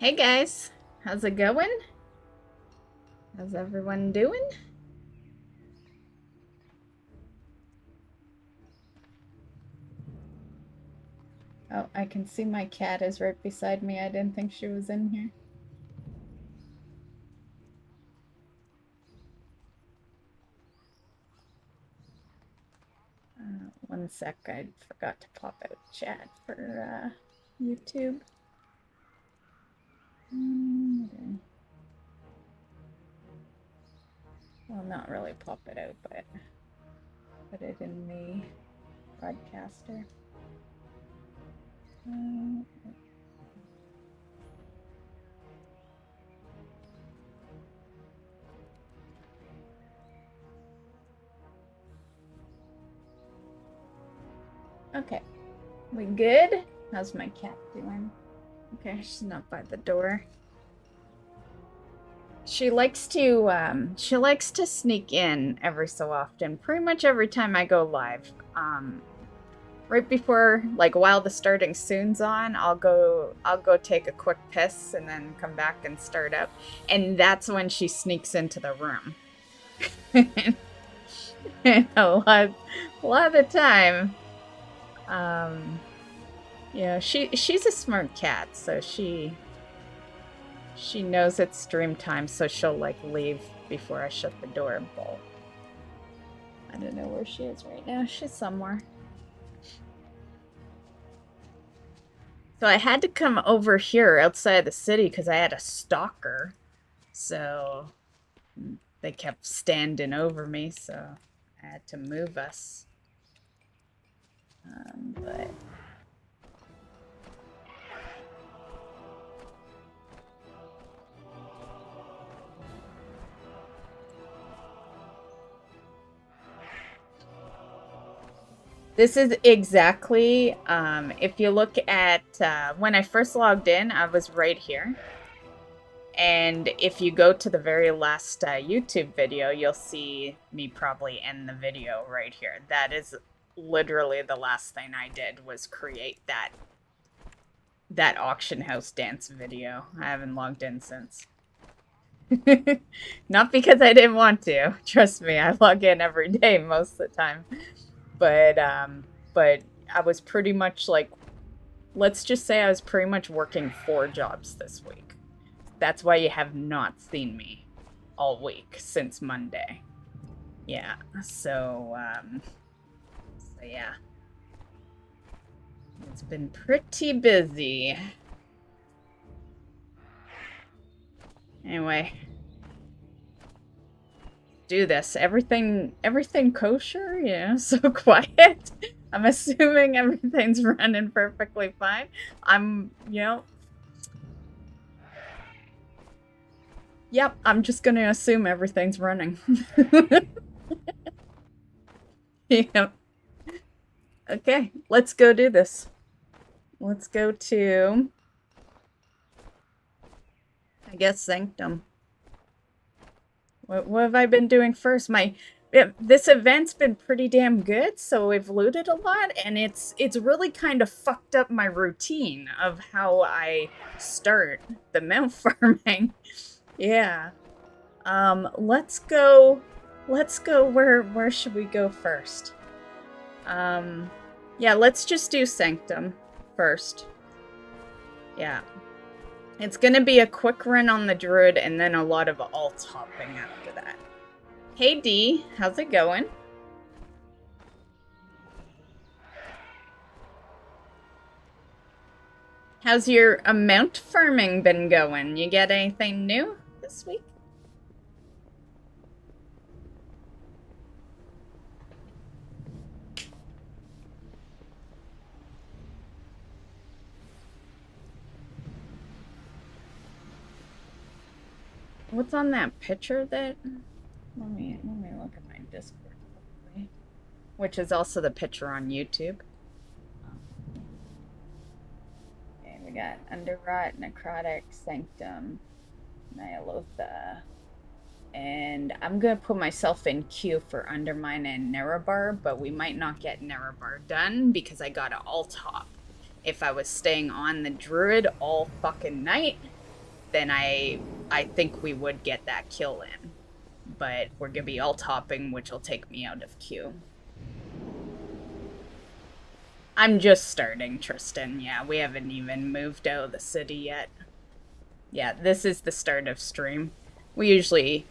Hey guys, how's it going? How's everyone doing? Oh, I can see my cat is right beside me. I didn't think she was in here. One sec, I forgot to pop out chat for YouTube. Well, not really pop it out, but put it in the broadcaster. Okay, we good? How's my cat doing? Okay, she's not by the door. She likes to sneak in every so often. Pretty much every time I go live. Right before, like, while the starting soon's on, I'll go take a quick piss and then come back and start up. And that's when she sneaks into the room. And a lot of the time, yeah, she's a smart cat, so she knows it's stream time, so she'll like leave before I shut the door. But I don't know where she is right now. She's somewhere. So I had to come over here outside the city because I had a stalker. So they kept standing over me, so I had to move us. But this is exactly, if you look at, when I first logged in, I was right here. And if you go to the very last YouTube video, you'll see me probably end the video right here. That is literally the last thing I did, was create that auction house dance video. I haven't logged in since. Not because I didn't want to. Trust me, I log in every day most of the time. But I was pretty much like, let's just say I was pretty much working 4 jobs this week. That's why you have not seen me all week since Monday. Yeah, so yeah. It's been pretty busy. Anyway. Do this. Everything kosher? Yeah, so quiet. I'm assuming everything's running perfectly fine. Yep, I'm just gonna assume everything's running. Yep. Okay, let's go do this. Let's go to, I guess, Sanctum. What have I been doing first? This event's been pretty damn good, so we've looted a lot, and it's really kind of fucked up my routine of how I start the mount farming. Yeah. Let's go, where should we go first? Yeah, let's just do Sanctum first. Yeah. It's gonna be a quick run on the druid and then a lot of alt hopping after that. Hey D, how's it going? How's your mount farming been going? You get anything new this week? What's on that picture that... Let me look at my Discord quickly. Which is also the picture on YouTube. Okay, we got Underrot, Necrotic, Sanctum, Ny'alotha. And I'm gonna put myself in queue for Undermine and Nerub-ar, but we might not get Nerub-ar done because I got an alt hop. If I was staying on the druid all fucking night, then I think we would get that kill in. But we're gonna be alt hopping, which will take me out of queue. I'm just starting, Tristan. Yeah, we haven't even moved out of the city yet. Yeah, this is the start of stream. We usually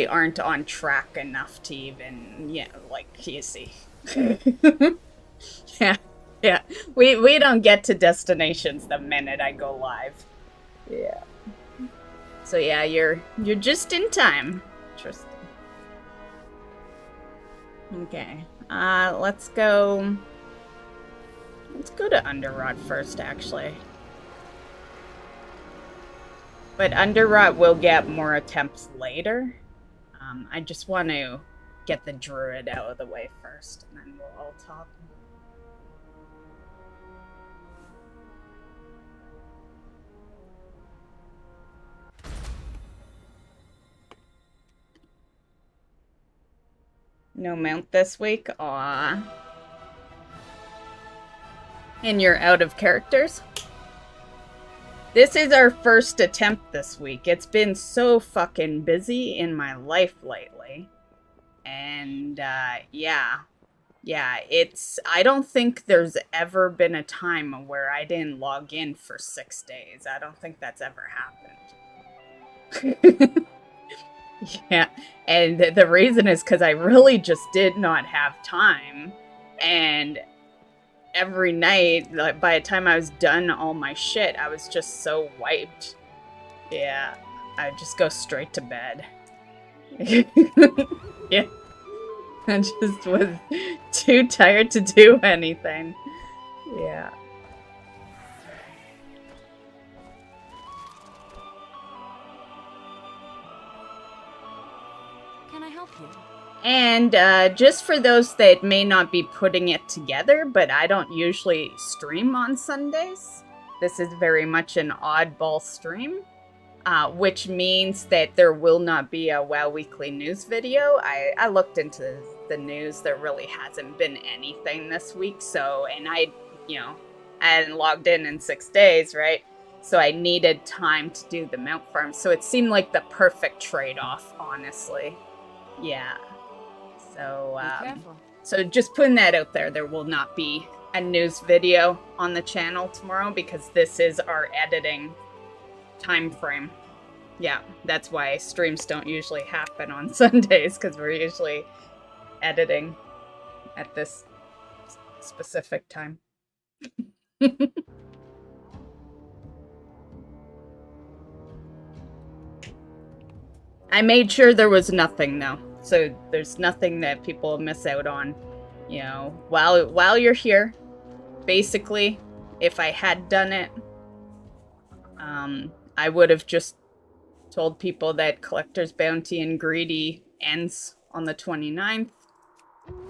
aren't on track enough to even, yeah, like, you see. Yeah. We don't get to destinations the minute I go live. Yeah. So yeah, you're just in time, Tristan. Okay. Let's go to Underrot first, actually. But Underrot will get more attempts later. I just want to get the druid out of the way first, and then we'll all talk. No mount this week? Aww. And you're out of characters? This is our first attempt this week. It's been so fucking busy in my life lately. And, yeah, I don't think there's ever been a time where I didn't log in for 6 days. I don't think that's ever happened. Yeah, and the reason is because I really just did not have time. And every night, like, by the time I was done all my shit, I was just so wiped. Yeah, I would just go straight to bed. Yeah. I just was too tired to do anything. Yeah. Can I help you? And just for those that may not be putting it together, but I don't usually stream on Sundays. This is very much an oddball stream. Which means that there will not be a WoW Weekly news video. I looked into the news. There really hasn't been anything this week. So, and I hadn't logged in 6 days, right? So I needed time to do the mount farm. So it seemed like the perfect trade-off, honestly. Yeah. So, so just putting that out there, there will not be a news video on the channel tomorrow because this is our editing time frame. Yeah, that's why streams don't usually happen on Sundays, because we're usually editing at this specific time. I made sure there was nothing, though, so there's nothing that people miss out on, while you're here. Basically, if I had done it, I would have just told people that Collector's Bounty and Greedy ends on the 29th,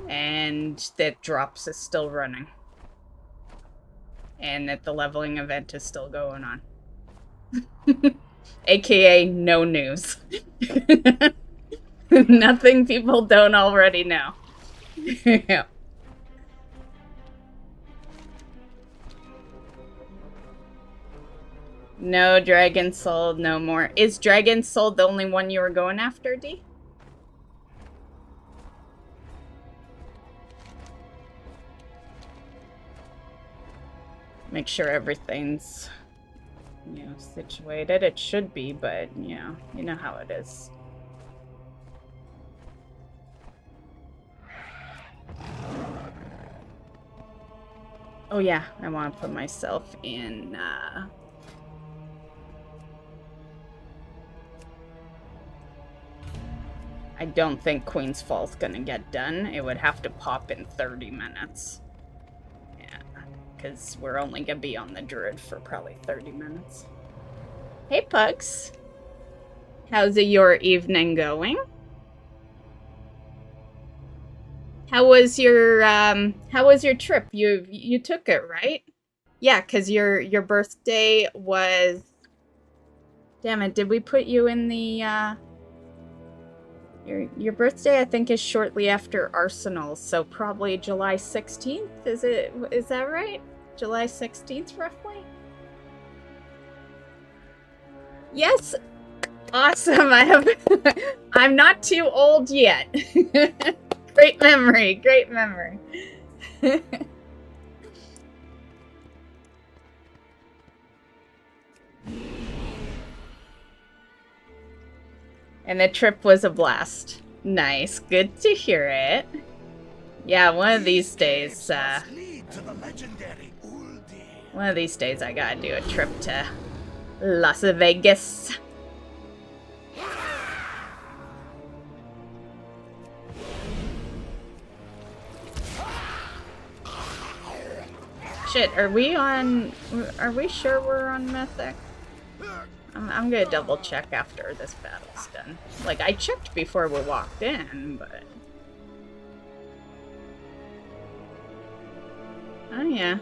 and that Drops is still running. And that the leveling event is still going on. AKA no news. Nothing people don't already know. Yeah. No Dragon Soul, no more. Is Dragon Soul the only one you were going after, D? Make sure everything's, situated. It should be, but, you know how it is. Oh yeah, I want to put myself in, I don't think Queen's Fall's gonna get done. It would have to pop in 30 minutes. Yeah, because we're only gonna be on the Druid for probably 30 minutes. Hey, Pugs. How's your evening going? How was your trip? You took it, right? Yeah, because your birthday was... Damn it, did we put you in the, Your birthday, I think, is shortly after Arsenal, so probably July 16th? Is that right? July 16th, roughly? Yes! Awesome, I'm not too old yet. Great memory, great memory. And the trip was a blast. Nice, good to hear it. Yeah, one of these days, I gotta do a trip to Las Vegas. Shit, are we sure we're on Mythic? I'm gonna double check after this battle's done. Like, I checked before we walked in, but... Oh, yeah.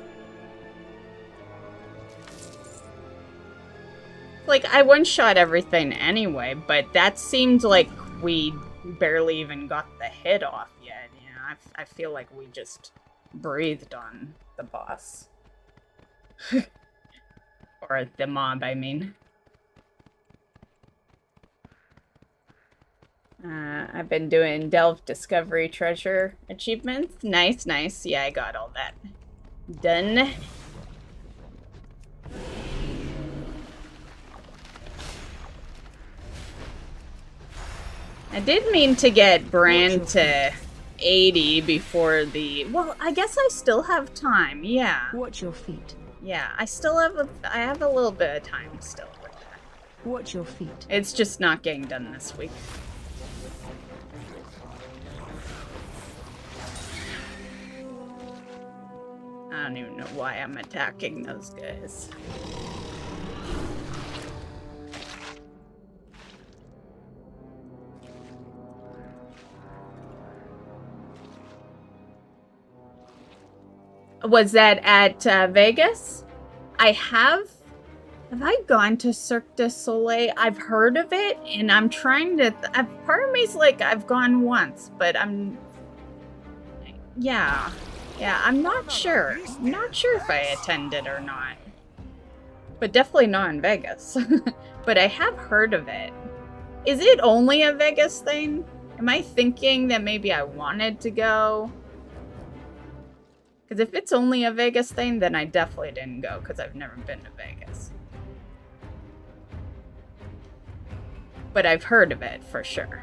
Like, I one-shot everything anyway, but that seemed like we barely even got the hit off yet. You know, I feel like we just breathed on the boss. Or the mob, I mean. I've been doing Delve Discovery Treasure achievements. Nice, nice. Yeah, I got all that done. I did mean to get Bran to 80 before the... Well, I guess I still have time, yeah. Watch your feet. Yeah, I have a little bit of time still with that. Watch your feet. It's just not getting done this week. I don't even know why I'm attacking those guys. Was that at Vegas? Have I gone to Cirque du Soleil? I've heard of it, and I'm trying to... part of me's like, I've gone once, but I'm... Yeah, I'm not sure. I'm not sure if I attended or not. But definitely not in Vegas. But I have heard of it. Is it only a Vegas thing? Am I thinking that maybe I wanted to go? Because if it's only a Vegas thing, then I definitely didn't go, because I've never been to Vegas. But I've heard of it, for sure.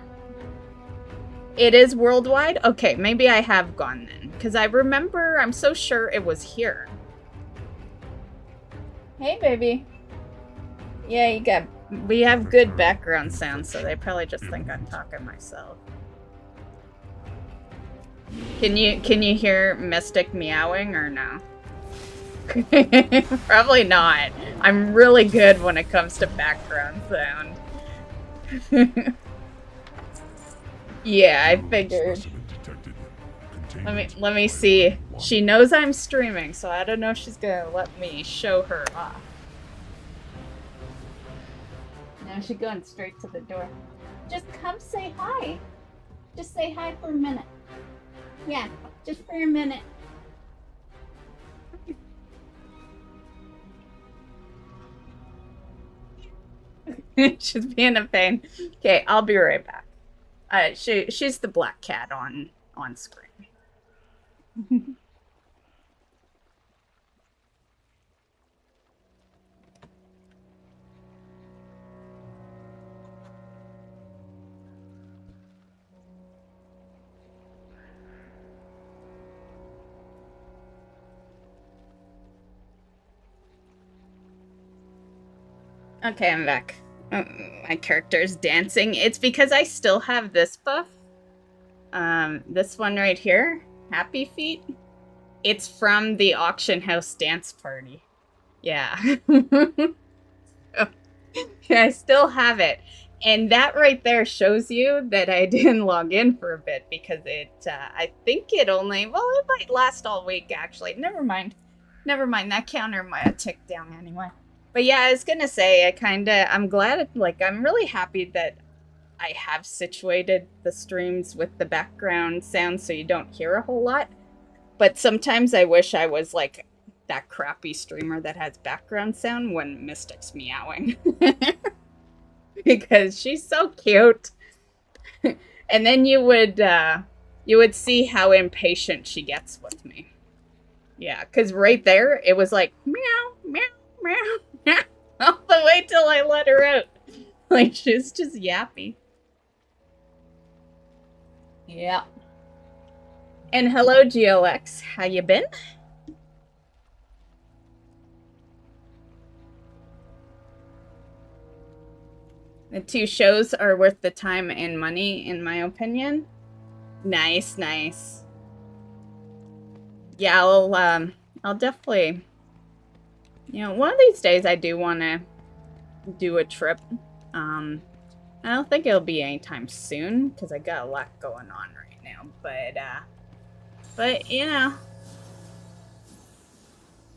It is worldwide? Okay, maybe I have gone then. Because I remember, I'm so sure it was here. Hey, baby. Yeah, we have good background sound, so they probably just think I'm talking myself. Can you hear Mystic meowing or no? Probably not. I'm really good when it comes to background sound. Yeah, I figured. Let me see. She knows I'm streaming, so I don't know if she's gonna let me show her off. Now she's going straight to the door. Just come say hi. Just say hi for a minute. Yeah, just for a minute. She's being a pain. Okay, I'll be right back. She's the black cat on screen. Okay, I'm back. My character's dancing. It's because I still have this buff. This one right here. Happy Feet. It's from the auction house dance party. Yeah. Yeah, I still have it. And that right there shows you that I didn't log in for a bit because I think it only, well, it might last all week actually. Never mind. That counter might have ticked down anyway. But yeah, I was gonna say, I'm glad, I'm really happy that I have situated the streams with the background sound so you don't hear a whole lot. But sometimes I wish I was like that crappy streamer that has background sound when Mystic's meowing. because she's so cute. And then you would see how impatient she gets with me. Yeah, because right there, it was like, meow, meow, meow, meow, all the way till I let her out. Like, she's just yappy. Yeah. And hello, GLX. How you been? The 2 shows are worth the time and money, in my opinion. Nice, nice. Yeah, I'll definitely, you know, one of these days I do want to do a trip. I don't think it'll be anytime soon because I got a lot going on right now. But you know,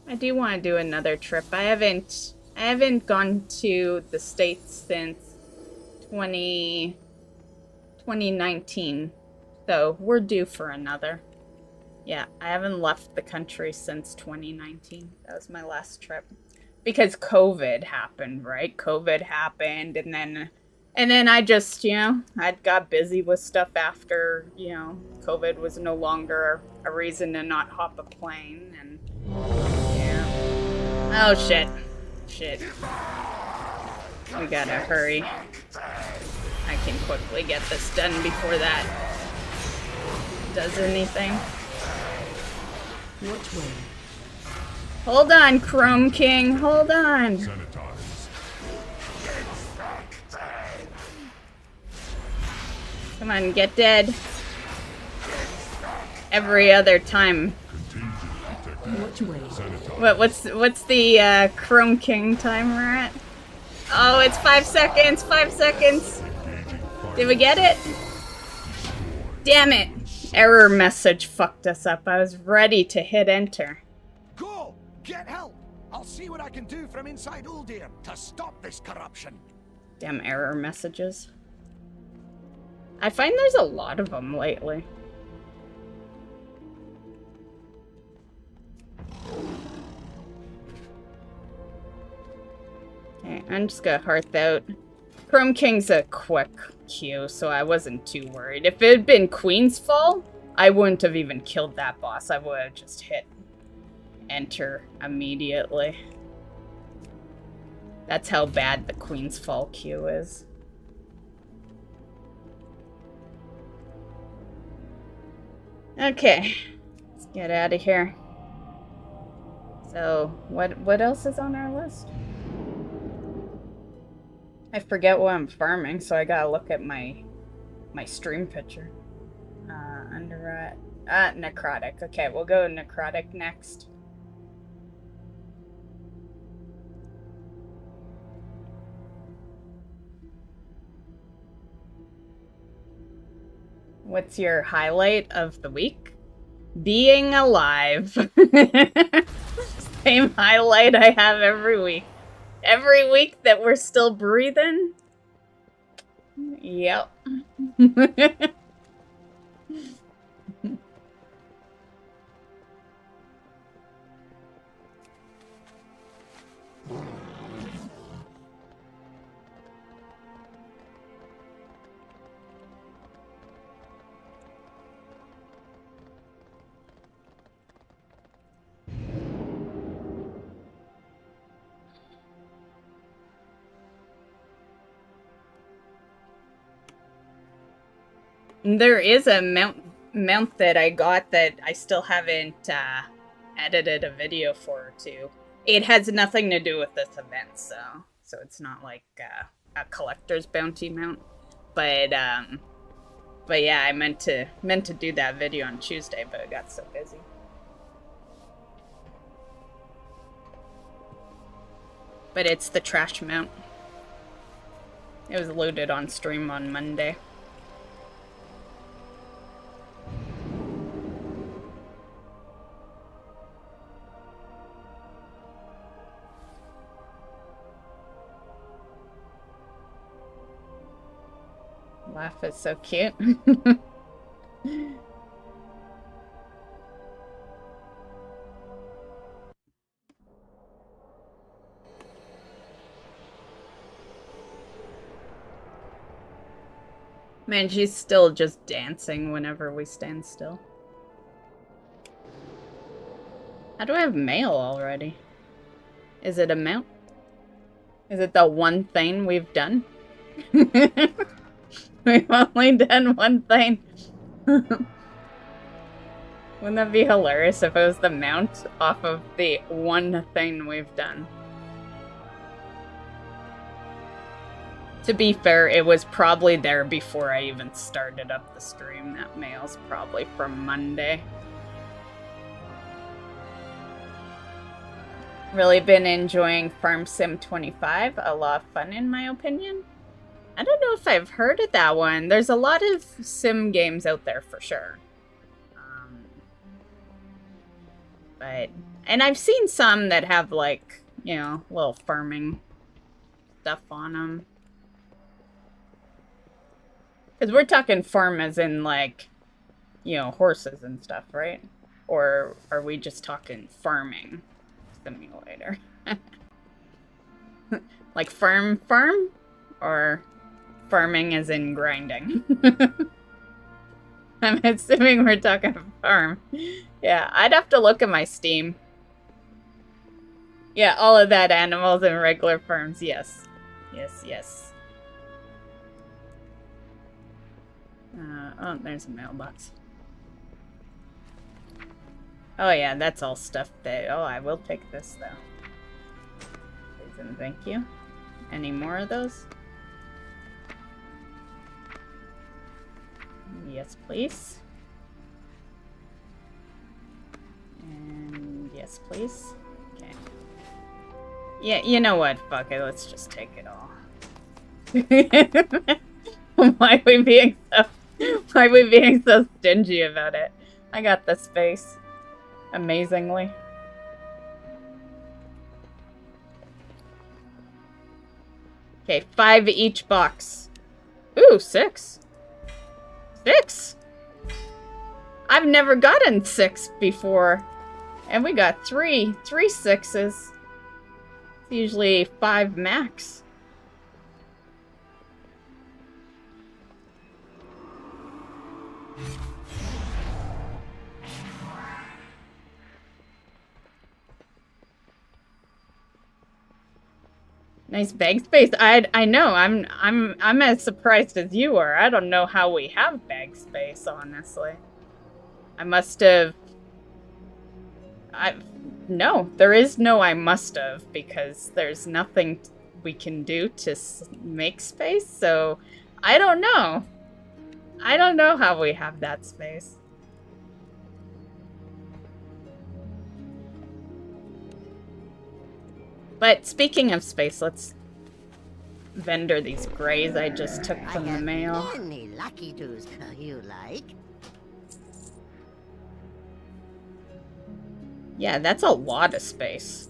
I do want to do another trip. I haven't gone to the States since 2019, so we're due for another. Yeah, I haven't left the country since 2019. That was my last trip. Because COVID happened, right? COVID happened, and then I just, you know, I got busy with stuff after, you know, COVID was no longer a reason to not hop a plane, and yeah. Oh, shit. Shit. We gotta hurry. I can quickly get this done before that does anything. Which way? Hold on, Chrome King. Hold on. Come on, get dead. Every other time. Which way? What's the Chrome King timer at? Oh, it's 5 seconds. 5 seconds. Did we get it? Damn it. Error message fucked us up. I was ready to hit enter. Go! Get help! I'll see what I can do from inside Allseer to stop this corruption. Damn error messages. I find there's a lot of them lately. Okay, I'm just gonna hearth out. Chrome King's a quick queue, so I wasn't too worried. If it had been Queen's Fall, I wouldn't have even killed that boss. I would have just hit enter immediately. That's how bad the Queen's Fall queue is. Okay, let's get out of here. So, what else is on our list? I forget what I'm farming, so I gotta look at my stream picture. Underrot. Necrotic. Okay, we'll go Necrotic next. What's your highlight of the week? Being alive. Same highlight I have every week. Every week that we're still breathing? Yep. There is a mount that I got that I still haven't edited a video for too. It has nothing to do with this event, so it's not like a collector's bounty mount. But yeah, I meant to do that video on Tuesday, but I got so busy. But it's the trash mount. It was loaded on stream on Monday. Laugh is so cute. Man, she's still just dancing whenever we stand still. How do I have mail already? Is it a mount? Is it the one thing we've done? We've only done one thing. Wouldn't that be hilarious if it was the mount off of the one thing we've done? To be fair, it was probably there before I even started up the stream. That mail's probably from Monday. Really been enjoying Farm Sim 25. A lot of fun, in my opinion. I don't know if I've heard of that one. There's a lot of sim games out there for sure. And I've seen some that have, like, you know, little farming stuff on them. Because we're talking farm as in, like, you know, horses and stuff, right? Or are we just talking farming simulator? Like farm? Or farming as in grinding? I'm assuming we're talking farm. Yeah, I'd have to look at my Steam. Yeah, all of that, animals and regular farms, yes. Yes. Oh, there's a mailbox. Oh yeah, that's all stuff that... Oh, I will take this, though. Please and thank you. Any more of those? Yes, please. And yes, please. Okay. Yeah, you know what? Fuck it, let's just take it all. Why are we being so stingy about it? I got the space. Amazingly. Okay, 5 each box. Ooh, 6. 6? I've never gotten 6 before. And we got 3 sixes. It's usually 5 max. Nice bag space. I know. I'm as surprised as you are. I don't know how we have bag space, honestly. I must have. No, there is no I must have, because there's nothing we can do to make space. So I don't know. I don't know how we have that space. But speaking of space, let's vendor these grays I just took from the mail. Any lucky doos you like? Yeah, that's a lot of space.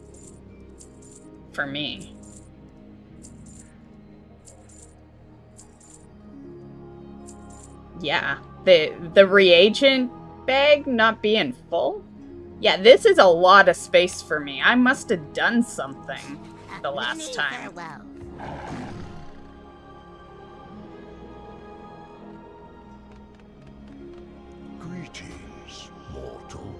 For me. Yeah, the reagent bag not being full? Yeah, this is a lot of space for me. I must have done something the last time. Greetings, mortal.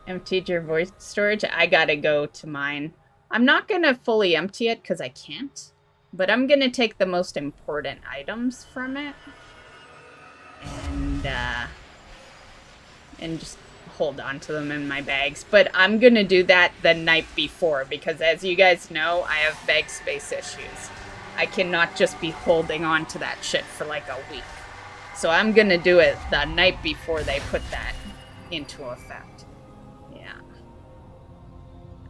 Emptied your voice storage? I gotta go to mine. I'm not gonna fully empty it because I can't. But I'm gonna take the most important items from it. And just hold on to them in my bags. But I'm gonna do that the night before because as you guys know, I have bag space issues. I cannot just be holding on to that shit for like a week. So I'm gonna do it the night before they put that into effect.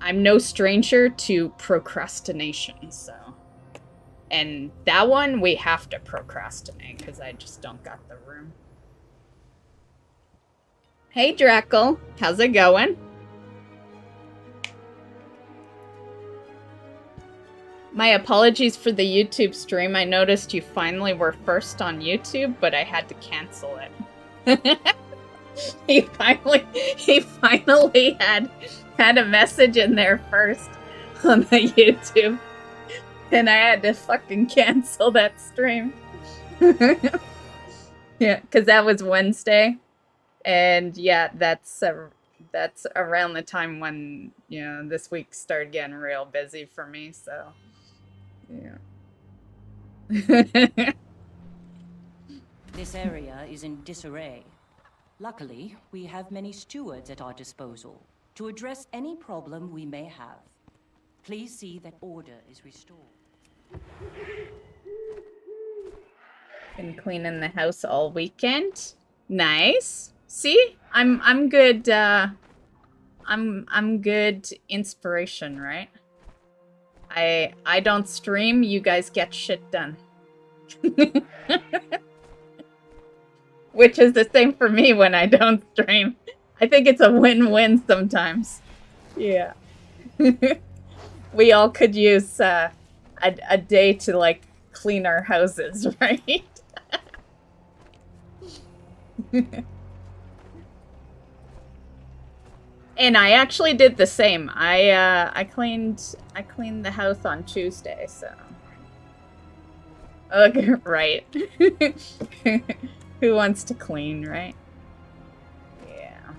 I'm no stranger to procrastination, so. And that one, we have to procrastinate, because I just don't got the room. Hey, Drackle. How's it going? My apologies for the YouTube stream. I noticed you finally were first on YouTube, but I had to cancel it. he finally had a message in there first on the YouTube. And I had to fucking cancel that stream. Yeah, because that was Wednesday. And yeah, that's around the time when, you know, this week started getting real busy for me, so yeah. This area is in disarray. Luckily, we have many stewards at our disposal to address any problem we may have. Please see that order is restored. Been cleaning the house all weekend. Nice. See? I'm good I'm good inspiration, right? I don't stream, you guys get shit done. Which is the same for me when I don't stream. I think it's a win-win sometimes. Yeah. We all could use a day to, like, clean our houses, right? And I actually did the same. I cleaned the house on Tuesday, so. Okay, right. Who wants to clean, right? Yeah.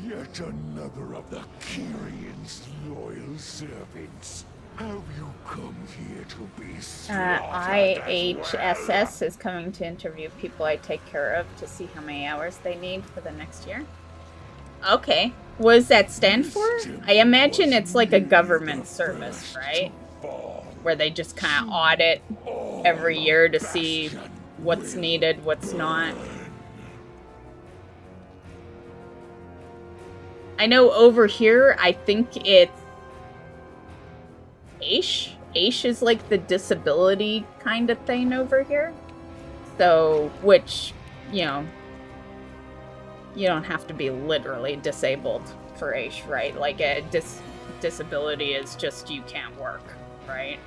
Yet another of the Kyrian's loyal servants. Have you come here to be slaughtered? IHSS is coming to interview people I take care of to see how many hours they need for the next year. Okay. What does that stand for? I imagine it's like a government service, right? Where they just kind of audit every year to see what's needed, what's not. I know over here, I think it's AISH. AISH is like the disability kind of thing over here. So, which, you know, you don't have to be literally disabled for AISH, right? Like a disability is just you can't work, right?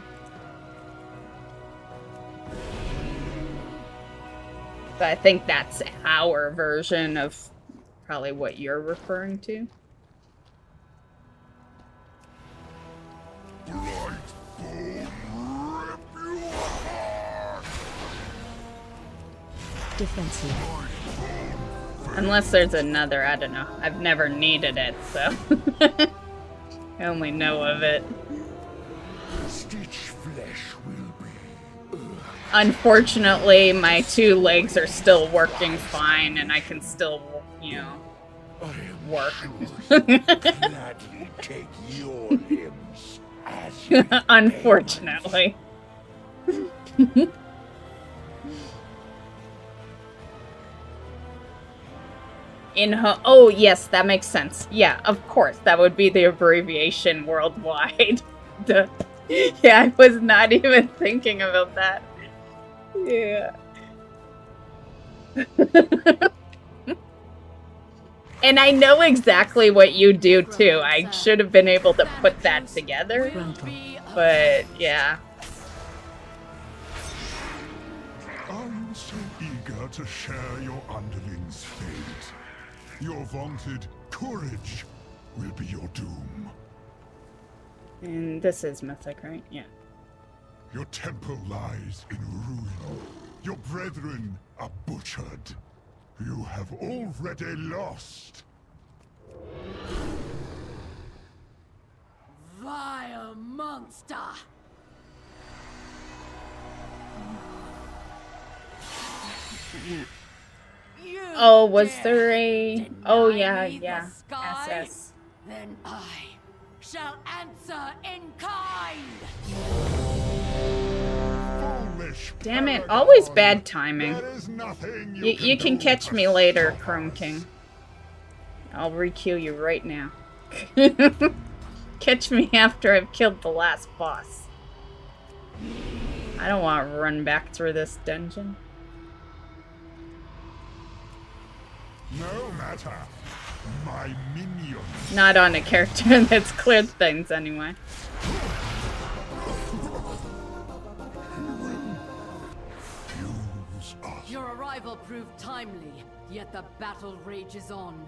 But I think that's our version of probably what you're referring to. Defensive. Unless there's another, I don't know. I've never needed it, so I only know of it. Stitch flesh will be. Unfortunately, my 2 legs are still working fine, and I can still, you know, work. Gladly take your limbs as you Unfortunately. Oh, yes, that makes sense. Yeah, of course. That would be the abbreviation worldwide. Duh. Yeah, I was not even thinking about that. Yeah. And I know exactly what you do, too. I should have been able to put that together. But, yeah. I'm so eager to share your underlings' fate. Your vaunted courage will be your doom. And this is mythic, right? Yeah. Your temple lies in ruin. Your brethren are butchered. You have already lost. Vile monster! Oh, was there a... Oh, yeah, yeah. SS. Then I shall answer in kind! Fall foolish Damn it, paragon. always bad timing. There is nothing You can do catch to me later, stop Chrome us. King. I'll re-queue you right now. Catch me after I've killed the last boss. I don't want to run back through this dungeon. No matter. My minions. Not on a character that's cleared things anyway. Fuse us. Your arrival proved timely, yet the battle rages on.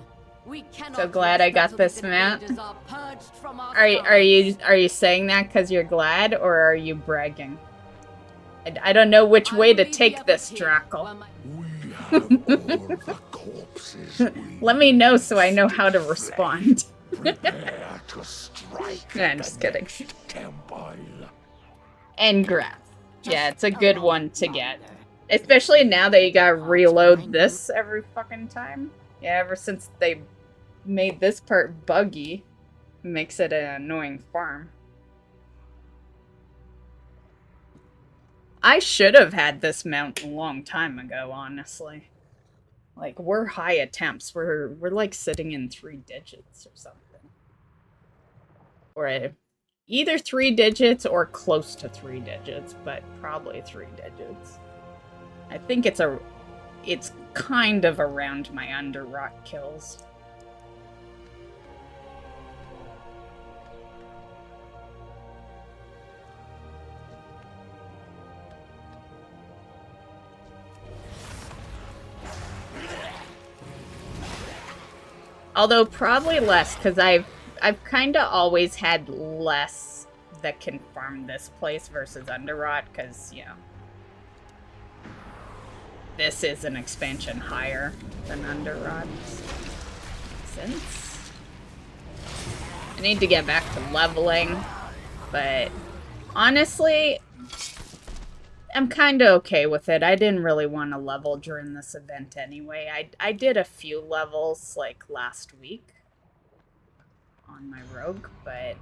We cannot So glad I rest got until this these map. invaders are purged from our Are you saying that because you're glad, or are you bragging? I don't know which way to take this, Drackle. We have all the corpses we Let me know so I know how to respond. prepare to strike. Nah, I'm just kidding. Temple. And graph. Yeah, it's a good one to get. Especially now that you gotta reload this every fucking time. Yeah, ever since they made this part buggy, makes it an annoying farm. I should have had this mount a long time ago, honestly. Like, we're high attempts. We're like sitting in 3 digits or something. Or either 3 digits or close to 3 digits, but probably 3 digits. I think it's kind of around my Underrot kills. Although probably less, because I've kind of always had less that can farm this place versus Underrot, because, you know, this is an expansion higher than Underrot. Since I need to get back to leveling, but honestly, I'm kind of okay with it. I didn't really want to level during this event anyway. I did a few levels like last week on my rogue, but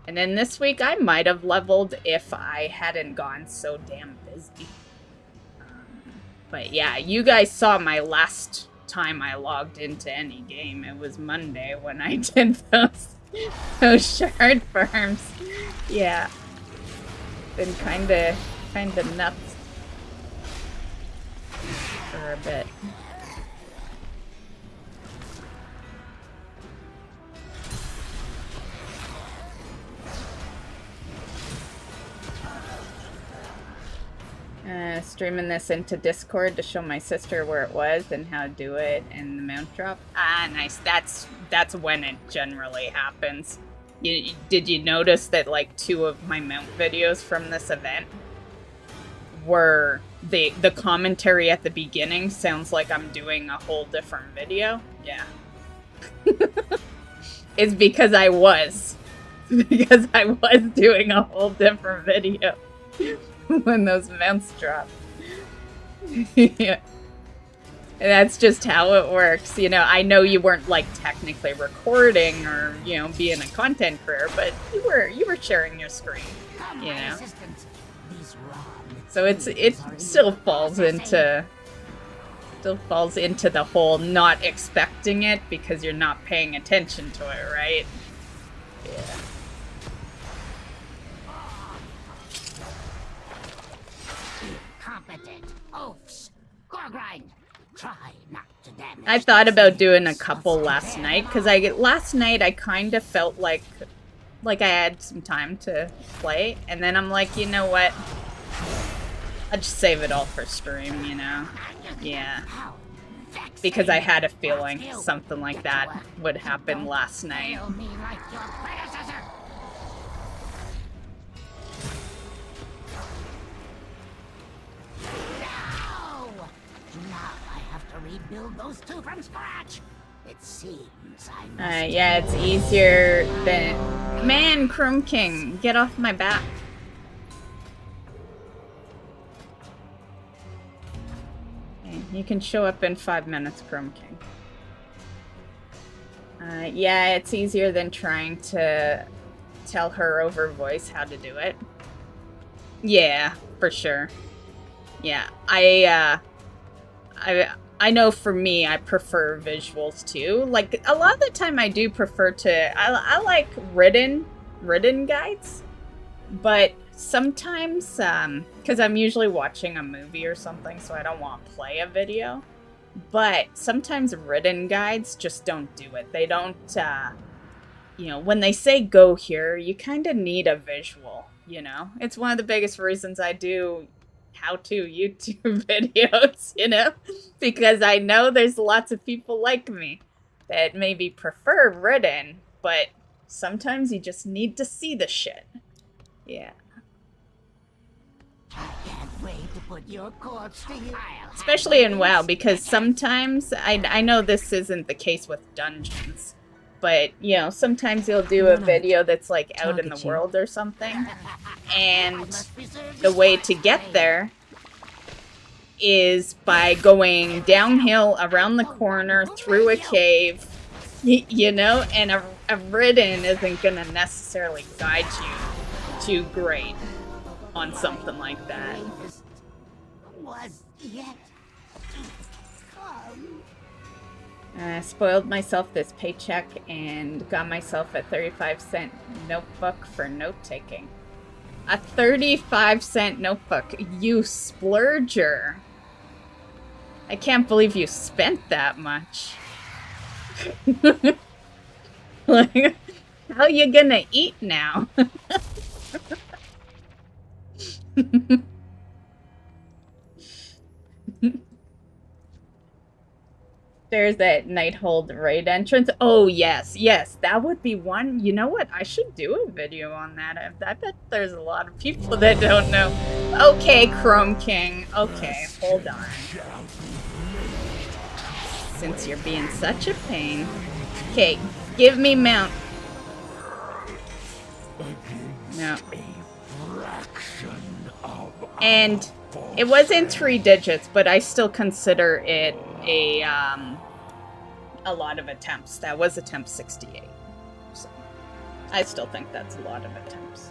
and then this week I might have leveled if I hadn't gone so damn busy. But yeah, you guys saw my last time I logged into any game. It was Monday when I did those shard farms. Yeah, been kind of nuts for a bit. Streaming this into Discord to show my sister where it was and how to do it and the mount drop. Ah, nice. That's when it generally happens. Did you notice that like 2 of my mount videos from this event were the commentary at the beginning sounds like I'm doing a whole different video? Yeah. It's because I was doing a whole different video when those mounts drop. Yeah. And that's just how it works. You know, I know you weren't like technically recording or, you know, being a content creator, but you were sharing your screen, you know. So it still falls into the whole not expecting it because you're not paying attention to it, right? Yeah. Competent oafs. Gorgrind. Try not to damage. I thought about doing a couple last night because last night I kind of felt like I had some time to play, and then I'm like, you know what? I'll just save it all for stream, you know? Yeah. Because I had a feeling something like that would happen last night. Fail me like your predecessor. No! Now I have to rebuild those 2 from scratch. It seems I must. Yeah, it's easier than... Man, Chrome King, get off my back. Okay, you can show up in 5 minutes, Chrome King. Yeah, it's easier than trying to tell her over voice how to do it. Yeah, for sure. Yeah, I know for me, I prefer visuals too. Like, a lot of the time I do prefer to, I like written guides, but sometimes, because I'm usually watching a movie or something, so I don't want to play a video, but sometimes written guides just don't do it. They don't, you know, when they say go here, you kind of need a visual, you know? It's one of the biggest reasons I do how-to YouTube videos, you know? Because I know there's lots of people like me that maybe prefer written, but sometimes you just need to see the shit. Yeah. I can't wait to put your corpse to you. Especially in WoW, because sometimes, I know this isn't the case with dungeons, but, you know, sometimes you'll do a video that's, like, out in the world or something, and the way to get there is by going downhill around the corner, through a cave, you know, and a written isn't gonna necessarily guide you too great on something like that. Was yet to come. I spoiled myself this paycheck and got myself a 35-cent notebook for note-taking. A 35-cent notebook. You splurger. I can't believe you spent that much. Like, how you gonna eat now? There's that Nighthold raid entrance. Oh, yes, yes, that would be one. You know what? I should do a video on that. I bet there's a lot of people that don't know. Okay, Chrome King. Okay, hold on. Since you're being such a pain. Okay, give me mount. No. And it was in 3 digits, but I still consider it a lot of attempts. That was attempt 68. So I still think that's a lot of attempts.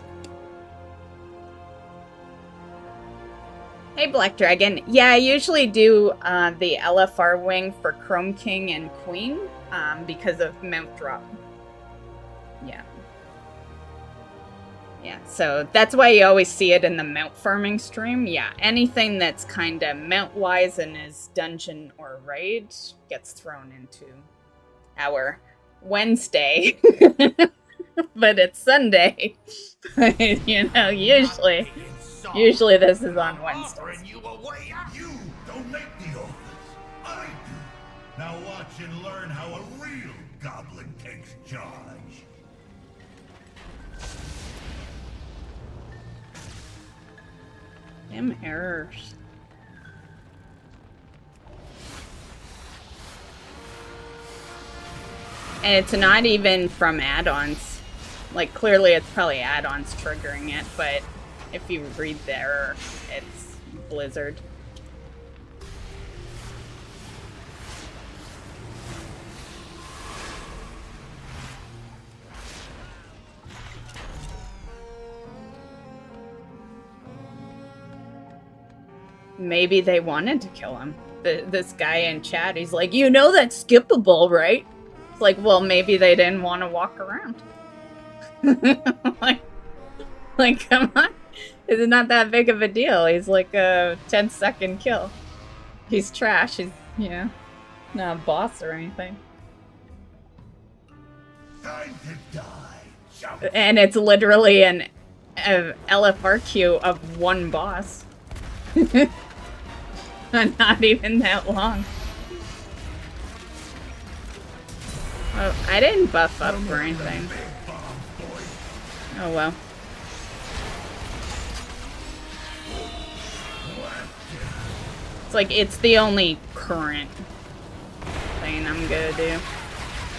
Hey, Black Dragon. Yeah, I usually do the LFR wing for Chrome King and Queen because of mount drop. Yeah. Yeah, so that's why you always see it in the mount farming stream. Yeah, anything that's kind of mount-wise and is dungeon or raid gets thrown into our Wednesday. But it's Sunday. You know, usually this is on Wednesdays. You don't make the offers. I do. Now watch and learn how a real goblin takes charge. Damn errors. And it's not even from add-ons. Like, clearly it's probably add-ons triggering it, but if you read the error, it's Blizzard. Maybe they wanted to kill him. This guy in chat, he's like, you know that's skippable, right? It's like, well, maybe they didn't want to walk around. like, come on. It's not that big of a deal. He's like a 10-second kill. He's trash. He's, you know, not a boss or anything. Time to die. And it's literally an LFR queue of 1 boss. Not even that long. Oh, I didn't buff up or anything. Oh well. It's like, it's the only current thing I'm gonna do.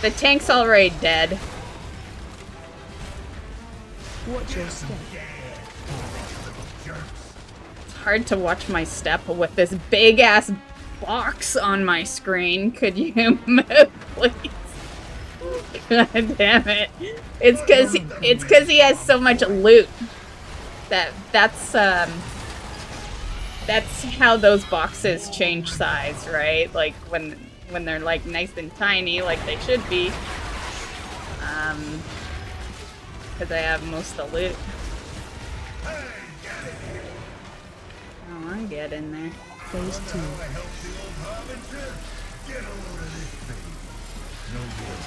The tank's already dead. Watch your step. Hard to watch my step with this big ass box on my screen. Could you move, please? God damn it! It's because he has so much loot. That's that's how those boxes change size, right? Like when they're like nice and tiny, like they should be. Because I have most of the loot. Oh, I get in there. Phase 2. Get a load of this thing. No good.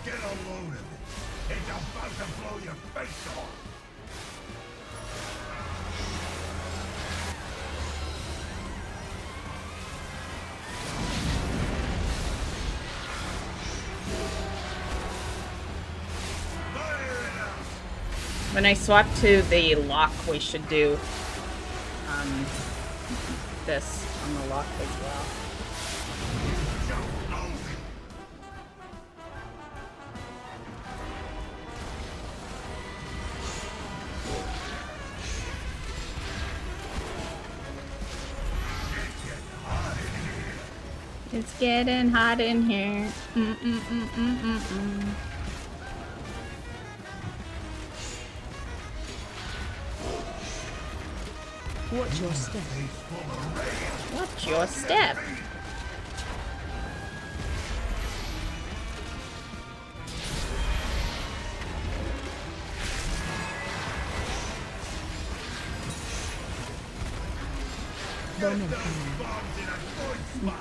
Get a load of it. It's about to blow your face off. When I swap to the lock, we should do this on the lock as well. It's getting hot in here. Watch your step. Watch your step.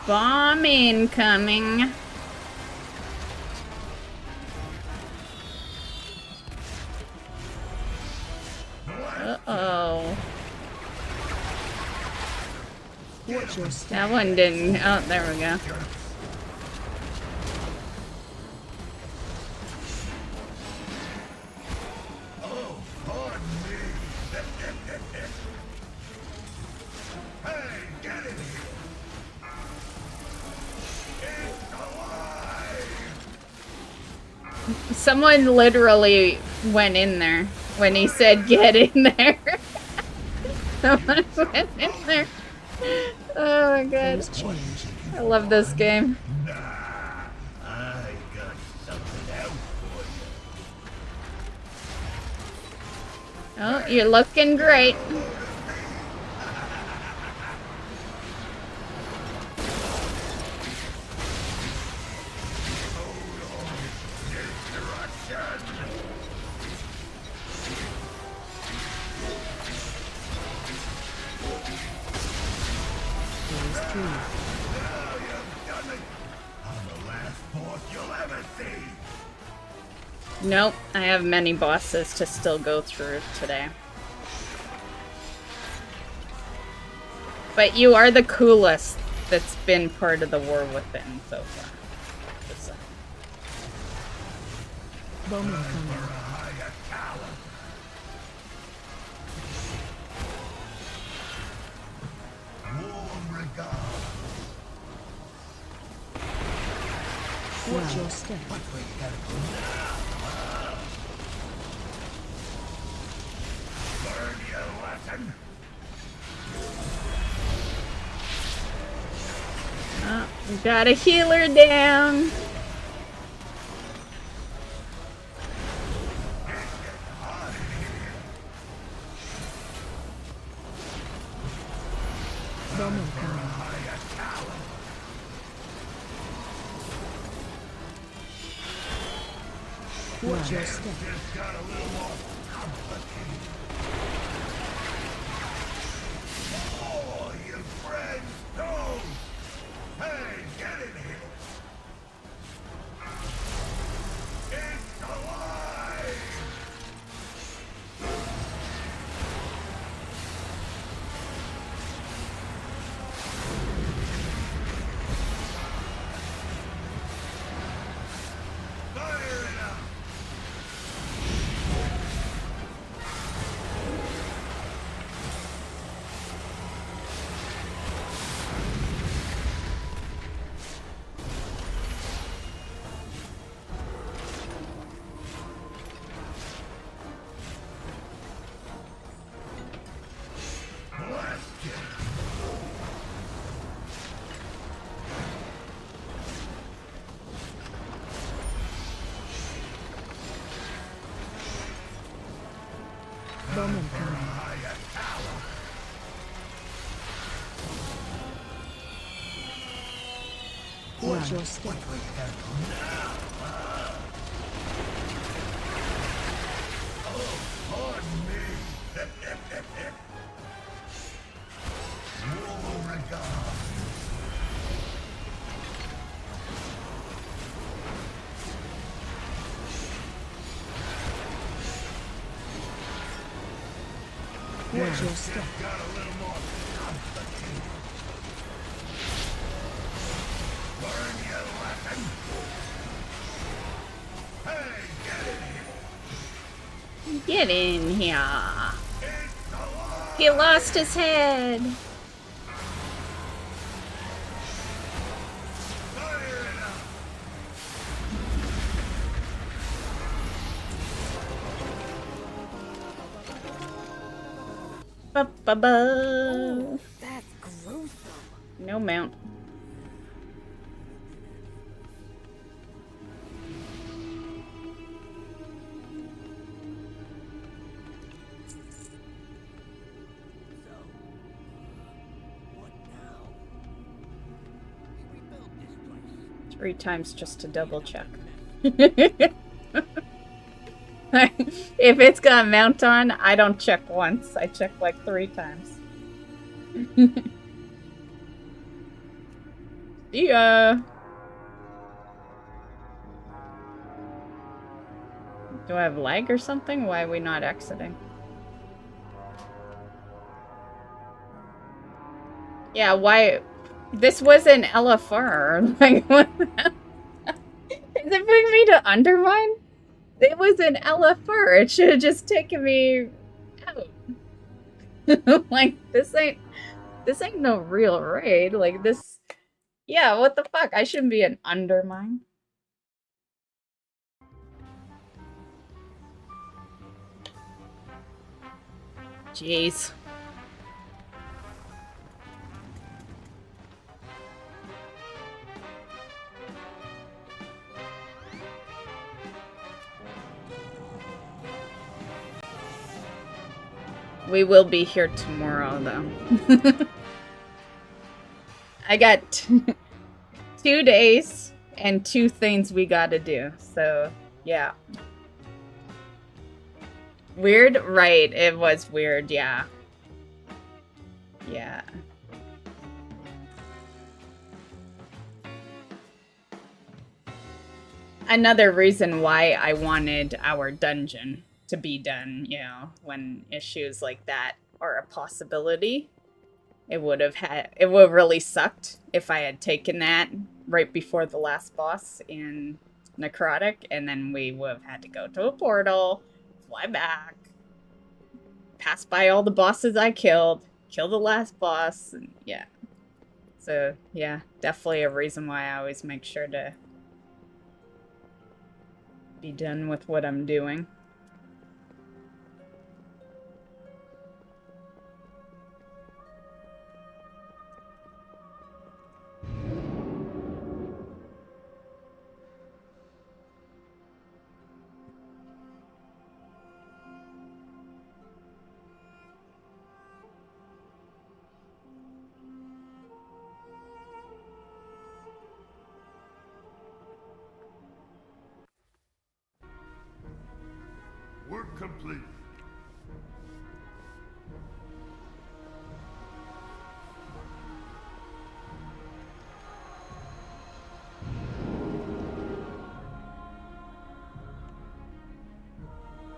Bomb incoming. Uh-oh. Watch your step. That one didn't. Oh, there we go. Oh, pardon me. Hey, get in here. It's alive. Someone literally went in there when he said get in there. Someone went in there. Oh my god. I love this game. Nah, I got something else for you. Oh, you're looking great. Nope, I have many bosses to still go through today. But you are the coolest that's been part of the War Within so far. Just saying. Bowman coming. Watch your step. Learn your lesson. Oh, we got a healer down. Bowman coming. Watch your step. Just got a little more complicated. Oh, you friends, don't. Hey, get in here. It's alive. Fire it up. Bowman coming. Watch your step. Watch your step. Get in here. He lost his head. Ba-ba-ba. That's gruesome. No mount. What now? We rebuilt this place. 3 times just to double check. If it's got a mount on, I don't check once. I check like 3 times. See ya! Do I have lag or something? Why are we not exiting? Yeah, why? This was an LFR. Like, what? Is it bring me to Undermine? It was an LFR. It should have just taken me out. Like, this ain't no real raid. Like, this... Yeah, what the fuck? I shouldn't be an Undermine. Jeez. We will be here tomorrow, though. I got 2 days and 2 things we gotta do, so yeah. Weird? Right, it was weird, yeah. Yeah. Another reason why I wanted our dungeon to be done, you know, when issues like that are a possibility. It would have really sucked if I had taken that right before the last boss in Necrotic, and then we would have had to go to a portal, fly back, pass by all the bosses I killed, kill the last boss, and yeah. So, yeah, definitely a reason why I always make sure to be done with what I'm doing. Work complete.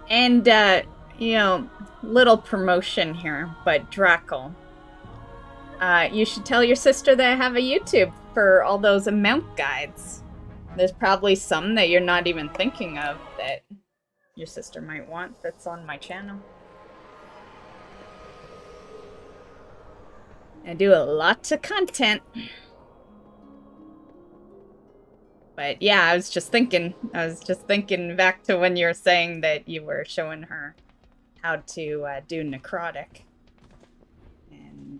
And, you know, little promotion here, but Drackle. You should tell your sister that I have a YouTube for all those amount guides. There's probably some that you're not even thinking of that your sister might want that's on my channel. I do a lot of content. But yeah, I was just thinking back to when you were saying that you were showing her how to do Necrotic. And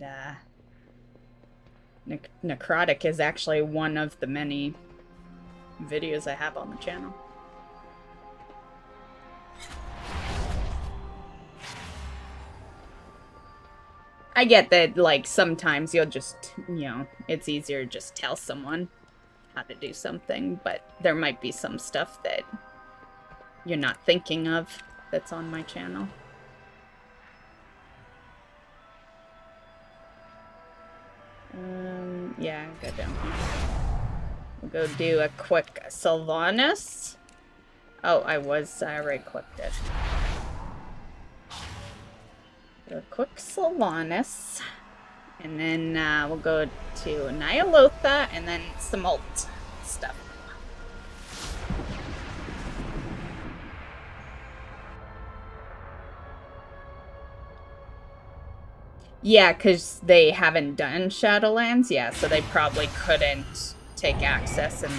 Necrotic is actually one of the many videos I have on the channel. I get that, like, sometimes you'll just, you know, it's easier to just tell someone how to do something, but there might be some stuff that you're not thinking of that's on my channel. Yeah, go down here. We'll go do a quick Sylvanas. Oh, I right-clicked it. Do a quick Sylvanas. And then we'll go to Ny'alotha and then some alt stuff. Yeah, because they haven't done Shadowlands, yeah, so they probably couldn't take access in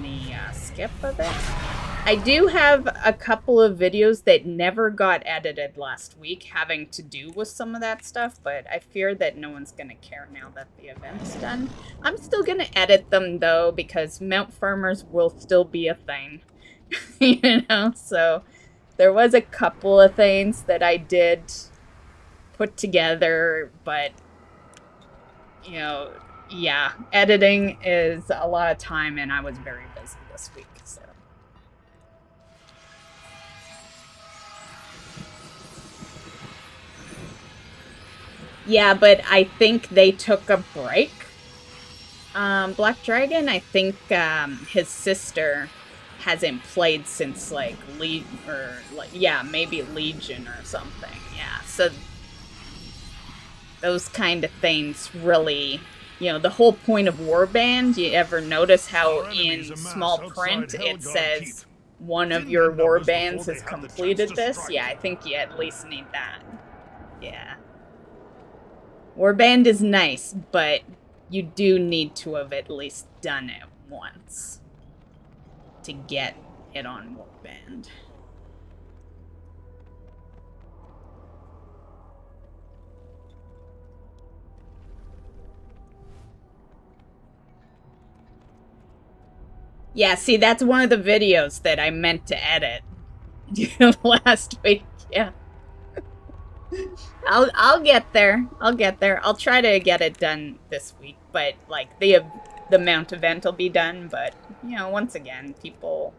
the skip of it. I do have a couple of videos that never got edited last week having to do with some of that stuff, but I fear that no one's going to care now that the event's done. I'm still going to edit them, though, because mount farmers will still be a thing, you know? So there was a couple of things that I did put together, but, you know, yeah, editing is a lot of time, and I was very busy this week, so. Yeah, but I think they took a break. Black Dragon, I think his sister hasn't played since, like, maybe Legion or something, yeah, so those kind of things really, you know, the whole point of Warband, you ever notice how in small print it says one of your Warbands has completed this? Yeah, I think you at least need that. Yeah. Warband is nice, but you do need to have at least done it once to get it on Warband. Yeah, see, that's one of the videos that I meant to edit last week. Yeah. I'll get there. I'll get there. I'll try to get it done this week, but like the mount event will be done, but you know, once again, people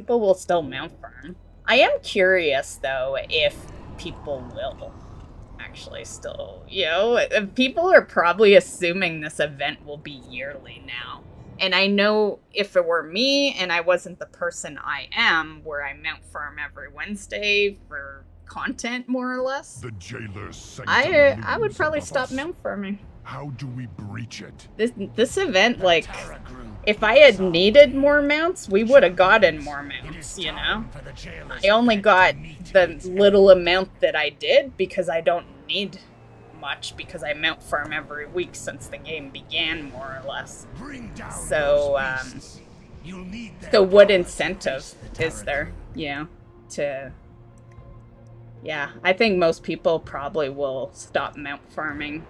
will still mount farm. I am curious though if people will actually still, you know, people are probably assuming this event will be yearly now. And I know if it were me and I wasn't the person I am, where I mount farm every Wednesday for content, more or less, The jailer's sanctum I would looms probably above stop us. mount farming. How do we breach it? This event, like, if I had needed more mounts, we would have gotten more mounts, you know? I only got the little amount that I did because I don't need much, because I mount farm every week since the game began, more or less. So, so what incentive is there, you know, to... Yeah, I think most people probably will stop mount farming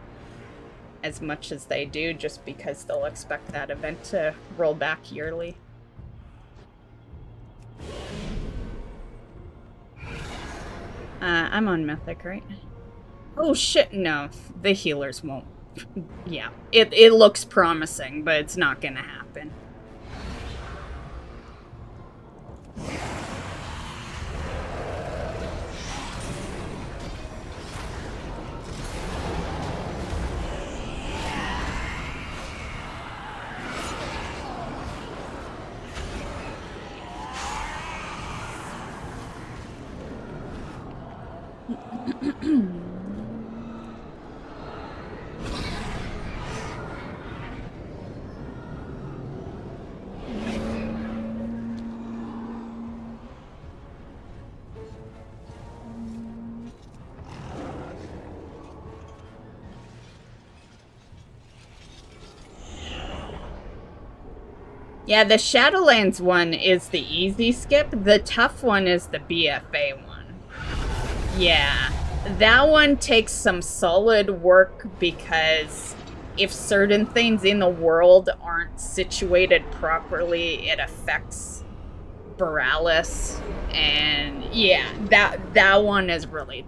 as much as they do, just because they'll expect that event to roll back yearly. I'm on Mythic, right? Oh shit, no. The healers won't. Yeah, it looks promising, but it's not gonna happen. Yeah, the Shadowlands one is the easy skip. The tough one is the BFA one. Yeah, that one takes some solid work, because if certain things in the world aren't situated properly, it affects Borealis. And yeah, that one is really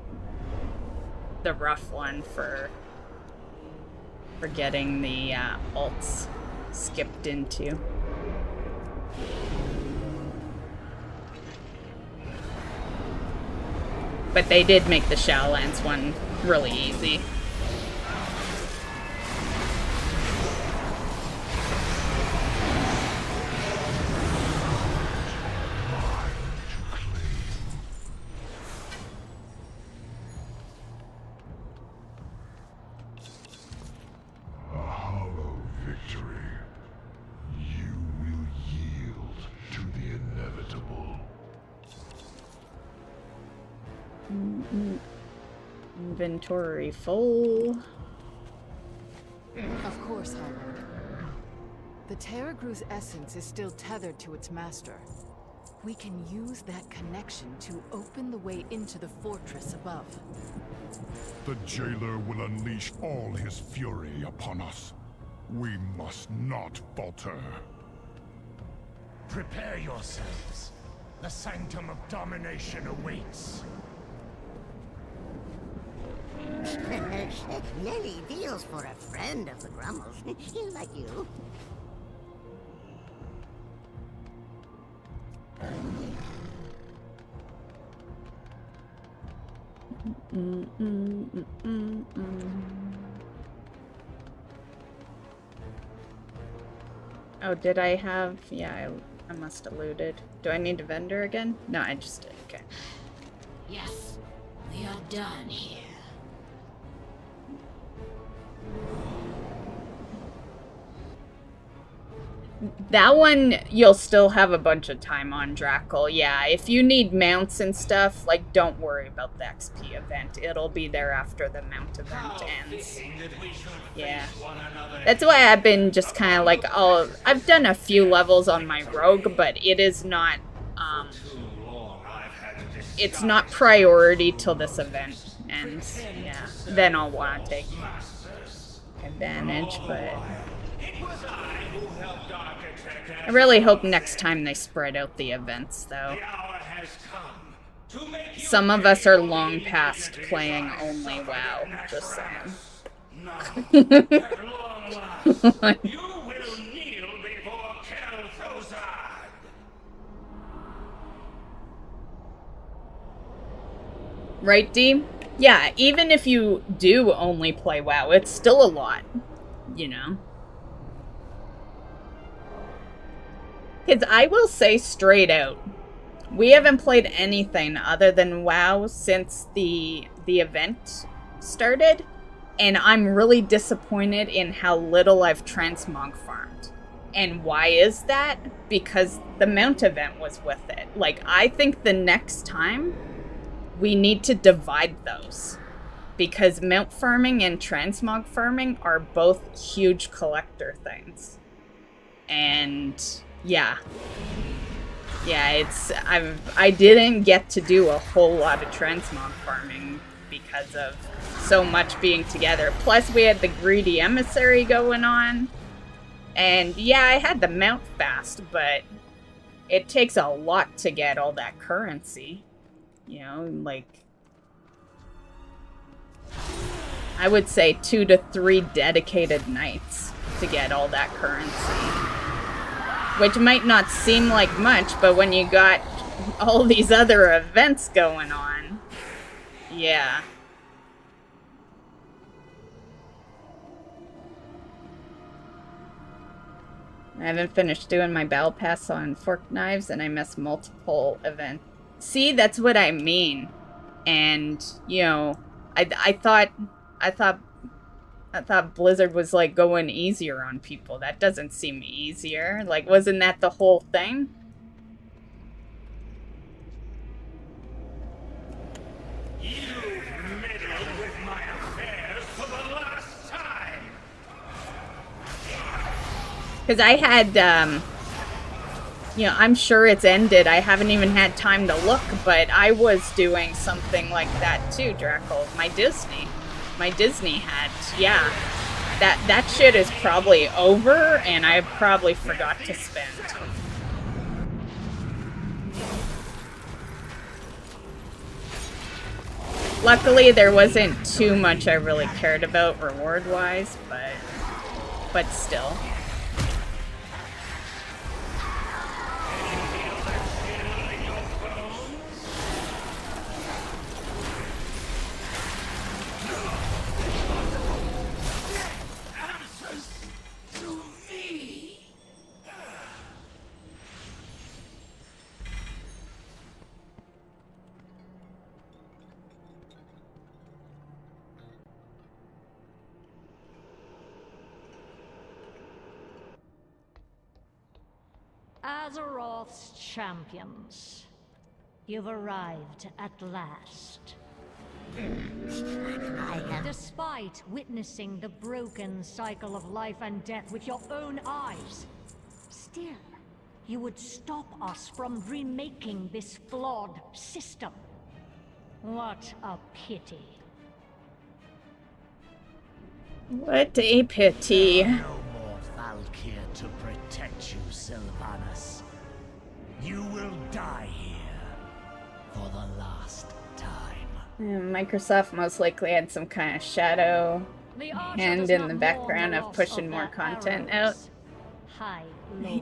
the rough one for getting the alts skipped into. But they did make the Shadowlands one really easy. Inventory full. Of course, Hollow. The Terragru's essence is still tethered to its master. We can use that connection to open the way into the fortress above. The jailer will unleash all his fury upon us. We must not falter. Prepare yourselves. The Sanctum of Domination awaits. Lily deals for a friend of the Grummles. Like you. Oh, did I have... Yeah, I must have looted. Do I need a vendor again? No, I just did. Okay. Yes, we are done here. That one, you'll still have a bunch of time on Drackle. Yeah, if you need mounts and stuff, like, don't worry about the XP event. It'll be there after the mount event ends. Yeah. That's why I've been just kind of like, I've done a few levels on my rogue, but it is not, it's not priority till this event ends. Yeah, then I'll want to take advantage, but... I really hope next time they spread out the events, though. Some of us are long past playing only WoW, just saying. Right, Dee? Yeah, even if you do only play WoW, it's still a lot, you know? Because I will say straight out, we haven't played anything other than WoW since the event started, and I'm really disappointed in how little I've transmog farmed. And why is that? Because the mount event was with it. Like, I think the next time, we need to divide those. Because mount farming and transmog farming are both huge collector things. And... yeah, it's, I didn't get to do a whole lot of transmog farming because of so much being together. Plus we had the greedy emissary going on. And yeah, I had the mount fast, but it takes a lot to get all that currency. You know, like, I would say 2 to 3 dedicated nights to get all that currency. Which might not seem like much, but when you got all these other events going on, yeah. I haven't finished doing my battle pass on forked knives, and I missed multiple events. See, that's what I mean. And, you know, I thought Blizzard was, like, going easier on people. That doesn't seem easier. Like, wasn't that the whole thing? You've meddled with my affairs for the last time! Because I had, you know, I'm sure it's ended. I haven't even had time to look, but I was doing something like that too, Drackle. My Disney had, yeah. That shit is probably over, and I probably forgot to spend. Luckily, there wasn't too much I really cared about reward-wise, but still. Azeroth's champions. You've arrived at last. Despite witnessing the broken cycle of life and death with your own eyes, still, you would stop us from remaking this flawed system. What a pity. What a pity. No more Valkyr to protect you, Sylvanas. You will die here for the last time. Microsoft most likely had some kind of shadow hand in the background of pushing more content out.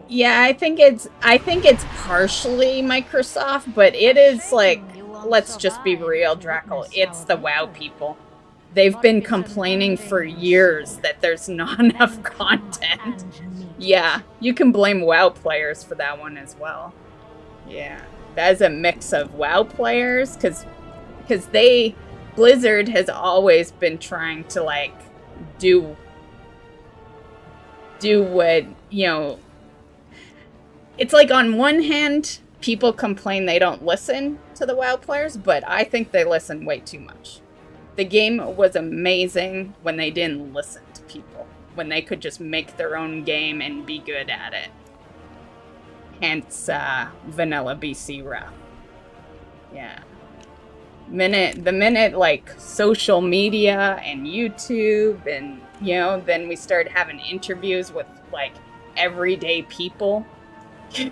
Yeah, I think it's partially Microsoft, but it is like, let's just be real, Drackle. It's the WoW people. They've been complaining for years that there's not enough content. Yeah, you can blame WoW players for that one as well. Yeah, that is a mix of WoW players, because Blizzard has always been trying to, like, do what, you know, it's like on one hand, people complain they don't listen to the WoW players, but I think they listen way too much. The game was amazing when they didn't listen to people, when they could just make their own game and be good at it. Hence, Vanilla BC Wrath. Yeah. The minute, like, social media and YouTube and, you know, then we started having interviews with, like, everyday people.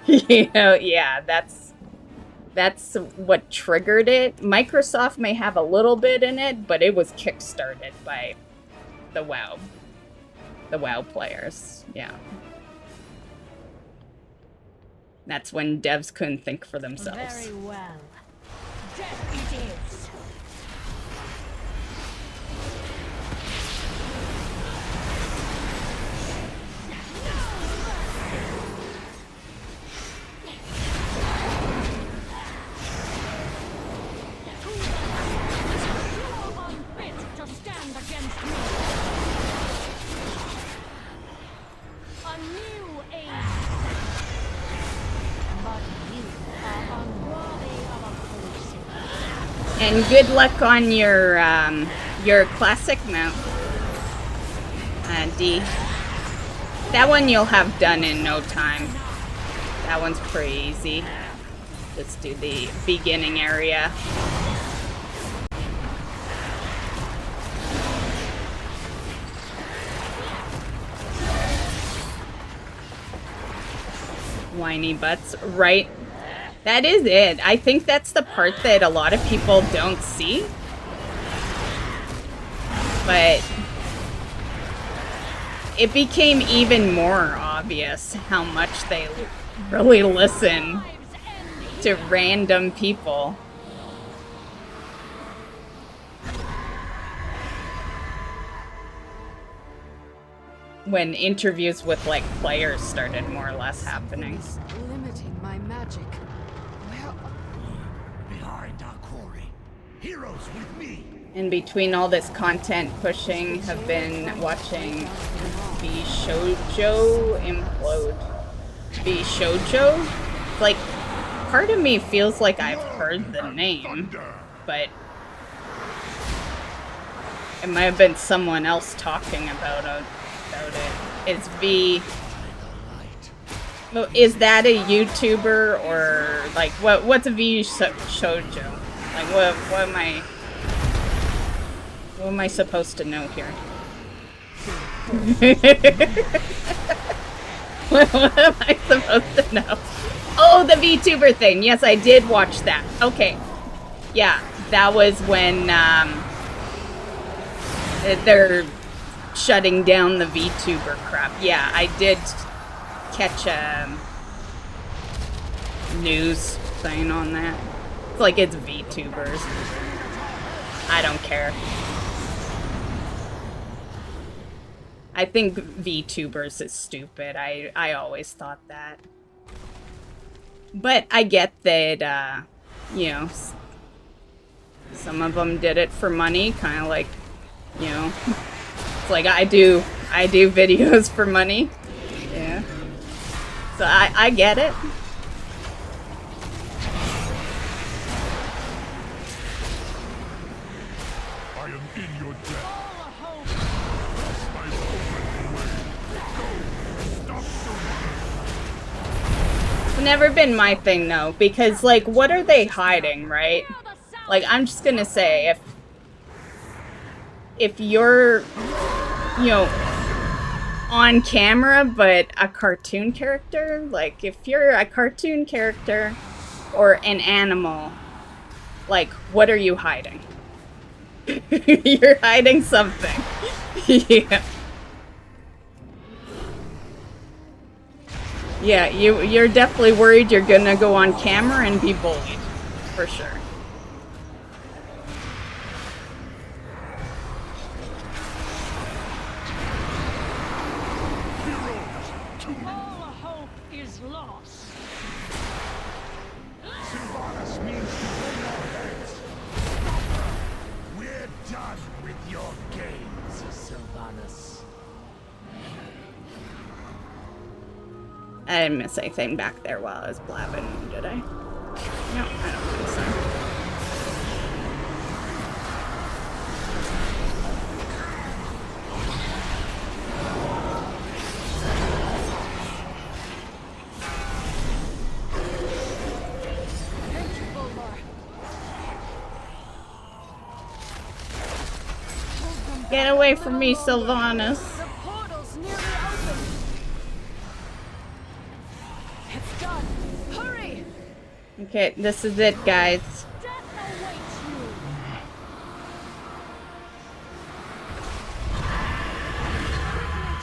You know, yeah, that's what triggered it. Microsoft may have a little bit in it, but it was kickstarted by the WoW players. Yeah. That's when devs couldn't think for themselves. Very well. Death it is. And good luck on your classic mount, D. That one you'll have done in no time. That one's pretty easy. Just do the beginning area. Whiny butts, right? That is it. I think that's the part that a lot of people don't see. But it became even more obvious how much they really listen to random people. When interviews with, like, players started more or less happening. Limiting my magic. Behind our quarry. Heroes with me. In between all this content pushing, have been watching Shoujo implode. Shoujo? Like, part of me feels like I've heard the name, but it might have been someone else talking about it. It's V. Is that a YouTuber or like what's a V shoujo? Like what am I supposed to know here? What am I supposed to know? Oh, the VTuber thing. Yes, I did watch that. Okay. Yeah, that was when they're shutting down the VTuber crap. Yeah, I did catch a news thing on that. It's like it's VTubers. I don't care. I think VTubers is stupid. I always thought that. But I get that, you know, some of them did it for money, kind of like, you know, it's like I do videos for money. Yeah. So I get it. I am in your debt. I've opened the way. Go! Stop Sylvanas! It's never been my thing, though, because, like, what are they hiding, right? Like, I'm just gonna say, if you're, you know, on camera, but a cartoon character, like, if you're a cartoon character or an animal, like, what are you hiding? You're hiding something. Yeah. Yeah, you're definitely worried you're gonna go on camera and be bullied. For sure. All hope is lost. Sylvanas means to bring our heads. Stop her! We're done with your games, Sylvanas. I didn't miss anything back there while I was blabbing, did I? No, I don't think so. Get away from me, Sylvanas. The portal's nearly open. It's done. Hurry! Okay, this is it, guys. Death awaits you.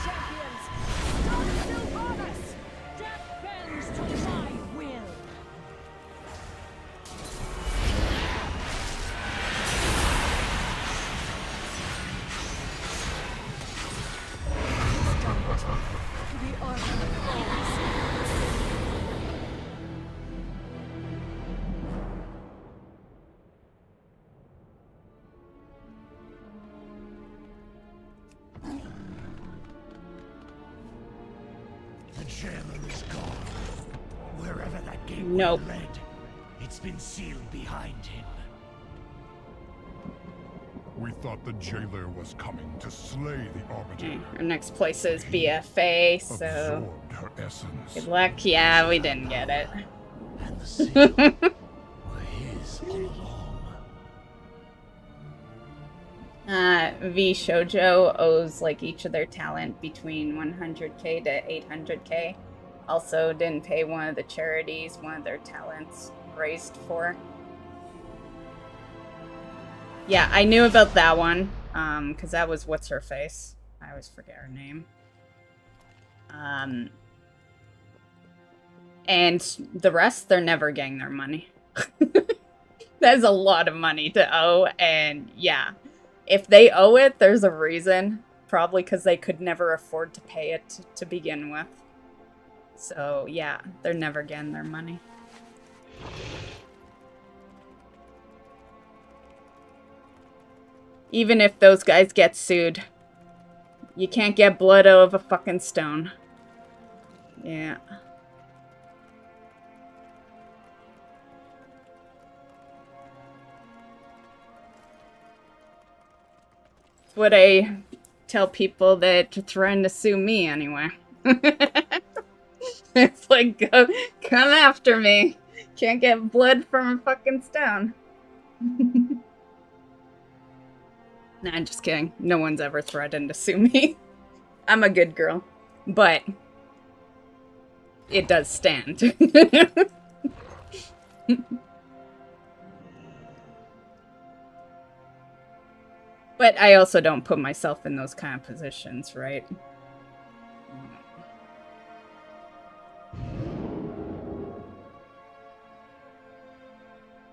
Champions! Stop Sylvanas! Death bends to my will. The armor falls. The jailer is gone. Wherever that gate Nope. led, it's been sealed behind him. We thought the jailer was coming to slay the Arbiter. Our next place is BFA, so Absorbed her essence. good luck. Yeah, we didn't get it. And the seal were his all along. V Shoujo owes like each of their talent between 100k to 800k. Also didn't pay one of the charities one of their talents raised for. Yeah, I knew about that one, because that was what's her face. I always forget her name. And the rest, they're never getting their money. That's a lot of money to owe, and yeah. If they owe it, there's a reason. Probably because they could never afford to pay it to begin with. So, yeah, they're never getting their money. Even if those guys get sued, you can't get blood out of a fucking stone. Yeah. It's what I tell people that are trying to sue me anyway. It's like, go, come after me. Can't get blood from a fucking stone. Nah, I'm just kidding. No one's ever threatened to sue me. I'm a good girl. But it does stand. But I also don't put myself in those kind of positions, right?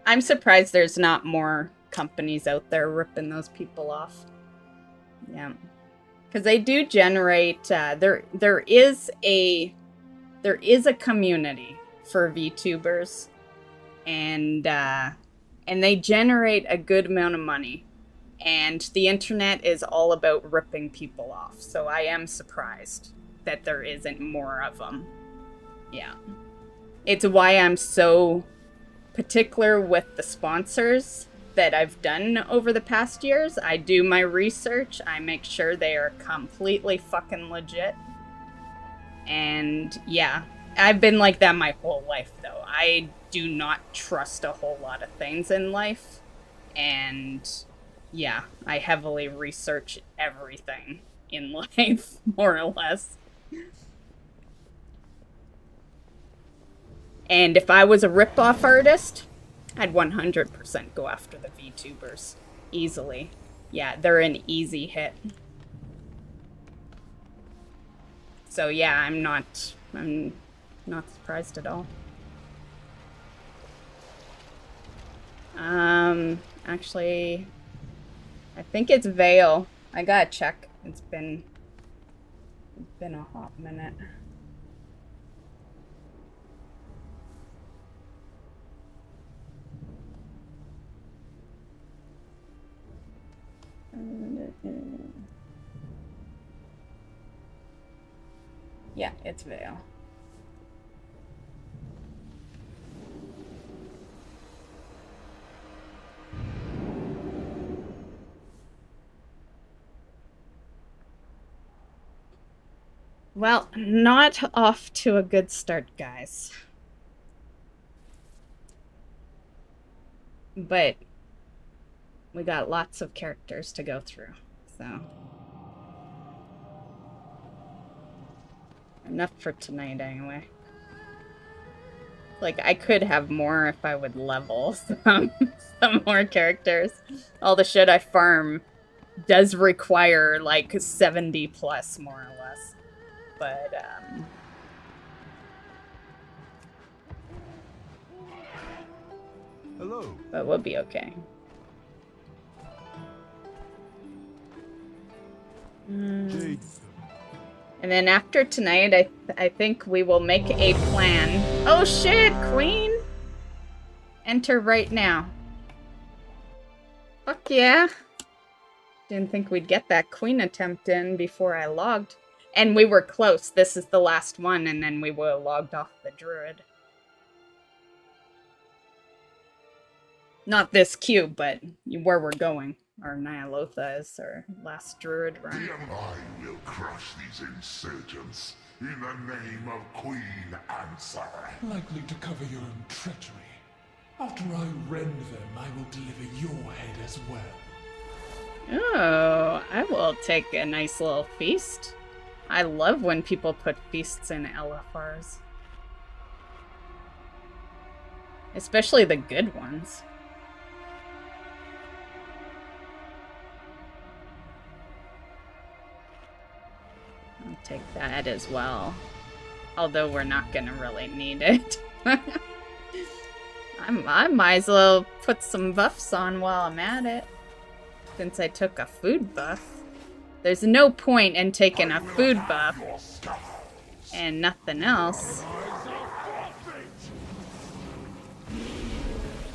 I'm surprised there's not more companies out there ripping those people off. Yeah. Because they do generate, there is a community for VTubers, and they generate a good amount of money, and the internet is all about ripping people off, so I am surprised that there isn't more of them. Yeah. It's why I'm so particular with the sponsors that I've done over the past years. I do my research. I make sure they are completely fucking legit. And yeah, I've been like that my whole life, though. I do not trust a whole lot of things in life. And yeah, I heavily research everything in life, more or less. And if I was a rip-off artist, I'd 100% go after the VTubers. Easily. Yeah, they're an easy hit. So yeah, I'm not surprised at all. Actually, I think it's Vale. I gotta check. It's been a hot minute. Yeah, it's Vale. Well, not off to a good start, guys. But we got lots of characters to go through, so. Enough for tonight, anyway. Like, I could have more if I would level some more characters. All the shit I farm does require, like, 70 plus, more or less. But, Hello. But we'll be okay. And then after tonight, I think we will make a plan. Oh shit, Queen! Enter right now. Fuck yeah. Didn't think we'd get that Queen attempt in before I logged. And we were close. This is the last one, and then we were logged off the Druid. Not this cube, but where we're going. Our Ny'alotha is our last Druid run. I will crush these insurgents in the name of Queen Answer. Likely to cover your own treachery. After I rend them, I will deliver your head as well. Oh, I will take a nice little feast. I love when people put feasts in LFRs. Especially the good ones. I'll take that as well. Although we're not gonna really need it. I might as well put some buffs on while I'm at it. Since I took a food buff. There's no point in taking a food buff and nothing else.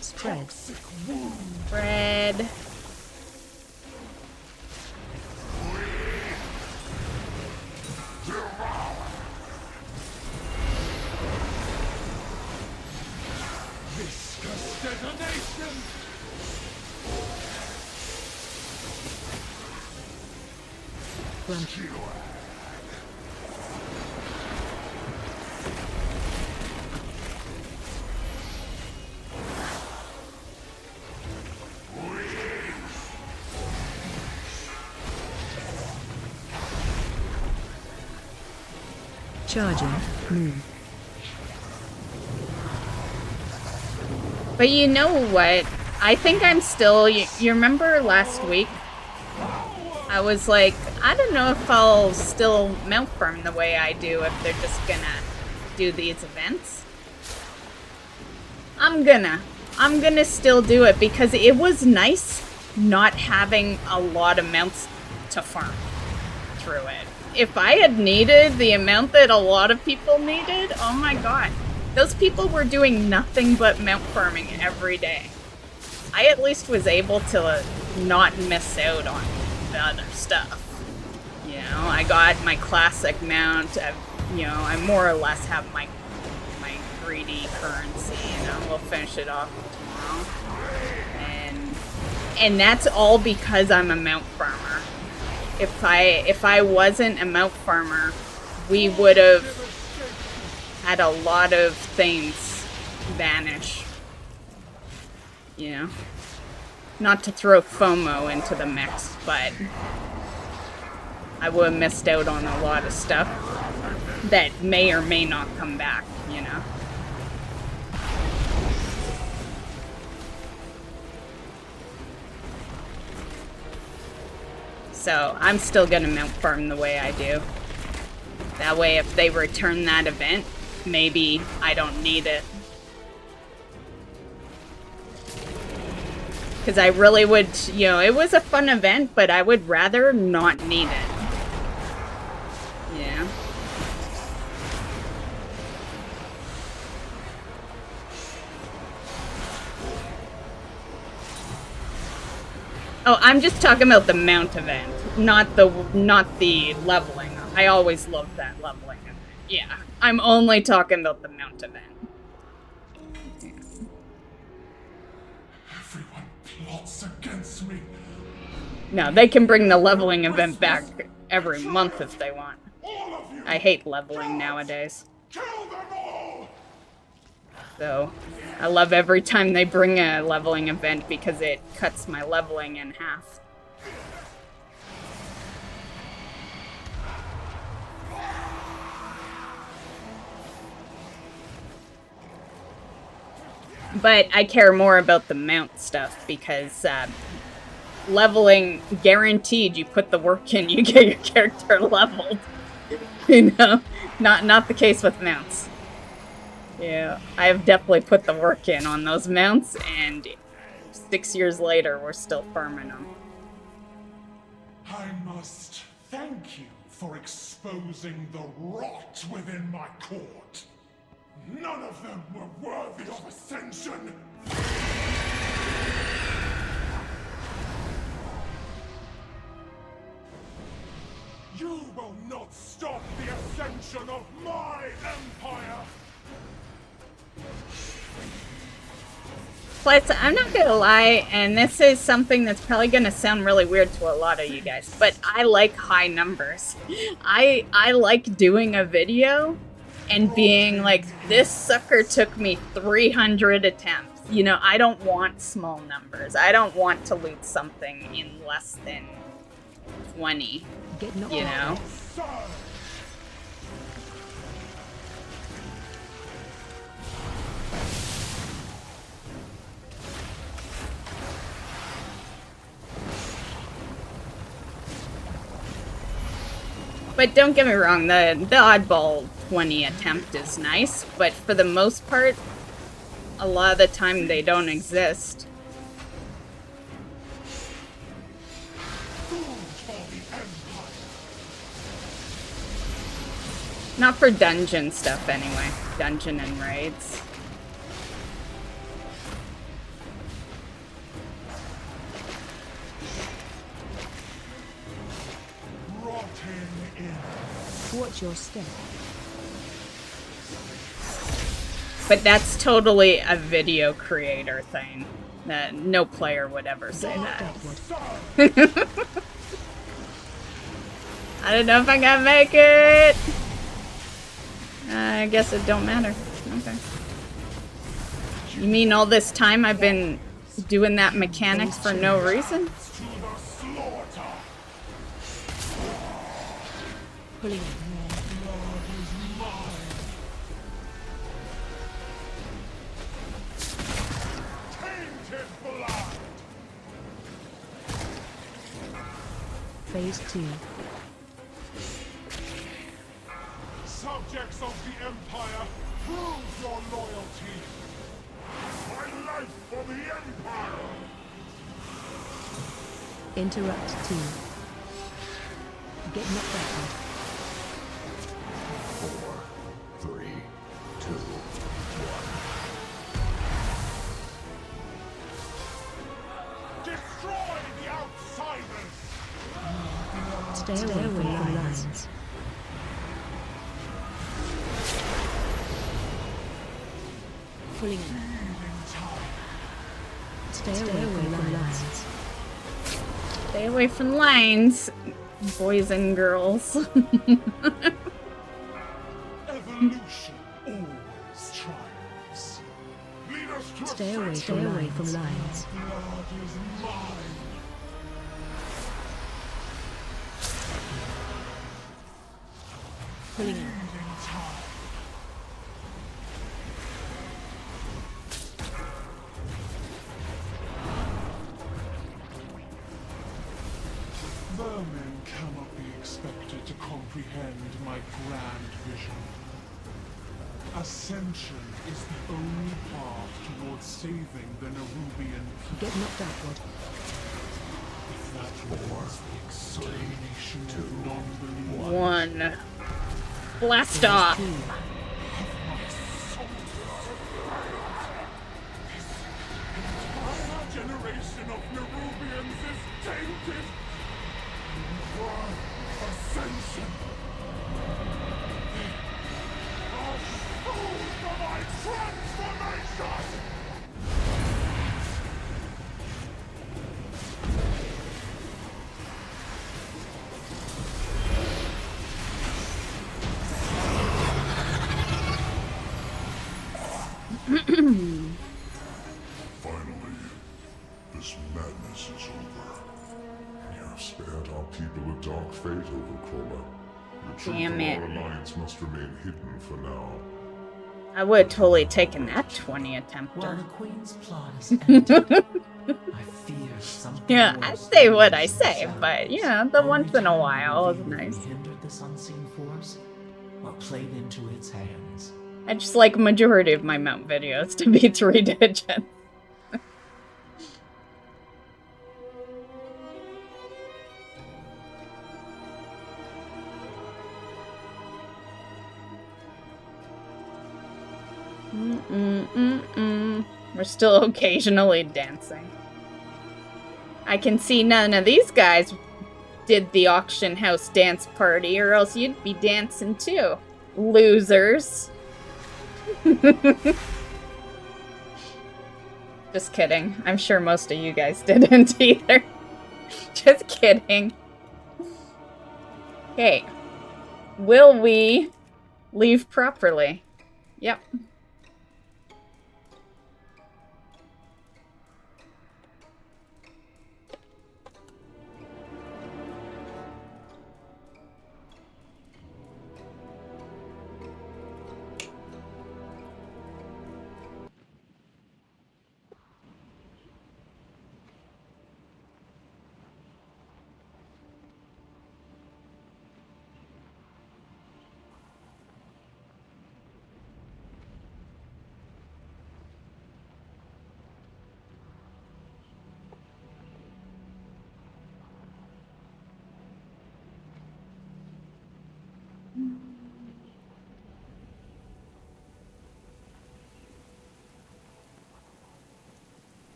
Spread. Bread. Viscous detonation! Charging. Move. But you know what? I think I'm still... You remember last week? I was like, I don't know if I'll still mount farm the way I do if they're just gonna do these events. I'm gonna still do it because it was nice not having a lot of mounts to farm through it. If I had needed the amount that a lot of people needed, oh my god. Those people were doing nothing but mount farming every day. I at least was able to not miss out on the other stuff. You know, I got my classic mount. I more or less have my 3D currency, you know, we'll finish it off tomorrow. And that's all because I'm a mount farmer. If I wasn't a mount farmer, we would have had a lot of things vanish. You know? Not to throw FOMO into the mix, but I would have missed out on a lot of stuff that may or may not come back, you know? So I'm still gonna mount farm the way I do. That way if they return that event, maybe I don't need it. Because I really would, you know, it was a fun event, but I would rather not need it. Yeah. Oh, I'm just talking about the mount event, not the leveling. I always loved that leveling event. Yeah, I'm only talking about the mount event. Everyone plots against me. No, they can bring the leveling event back every month if they want. I hate leveling nowadays. So, I love every time they bring a leveling event because it cuts my leveling in half. But I care more about the mount stuff because leveling, guaranteed you put the work in, you get your character leveled. You know? Not the case with mounts. Yeah, I have definitely put the work in on those mounts, and 6 years later, we're still farming them. I must thank you for exposing the rot within my court. None of them were worthy of ascension. You will not stop the ascension of my empire! Plus, I'm not gonna lie, and this is something that's probably gonna sound really weird to a lot of you guys, but I like high numbers. I like doing a video and being like, this sucker took me 300 attempts. You know, I don't want small numbers. I don't want to loot something in less than 20, you know? But don't get me wrong, the oddball 20 attempt is nice, but for the most part, a lot of the time they don't exist. Not for dungeon stuff anyway. Dungeon and raids. Watch your step. But that's totally a video creator thing. No player would ever say that. I don't know if I'm gonna make it. I guess it don't matter. Okay. You mean all this time I've been doing that mechanic for no reason? Pulling Phase 2. Subjects of the Empire, prove your loyalty. My life for the Empire. Interrupt 2. Get knocked backward. 4, 3, 2, 1. Destroy the outsiders. Stay away from the lines. Pulling in. Stay away from lines. Stay away from lines, boys and girls. Evolution always triumphs. Lead us to Stay away from lines. blood is mine. Pulling in. Vermin cannot be expected to comprehend my grand vision. Ascension is the only path towards saving the Nerubian. Get knocked outward. If that was the extermination of non-believers. 1. Blast off. 2. Our generation of Nerubians is tainted. Ascension. I'll food for my transformation. Finally, this madness is over. You have spared our people a dark fate, Overcrawler. The truth Damn of it. our alliance must remain hidden for now. I would have totally taken that 20 While attempter. the Queen's plot is ended, I fear something Yeah, I worse say than what I this say, shadow. but you know, the once in a Only while is time we nice. hindered this unseen force, or played into its hands. I just like majority of my mount videos to be 3 digits. We're still occasionally dancing. I can see none of these guys did the auction house dance party, or else you'd be dancing too. Losers. Just kidding. I'm sure most of you guys didn't either. Just kidding. Okay. Will we leave properly? Yep.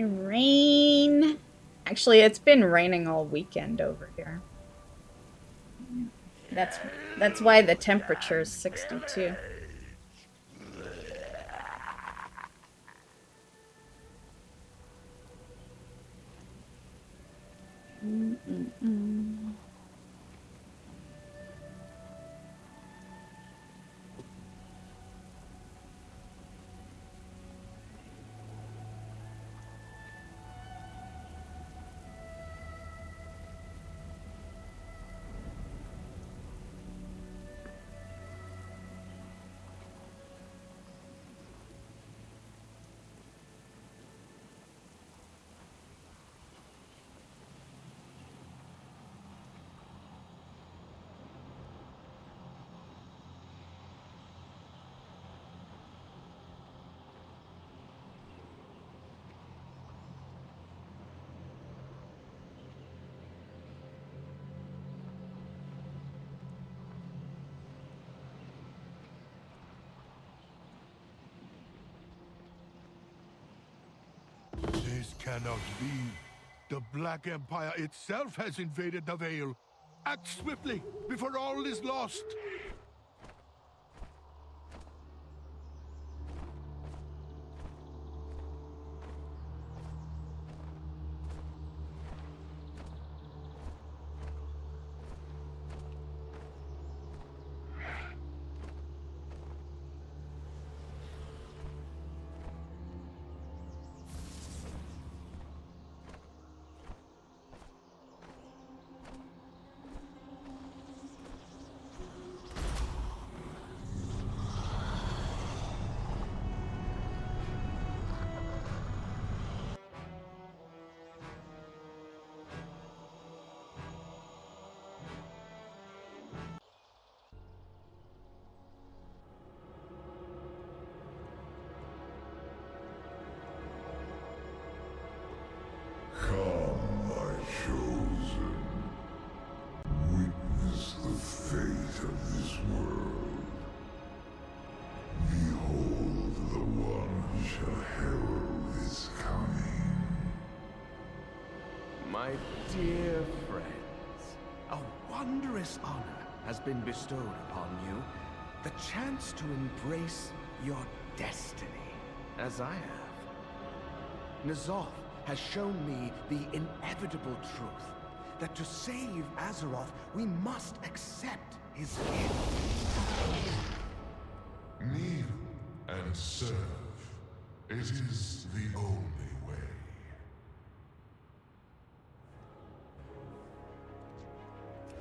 Rain. Actually, it's been raining all weekend over here. That's why the temperature is 62. This cannot be. The Black Empire itself has invaded the Vale. Act swiftly, before all is lost! Come, my chosen. Witness the fate of this world. Behold the one who shall herald this coming. My dear friends, a wondrous honor has been bestowed upon you. The chance to embrace your destiny, as I have. Ny'alotha has shown me the inevitable truth that to save Azeroth, we must accept his gift. Kneel and serve. It is the only way.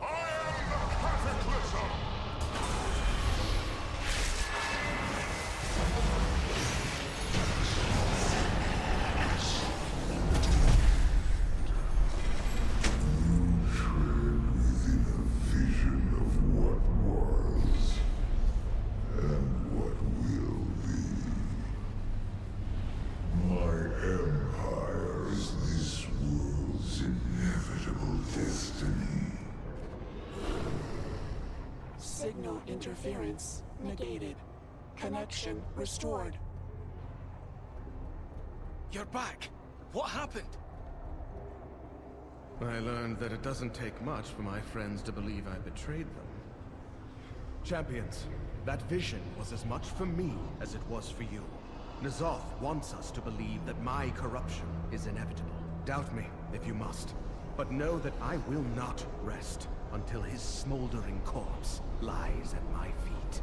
I am the Cataclysm! Signal interference negated. Connection restored. You're back! What happened? I learned that it doesn't take much for my friends to believe I betrayed them. Champions, that vision was as much for me as it was for you. Ny'alotha wants us to believe that my corruption is inevitable. Doubt me, if you must. But know that I will not rest until his smoldering corpse lies at my feet.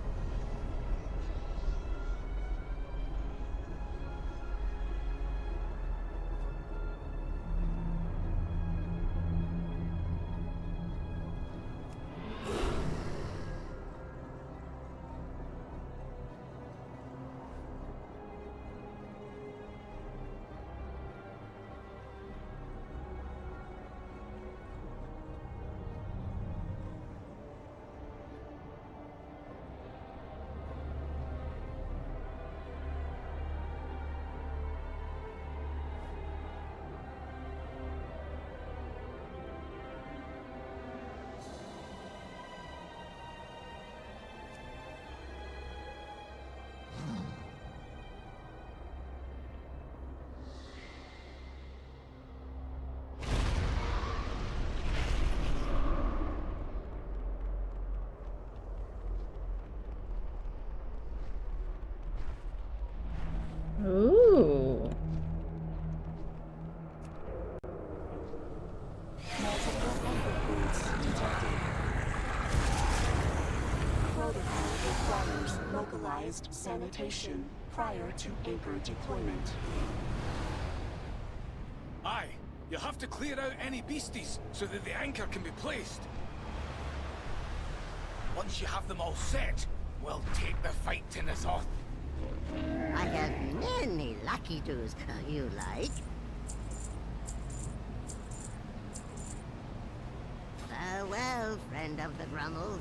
Ooh. Protocol requires localized sanitation prior to anchor deployment. Aye, you'll have to clear out any beasties so that the anchor can be placed. Once you have them all set, we'll take the fight to Ny'alotha. I have many lucky do's you like. Farewell, friend of the Grummels.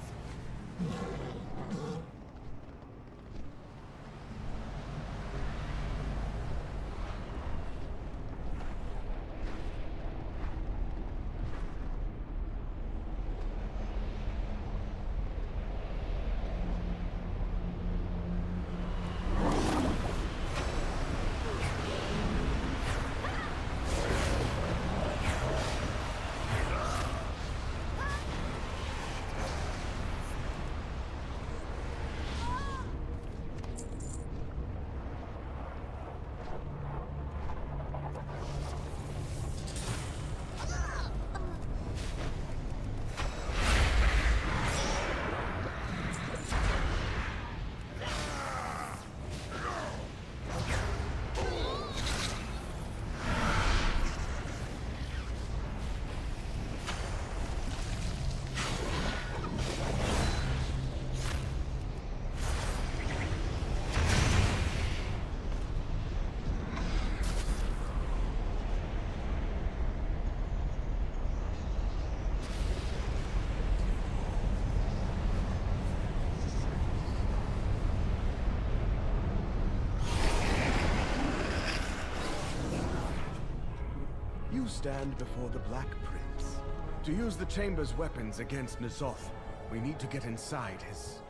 You stand before the Black Prince. To use the Chamber's weapons against Ny'alotha, we need to get inside his...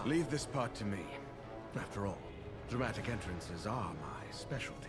Leave this part to me. After all, dramatic entrances are my specialty.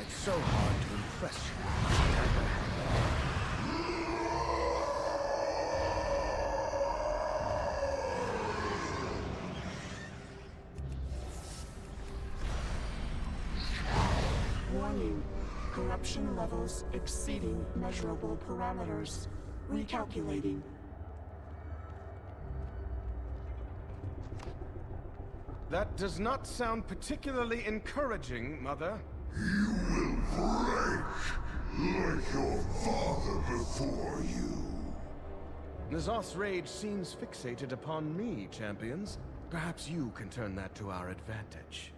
So hard to impress you. Warning. Corruption levels exceeding measurable parameters. Recalculating. That does not sound particularly encouraging, Mother. You will break, like your father before you. Ny'alotha's rage seems fixated upon me, champions. Perhaps you can turn that to our advantage.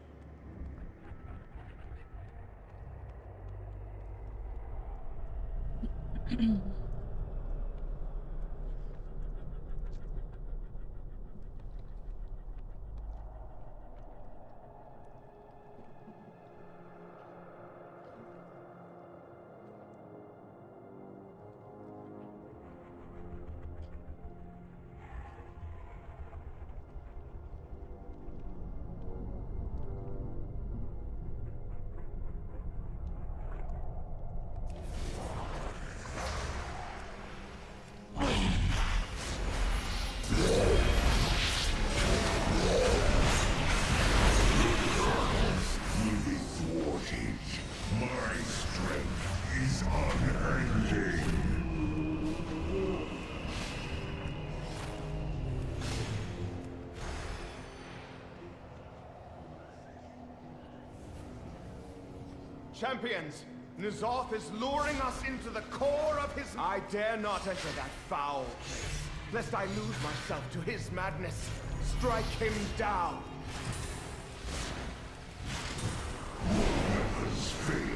Champions, Ny'alotha is luring us into the core of his... I dare not enter that foul place, lest I lose myself to his madness. Strike him down. Weapons fail you.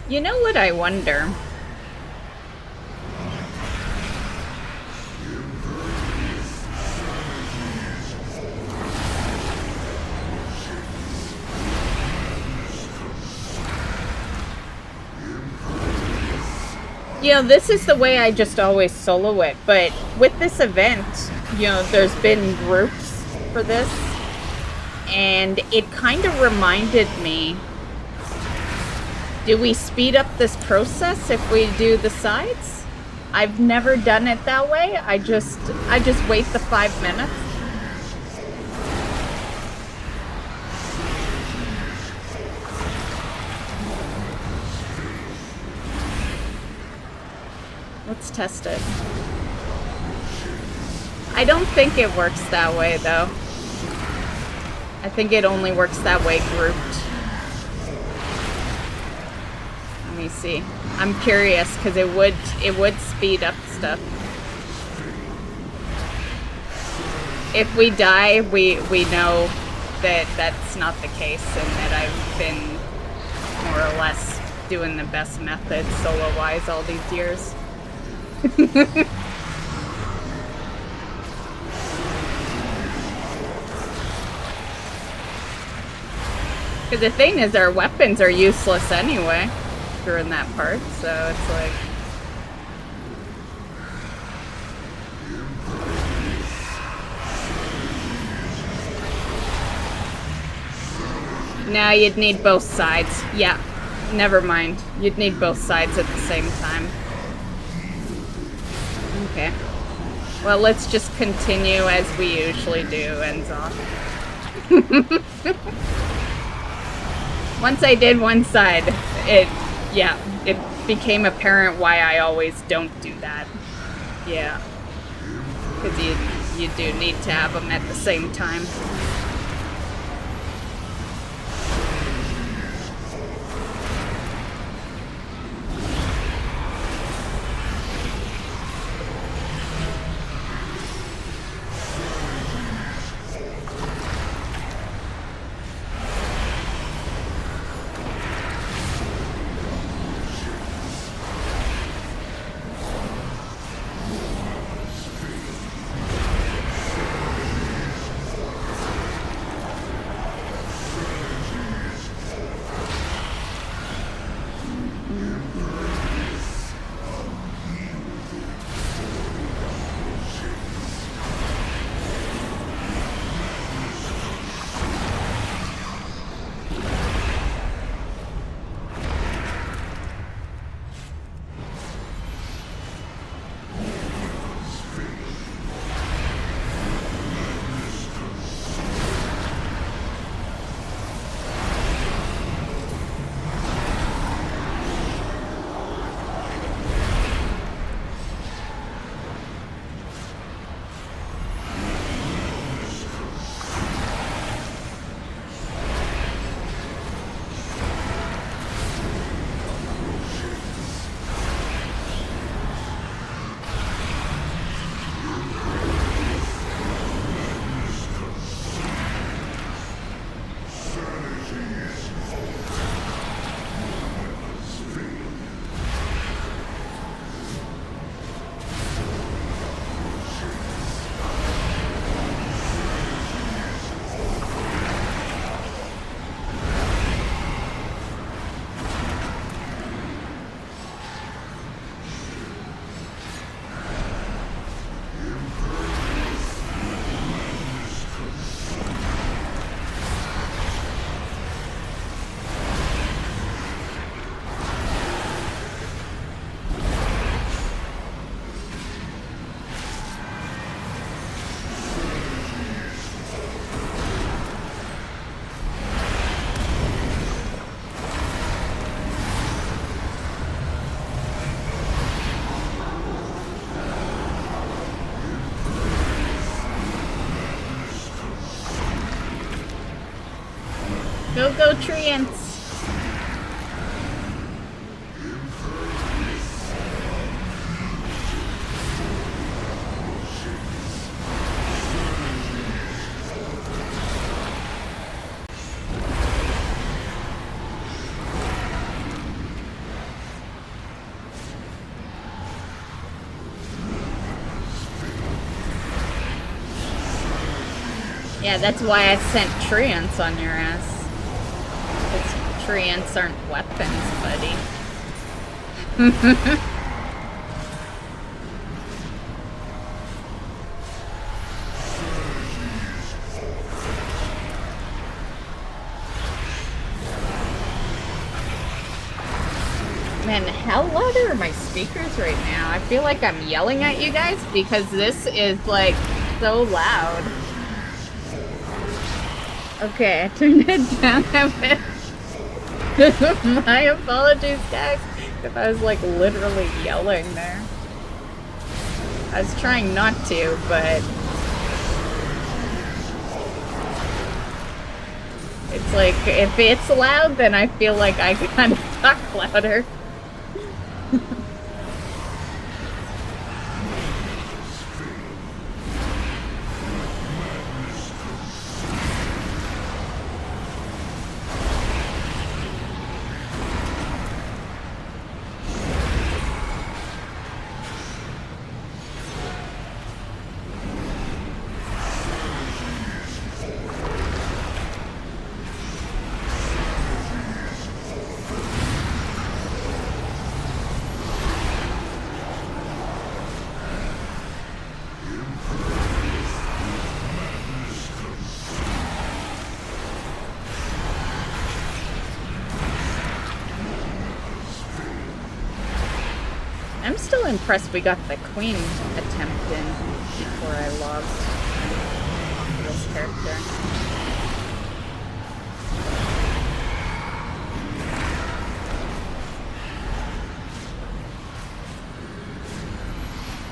You know what I wonder? You know, this is the way I just always solo it, but with this event, you know, there's been groups for this, and it kind of reminded me, do we speed up this process if we do the sides? I've never done it that way. I just wait the 5 minutes. Let's test it. I don't think it works that way though. I think it only works that way grouped. Let me see. I'm curious because it would speed up stuff. If we die, we know that that's not the case and that I've been more or less doing the best method solo-wise all these years. Because the thing is, our weapons are useless anyway during that part, so it's like... Now you'd need both sides. Yeah. Never mind. You'd need both sides at the same time. Okay. Well, let's just continue as we usually do, ends off. Once I did one side, it became apparent why I always don't do that. Yeah. Because you do need to have them at the same time. Go, Treants! Yeah, that's why I sent Treants on your ass. Treants aren't weapons, buddy. Man, how loud are my speakers right now? I feel like I'm yelling at you guys because this is like so loud. Okay, I turned it down a bit. My apologies, guys, if I was like literally yelling there. I was trying not to, but it's like if it's loud, then I feel like I gotta talk louder. I'm still impressed we got the queen attempt in before I logged onto this character.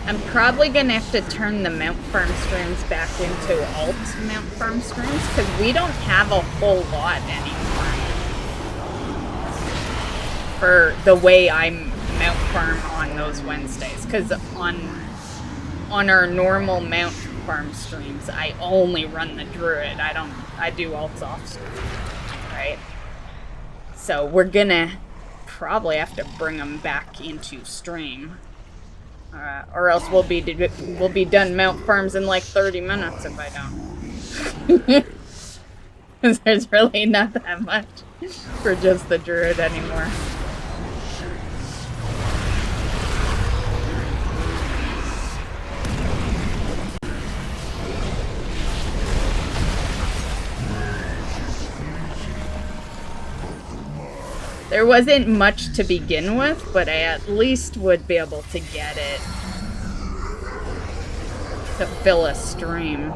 I'm probably gonna have to turn the mount farm streams back into alt mount farm streams because we don't have a whole lot anymore for the way I'm mount farm on those Wednesdays. Because on our normal mount farm streams, I only run the druid. I do alts off stream, right? So we're gonna probably have to bring them back into stream. Or else we'll be done mount farms in like 30 minutes if I don't. Because there's really not that much for just the druid anymore. There wasn't much to begin with, but I at least would be able to get it to fill a stream.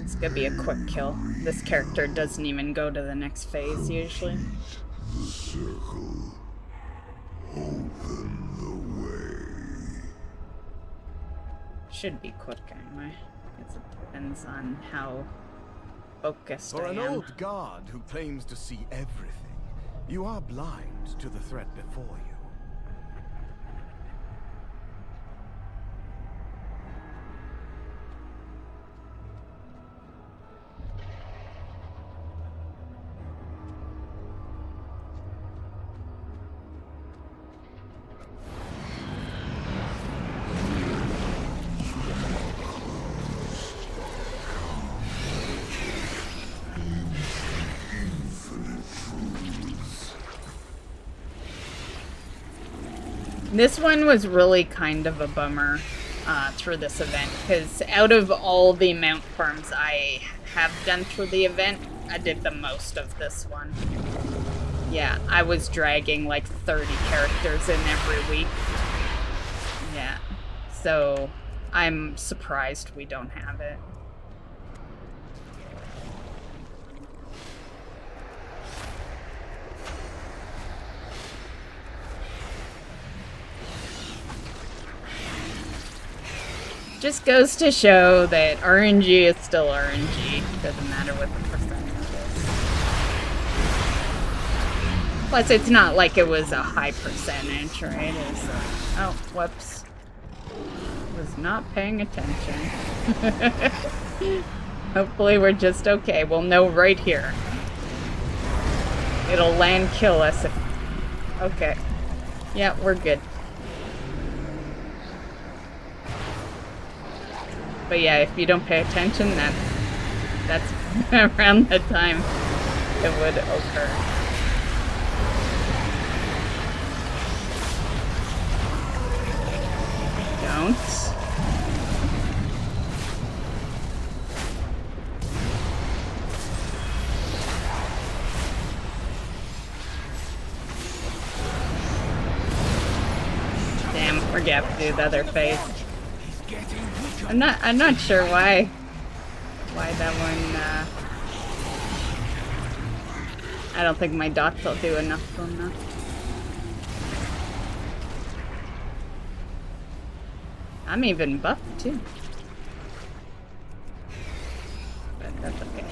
It's gonna be a quick kill. This character doesn't even go to the next phase usually. The circle. Open the way. Should be quick anyway. It depends on how focused For I an am. old guard who claims to see everything, you are blind to the threat before you. This one was really kind of a bummer through this event, because out of all the mount farms I have done through the event, I did the most of this one. Yeah, I was dragging like 30 characters in every week. Yeah, so I'm surprised we don't have it. Just goes to show that RNG is still RNG. Doesn't matter what the percentage is. Plus, it's not like it was a high percentage, right? It was, oh, whoops. Was not paying attention. Hopefully we're just okay. We'll know right here. It'll land kill us if... Okay. Yeah, we're good. But yeah, if you don't pay attention, that's around the time it would occur. Don't. Damn, we're gonna have to do the other phase. I'm not sure why that one, I don't think my dots will do enough for them now. I'm even buffed too. But that's okay.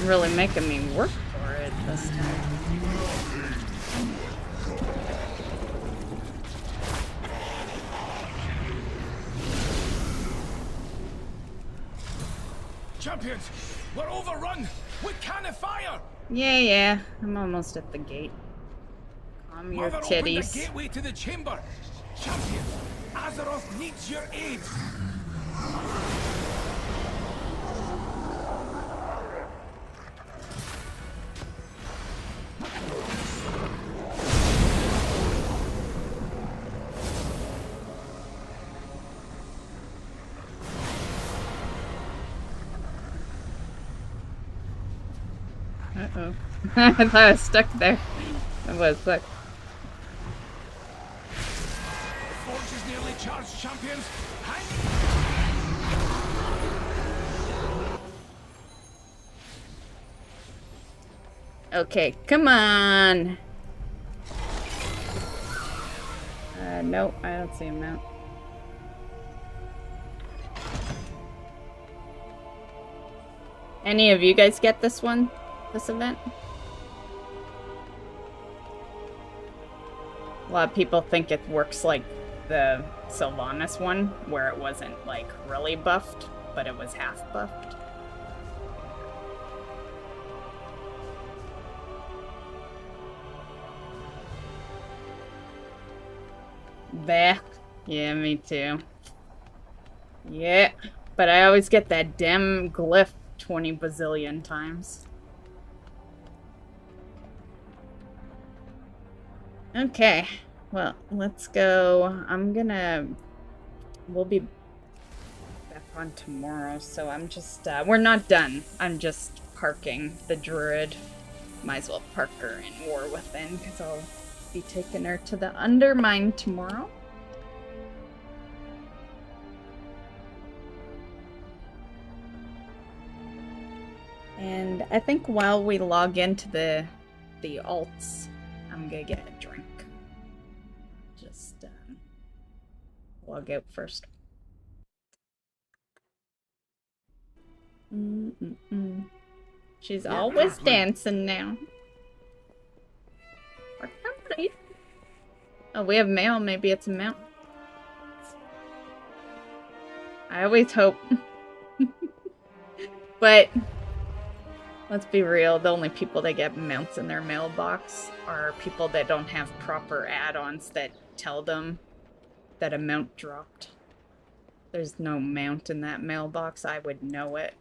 really making me work for it this time. Champions, we're overrun! We can't fire! Yeah, I'm almost at the gate. Calm your Mother opened the titties. gateway to the chamber! Champion, Azeroth needs your aid! Uh-oh. I thought I was stuck there. I was stuck. The forge is nearly charged, champions! Hang! Okay, come on! Nope, I don't see him now. Any of you guys get this one? This event? A lot of people think it works like the Sylvanas one, where it wasn't like really buffed, but it was half buffed. Bah. Yeah, me too. Yeah, but I always get that damn glyph 20 bazillion times. Okay, well, let's go. We'll be back on tomorrow, so I'm just, we're not done. I'm just parking the druid. Might as well park her in War Within, because I'll be taking her to the Undermine tomorrow. And I think while we log into the alts, I'm gonna get a drink. Just log out first. She's always dancing now. Oh, we have mail. Maybe it's a mount. I always hope. But let's be real, the only people that get mounts in their mailbox are people that don't have proper add-ons that tell them that a mount dropped. There's no mount in that mailbox, I would know it.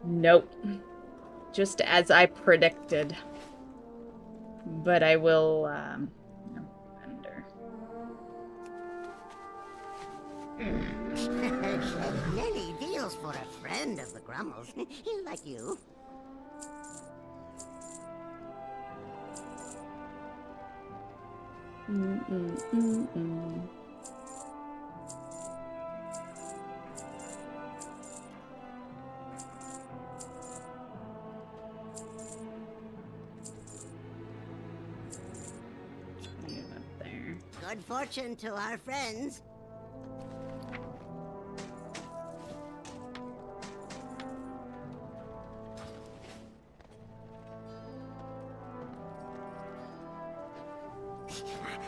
Nope. Just as I predicted. But I will, no, under. Many deals for a friend of the Grummles, like you. Good fortune to our friends.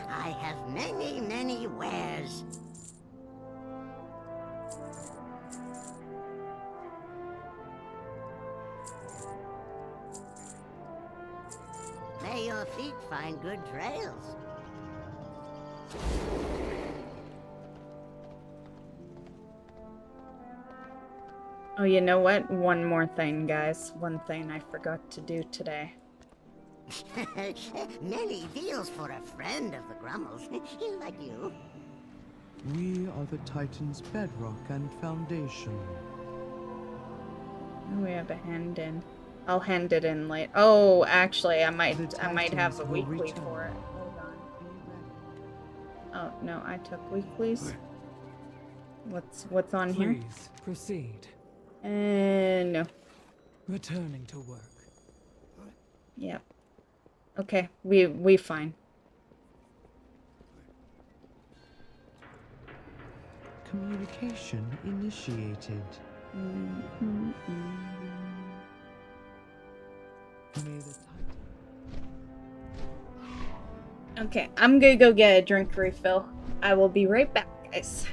I have many, many wares. May your feet find good trails. Oh, you know what? One more thing, guys. One thing I forgot to do today. Many deals for a friend of the Grummles, like you. We are the Titan's bedrock and foundation. We have a hand in. I'll hand it in late. Oh, actually, I might have a weekly for it. Hold on. Oh no, I took weeklies. What's on here? Please proceed. No. Returning to work. Yep. Okay, we fine. Communication initiated. May the Okay, I'm gonna go get a drink refill. I will be right back, guys.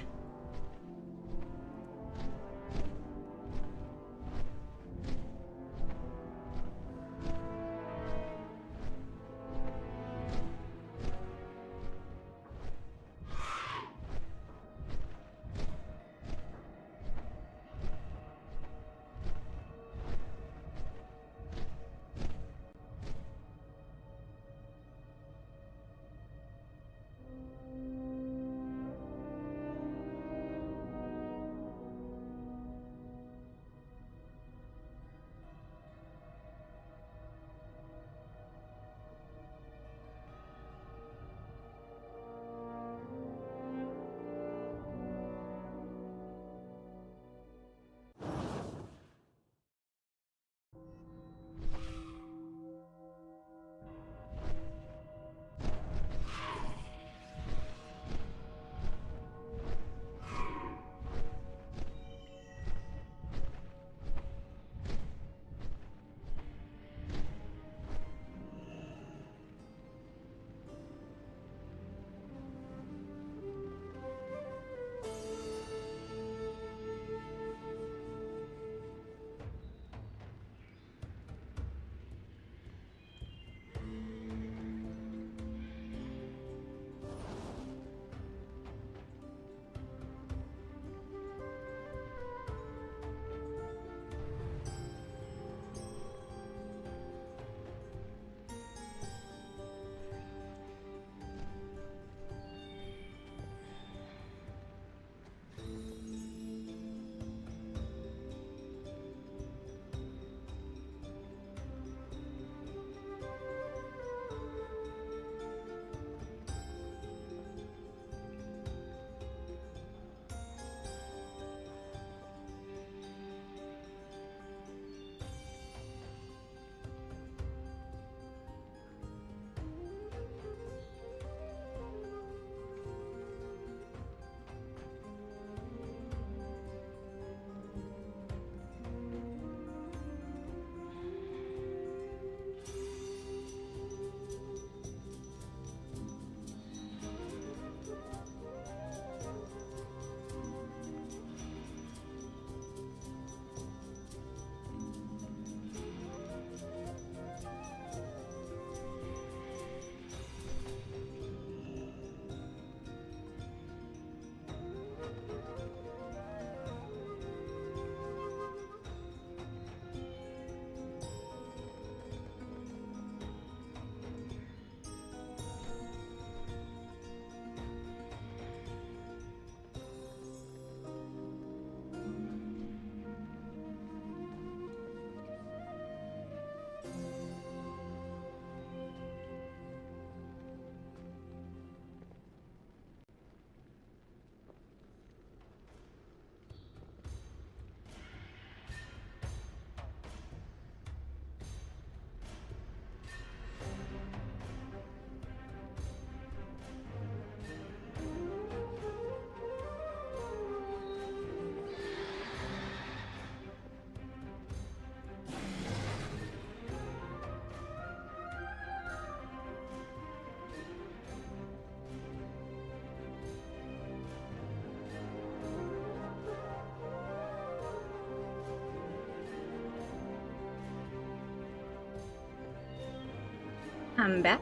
I'm back.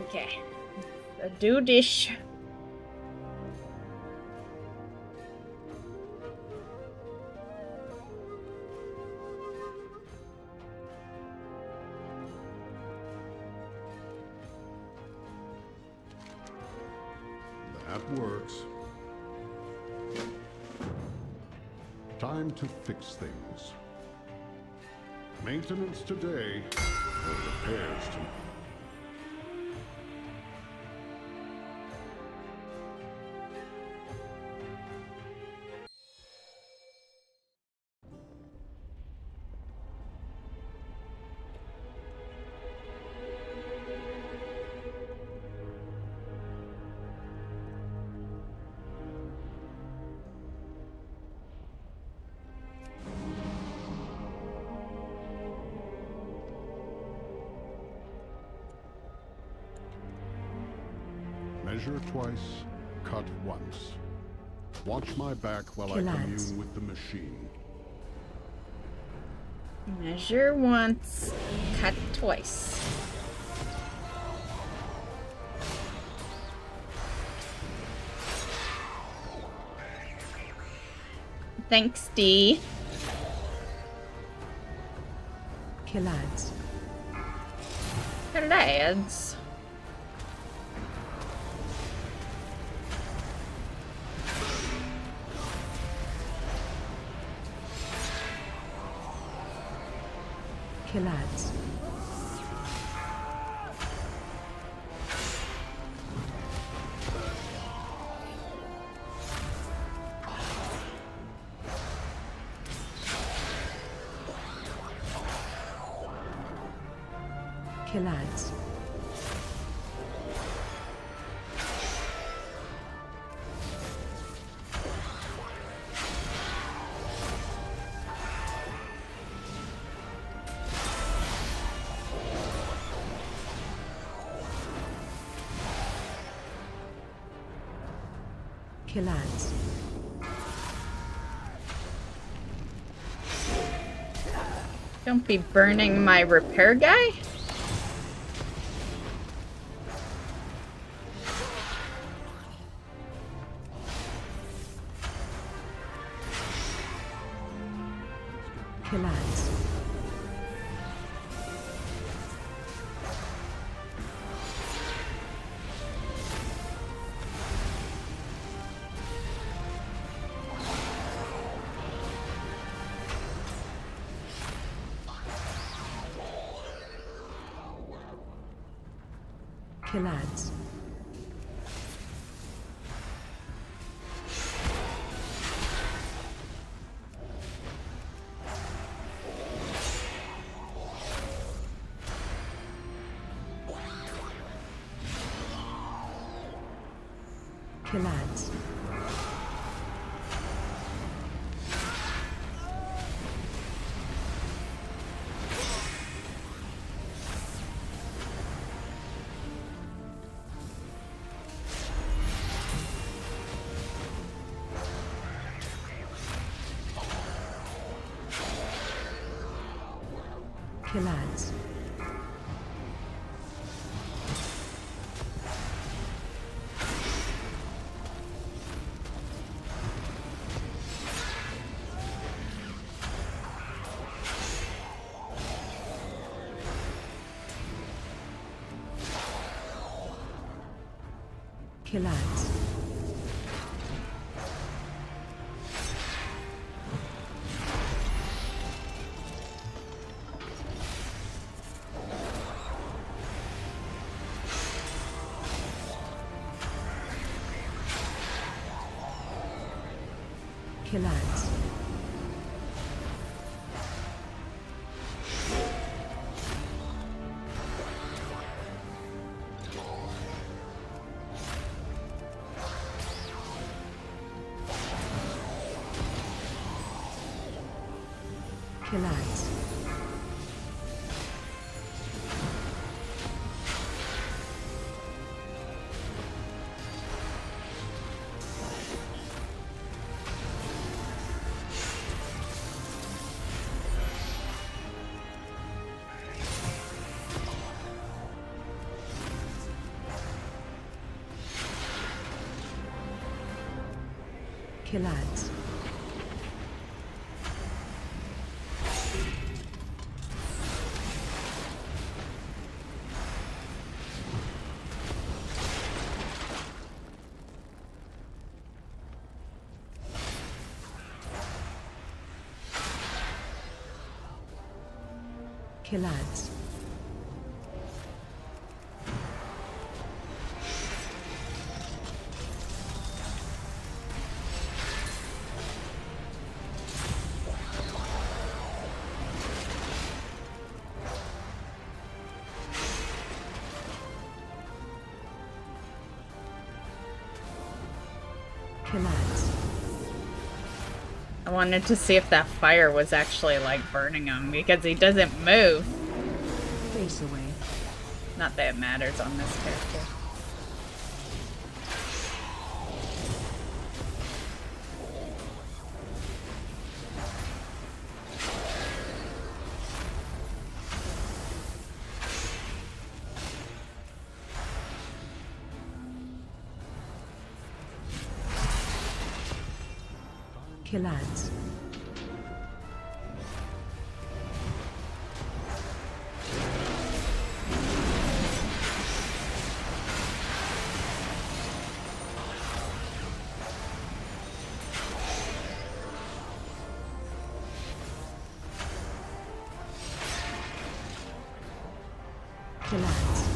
Okay. A do dish. That works. Time to fix things. Maintenance today, or repairs tomorrow. Measure twice, cut once. Watch my back while I Killads. commune with the machine. Measure once, cut twice. Thanks, D. Killads. Killads. Killads. Killads. Killads. Don't be burning my repair guy. Killads. Killads. Killads. Killads. Killads. Killads. Killads. Killads. Killads. Killads. I wanted to see if that fire was actually like burning him because he doesn't move. Face away. Not that it matters on this character. Killads. Killads.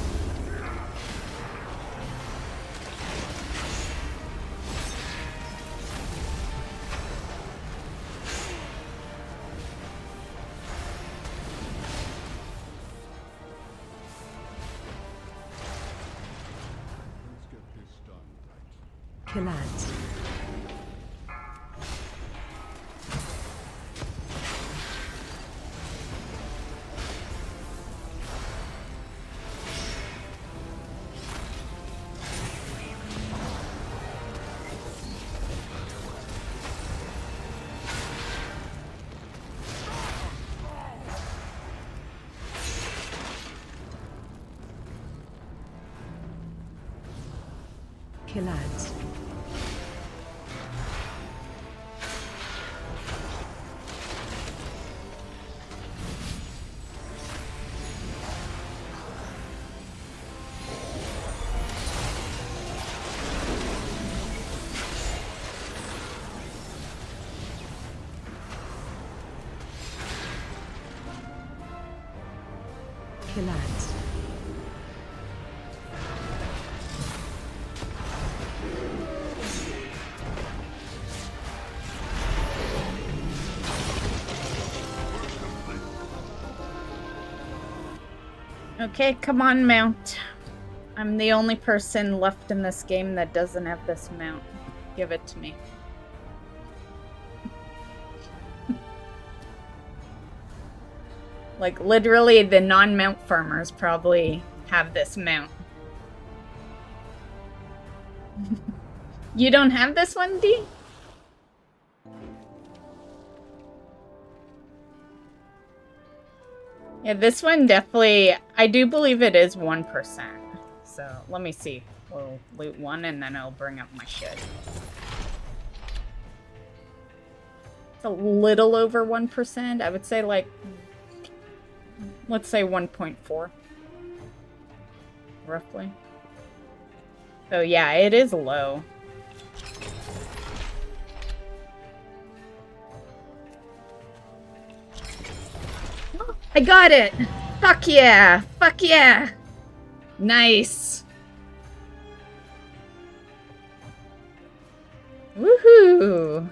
Killads. Killads. Killads. Okay, come on, mount. I'm the only person left in this game that doesn't have this mount. Give it to me. Like, literally, the non-mount farmers probably have this mount. You don't have this one, D? Yeah, this one definitely, I do believe it is 1%. So, let me see. We'll loot one and then I'll bring up my shit. It's a little over 1%. I would say like, let's say 1.4. Roughly. So yeah, it is low. I got it! Fuck yeah! Fuck yeah! Nice! Woohoo!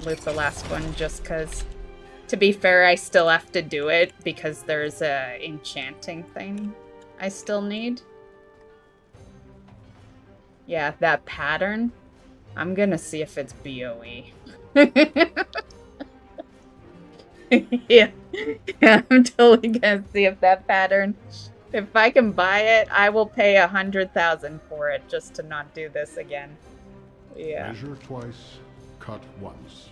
Loot the last one just because, to be fair, I still have to do it because there's a enchanting thing I still need. Yeah, that pattern. I'm gonna see if it's BOE. Yeah. Yeah, I'm totally gonna see if that pattern. If I can buy it, I will pay 100,000 for it just to not do this again. Yeah. Measure twice, cut once.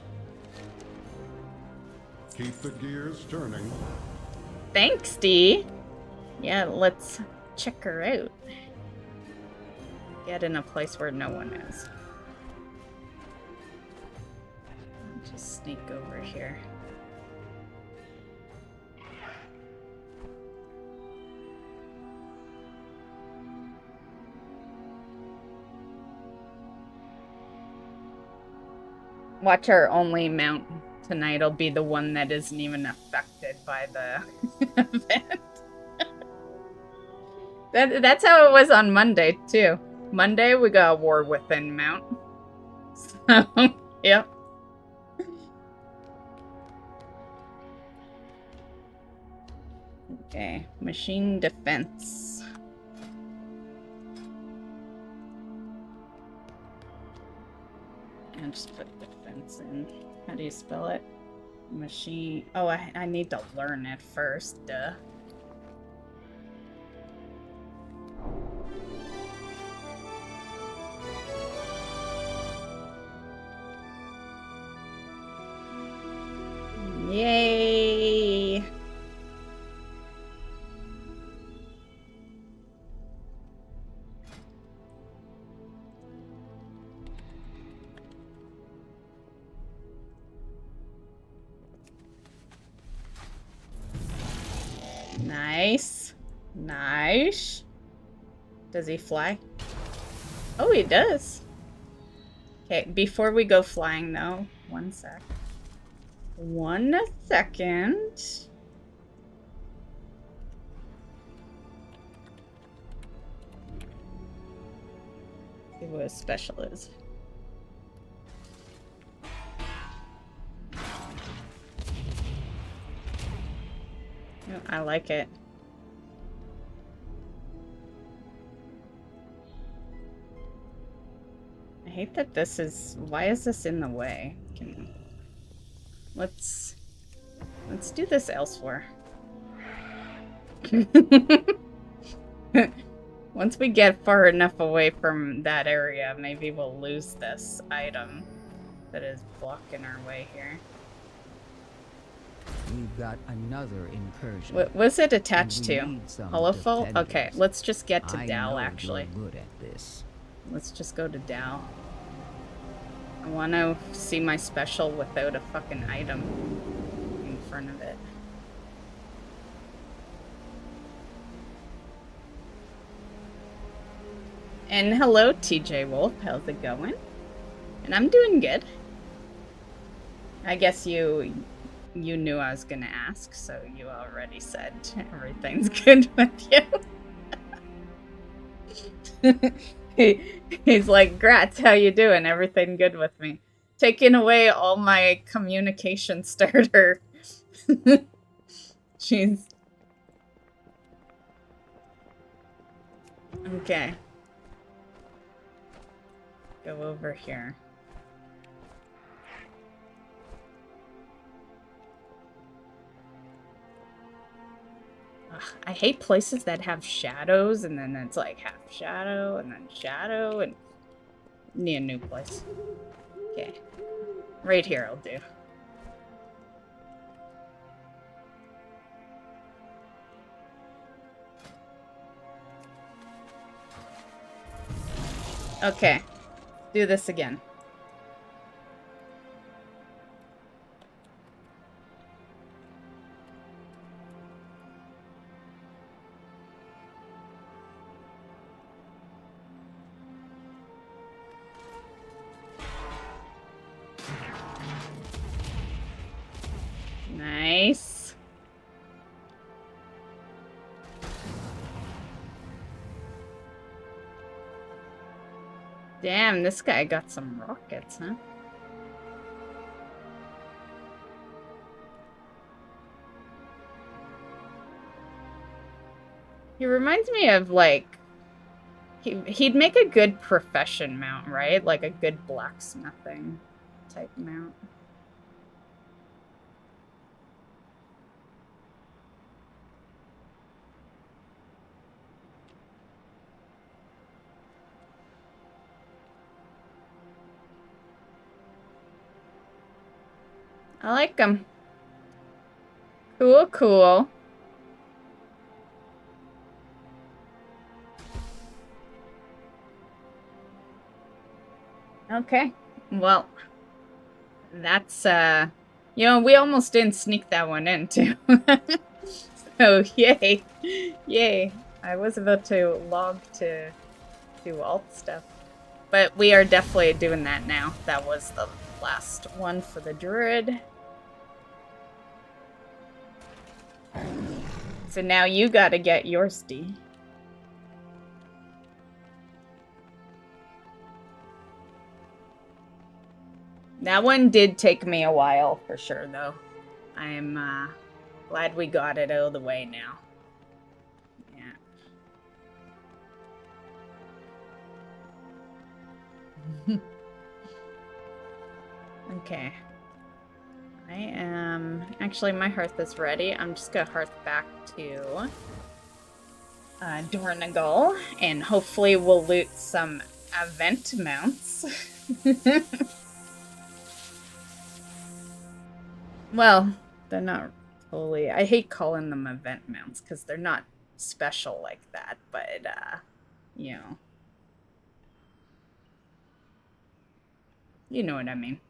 Keep the gears turning. Thanks, Dee. Yeah, let's check her out. Get in a place where no one is. I'll just sneak over here. Watch our only mount tonight will be the one that isn't even affected by the event. That's how it was on Monday, too. Monday, we got a War Within mount. So, yep. Okay, machine defense. And just put defense in. How do you spell it? Machine. Oh, I need to learn it first. Duh. Yay! Nice. Nice. Does he fly? Oh, he does. Okay, before we go flying though, 1 sec. 1 second. See what his special is. Oh, I like it. I hate that this is... Why is this in the way? Let's do this elsewhere. Once we get far enough away from that area, maybe we'll lose this item that is blocking our way here. We've got another incursion. What was it attached to? Holoful? defenders. Okay, let's just get to I Dal, know actually. you're good at this. Let's just go to Dal. I want to see my special without a fucking item in front of it. And hello, TJ Wolf. How's it going? And I'm doing good. I guess you knew I was gonna ask, so you already said everything's good with you. He's like, Gratz, how you doing? Everything good with me. Taking away all my communication starter. Jeez. Okay. Go over here. Ugh, I hate places that have shadows and then it's like half shadow and then shadow and need a new place. Okay. Right here I'll do. Okay. Do this again. Nice. Damn, this guy got some rockets, huh? He reminds me of, like... He'd make a good profession mount, right? Like a good blacksmithing type mount. I like him. Cool, cool. Okay. Well, that's, you know, we almost didn't sneak that one in, too. So, yay. Yay. I was about to log to do alt stuff. But we are definitely doing that now. That was the last one for the druid. So now you gotta get yours, D. That one did take me a while, for sure, though. I'm glad we got it out of the way now. Yeah. Okay. I am... Actually, my hearth is ready. I'm just gonna hearth back to Dornagal, and hopefully we'll loot some event mounts. Well, they're not totally... I hate calling them event mounts, because they're not special like that, but, you know. You know what I mean.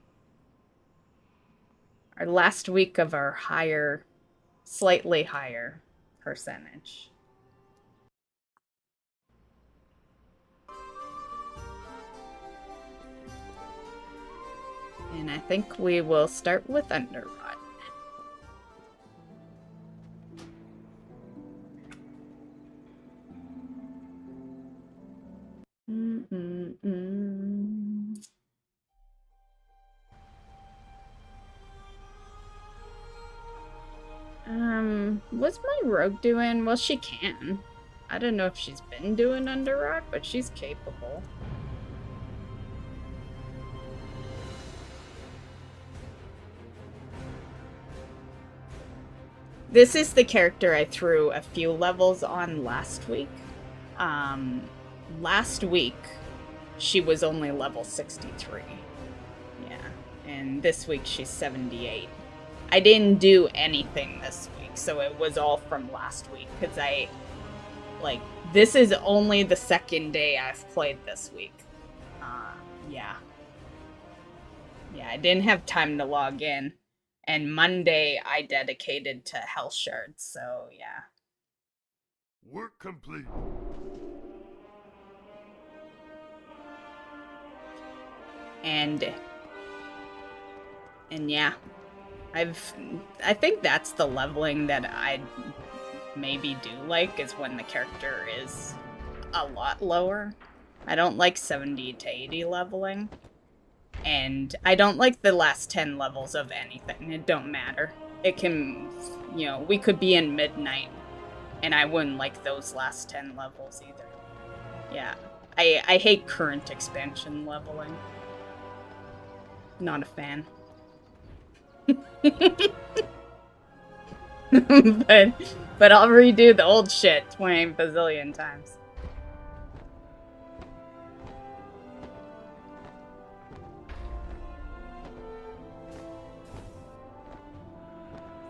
Our last week of our higher, slightly higher percentage. And I think we will start with Underrot. What's my rogue doing? Well, she can. I don't know if she's been doing Underrot, but she's capable. This is the character I threw a few levels on last week. Last week, she was only level 63. Yeah, and this week she's 78. I didn't do anything this week, so it was all from last week, because this is only the second day I've played this week. Yeah. Yeah, I didn't have time to log in. And Monday, I dedicated to Hell Shards, so yeah. Work complete. And yeah, I think that's the leveling that I maybe do like, is when the character is a lot lower. I don't like 70 to 80 leveling. And I don't like the last 10 levels of anything. It don't matter. It can, we could be in midnight, and I wouldn't like those last 10 levels either. Yeah. I hate current expansion leveling. Not a fan. but I'll redo the old shit 20 bazillion times.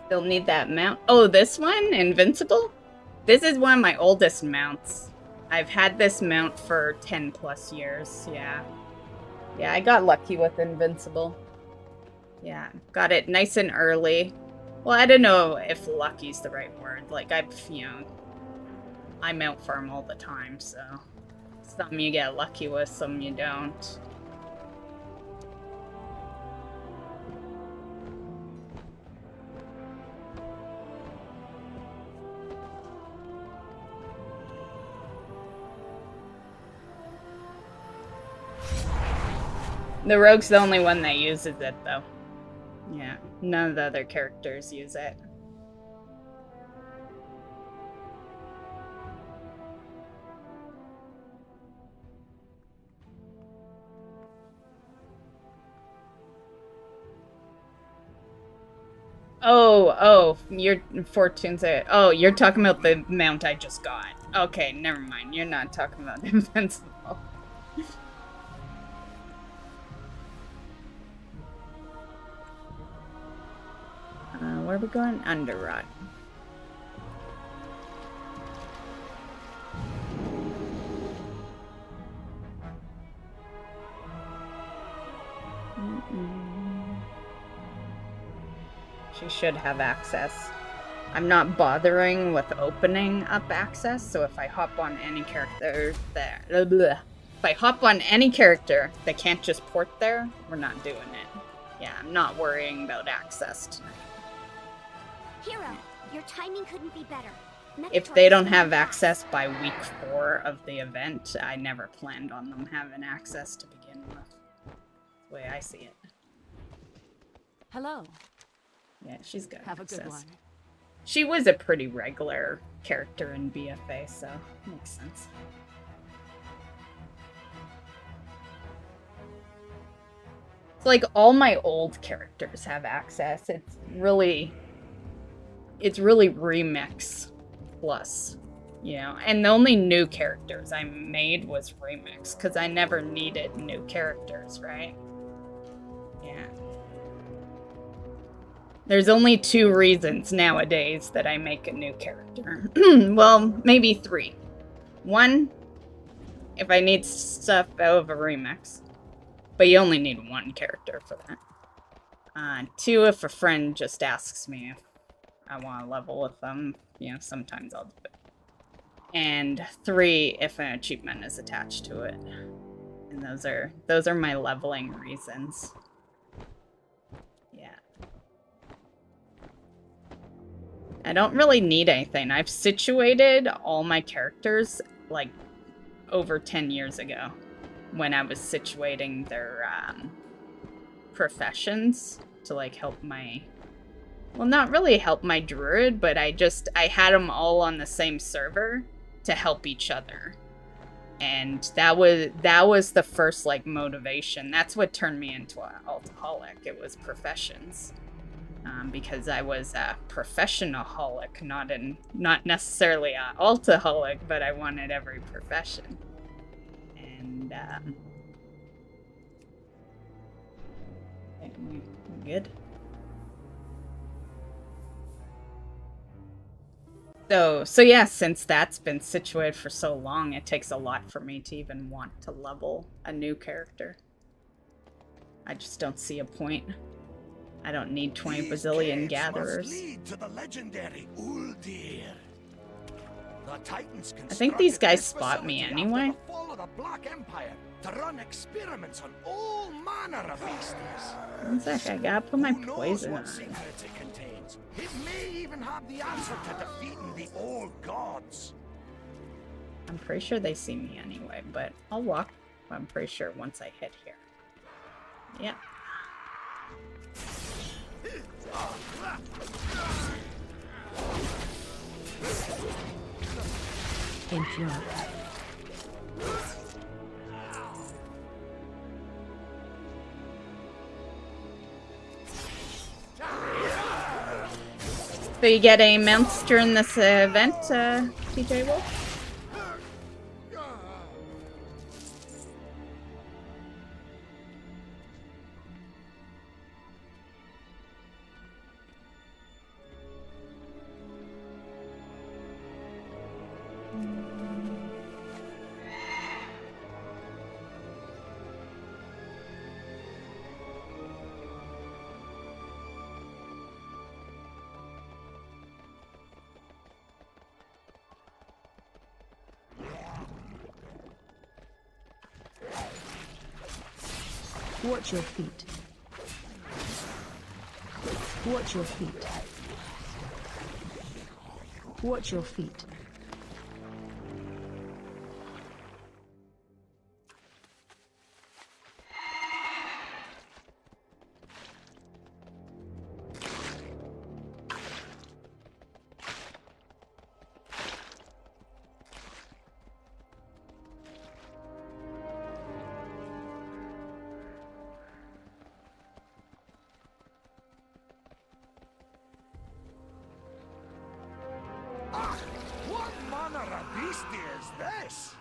Still need that mount. Oh, this one? Invincible? This is one of my oldest mounts. I've had this mount for 10 plus years, yeah. Yeah, I got lucky with Invincible. Yeah, got it nice and early. Well, I don't know if lucky's the right word. Like, I mount farm all the time, so... Some you get lucky with, some you don't. The rogue's the only one that uses it, though. Yeah, none of the other characters use it. Oh, your fortune's it. Oh, you're talking about the mount I just got. Okay, never mind. You're not talking about Invincible. Where are we going? Underrot. She should have access. I'm not bothering with opening up access, so if I hop on any character that... If I hop on any character that can't just port there, we're not doing it. Yeah, I'm not worrying about access tonight. Hero, your timing couldn't be better. If they don't have access by week 4 of the event, I never planned on them having access to begin with. That's the way I see it. Hello. Yeah, she's got Have access. a good one. She was a pretty regular character in BFA, so makes sense. It's like all my old characters have access. It's really Remix plus, and the only new characters I made was Remix, because I never needed new characters, right? Yeah. There's only 2 reasons nowadays that I make a new character. Well, maybe 3. 1, if I need stuff out of a remix. But you only need 1 character for that. 2, if a friend just asks me if I want to level with them. You know, sometimes I'll do it. And 3 if an achievement is attached to it. And those are my leveling reasons. Yeah. I don't really need anything. I've situated all my characters like over 10 years ago when I was situating their professions to like help my, well, not really help my druid, but I had them all on the same server to help each other. And that was the first like motivation. That's what turned me into an altaholic. It was professions. Because I was a professionaholic, not necessarily an altaholic, but I wanted every profession. And good. So yeah, since that's been situated for so long, it takes a lot for me to even want to level a new character. I just don't see a point. I don't need 20 bazillion gatherers. Lead to the legendary Uldir. The Titans I think these guys spot me anyway. Fall of the Black Empire to run experiments on all manner of beasties. One sec, I gotta put my poison on. Secrets it contains. It may even have the answer to defeating the old gods. I'm pretty sure they see me anyway, but I'll walk. I'm pretty sure once I hit here. Yeah. Interrupt. So you get a mounts during this event, TJ Wolf? Watch your feet. Watch your feet. Watch your feet. What manner of beastie is this?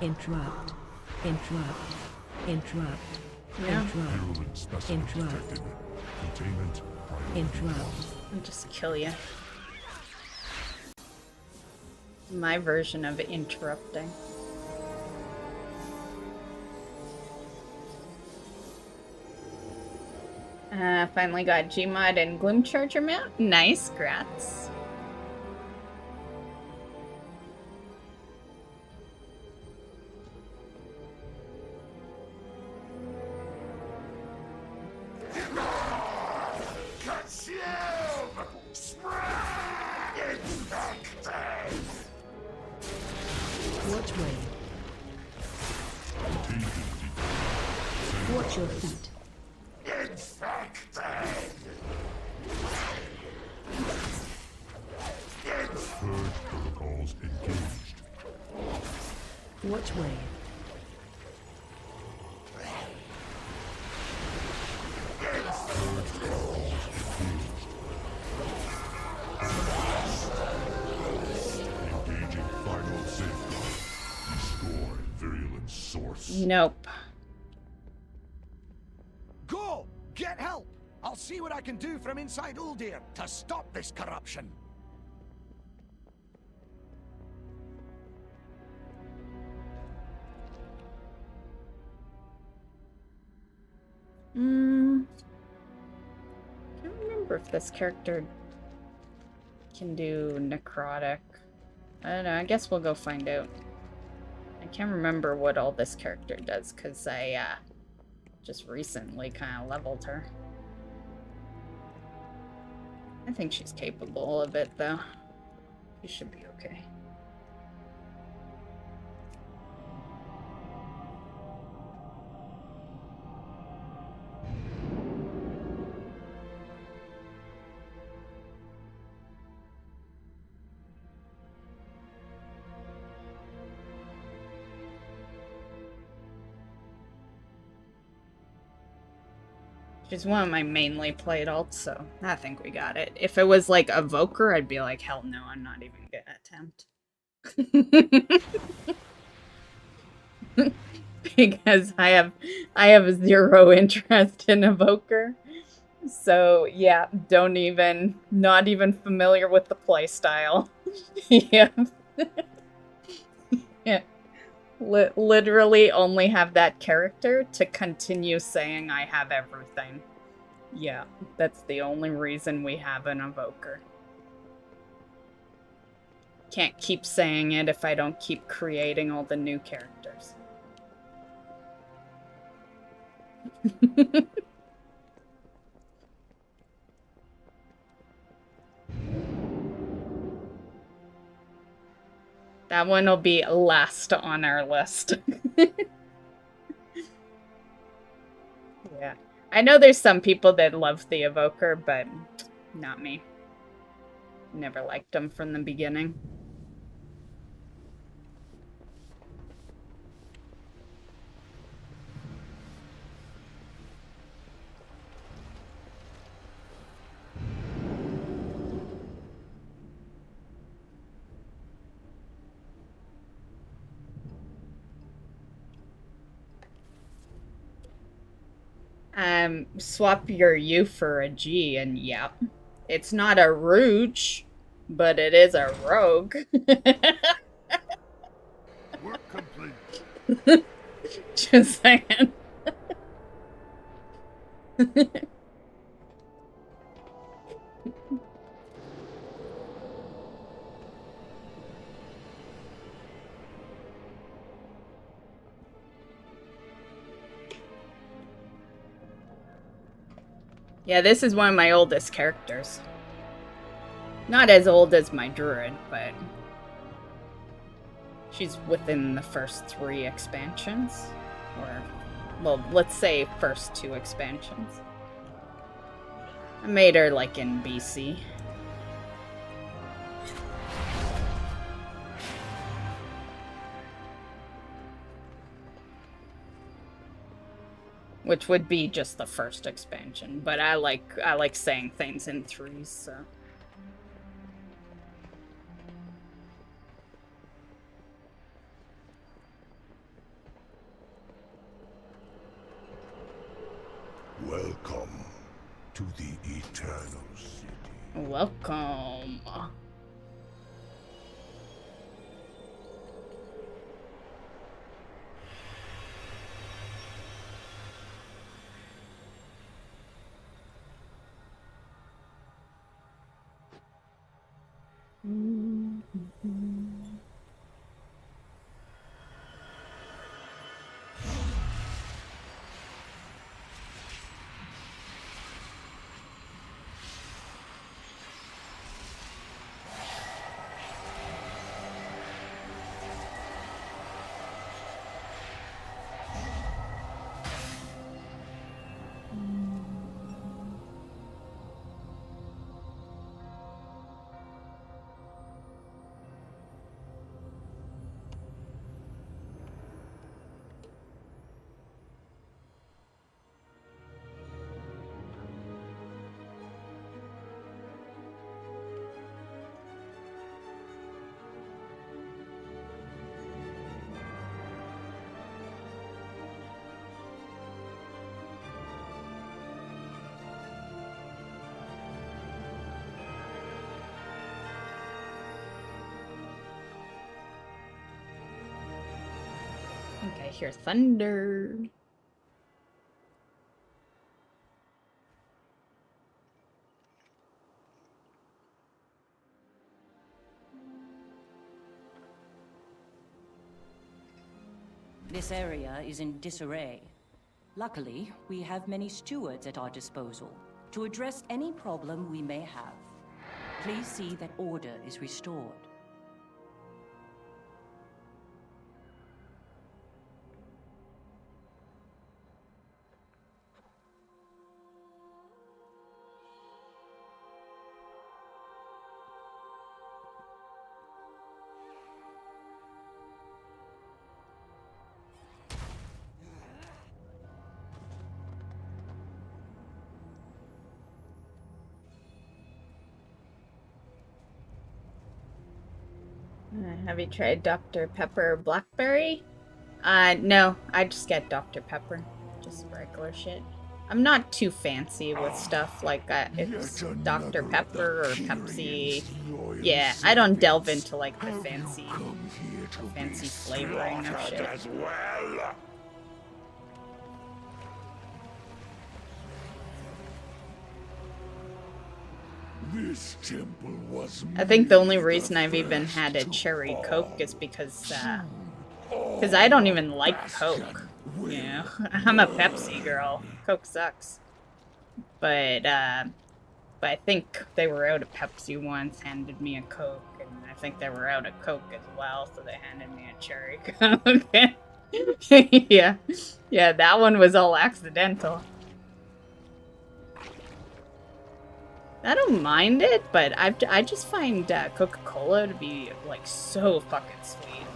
Interrupt. Interrupt. Interrupt. Yeah. Interrupt. Interrupt. Containment. Interrupt. I'll just kill you. My version of interrupting. Finally got Gmod and Gloomcharger mount. Nice, grats. Watch way. Watch your feet. Purge protocols engaged. Watch way. Engaging Nope. Go! Get help! I'll see what I can do from inside Allseer to stop this corruption. Can't remember if this character can do necrotic. I don't know, I guess we'll go find out. I can't remember what all this character does, because I just recently kind of leveled her. I think she's capable of it, though. She should be okay. She's one of my mainly played alts, so I think we got it. If it was like Evoker, I'd be like, hell no, I'm not even gonna attempt. Because I have zero interest in Evoker. So yeah, not even familiar with the playstyle. Yeah. Yeah. Literally only have that character to continue saying I have everything. Yeah, that's the only reason we have an Evoker. Can't keep saying it if I don't keep creating all the new characters. That one will be last on our list. Yeah. I know there's some people that love the Evoker, but not me. Never liked them from the beginning. Swap your U for a G, and yeah. It's not a Rouge, but it is a Rogue. Work complete. Just saying. Yeah, this is one of my oldest characters. Not as old as my druid, but she's within the first 3 expansions. Or, well, let's say first 2 expansions. I made her, like, in BC. Which would be just the first expansion, but I like saying things in 3s, so. Welcome to the Eternal City. Welcome. think I hear thunder. This area is in disarray. Luckily, we have many stewards at our disposal to address any problem we may have. Please see that order is restored. Have you tried Dr. Pepper Blackberry? No, I just get Dr. Pepper. Just regular shit. I'm not too fancy with stuff like it's Dr. Pepper or Pepsi. Yeah, I don't delve into like the fancy flavoring of shit. This temple was I think the only reason I've even had a cherry Coke is because I don't even like Coke. You know, I'm a Pepsi girl. Coke sucks. But I think they were out of Pepsi once, handed me a Coke, and I think they were out of Coke as well, so they handed me a cherry Coke. Yeah, that one was all accidental. I don't mind it, but I just find Coca-Cola to be like so fucking sweet.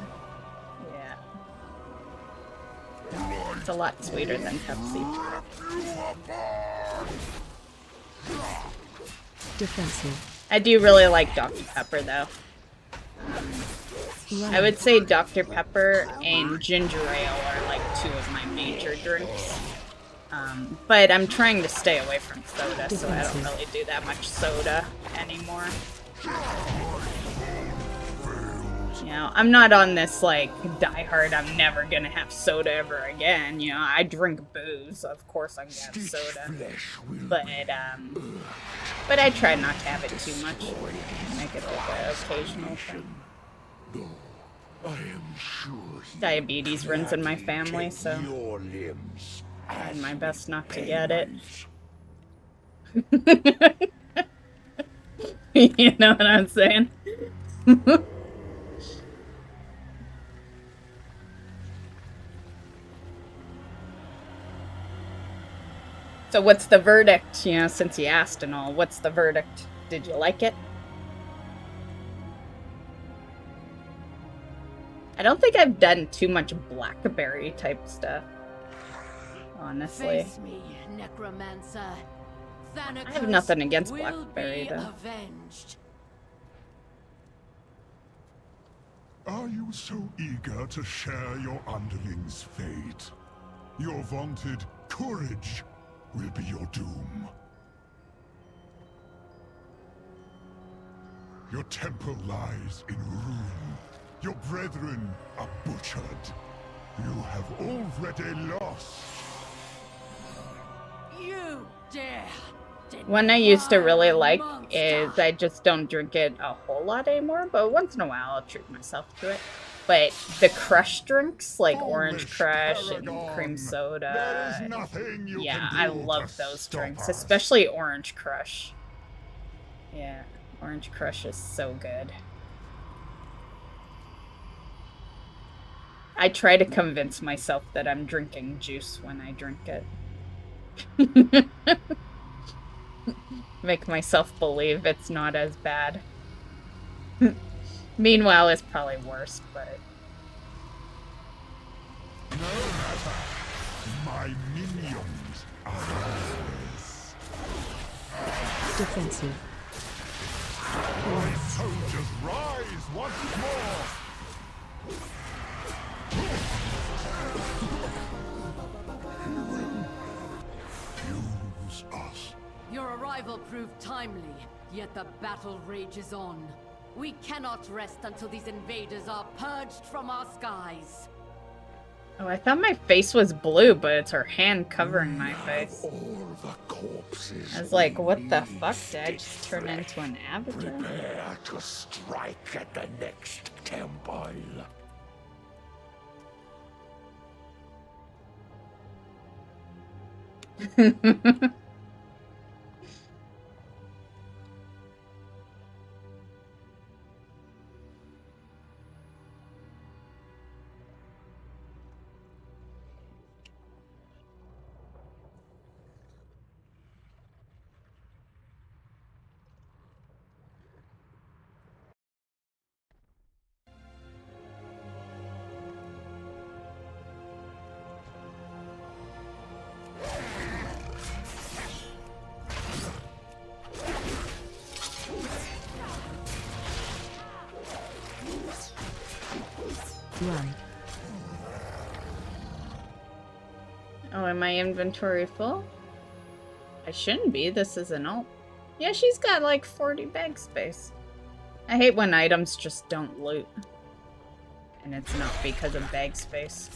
Yeah. It's a lot sweeter than Pepsi. Defensive. I do really like Dr. Pepper though. I would say Dr. Pepper and ginger ale are like two of my major drinks. But I'm trying to stay away from soda, so I don't really do that much soda anymore. You know, I'm not on this, like, diehard, I'm never gonna have soda ever again. You know, I drink booze, of course I'm gonna have soda. But I try not to have it too much. Make it like an occasional thing. Diabetes runs in my family, so trying my best not to get it. You know what I'm saying? So what's the verdict, you know, since you asked and all, what's the verdict? Did you like it? I don't think I've done too much blackberry type stuff. Honestly. Face me, necromancer. I have nothing against blackberry though. Avenged. Are you so eager to share your underling's fate? Your vaunted courage will be your doom. Your temple lies in ruin. Your brethren are butchered. You have already lost. You dare! One I used to really like is I just don't drink it a whole lot anymore, but once in a while I'll treat myself to it. But the crush drinks, like Orange Crush and cream soda, yeah, I love those drinks, especially Orange Crush. Yeah, Orange Crush is so good. I try to convince myself that I'm drinking juice when I drink it. Make myself believe it's not as bad. Meanwhile, it's probably worse, but... No matter. My minions are yours. Defensive. My soldiers rise once more! Fuse us. Your arrival proved timely, yet the battle rages on. We cannot rest until these invaders are purged from our skies. Oh, I thought my face was blue, but it's her hand covering my face. All the corpses. I was like, what the fuck? Did I just turn into an avatar? Prepare to strike at the next temple. Right. Oh, am my inventory full? I shouldn't be. This is an alt. Yeah, she's got like 40 bag space. I hate when items just don't loot. And it's not because of bag space.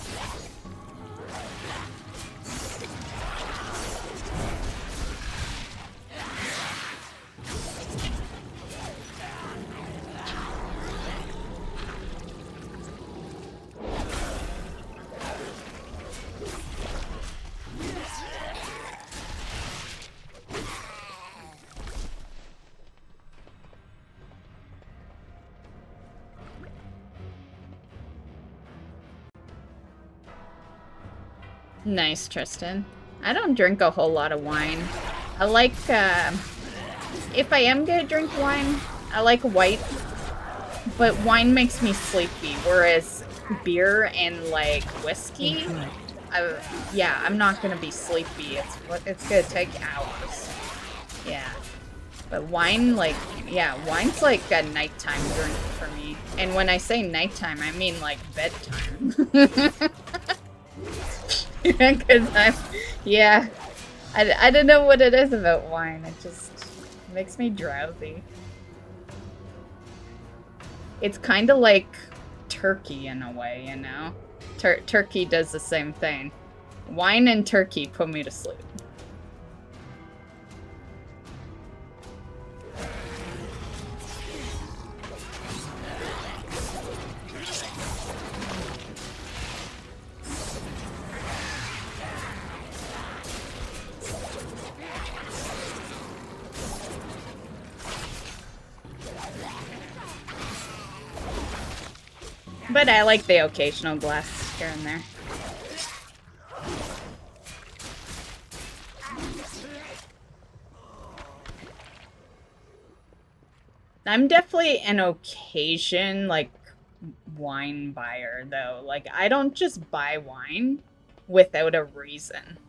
Nice, Tristan. I don't drink a whole lot of wine. I like, if I am gonna drink wine, I like white. But wine makes me sleepy, whereas beer and, like, whiskey, yeah, I'm not gonna be sleepy. It's gonna take hours. Yeah. But wine, like, yeah, wine's like a nighttime drink for me. And when I say nighttime, I mean, like, bedtime. Because yeah, I don't know what it is about wine. It just makes me drowsy. It's kind of like turkey in a way, you know? Turkey does the same thing. Wine and turkey put me to sleep. But I like the occasional glass here and there. I'm definitely an occasion, like, wine buyer, though. Like, I don't just buy wine without a reason.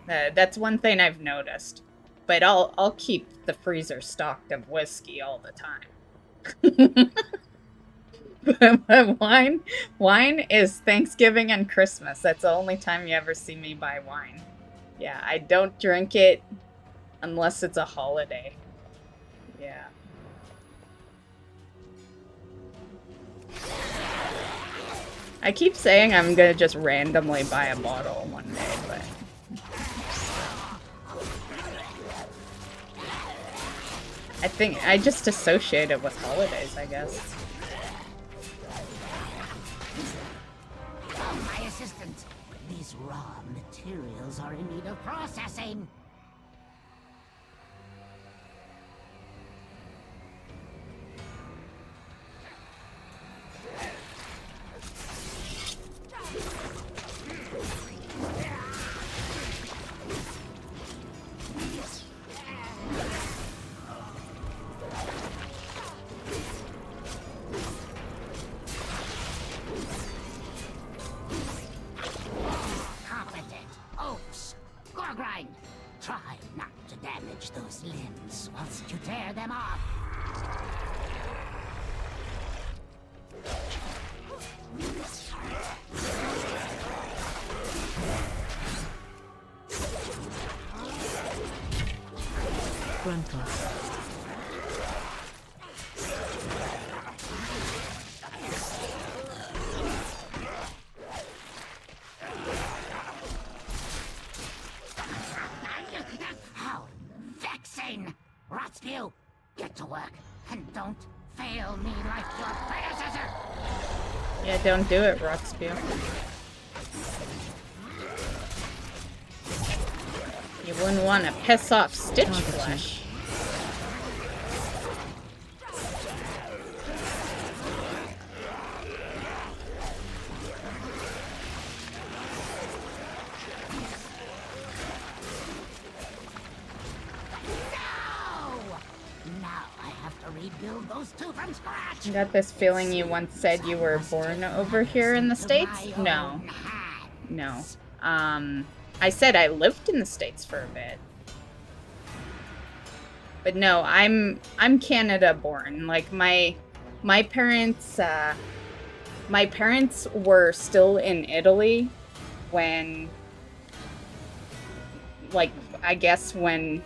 That's one thing I've noticed. But I'll keep the freezer stocked of whiskey all the time. But wine is Thanksgiving and Christmas. That's the only time you ever see me buy wine. Yeah, I don't drink it unless it's a holiday. Yeah. I keep saying I'm gonna just randomly buy a bottle one day, but... I think I just associate it with holidays, I guess. My assistant, these raw materials are in need of processing. Try not to damage those limbs whilst you tear them off. Grandpa. to work, and don't fail me like your predecessor! Yeah, don't do it, Rockspew. You wouldn't want to piss off Stitch Flesh. Rebuild those two from scratch. I got this feeling you once said you were born over here in the States? No. No. I said I lived in the States for a bit. But no, I'm Canada born. Like my parents were still in Italy when, like, I guess when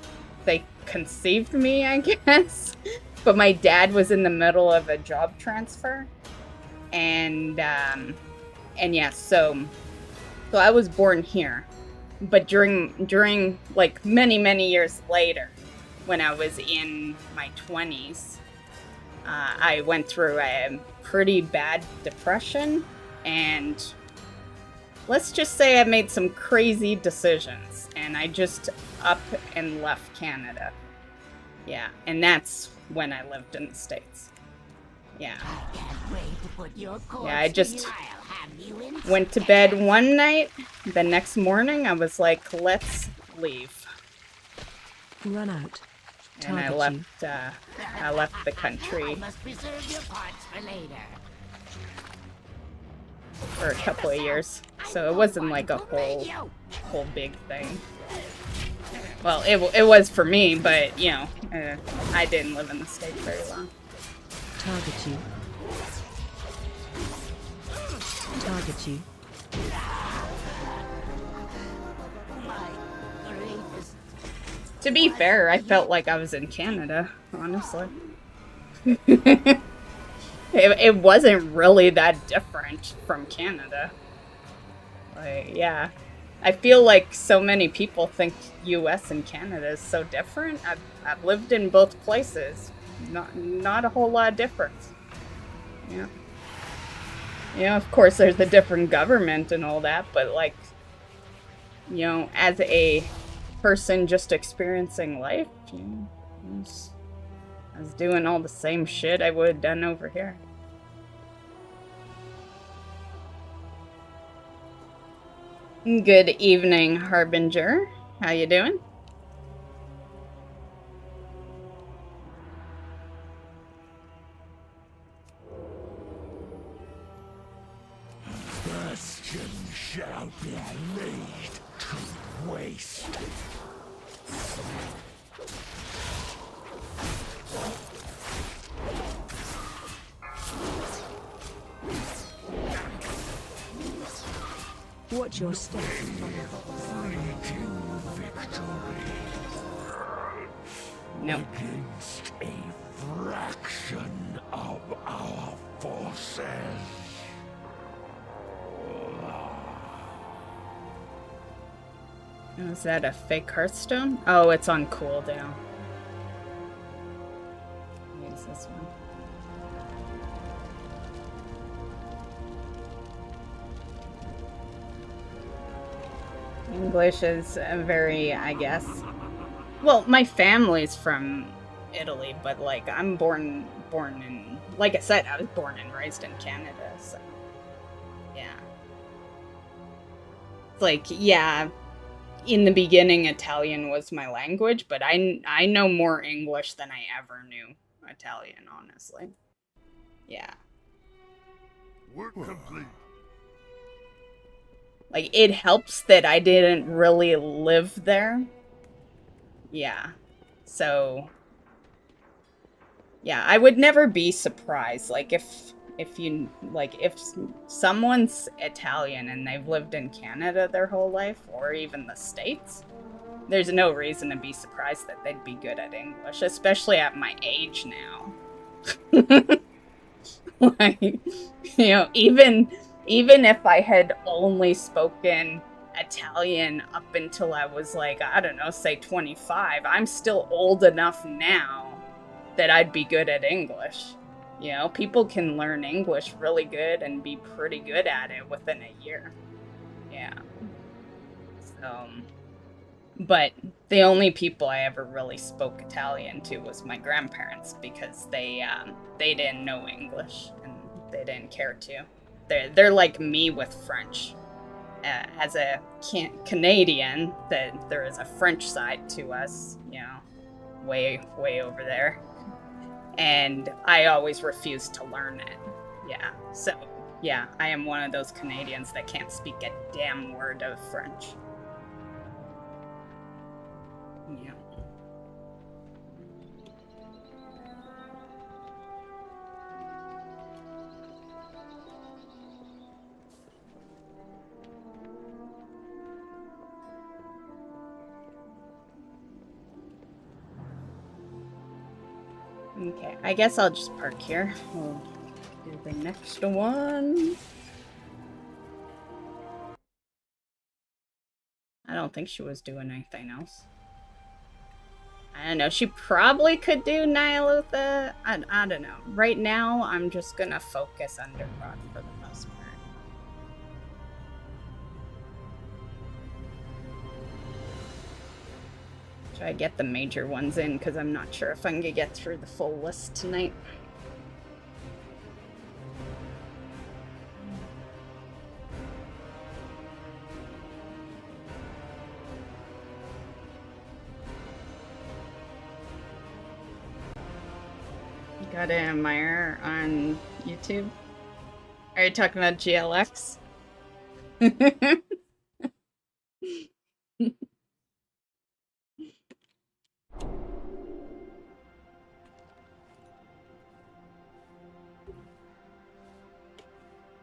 they conceived me, I guess. But my dad was in the middle of a job transfer, and yeah, so I was born here. But during like many years later, when I was in my 20s, I went through a pretty bad depression, and let's just say I made some crazy decisions, and I just up and left Canada. Yeah, and that's when I lived in the States. Yeah. Yeah, I just went to bed one night. The next morning, I was like, let's leave. Run out. And I left the country for a couple of years. So it wasn't like a whole big thing. Well, it was for me, but, you know, I didn't live in the States very long. Target you. Target you. To be fair, I felt like I was in Canada, honestly. It wasn't really that different from Canada. Like, yeah. I feel like so many people think US and Canada is so different. I've lived in both places. Not a whole lot of difference. Yeah. You know, of course there's a different government and all that, but like, you know, as a person just experiencing life, you know, I was doing all the same shit I would have done over here. Good evening, Harbinger. How you doing? Bastion shall be laid to waste. Watch your step. Fleeting victory. No. Against a fraction of our forces. Is that a fake Hearthstone? Oh, it's on cooldown. Use this one. English is very, I guess. Well, my family's from Italy, but like I'm born in, like I said, I was born and raised in Canada, so yeah. It's like, yeah, in the beginning Italian was my language, but I know more English than I ever knew Italian, honestly. Yeah. Work complete. Like, it helps that I didn't really live there. Yeah. So, yeah, I would never be surprised. Like, if someone's Italian and they've lived in Canada their whole life, or even the States, there's no reason to be surprised that they'd be good at English, especially at my age now. Like, you know, even if I had only spoken Italian up until I was like, I don't know, say 25, I'm still old enough now that I'd be good at English. You know, people can learn English really good and be pretty good at it within a year. Yeah. So, but the only people I ever really spoke Italian to was my grandparents, because they didn't know English and they didn't care to. They're like me with French. As a Canadian, that there is a French side to us, you know, way over there, and I always refused to learn it. Yeah, so yeah, I am one of those Canadians that can't speak a damn word of French. Yeah. Okay, I guess I'll just park here. We'll do the next one. I don't think she was doing anything else. I don't know, she probably could do Ny'alotha. I don't know. Right now, I'm just gonna focus Underrot for the most part. Try to get the major ones in, because I'm not sure if I'm gonna get through the full list tonight. Got an A.S.M.R on YouTube. Are you talking about GLX?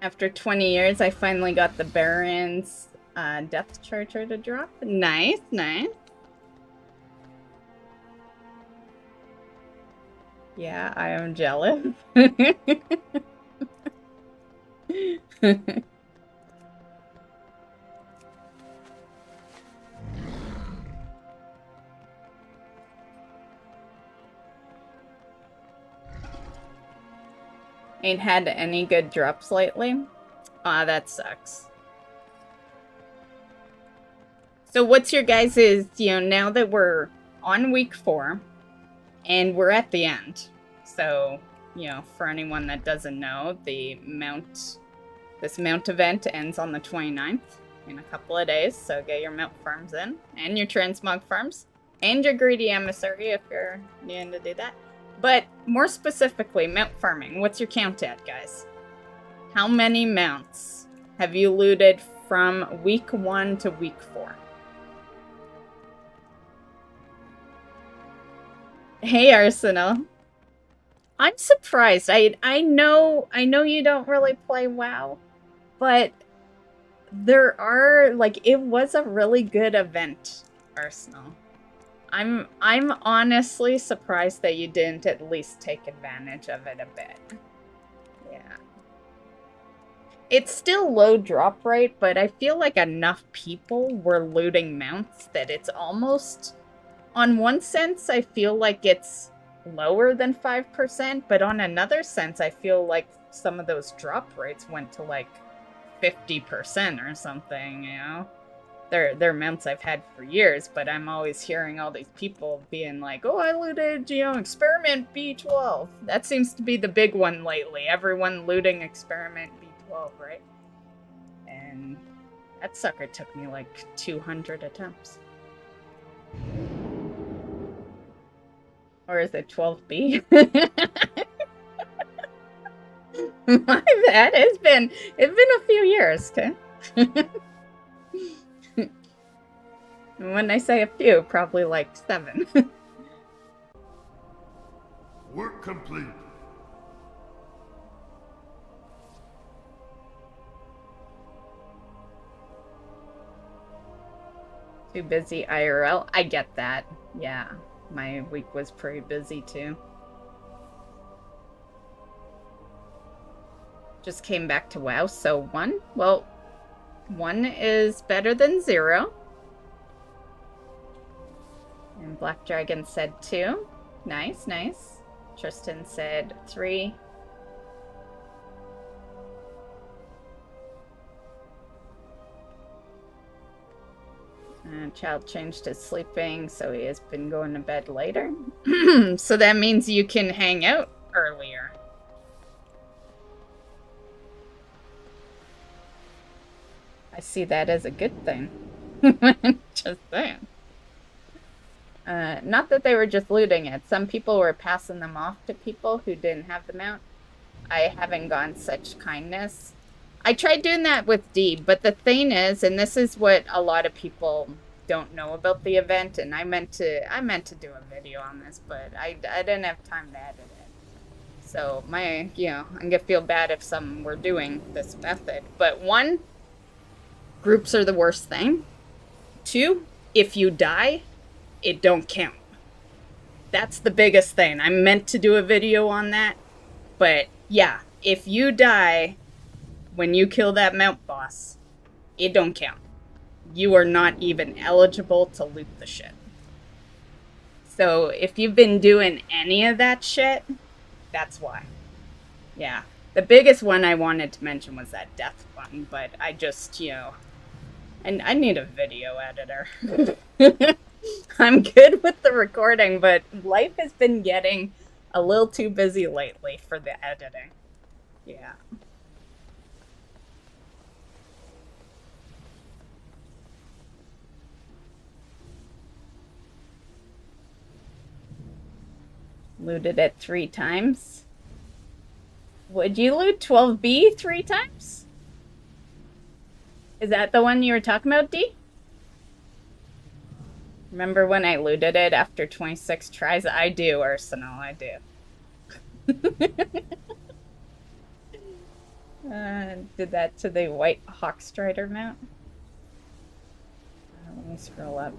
After 20 years, I finally got the Baron's Death Charger to drop. Nice, nice. Yeah, I am jealous. Ain't had any good drops lately. Ah, that sucks. So what's your guys's, now that we're on week 4 and we're at the end. So, for anyone that doesn't know, this mount event ends on the 29th in a couple of days. So get your mount farms in and your transmog farms and your greedy emissary if you're needing to do that. But more specifically, mount farming. What's your count at, guys? How many mounts have you looted from week 1 to week 4? Hey, Arsenal. I'm surprised. I know you don't really play WoW, but there are, it was a really good event, Arsenal. I'm honestly surprised that you didn't at least take advantage of it a bit. Yeah. It's still low drop rate, but I feel like enough people were looting mounts that it's almost... On one sense, I feel like it's lower than 5%, but on another sense, I feel like some of those drop rates went to 50% or something, They're mounts I've had for years, but I'm always hearing all these people being like, oh, I looted, Experiment B12. That seems to be the big one lately. Everyone looting Experiment B12, right? And that sucker took me 200 attempts. Or is it 12B? My bad. It's been a few years, okay? When I say a few, probably 7. Work complete. Too busy IRL. I get that. Yeah, my week was pretty busy too. Just came back to WoW, so 1. Well, 1 is better than 0. And Black Dragon said 2. Nice, nice. Tristan said 3. Child changed his sleeping, so he has been going to bed later. So that means you can hang out earlier. I see that as a good thing. Just saying. Not that they were just looting it. Some people were passing them off to people who didn't have the mount. I haven't gone such kindness. I tried doing that with D, but the thing is, and this is what a lot of people don't know about the event, and I meant to do a video on this, but I didn't have time to edit it. So I'm gonna feel bad if some were doing this method. But 1, groups are the worst thing. 2, if you die, it don't count. That's the biggest thing. I meant to do a video on that, but yeah, if you die when you kill that mount boss, it don't count. You are not even eligible to loot the shit. So if you've been doing any of that shit, that's why. Yeah. The biggest one I wanted to mention was that death one, but I just, and I need a video editor. I'm good with the recording, but life has been getting a little too busy lately for the editing. Yeah. Looted it 3 times. Would you loot 12B 3 times? Is that the one you were talking about, D? Remember when I looted it after 26 tries? I do, Arsenal, I do. Did that to the white Hawkstrider mount. Let me scroll up.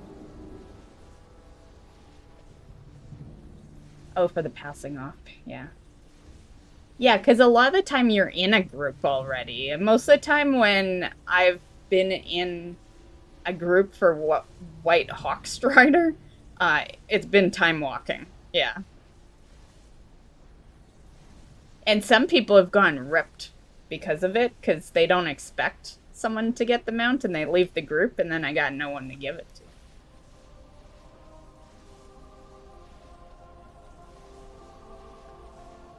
Oh, for the passing off, yeah. Yeah, because a lot of the time you're in a group already. And most of the time when I've been in a group for White Hawkstrider, it's been time walking, yeah. And some people have gone ripped because of it, because they don't expect someone to get the mount and they leave the group, and then I got no one to give it to.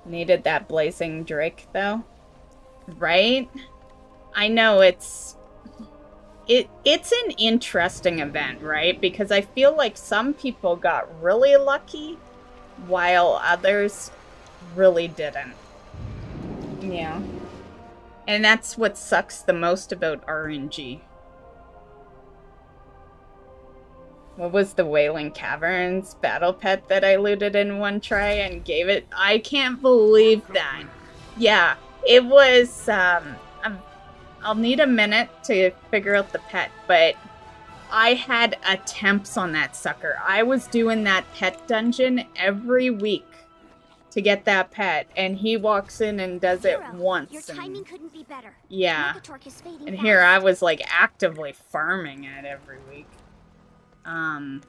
Needed that blazing Drake, though. Right? I know it's an interesting event, right? Because I feel like some people got really lucky while others really didn't. Yeah. And that's what sucks the most about RNG. What was the Wailing Caverns battle pet that I looted in one try and gave it? I can't believe that. Yeah, it was, I'll need a minute to figure out the pet, but I had attempts on that sucker. I was doing that pet dungeon every week to get that pet, and he walks in and does it once. Your timing couldn't be better. Yeah. Necrotic is fading And fast. here I was like actively farming it every week. I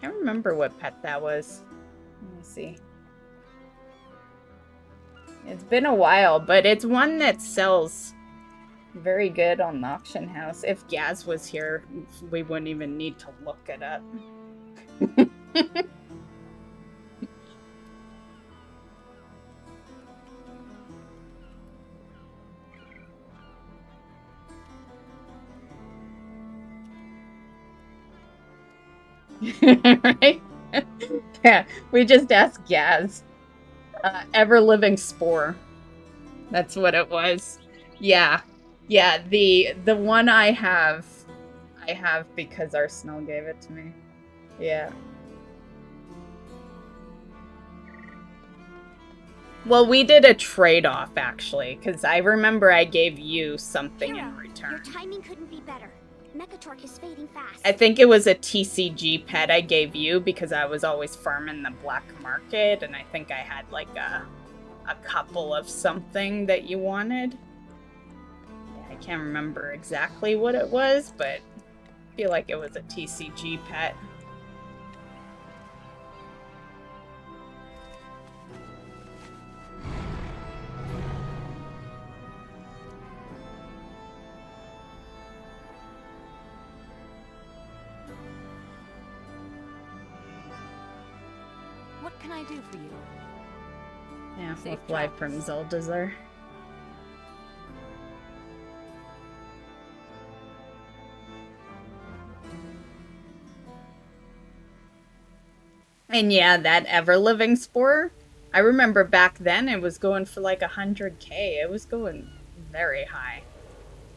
can't remember what pet that was. Let me see. It's been a while, but it's one that sells very good on the auction house. If Gaz was here, we wouldn't even need to look it up. Right? Yeah, we just asked Gaz. Ever-living spore. That's what it was. Yeah. Yeah, the one I have because Arsenal gave it to me. Yeah. Well, we did a trade-off, actually, because I remember I gave you something in return. Your timing couldn't be better. Necrotic is fading fast. I think it was a TCG pet I gave you because I was always farming the black market, and I think I had like a couple of something that you wanted. Yeah, I can't remember exactly what it was, but I feel like it was a TCG pet. What can I do for you? Yeah, Safe fly from Zuldazar. And yeah, that ever-living spore, I remember back then it was going for like 100k. It was going very high.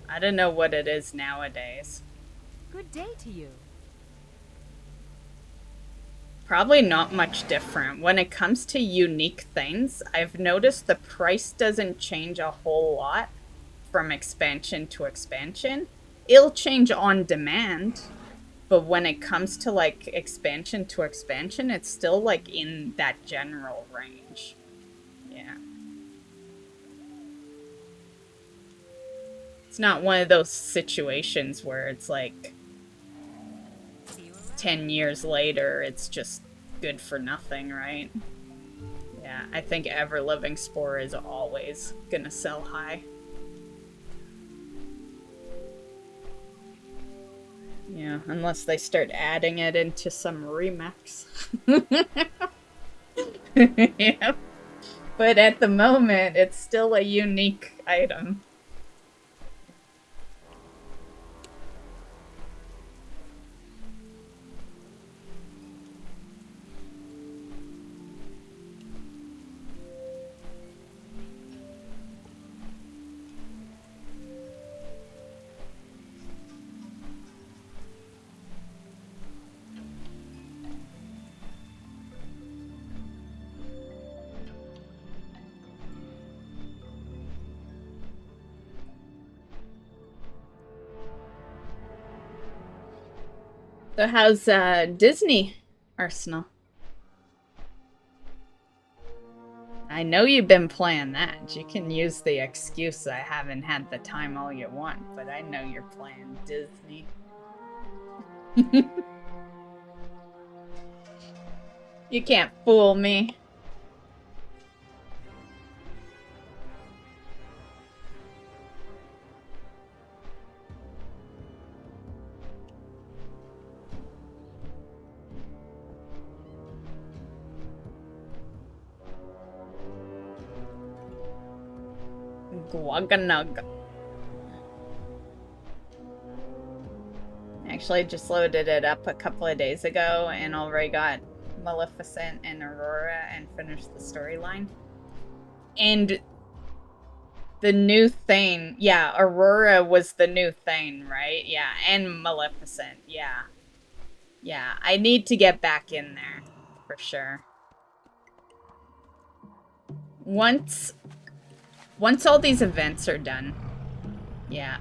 I don't know what it is nowadays. Good day to you. Probably not much different. When it comes to unique things, I've noticed the price doesn't change a whole lot from expansion to expansion. It'll change on demand. But when it comes to, like, expansion to expansion, it's still, like, in that general range. Yeah. It's not one of those situations where it's, like, 10 years later, it's just good for nothing, right? Yeah, I think Ever-Living Spore is always gonna sell high. Yeah, unless they start adding it into some remix. Yeah. But at the moment, it's still a unique item. So how's Disney Arsenal? I know you've been playing that. You can use the excuse I haven't had the time all you want, but I know you're playing Disney. You can't fool me. Guaganug. Actually, just loaded it up a couple of days ago and already got Maleficent and Aurora and finished the storyline. And the new Thane, yeah, Aurora was the new Thane, right? Yeah, and Maleficent, yeah. Yeah, I need to get back in there, for sure. Once all these events are done, yeah.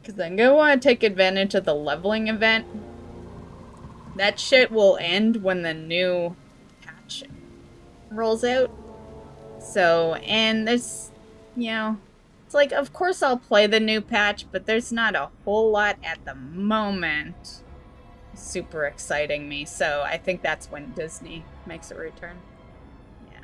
Because I'm going to want to take advantage of the leveling event. That shit will end when the new patch rolls out. So, and there's, you know, it's like, of course I'll play the new patch, but there's not a whole lot at the moment super exciting me. So I think that's when Disney makes a return. Yeah.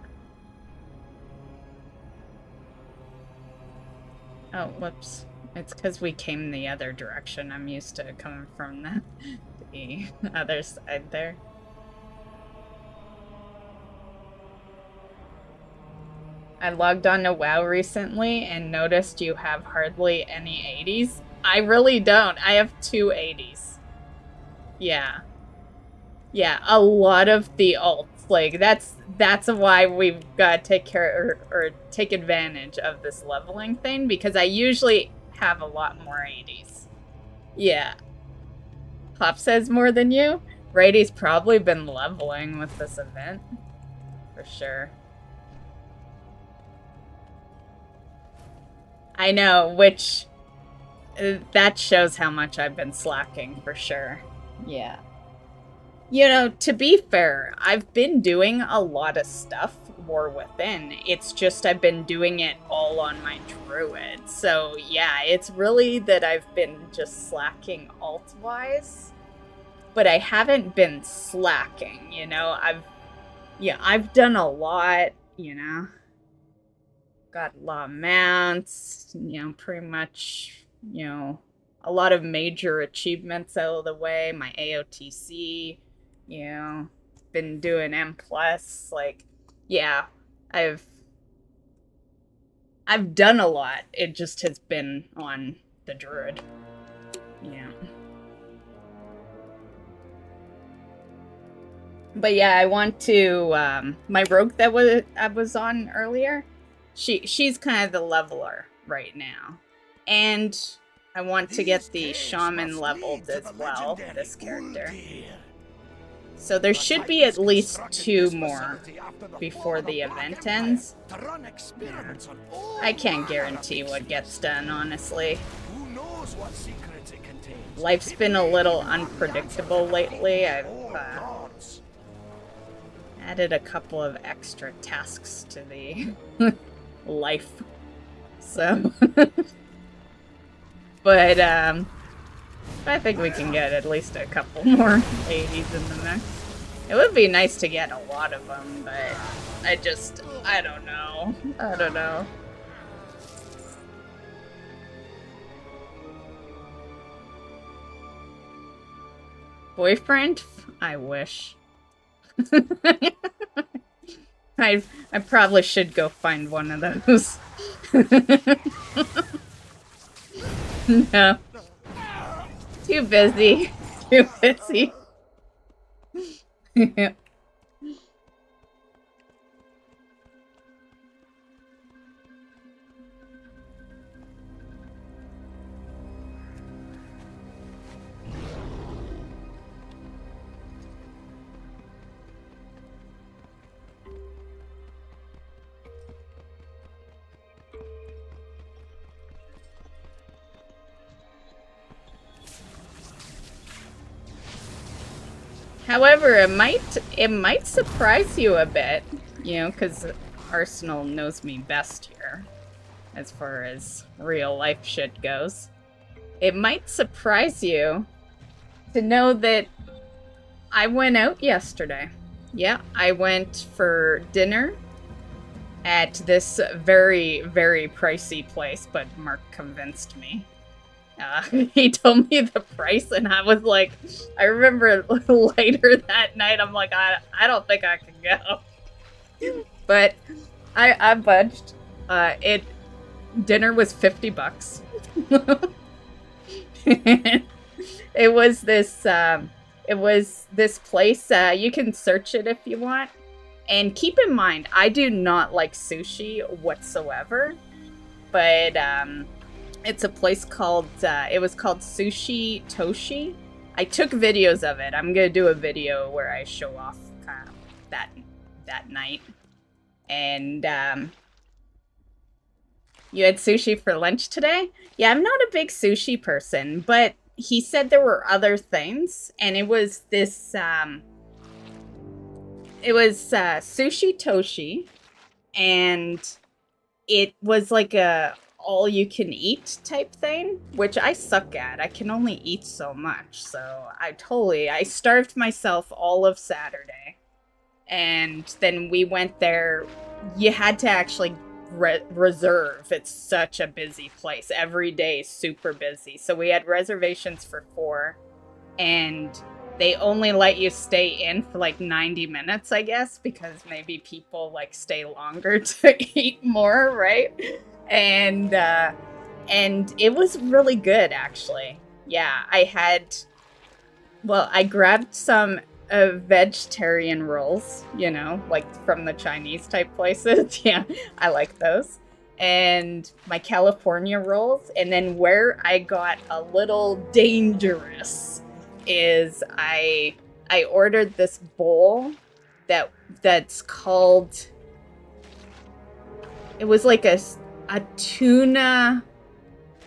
Oh, whoops. It's because we came the other direction. I'm used to coming from the other side there. I logged on to WoW recently and noticed you have hardly any 80s. I really don't. I have 2 80s. Yeah. Yeah, a lot of the alts. Like, that's why we've got to take care or take advantage of this leveling thing, because I usually have a lot more 80s. Yeah. Pop says more than you? Brady's probably been leveling with this event. For sure. I know, which... that shows how much I've been slacking, for sure. Yeah. You know, to be fair, I've been doing a lot of stuff War Within. It's just I've been doing it all on my druid. So yeah, it's really that I've been just slacking alt-wise. But I haven't been slacking, you know? I've done a lot, you know? Got a lot of mounts, you know, pretty much, you know, a lot of major achievements out of the way. My AOTC, you know, been doing M+. Like, yeah, I've done a lot. It just has been on the druid. Yeah. But yeah, I want to, my rogue that I was on earlier, she's kind of the leveler right now. And I want to get the shaman leveled as well, this character. So there should be at least 2 more before the event ends. I can't guarantee what gets done, honestly. Life's been a little unpredictable lately. I've added a couple of extra tasks to the life. So, but I think we can get at least a couple more 80s in the mix. It would be nice to get a lot of them, but I don't know. I don't know. Boyfriend? I wish. I probably should go find one of those. No. Too busy. Too busy. However, it might surprise you a bit, you know, because Arsenal knows me best here, as far as real life shit goes. It might surprise you to know that I went out yesterday. Yeah, I went for dinner at this very, very pricey place, but Mark convinced me. He told me the price, and I was like, I remember later that night, I'm like, I don't think I can go. But I budged. Dinner was $50. It was this place. You can search it if you want. And keep in mind, I do not like sushi whatsoever. But, it's a place called, it was called Sushi Toshi. I took videos of it. I'm gonna do a video where I show off kind of that night. And, you had sushi for lunch today? Yeah, I'm not a big sushi person, but he said there were other things, and it was this, Sushi Toshi, and it was like a all-you-can-eat type thing, which I suck at. I can only eat so much, so I starved myself all of Saturday, and then we went there. You had to actually reserve. It's such a busy place. Every day is super busy, so we had reservations for 4, and they only let you stay in for like 90 minutes, I guess, because maybe people like stay longer to eat more, right? And it was really good, actually. Yeah, I grabbed some vegetarian rolls, you know, like from the Chinese type places. Yeah, I like those. And my California rolls. And then where I got a little dangerous is I ordered this bowl that's called, it was like a tuna,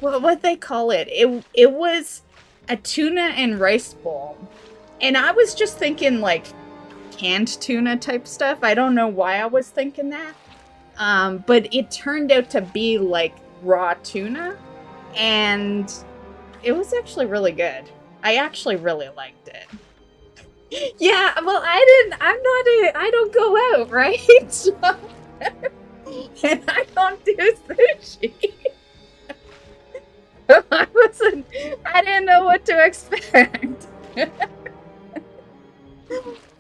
what they call it? It was a tuna and rice bowl. And I was just thinking like canned tuna type stuff. I don't know why I was thinking that. But it turned out to be like raw tuna, and it was actually really good. I actually really liked it. Yeah, well, I don't go out, right? So, and I don't do sushi. I didn't know what to expect.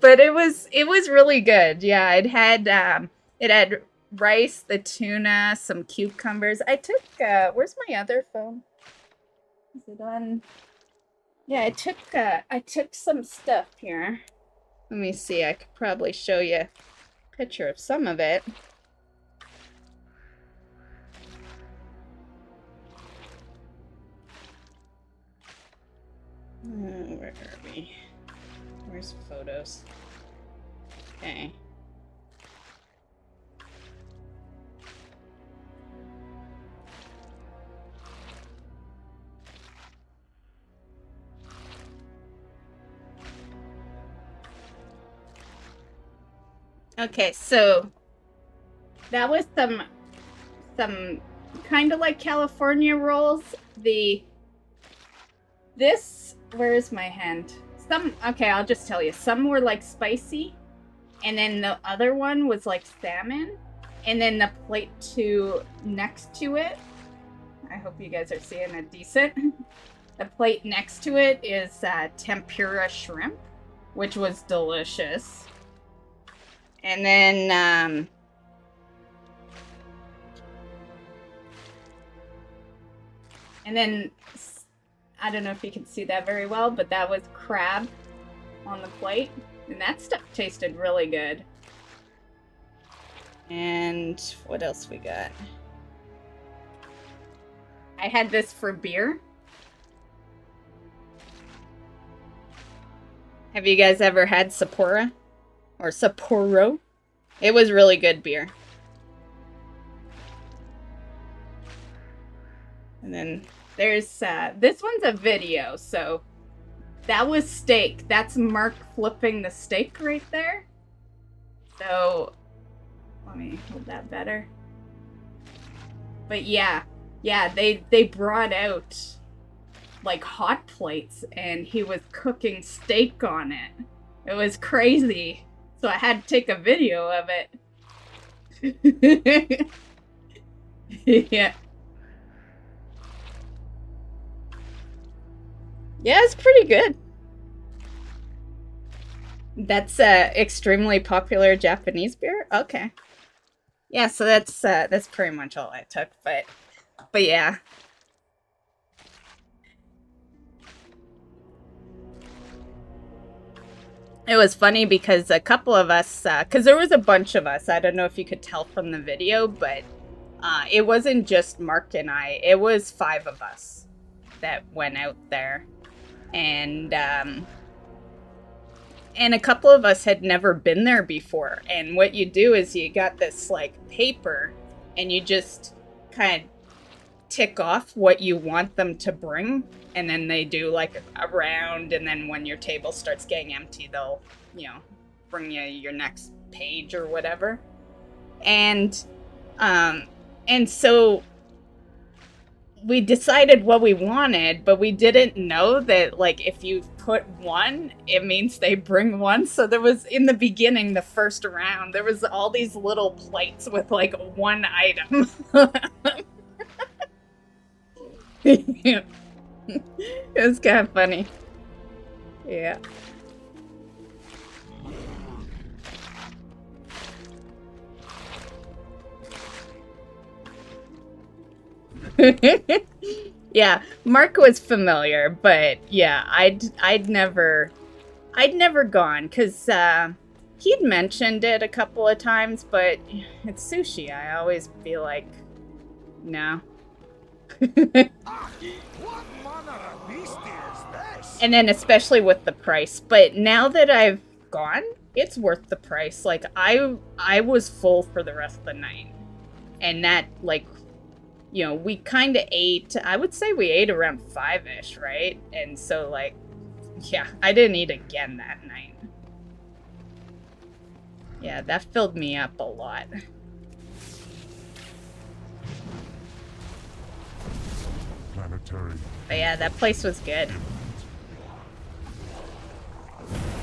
But it was really good. Yeah, it had rice, the tuna, some cucumbers. I took where's my other phone? Is it on? Yeah, I took some stuff here. Let me see. I could probably show you a picture of some of it. Where are we? Where's photos? Okay. Okay, so that was some kind of like California rolls. Where's my hand? Okay, I'll just tell you. Some were like spicy, and then the other one was like salmon, and then the plate next to it. I hope you guys are seeing it decent. The plate next to it is tempura shrimp, which was delicious. And then I don't know if you can see that very well, but that was crab on the plate. And that stuff tasted really good. And what else we got? I had this for beer. Have you guys ever had Sapporo? Or Sapporo? It was really good beer. And then there's, this one's a video, so that was steak. That's Mark flipping the steak right there. So, let me hold that better. But yeah, they brought out like hot plates and he was cooking steak on it. It was crazy. So I had to take a video of it. Yeah. Yeah, it's pretty good. That's extremely popular Japanese beer? Okay. Yeah, so that's pretty much all I took, but yeah. It was funny because a couple of us, because there was a bunch of us, I don't know if you could tell from the video, but it wasn't just Mark and I, it was 5 of us that went out there. And a couple of us had never been there before. And what you do is you got this like paper and you just kind of tick off what you want them to bring. And then they do like a round, and then when your table starts getting empty, they'll, bring you your next page or whatever. And so we decided what we wanted, but we didn't know that like if you put 1, it means they bring 1. So there was, in the beginning, the first round, there was all these little plates with like 1 item. Yeah. It was kind of funny. Yeah. Yeah, Mark was familiar, but yeah, I'd never gone because he'd mentioned it a couple of times, but it's sushi. I always be like, no. And then especially with the price, but now that I've gone, it's worth the price. Like I was full for the rest of the night, and that like, we kind of ate, I would say we ate around 5-ish, right? And so like, yeah, I didn't eat again that night. Yeah, that filled me up a lot. Planetary. But yeah, that place was good.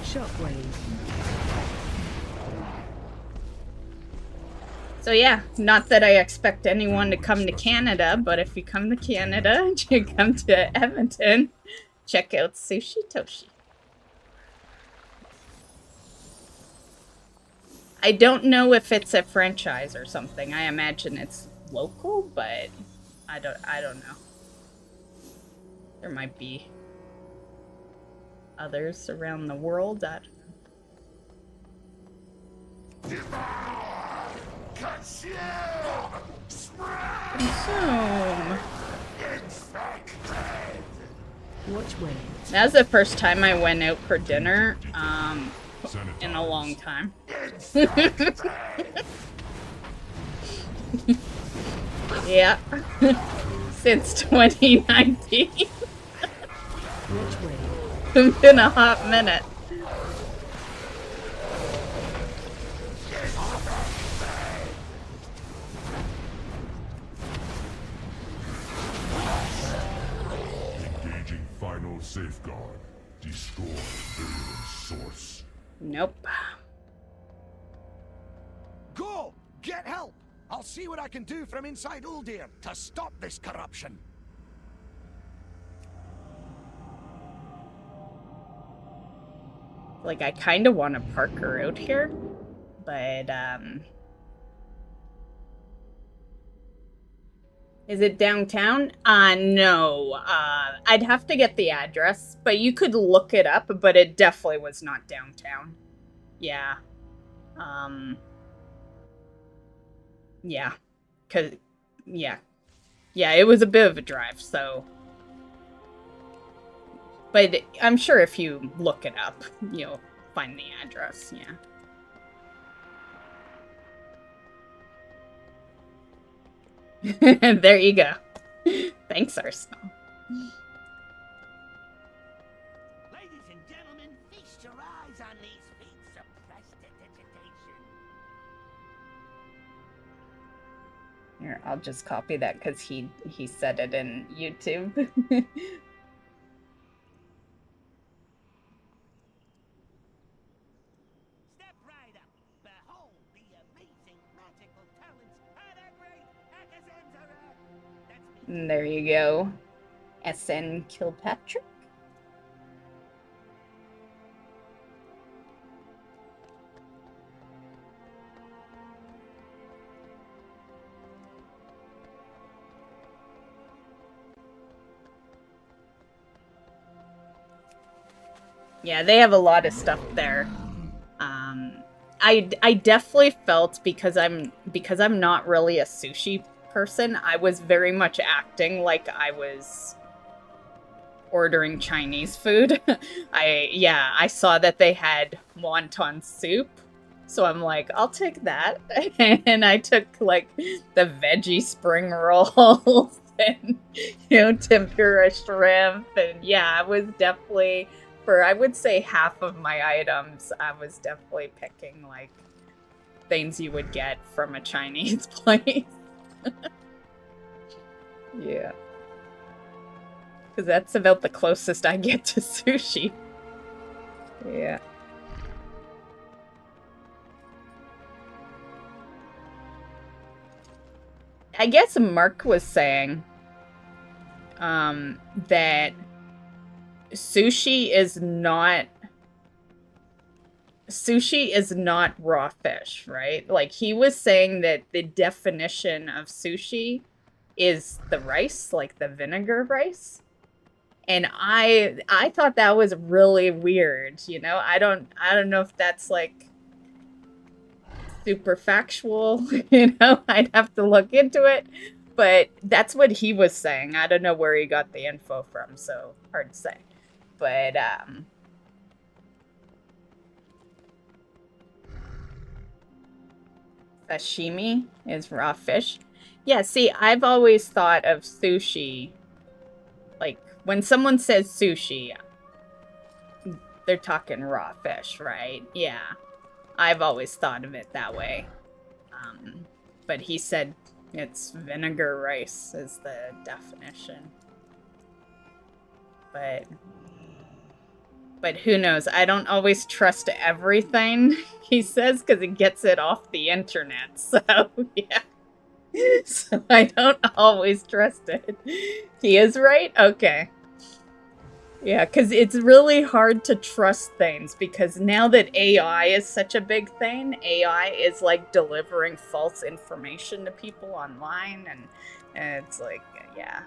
Shockwave. So yeah, not that I expect anyone to come to Canada, but if you come to Canada, you come to Edmonton, check out Sushi Toshi. I don't know if it's a franchise or something. I imagine it's local, but I don't know. There might be others around the world. I don't know. Consume. Which way? That was the first time I went out for dinner in a long time. Yeah. Since 2019. Which way? It's been a hot minute. Engaging final safeguard. Destroy virulence source. Nope. Go! Get help! I'll see what I can do from inside Uldir to stop this corruption. Like, I kind of want to park her out here, but, is it downtown? No. I'd have to get the address, but you could look it up, but it definitely was not downtown. Yeah. Yeah. Yeah, it was a bit of a drive, so... But I'm sure if you look it up, you'll find the address, yeah. There you go. Thanks, Arsenal. Ladies and gentlemen, feast your eyes on these feats of prestidigitation. Here, I'll just copy that because he said it in YouTube. And there you go. S.N. Kilpatrick. Yeah, they have a lot of stuff there. I definitely felt because I'm not really a sushi person, I was very much acting like I was ordering Chinese food. I saw that they had wonton soup, so I'm like, I'll take that. And I took like the veggie spring rolls and tempura shrimp, and yeah, I was definitely, for I would say half of my items, I was definitely picking like things you would get from a Chinese place. Yeah. Because that's about the closest I get to sushi. Yeah. I guess Mark was saying that sushi is not raw fish, right? Like, he was saying that the definition of sushi is the rice, like the vinegar rice. And I thought that was really weird, I don't know if that's like super factual, I'd have to look into it. But that's what he was saying. I don't know where he got the info from, so hard to say. But sashimi is raw fish. Yeah, see, I've always thought of sushi, like, when someone says sushi, they're talking raw fish, right? Yeah. I've always thought of it that way. But he said it's vinegar rice is the definition. But who knows? I don't always trust everything he says because he gets it off the internet. So, yeah. So I don't always trust it. He is right? Okay. Yeah, because it's really hard to trust things, because now that AI is such a big thing, AI is like delivering false information to people online, and it's like, yeah.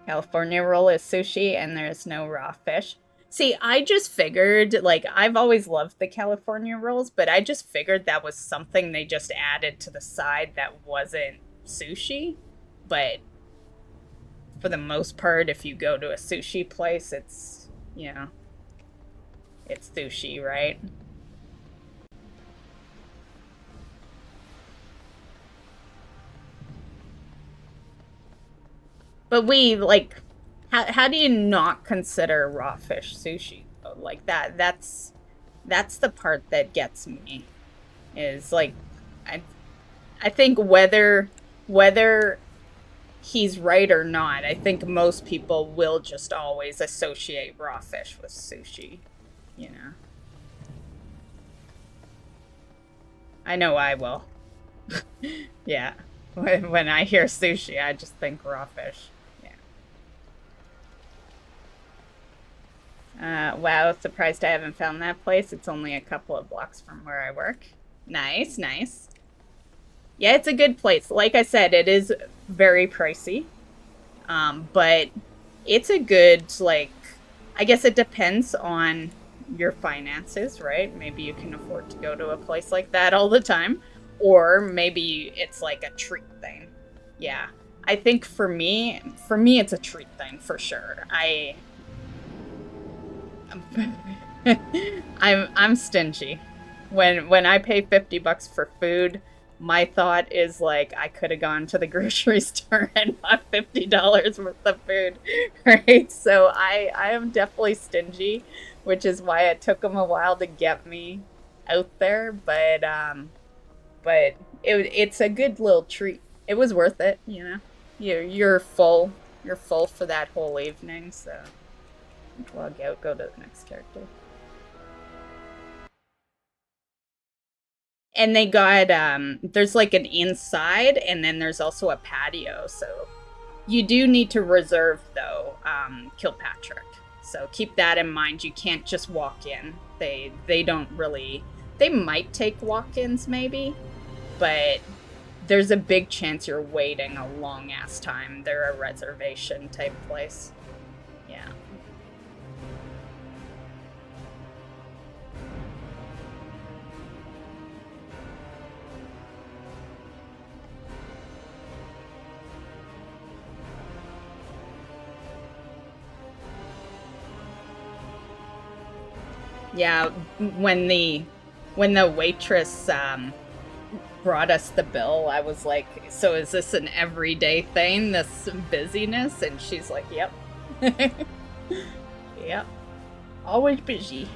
California roll is sushi and there's no raw fish. See, I just figured, like, I've always loved the California rolls, but I just figured that was something they just added to the side that wasn't sushi. But for the most part, if you go to a sushi place, it's, you know, it's sushi, right? But we, like, how do you not consider raw fish sushi? Like, that's the part that gets me. Is, like, I think whether he's right or not, I think most people will just always associate raw fish with sushi, you know. I know I will. Yeah. When I hear sushi, I just think raw fish. Wow, surprised I haven't found that place. It's only a couple of blocks from where I work. Nice, nice. Yeah, it's a good place. Like I said, it is very pricey. But it's a good, like, I guess it depends on your finances, right? Maybe you can afford to go to a place like that all the time. Or maybe it's like a treat thing. Yeah. I think for me, it's a treat thing, for sure. I'm stingy. When I pay $50 for food, my thought is like, I could have gone to the grocery store and bought $50 worth of food, right? So I am definitely stingy, which is why it took them a while to get me out there. But it's a good little treat. It was worth it, you know. You're full for that whole evening, so log out, go to the next character. And they got, there's like an inside, and then there's also a patio, so you do need to reserve, though, Kilpatrick. So keep that in mind. You can't just walk in. They don't really, they might take walk-ins, maybe, but there's a big chance you're waiting a long-ass time. They're a reservation type place. Yeah. Yeah, when the waitress brought us the bill, I was like, so is this an everyday thing, this busyness? And she's like, yep. Yep. Always busy.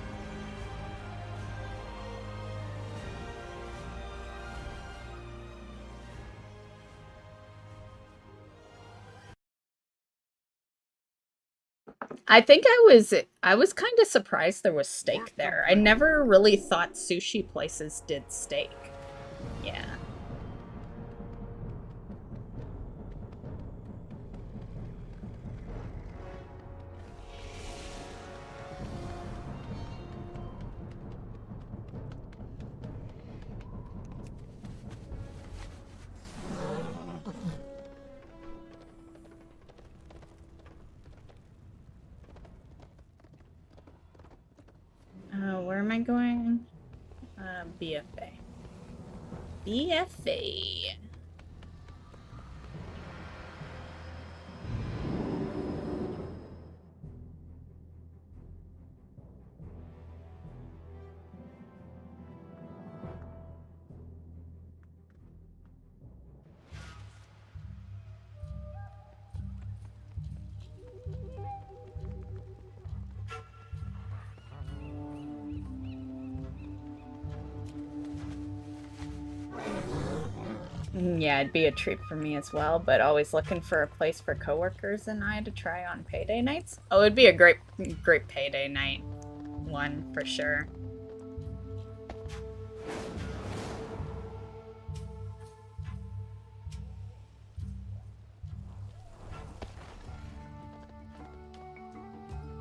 I think I was kind of surprised there was steak there. I never really thought sushi places did steak. Yeah. Where am I going? BFA. BFA. Yeah, it'd be a treat for me as well, but always looking for a place for coworkers and I to try on payday nights. Oh, it'd be a great payday night one for sure.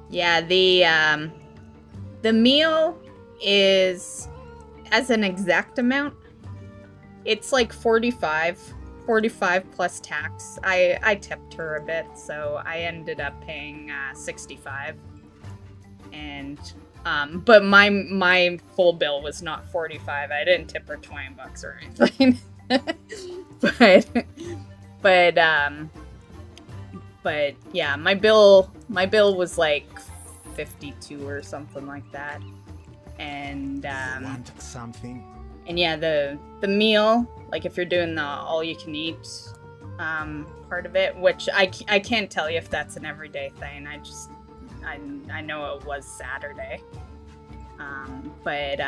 Yeah, the meal is, as an exact amount, it's like 45 plus tax. I tipped her a bit, so I ended up paying 65. And but my full bill was not 45. I didn't tip her $20 or anything. but yeah, my bill was like 52 or something like that. And want something? And yeah, the meal, like if you're doing the all you can eat part of it, which I can't tell you if that's an everyday thing. I know it was Saturday. But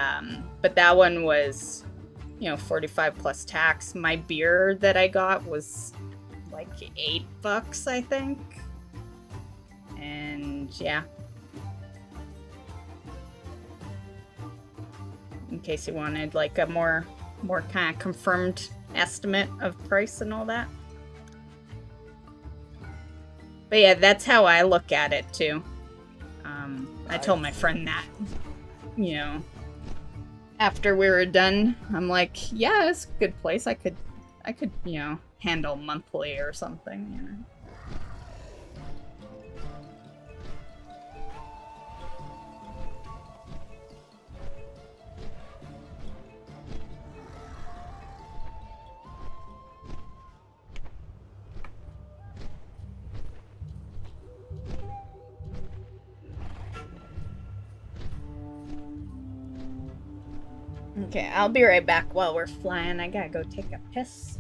that one was, 45 plus tax. My beer that I got was like $8, I think. And yeah. In case you wanted like a more kind of confirmed estimate of price and all that. But yeah, that's how I look at it too. I told my friend that, after we were done, I'm like, yeah, it's a good place. I could, handle monthly or something, Okay, I'll be right back while we're flying. I gotta go take a piss.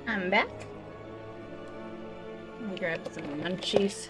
I'm back. Let me grab some munchies.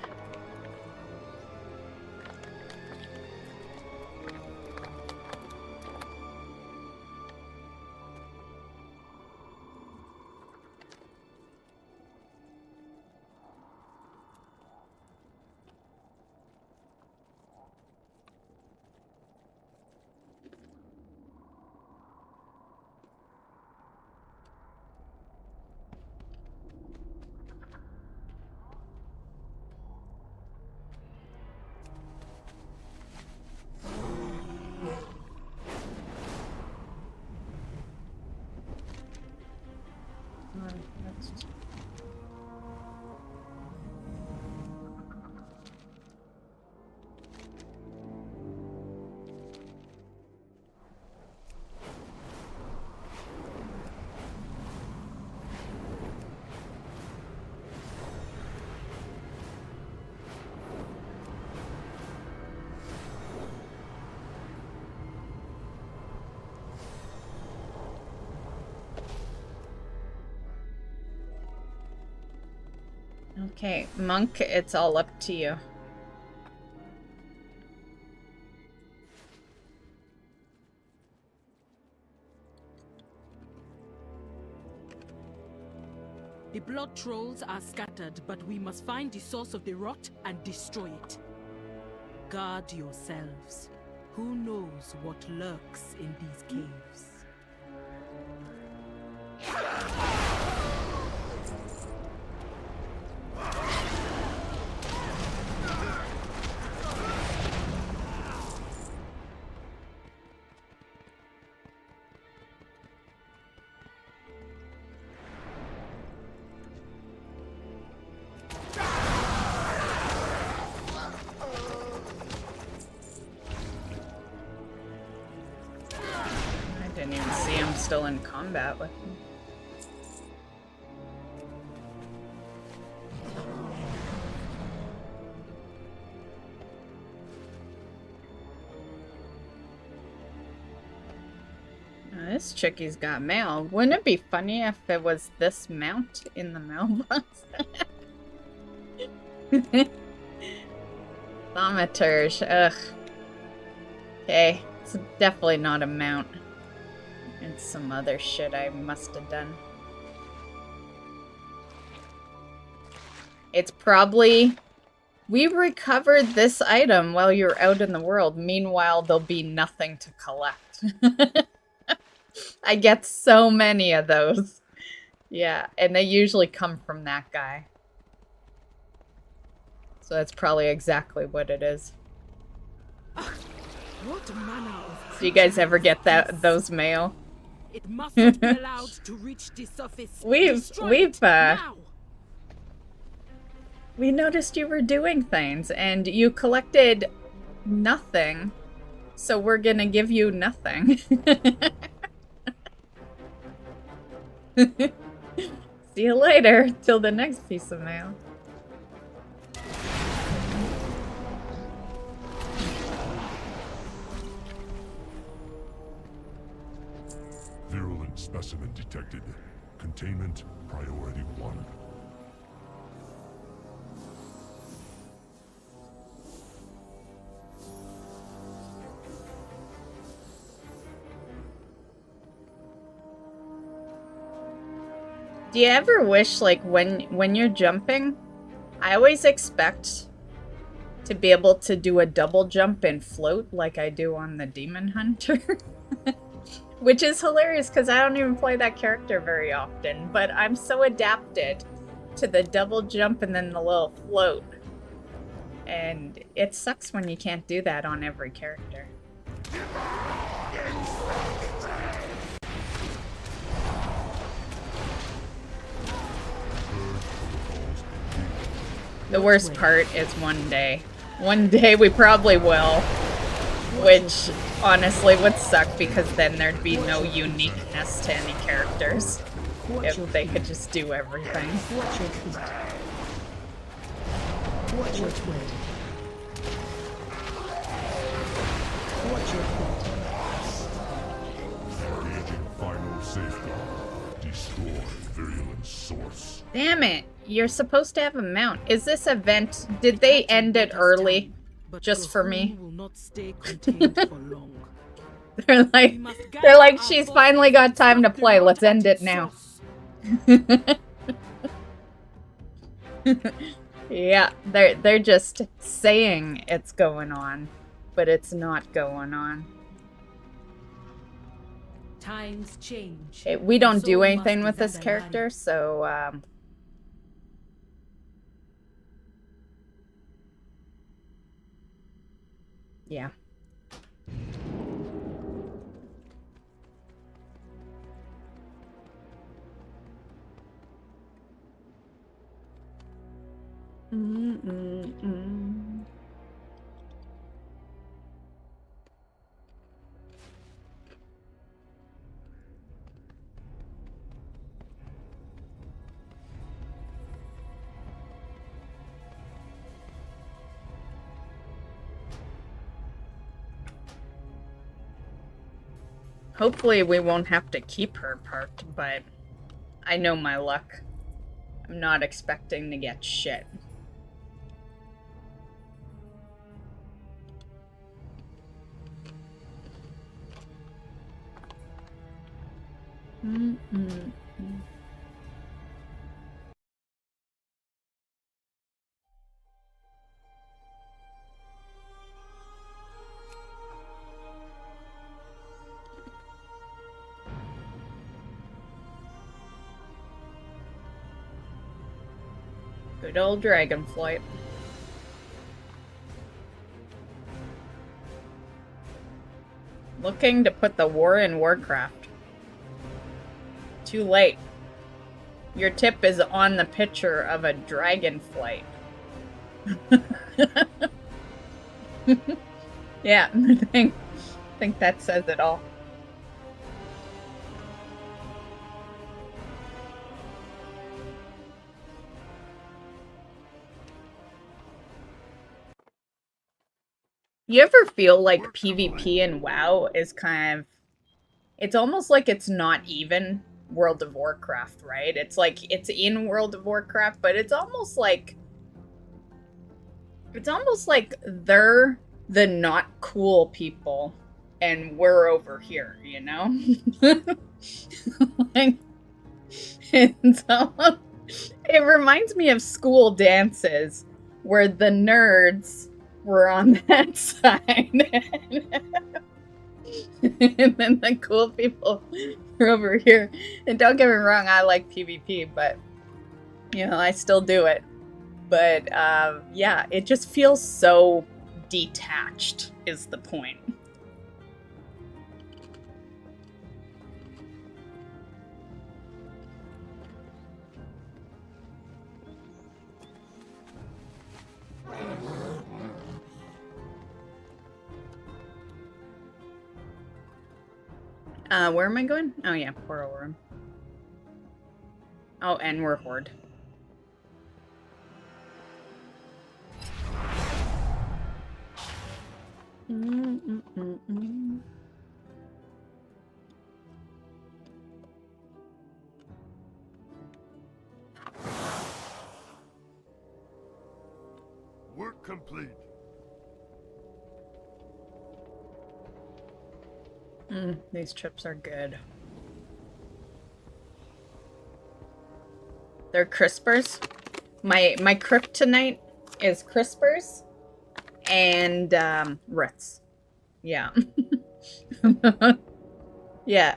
Okay, Monk, it's all up to you. The blood trolls are scattered, but we must find the source of the rot and destroy it. Guard yourselves. Who knows what lurks in these caves? Still in combat with me. Now, this chickie's got mail. Wouldn't it be funny if it was this mount in the mailbox? Thaumaturge, ugh. Okay, it's definitely not a mount. And some other shit I must have done. It's probably... We recovered this item while you're out in the world. Meanwhile, there'll be nothing to collect. I get so many of those. Yeah, and they usually come from that guy. So that's probably exactly what it is. What manner of Do you guys ever get those mail? It must not be allowed to reach the surface. We noticed you were doing things and you collected nothing, so we're gonna give you nothing. See you later, till the next piece of mail. Virulent specimen detected. Containment priority 1. Do you ever wish, like, when you're jumping, I always expect to be able to do a double jump and float like I do on the Demon Hunter. Which is hilarious because I don't even play that character very often, but I'm so adapted to the double jump and then the little float. And it sucks when you can't do that on every character. The worst part is one day. One day we probably will. Which, honestly, would suck because then there'd be no uniqueness to any characters. If they could just do everything. Watch your feet. Watch your way. Watch your feet. Engaging final safeguard. Destroy virulent source. Damn it! You're supposed to have a mount. Is this event... Did they end it early? Just for me? Will not stay contained for long. They're like, she's finally got time to play. Let's end it now. Yeah, they're just saying it's going on, but it's not going on. Times change. Okay, we don't do anything with this character, so yeah. Hopefully we won't have to keep her parked, but I know my luck. I'm not expecting to get shit. Good old dragonflight. Looking to put the war in Warcraft. Too late. Your tip is on the picture of a dragonflight. Yeah, I think that says it all. You ever feel like PvP in WoW is kind of... It's almost like it's not even World of Warcraft, right? It's like it's in World of Warcraft, but it's almost like... It's almost like they're the not cool people and we're over here, you know? Like, and so, it reminds me of school dances where the nerds were on that side. And then the cool people are over here. And don't get me wrong, I like PvP, but, you know, I still do it. But, yeah, it just feels so detached, is the point. Where am I going? Oh yeah, Portal Room. Oh, and we're Horde. Work complete. These chips are good. They're crispers. My kryptonite is crispers and Ritz. Yeah. Yeah.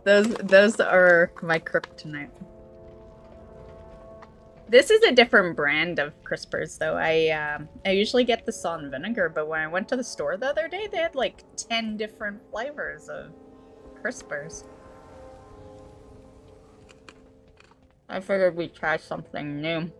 Those are my kryptonite. This is a different brand of crispers, though. I usually get the salt and vinegar, but when I went to the store the other day, they had like 10 different flavors of crispers. I figured we'd try something new.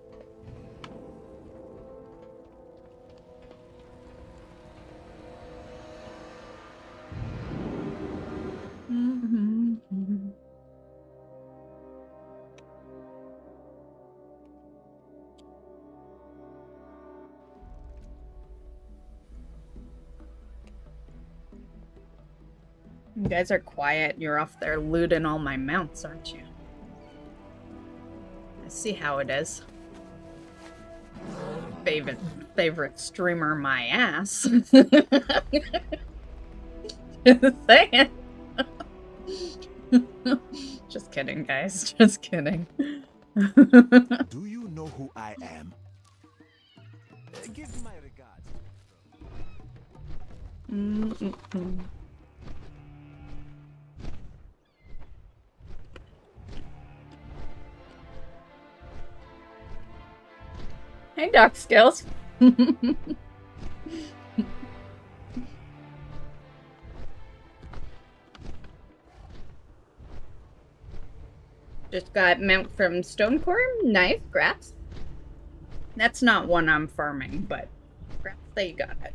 You guys are quiet. You're off there looting all my mounts, aren't you? I see how it is. Favorite streamer, my ass. Just saying. Just kidding, guys. Just kidding. Do you know who I am? Give my regards. Hey, Doc Skills. Just got mount from Stonecore. Nice, grass. That's not one I'm farming, but grass, there you got it.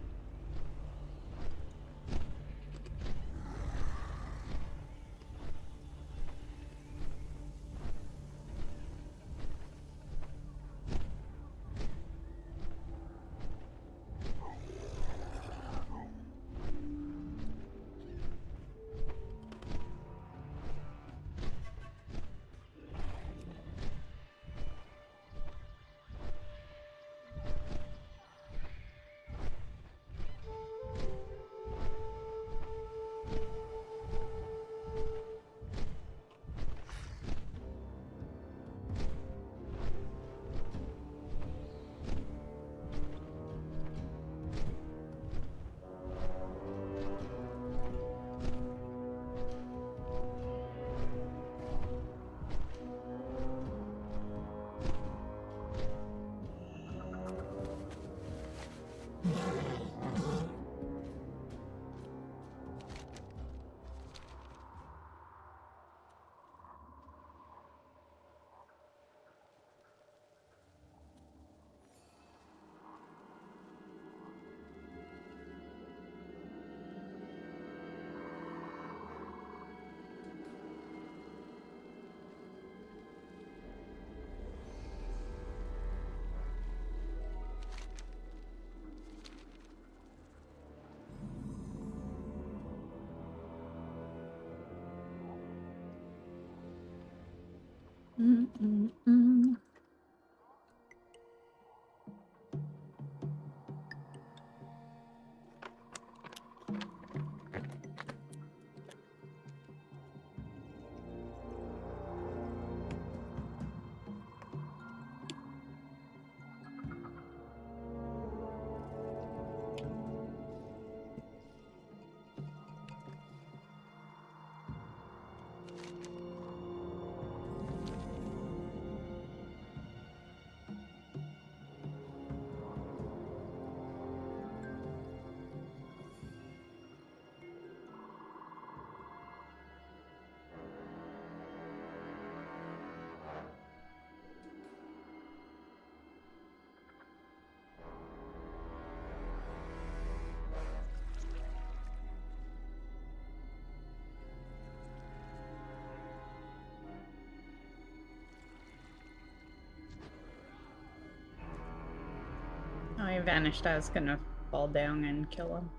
Oh, he vanished. I was gonna fall down and kill him.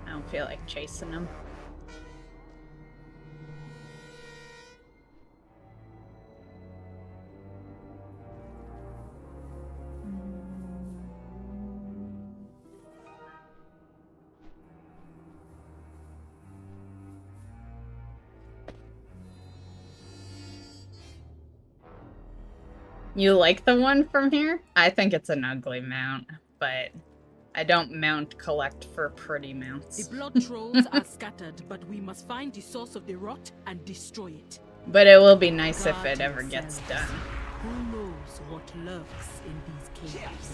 I don't feel like chasing him. You like the one from here? I think it's an ugly mount, but I don't collect for pretty mounts. The blood trolls are scattered, but we must find the source of the rot and destroy it. But it will be nice if it ever gets done. Who knows what lurks in these caves?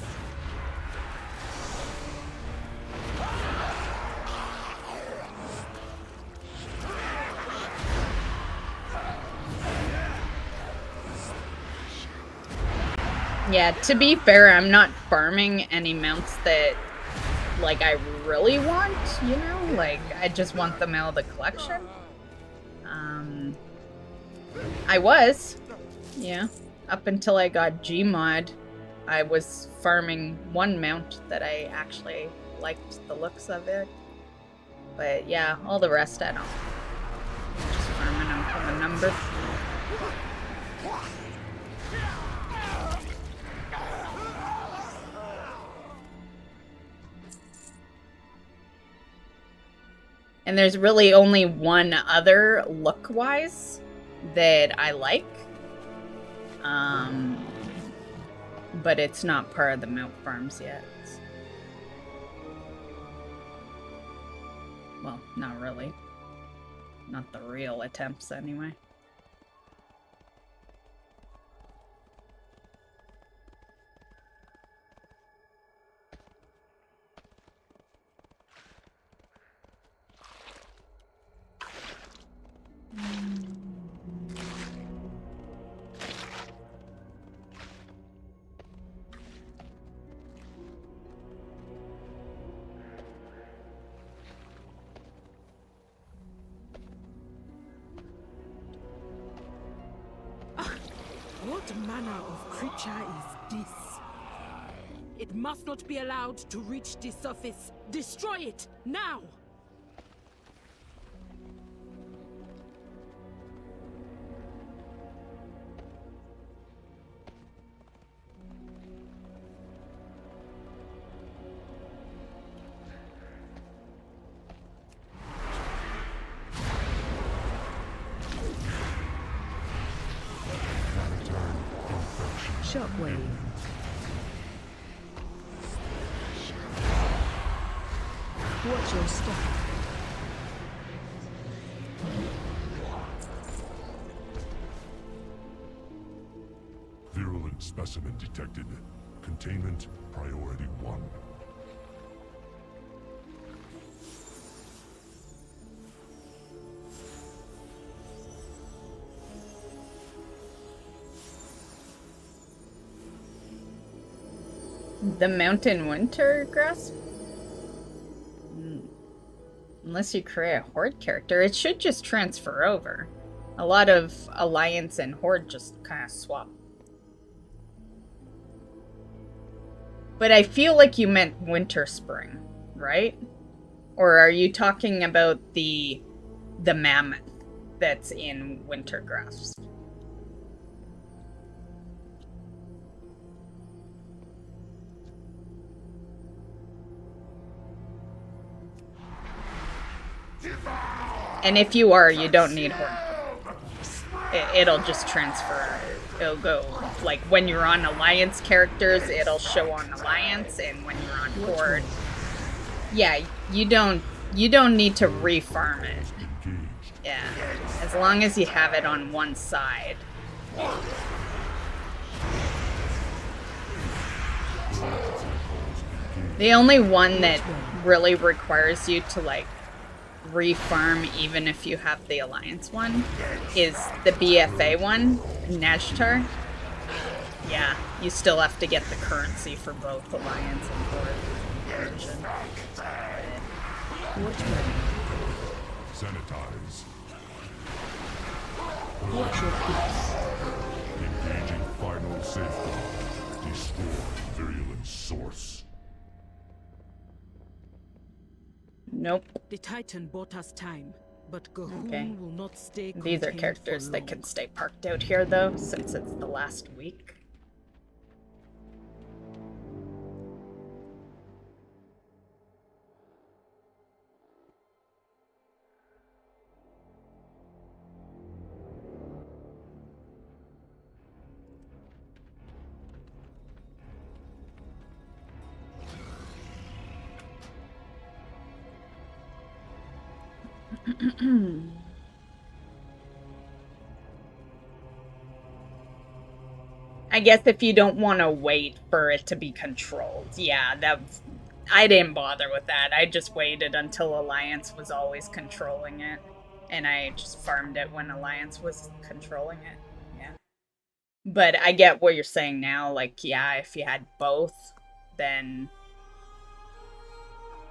Yeah, to be fair, I'm not farming any mounts that, like, I really want, you know? Like, I just want them out of the collection. I was, yeah. Up until I got Gmod, I was farming one mount that I actually liked the looks of it. But yeah, all the rest I don't. Just farming them for the number. And there's really only one other look-wise that I like. But it's not part of the mount farms yet. Well, not really. Not the real attempts, anyway. What manner of creature is this? It must not be allowed to reach the surface. Destroy it, now! Shockwave. Watch your step. Virulent specimen detected. Containment priority 1. The mountain winter grasp? Unless you create a horde character, it should just transfer over. A lot of alliance and horde just kind of swap. But I feel like you meant winter spring, right? Or are you talking about the mammoth? that's in Wintergrasp. And if you are, you don't need Horde. It'll just transfer. It'll go, like, when you're on Alliance characters, it'll show on Alliance, and when you're on Horde, yeah, you don't need to refarm it. Yeah, as long as you have it on one side. The only one that really requires you to, like, refarm even if you have the Alliance one is the BFA one, Najtar. Yeah, you still have to get the currency for both Alliance and Horde version. Sanitize. Watch your peace. Engaging final safeguard. Destroy virulent source. Nope. The Titan bought us time, but Gahun will not stay. These are characters that can stay parked out here, though, since it's the last week. I guess if you don't want to wait for it to be controlled, yeah, I didn't bother with that. I just waited until Alliance was always controlling it, and I just farmed it when Alliance was controlling it. Yeah, but I get what you're saying now. Like, yeah, if you had both, then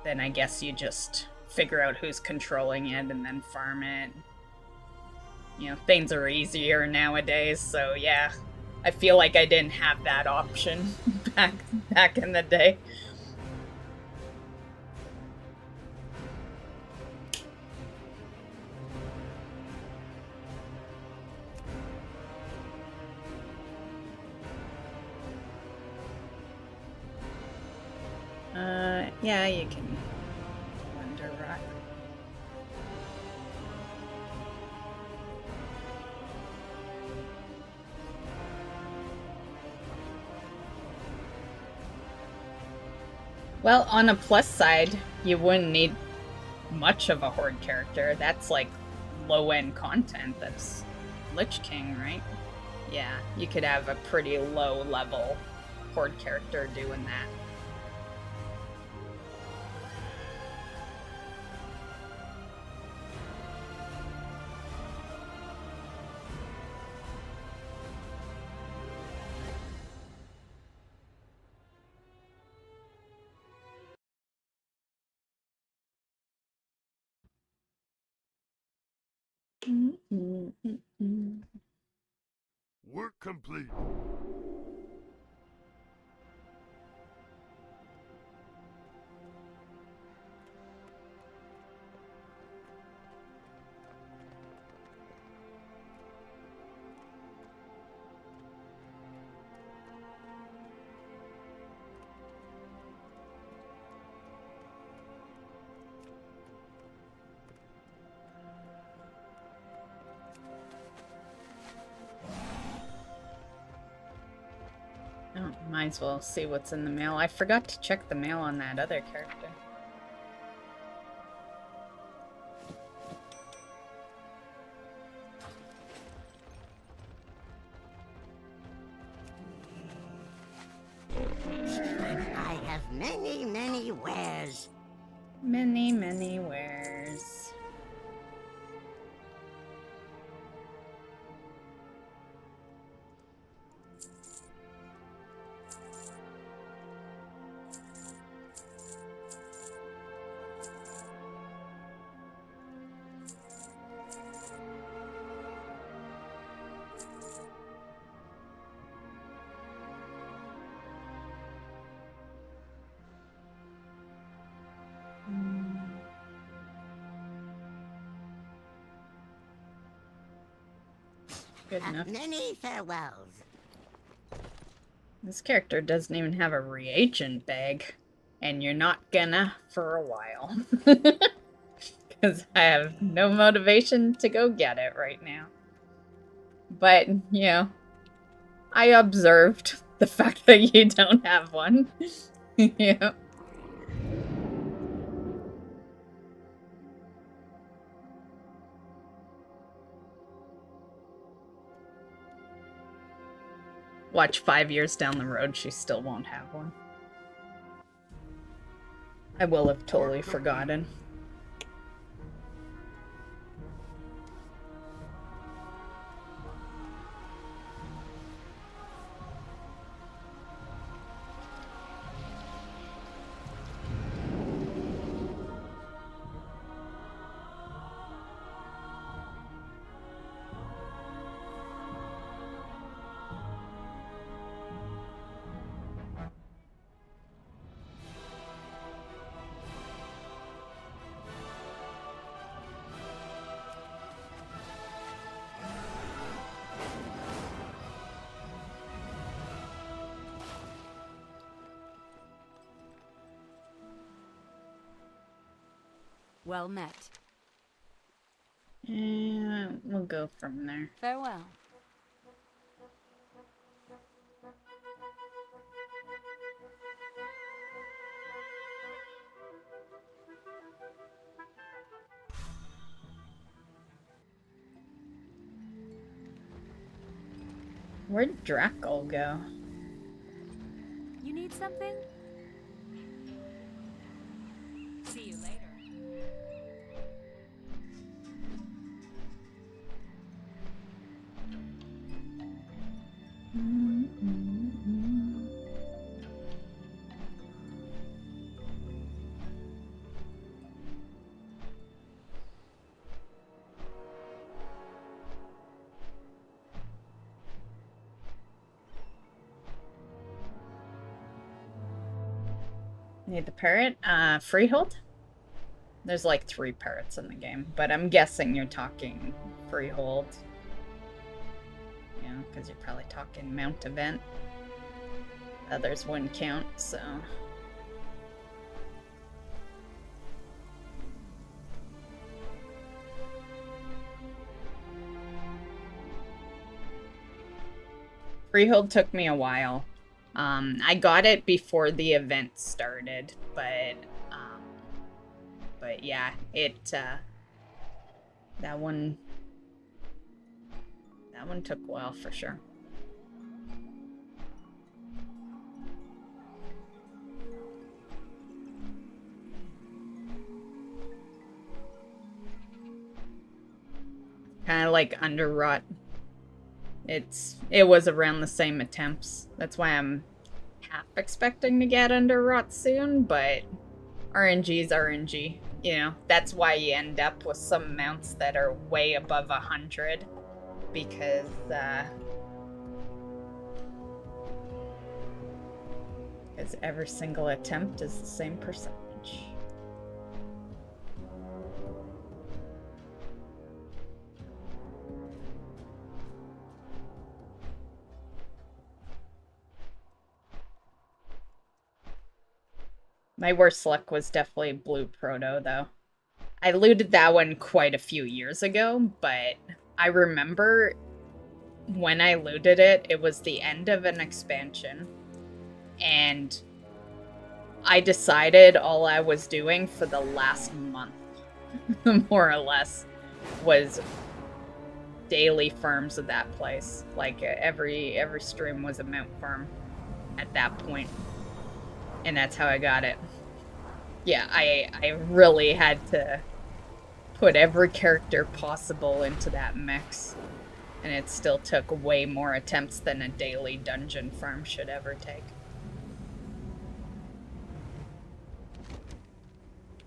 I guess you just figure out who's controlling it and then farm it. You know, things are easier nowadays, so yeah. I feel like I didn't have that option back in the day. Yeah, you can Underrot. Well, on a plus side, you wouldn't need much of a Horde character. That's like low-end content. That's Lich King, right? Yeah, you could have a pretty low-level Horde character doing that. Work complete. Oh, might as well see what's in the mail. I forgot to check the mail on that other character. I have many wares. Many wares. Good enough. Many farewells. This character doesn't even have a reagent bag. And you're not gonna for a while. Because I have no motivation to go get it right now. But, you know, I observed the fact that you don't have one. Yeah. Watch 5 years down the road, she still won't have one. I will have totally forgotten. Well met. Yeah, we'll go from there. Farewell. Where'd Drackle go? You need something? See you later. Need the parrot? Freehold? There's like 3 parrots in the game, but I'm guessing you're talking Freehold. Yeah, because you're probably talking Mount Event. Others wouldn't count, so... Freehold took me a while. I got it before the event started, but yeah, that one took a while for sure. Kind of like Underrot. It was around the same attempts. That's why I'm half expecting to get Underrot soon, but RNG's RNG. You know, that's why you end up with some mounts that are way above 100, because every single attempt is the same percentage. My worst luck was definitely Blue Proto, though. I looted that one quite a few years ago, but I remember when I looted it, it was the end of an expansion, and I decided all I was doing for the last month, more or less, was daily farms of that place. Like, every stream was a mount farm at that point. And that's how I got it. Yeah, I really had to put every character possible into that mix. And it still took way more attempts than a daily dungeon farm should ever take.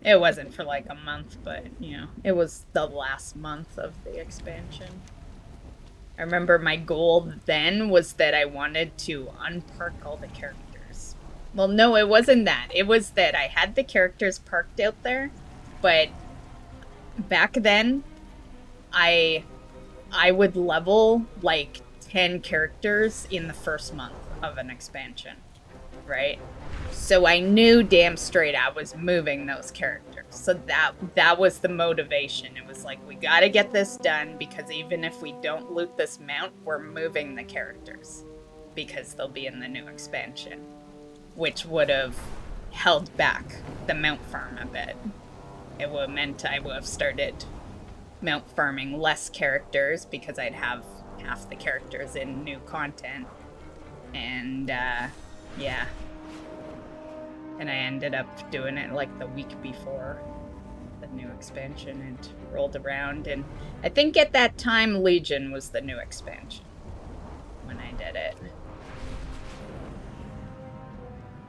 It wasn't for like a month, but, you know, it was the last month of the expansion. I remember my goal then was that I wanted to unperk all the characters. Well, no, it wasn't that. It was that I had the characters parked out there, but back then, I I would level like 10 characters in the first month of an expansion, right? So I knew damn straight I was moving those characters. So that was the motivation. It was like, we gotta get this done, because even if we don't loot this mount, we're moving the characters, because they'll be in the new expansion, which would have held back the mount farm a bit. It would have meant I would have started mount farming less characters, because I'd have half the characters in new content. And yeah. And I ended up doing it like the week before the new expansion and rolled around. And I think at that time Legion was the new expansion when I did it.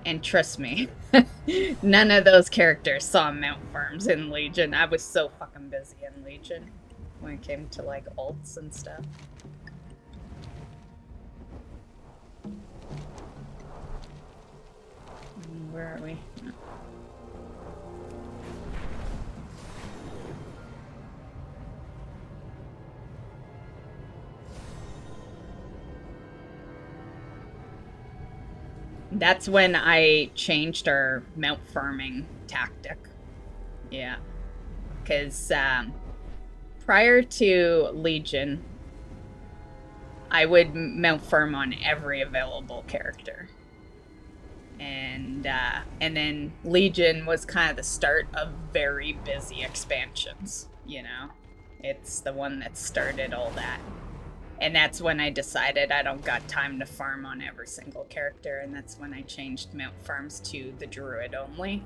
And trust me, none of those characters saw mount farms in Legion. I was so fucking busy in Legion when it came to like ults and stuff. Where are we? That's when I changed our mount farming tactic. Yeah. Because prior to Legion, I would mount farm on every available character. And then Legion was kind of the start of very busy expansions, you know? It's the one that started all that. And that's when I decided I don't got time to farm on every single character, and that's when I changed mount farms to the druid only.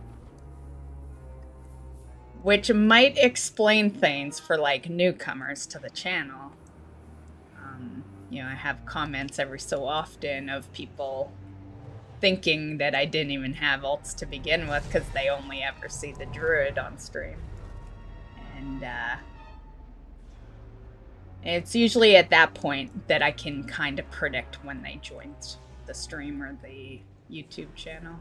Which might explain things for like newcomers to the channel. You know, I have comments every so often of people thinking that I didn't even have ults to begin with because they only ever see the druid on stream. And it's usually at that point that I can kind of predict when they joined the stream or the YouTube channel.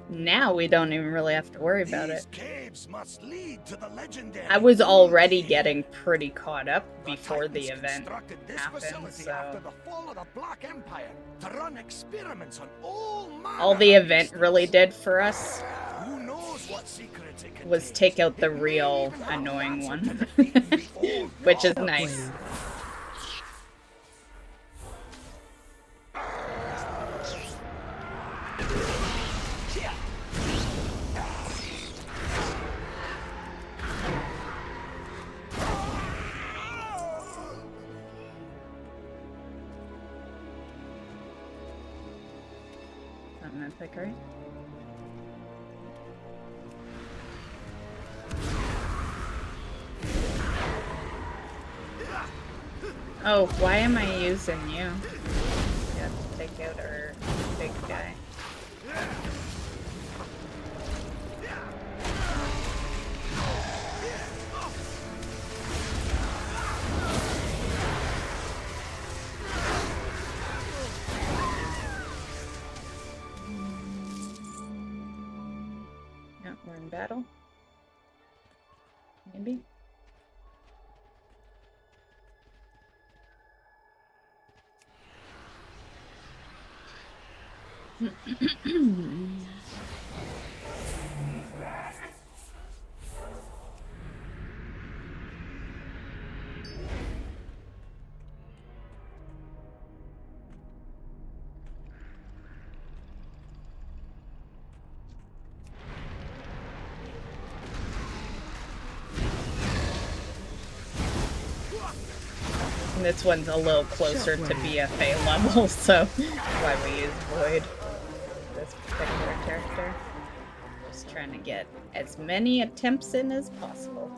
Now we don't even really have to worry about it. Caves must lead to the legendary. I was already getting pretty caught up before the event happened, so After the fall of the Black Empire to run experiments on all the event really did for us was take out the real annoying one, which is nice. Epic, right? Oh, why am I using you? You have to take out our big guy. We're in battle. Maybe. This one's a little closer to BFA level, so why we use Void for this particular character. Just trying to get as many attempts in as possible.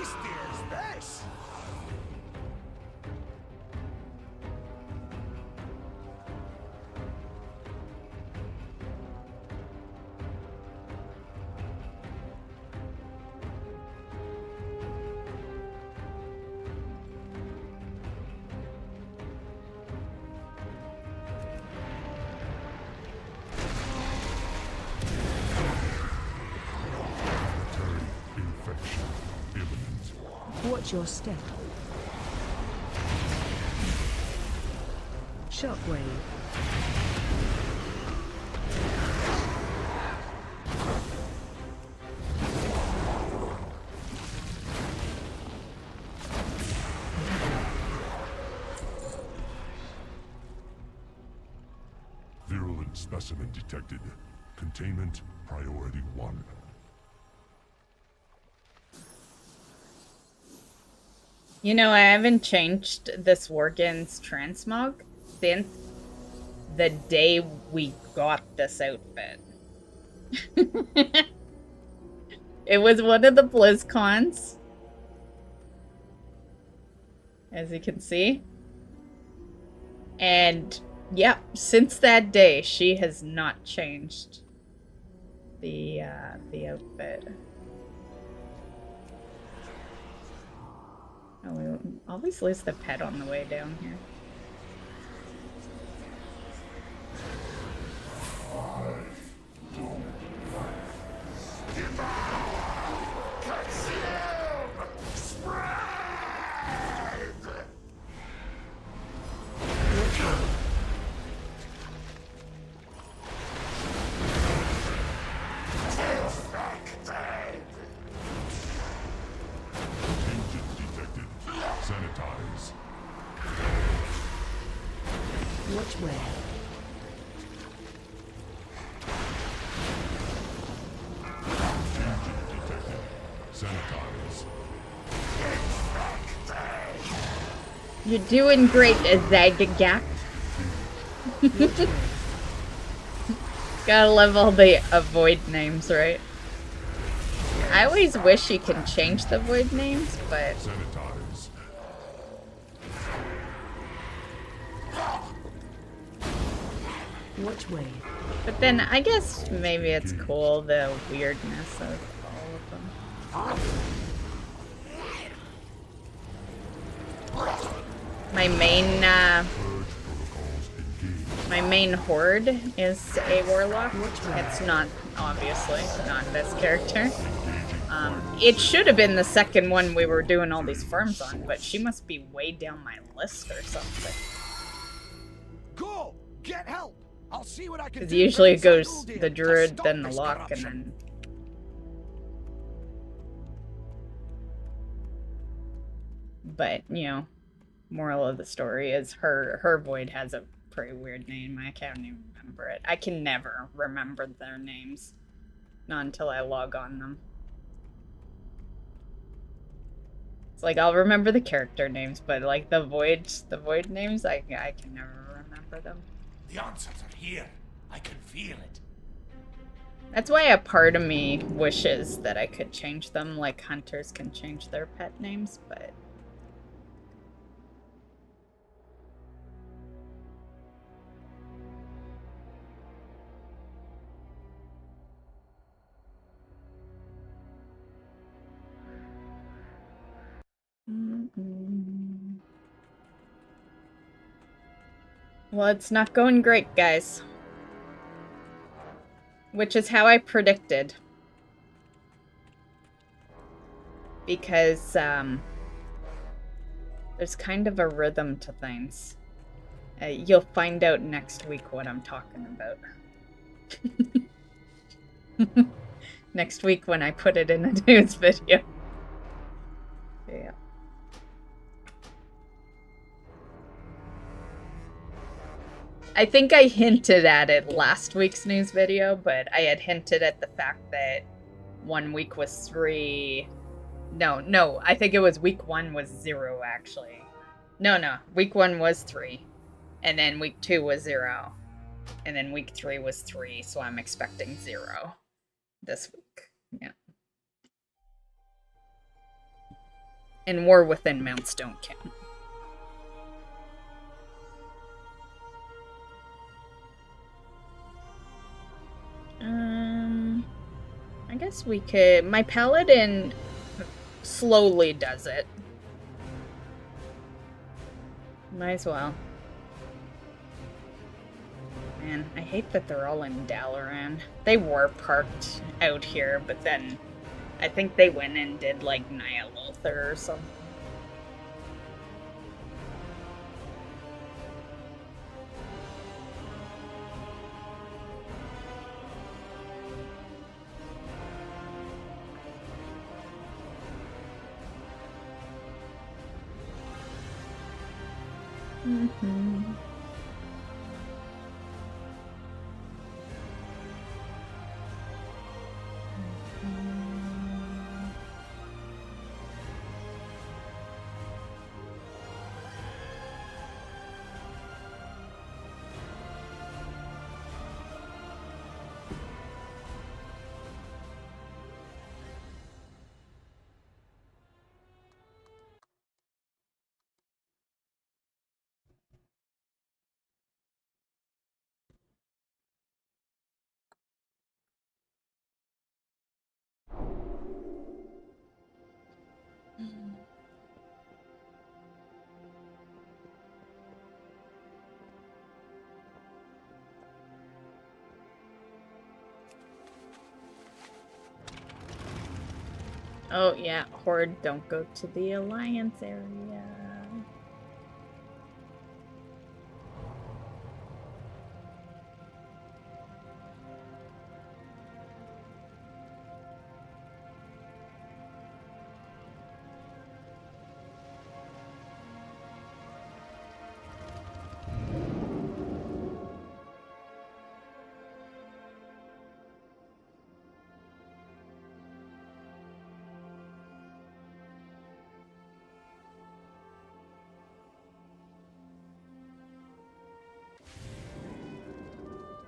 beastie is this? Watch your step. Shockwave. Virulent specimen detected. Containment priority 1. You know, I haven't changed this Worgen's transmog since the day we got this outfit. It was one of the BlizzCons, as you can see. And yeah, since that day, she has not changed the outfit. Oh, we always lose the pet on the way down here. Which way? You're doing great, Zagagak. Gotta love all the avoid names, right? I always wish you can change the void names, but... Which way? But then, I guess maybe it's cool, the weirdness of all of them. My main horde is a warlock. It's not, obviously, not this character. It should have been the second one we were doing all these farms on, but she must be way down my list or something. Cool! Get help! I'll see what I can do. Because usually it goes the druid, then the lock, and then... But, you know, moral of the story is her void has a pretty weird name. I can't even remember it. I can never remember their names. Not until I log on them. It's like, I'll remember the character names, but like the void names, I can never remember them. The answers are here. I can feel it. That's why a part of me wishes that I could change them, like hunters can change their pet names, but... Well, it's not going great, guys. Which is how I predicted. Because, there's kind of a rhythm to things. You'll find out next week what I'm talking about. Next week when I put it in a news video. Yeah. I think I hinted at it last week's news video, but I had hinted at the fact that 1 week was 3. No, I think it was week 1 was 0, actually. No, week 1 was 3. And then week 2 was 0. And then week 3 was 3, so I'm expecting 0 this week. Yeah. And War Within mounts don't count. I guess we could... My paladin slowly does it. Might as well. Man, I hate that they're all in Dalaran. They were parked out here, but then I think they went and did like Ny'alotha or something. Oh yeah, Horde, don't go to the Alliance area.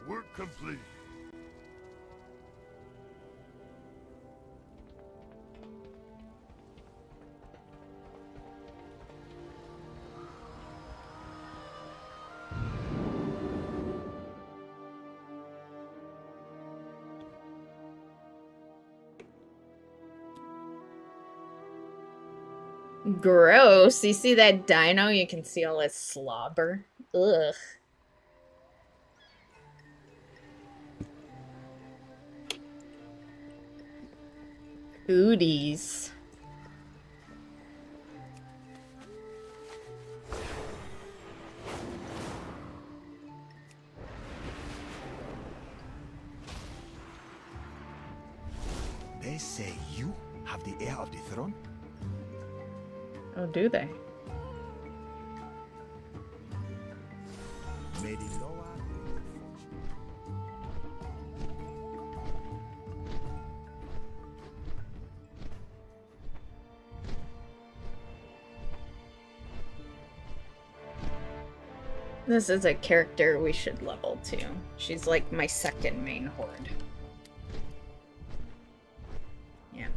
Work complete. Gross. You see that dino? You can see all his slobber. Ugh. Cooties. They say you have the heir of the throne? Oh, do they? May the lower This is a character we should level to. She's like my second main horde. Yeah.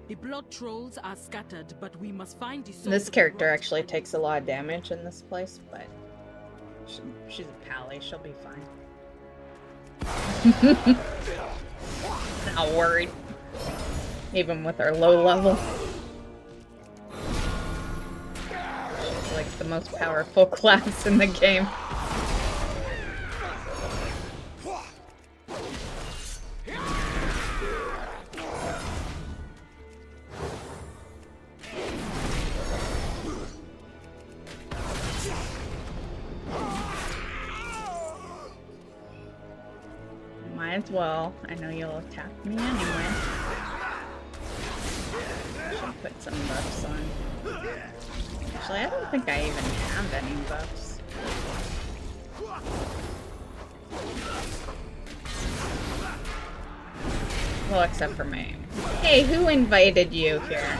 The blood trolls are scattered, but we must find the source This of the character rot actually and takes a lot of damage in this place, but she's a pally. She'll be fine. Not worried. Even with our low level. She's like the most powerful class in the game. Might as well. I know you'll attack me anyway. Should put some buffs on. Actually, I don't think I even have any buffs. Well, except for me. Hey, who invited you here?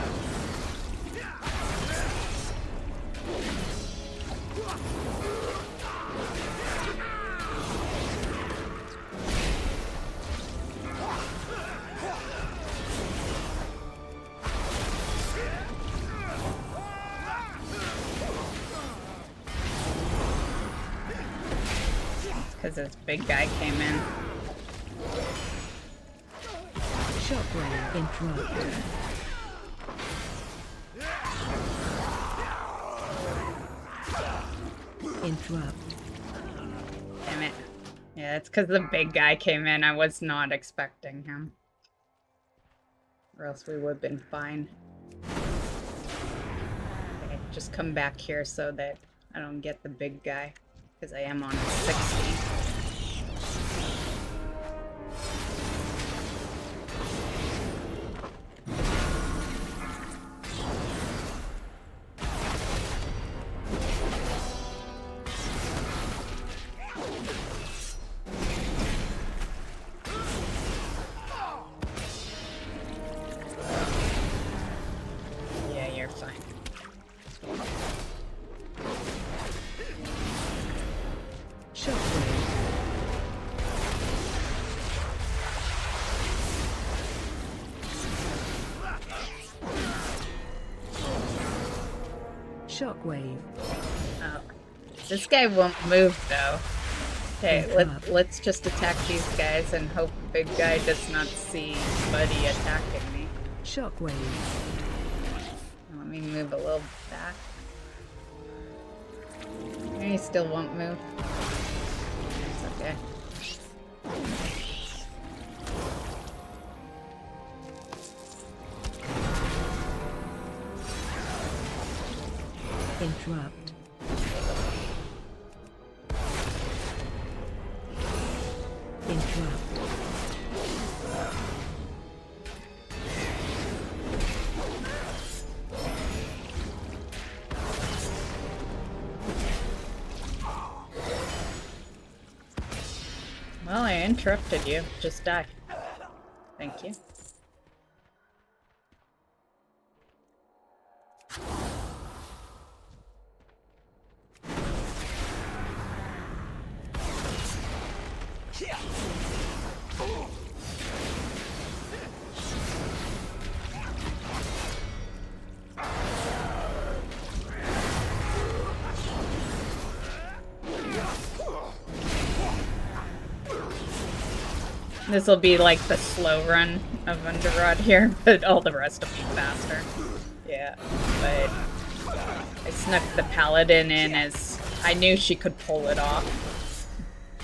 Because this big guy came in. Shockwave interrupted. Interrupt. Damn it. Yeah, it's because the big guy came in. I was not expecting him. Or else we would have been fine. Okay, just come back here so that I don't get the big guy. Because I am on 60. Yeah, you're fine. Shockwave. Oh. This guy won't move though. Okay, let's just attack these guys and hope the big guy does not see Buddy attacking me. Shockwave. Let me move a little back. He still won't move. It's okay. Interrupt. Interrupt. Well, I interrupted you. Just die. Thank you. This will be like the slow run of Underrot here, but all the rest will be faster. Yeah, but I snuck the paladin in as I knew she could pull it off,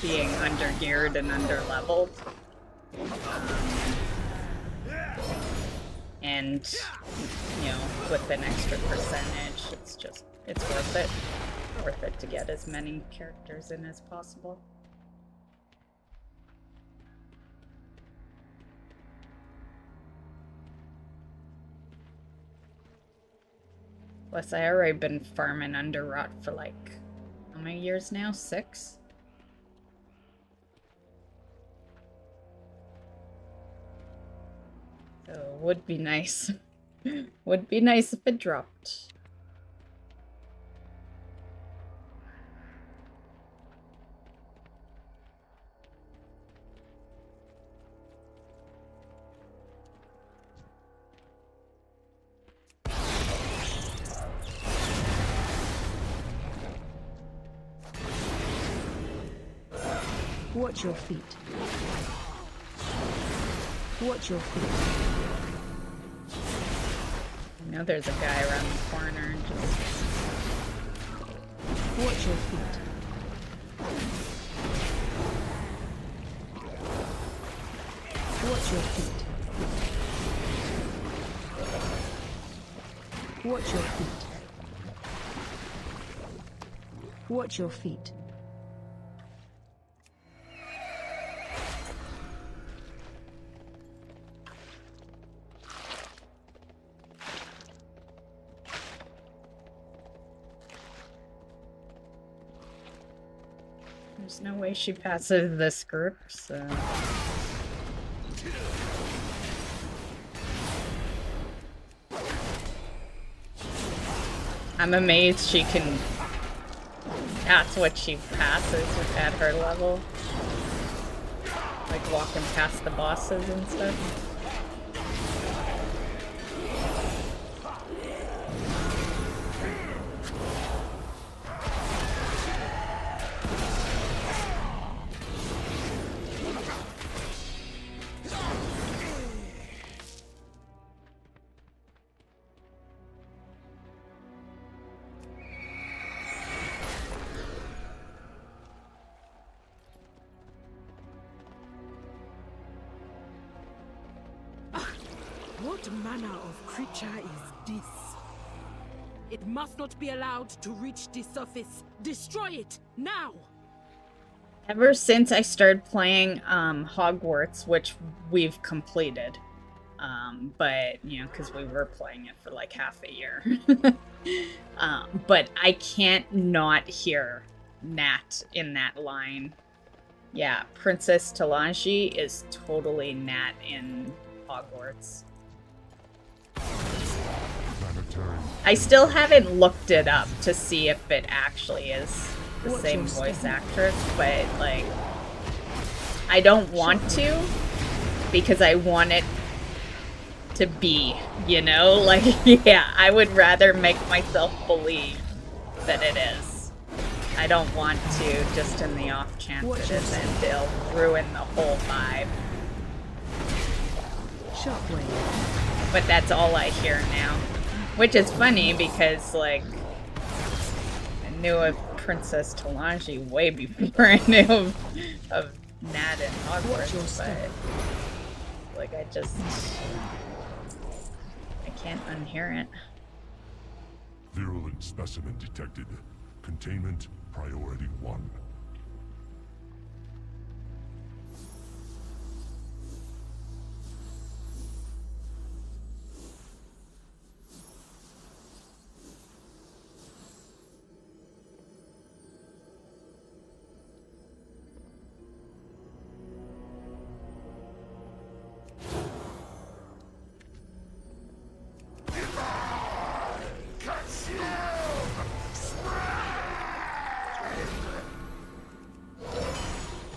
being undergeared and underleveled. And, you know, with an extra percentage, it's worth it. Worth it to get as many characters in as possible. Plus, I already been farming Underrot for like, how many years now? 6? So, would be nice. Would be nice if it dropped. Watch your feet. Watch your feet. I know there's a guy around the corner and just... Watch your feet. Watch your feet. Watch your feet. Watch your feet. There's no way she passes this group, so... I'm amazed she can... That's what she passes at her level. Like walking past the bosses and stuff. What manner of creature is this? It must not be allowed to reach the surface. Destroy it, now! Ever since I started playing Hogwarts, which we've completed, but, you know, because we were playing it for like half a year. But I can't not hear Nat in that line. Yeah, Princess Talanji is totally Nat in Hogwarts. I still haven't looked it up to see if it actually is the same voice actress, but, like, I don't want to, because I want it to be, you know? Like, yeah, I would rather make myself believe that it is. I don't want to, just in the off chance it isn't. It'll ruin the whole vibe. Shockwave. But that's all I hear now. Which is funny because, like, I knew of Princess Talanji way before I knew of Nat and Hogwarts, but, like, I can't unhear it. Virulent specimen detected. Containment priority 1.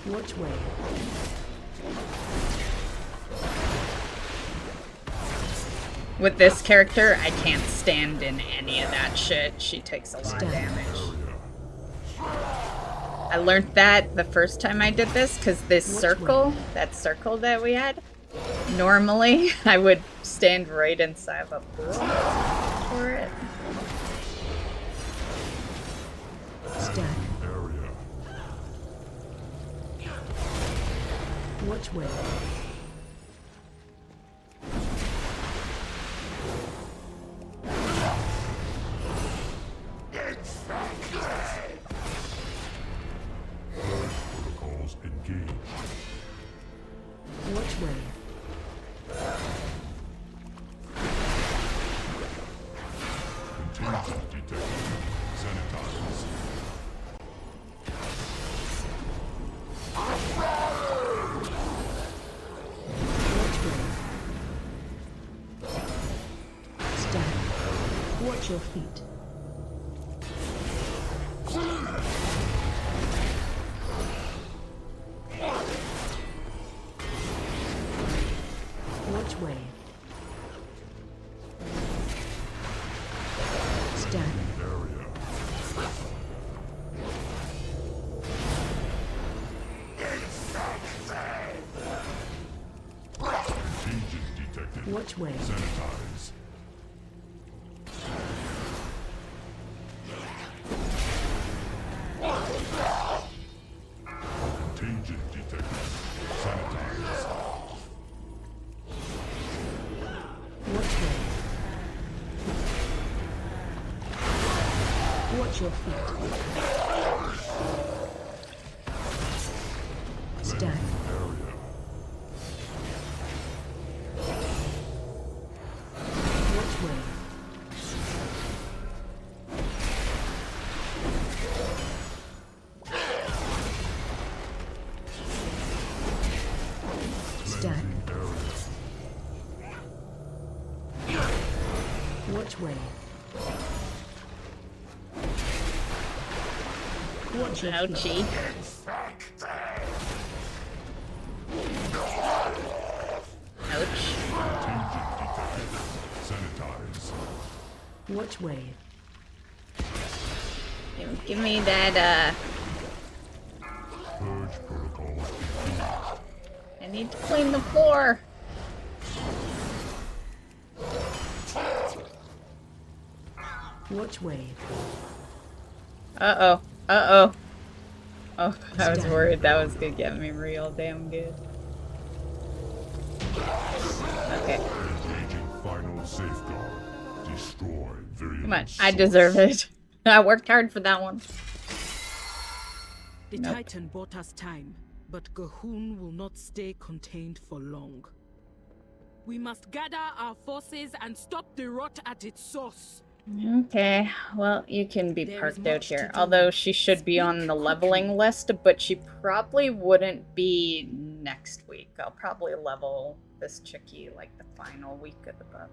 Which way? With this character, I can't stand in any of that shit. She takes a lot of damage. I learned that the first time I did this, because this circle, that circle that we had, normally I would stand right inside of a pool for it. Stack. Which way? Protocols engaged. Which way? Containment detected. Sanitize. Watch your feet. Which way? Stand. Area. Which way? Sanitize. Contagion detected. Sanitize. Which way? Watch your feet. Stack. Which way? Stack. Which way? Watch your Ouchie. Ouch. Sanitize. Which way? Give me that, Purge protocols. I need to clean the floor. Which way? Uh-oh. Uh-oh. Oh, I was worried that was gonna get me real damn good. Okay. Engaging final safeguard. Destroy virulent. Come on, I deserve it. I worked hard for that one. The Nope. Titan bought us time, but Gahun will not stay contained for long. We must gather our forces and stop the rot at its source. Okay, well, you can be There parked is out much to here. do. Although she should be on the leveling list, but she probably wouldn't be next week. I'll probably level this chickie like the final week of the book.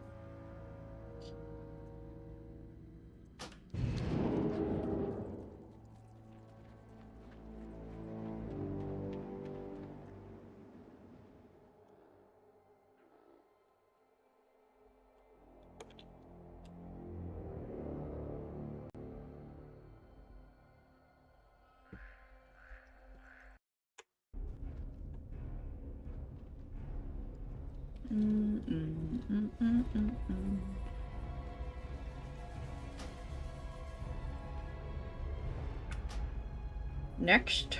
Next.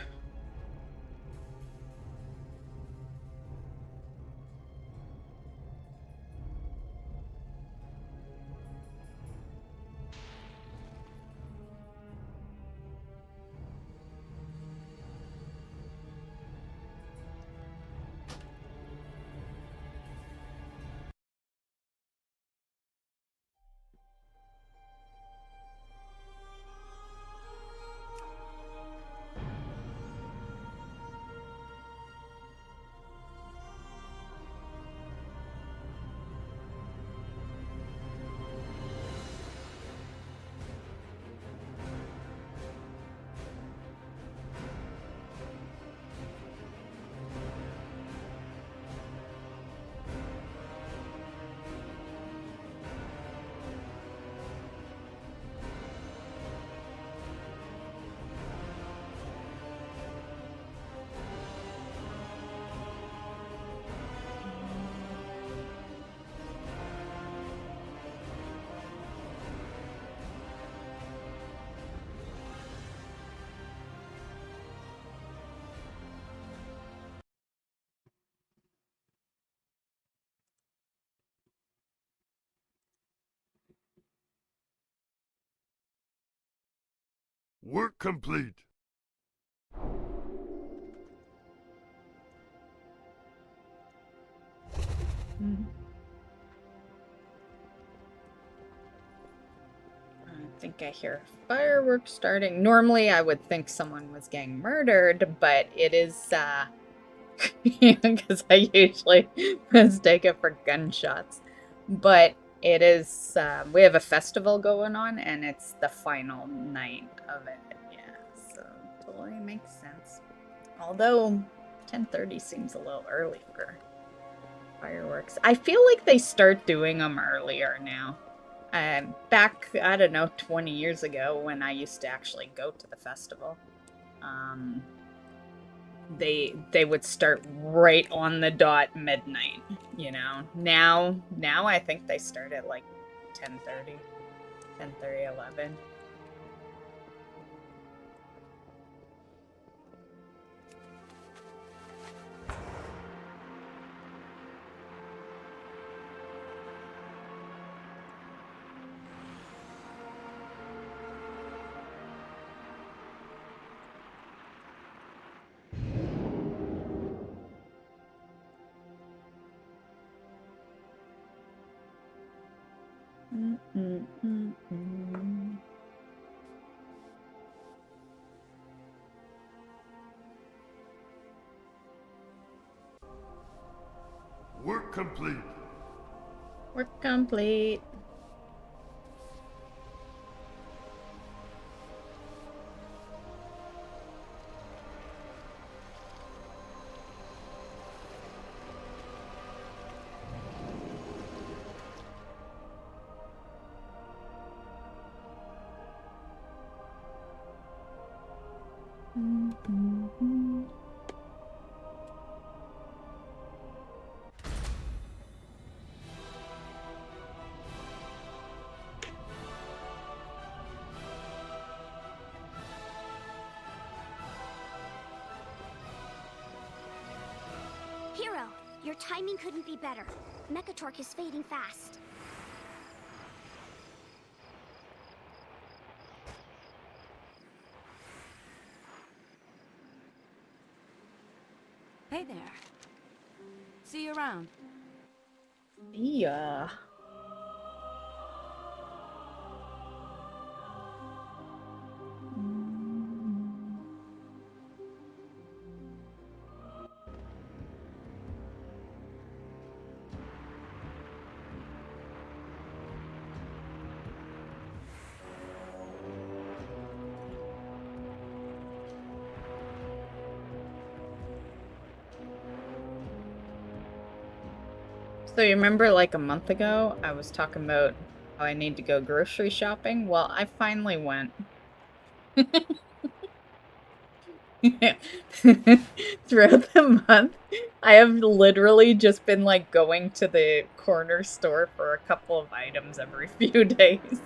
Work complete. I think I hear fireworks starting. Normally I would think someone was getting murdered, but it is, because I usually mistake it for gunshots. But it is, we have a festival going on, and it's the final night of it. Yeah, so totally makes sense. Although 10:30 seems a little early for fireworks. I feel like they start doing them earlier now. Back, I don't know, 20 years ago when I used to actually go to the festival, they would start right on the dot midnight. you know, now I think they start at like 10:30, 11. Work complete. Work complete. Hero, your timing couldn't be better. Mechatork is fading fast. Hey there. See you around. Yeah. So you remember like a month ago, I was talking about how I need to go grocery shopping? Well, I finally went. Throughout the month, I have literally just been like going to the corner store for a couple of items every few days.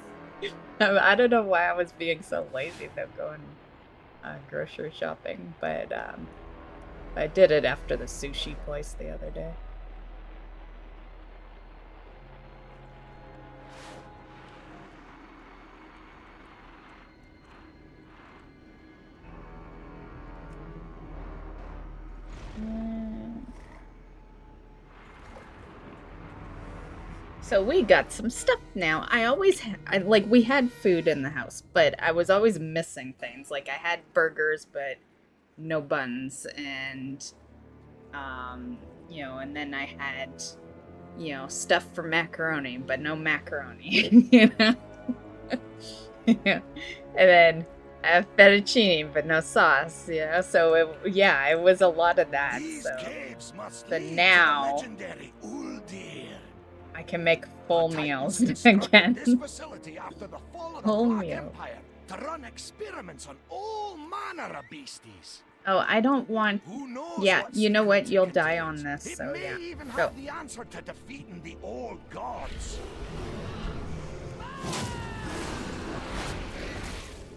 I don't know why I was being so lazy about going grocery shopping, but I did it after the sushi place the other day. So we got some stuff now. Like, we had food in the house, but I was always missing things. Like, I had burgers, but no buns, and, you know, and then I had, you know, stuff for macaroni, but no macaroni, you know? Yeah. And then I have fettuccine, but no sauce, you know? So, it was a lot of that, so now I can make full meals again. Full meals. To run experiments on all manner of beasties. Oh, I don't want... Yeah, you know what? You'll die on this, It so may yeah. even Go. have the answer to defeating the old gods.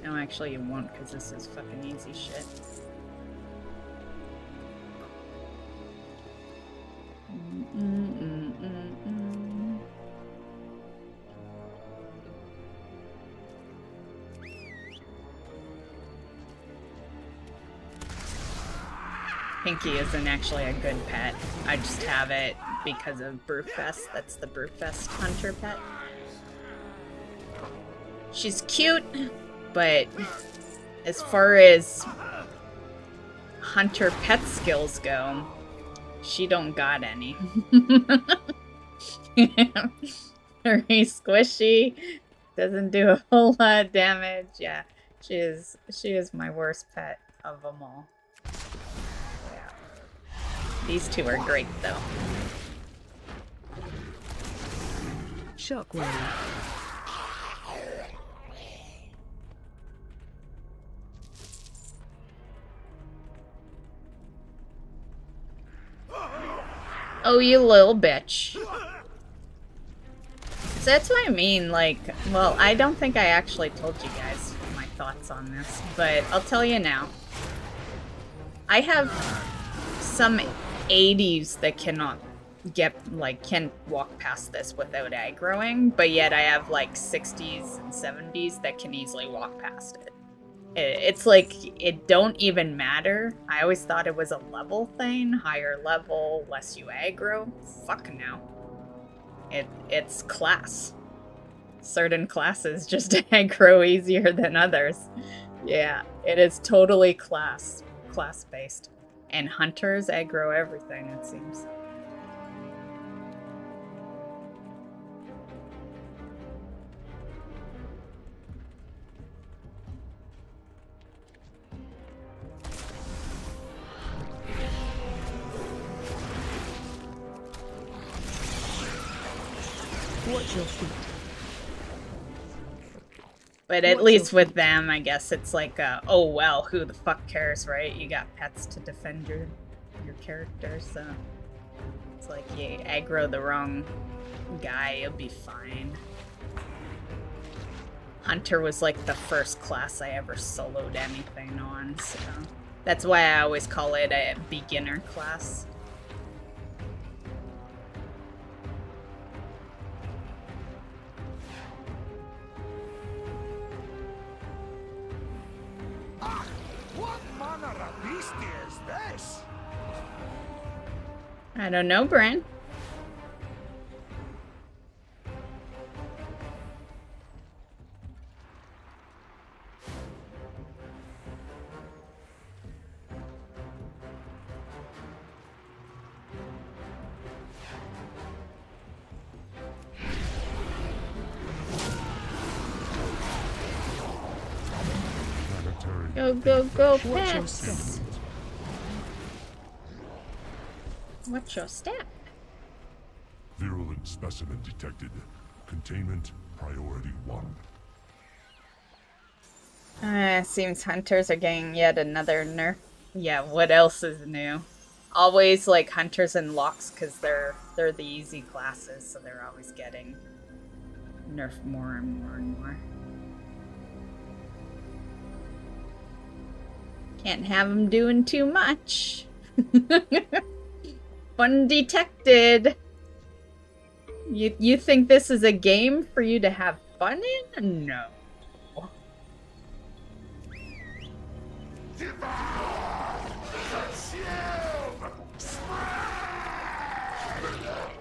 No, actually you won't, because this is fucking easy shit. Pinky isn't actually a good pet. I just have it because of Brewfest. That's the Brewfest hunter pet. She's cute, but as far as hunter pet skills go, she don't got any. Very squishy, doesn't do a whole lot of damage. Yeah, she is my worst pet of them all. Yeah. These two are great though. Shockwave. Oh, you little bitch. So that's what I mean, like, well, I don't think I actually told you guys my thoughts on this, but I'll tell you now. I have some 80s that cannot can walk past this without aggroing, but yet I have like 60s and 70s that can easily walk past it. It's like, it don't even matter. I always thought it was a level thing, higher level, less you aggro. Fuck no. It's class. Certain classes just aggro easier than others. Yeah, it is totally class-based. And hunters aggro everything, it seems. Watch your feet. But at least with them, I guess it's like, oh well, who the fuck cares, right? You got pets to defend your character, so it's like you aggro the wrong guy, you'll be fine. Hunter was like the first class I ever soloed anything on, so that's why I always call it a beginner class. What manner of beast is this? I don't know, Bran. Go, go, go, pets! What's your step? Virulent specimen detected. Containment priority 1. Seems hunters are getting yet another nerf. Yeah, what else is new? Always like hunters and locks because they're the easy classes, so they're always getting nerfed more and more and more. Can't have them doing too much. Fun detected. You think this is a game for you to have fun in? No.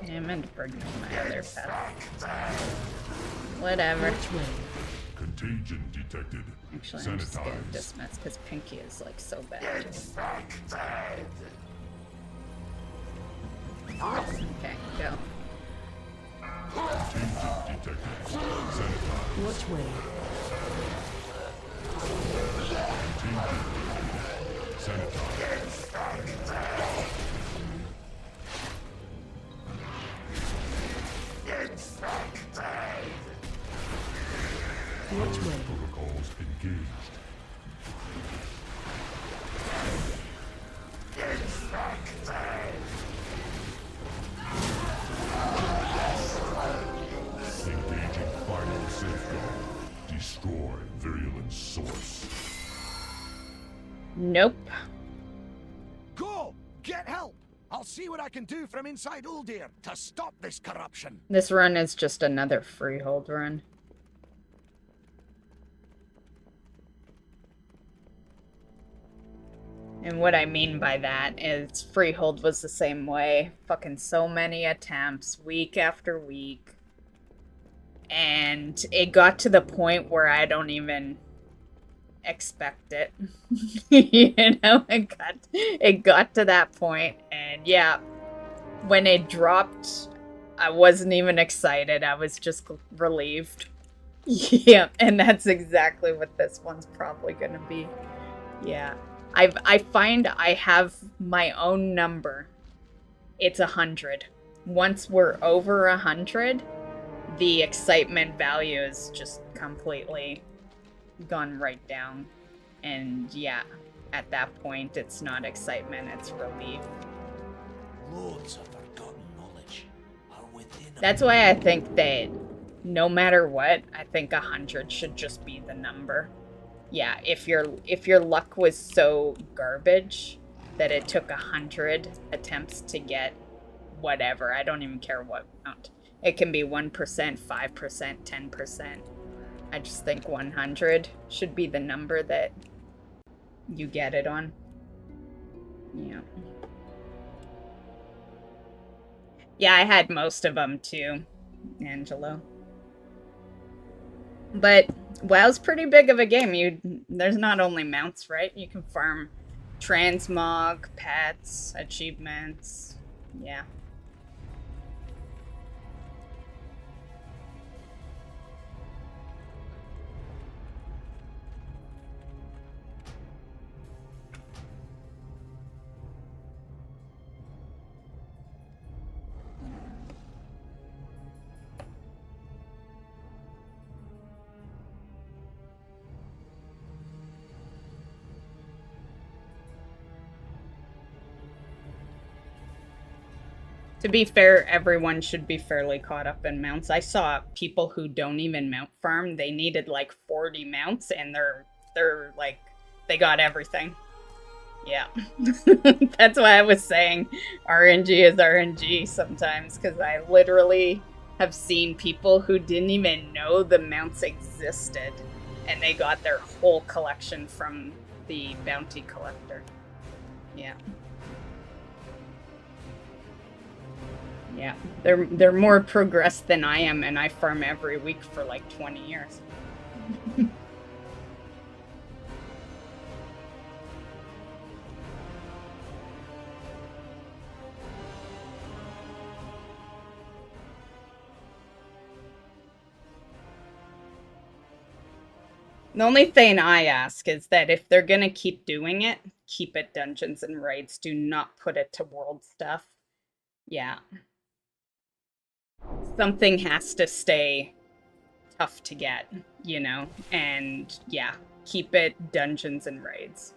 I meant to bring my other pet. Whatever. Contagion detected. Actually, I'm just gonna dismiss because Pinky is like so bad. Okay, go. Which way? Which way? Protocols engaged. Engaging final safeguard. Destroy virulent source. Nope. Go! Get help! I'll see what I can do from inside Allseer to stop this corruption. This run is just another freehold run. And what I mean by that is Freehold was the same way. Fucking so many attempts, week after week. And it got to the point where I don't even expect it. You know, it got to that point. And yeah, when it dropped, I wasn't even excited. I was just relieved. Yeah, and that's exactly what this one's probably gonna be. Yeah. I find I have my own number. It's 100. Once we're over 100, the excitement value is just completely gone right down. And yeah, at that point, it's not excitement, it's relief. Loads of forgotten That's why I think that no matter what, I think 100 should just be the number. Yeah, if your luck was so garbage that it took 100 attempts to get whatever, I don't even care what amount. It can be 1%, 5%, 10%. I just think 100 should be the number that you get it on. Yeah. Yeah, I had most of them too, Angelo. But WoW's pretty big of a game. There's not only mounts, right? You can farm transmog, pets, achievements. Yeah. To be fair, everyone should be fairly caught up in mounts. I saw people who don't even mount farm. They needed like 40 mounts and they're like, they got everything. Yeah. That's why I was saying RNG is RNG sometimes, because I literally have seen people who didn't even know the mounts existed and they got their whole collection from the bounty collector. Yeah. Yeah, they're more progressed than I am, and I farm every week for like 20 years. The only thing I ask is that if they're gonna keep doing it, keep it dungeons and raids. Do not put it to world stuff. Yeah. Something has to stay tough to get, you know? And yeah, keep it dungeons and raids.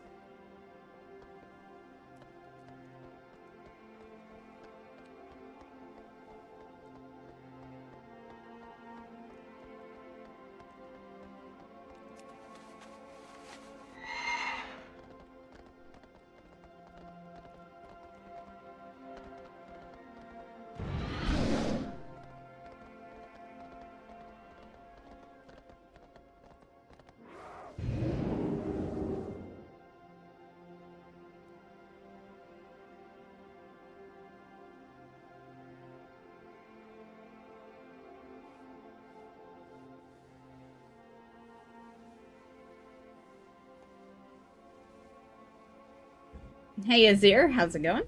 Hey Allseer, how's it going?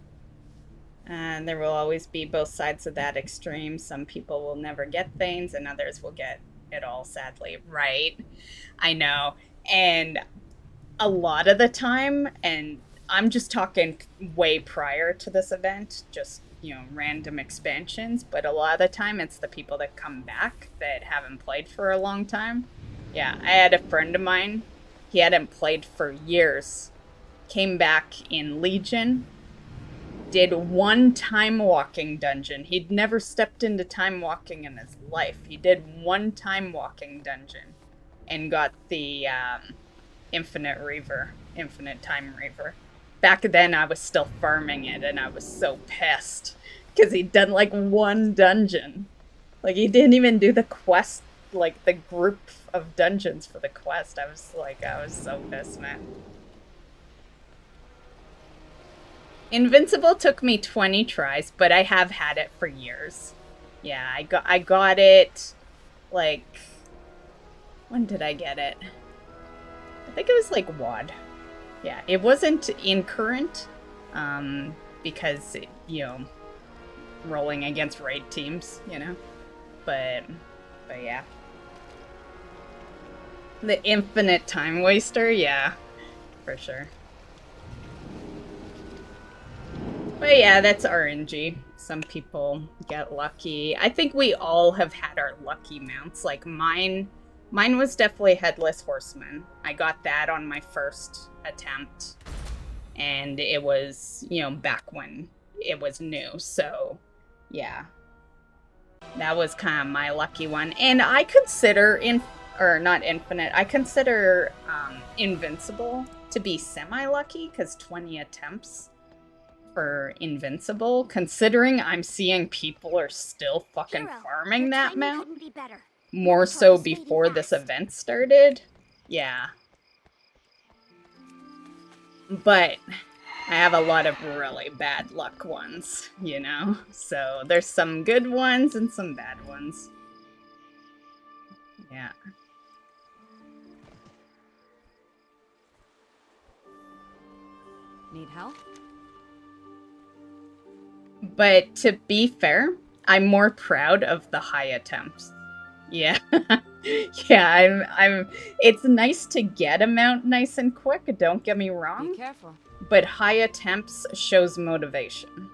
And there will always be both sides of that extreme. Some people will never get things and others will get it all, sadly. Right. I know. And a lot of the time, and I'm just talking way prior to this event, just, you know, random expansions, but a lot of the time it's the people that come back that haven't played for a long time. Yeah, I had a friend of mine, he hadn't played for years, came back in Legion, did one time walking dungeon. He'd never stepped into time walking in his life. He did one time walking dungeon and got the infinite time reaver. Back then I was still farming it and I was so pissed because he'd done like one dungeon. Like he didn't even do the quest, like the group of dungeons for the quest. I was so pissed, man. Invincible took me 20 tries, but I have had it for years. Yeah, I got it, like, when did I get it? I think it was like WoD. Yeah, it wasn't in current, because, you know, rolling against raid teams, you know, but yeah. The infinite time waster, yeah, for sure. But yeah, that's RNG. Some people get lucky. I think we all have had our lucky mounts. Like mine was definitely Headless Horseman. I got that on my first attempt. And it was, you know, back when it was new. So, yeah. That was kind of my lucky one. And I consider, not infinite, I consider invincible to be semi-lucky, because 20 attempts for invincible, considering I'm seeing people are still fucking farming that mount. More so before this event started. Yeah. But I have a lot of really bad luck ones, you know? So there's some good ones and some bad ones. Yeah. Need help? But to be fair, I'm more proud of the high attempts. Yeah. Yeah, I'm it's nice to get a mount nice and quick, don't get me wrong. Be careful. But high attempts shows motivation.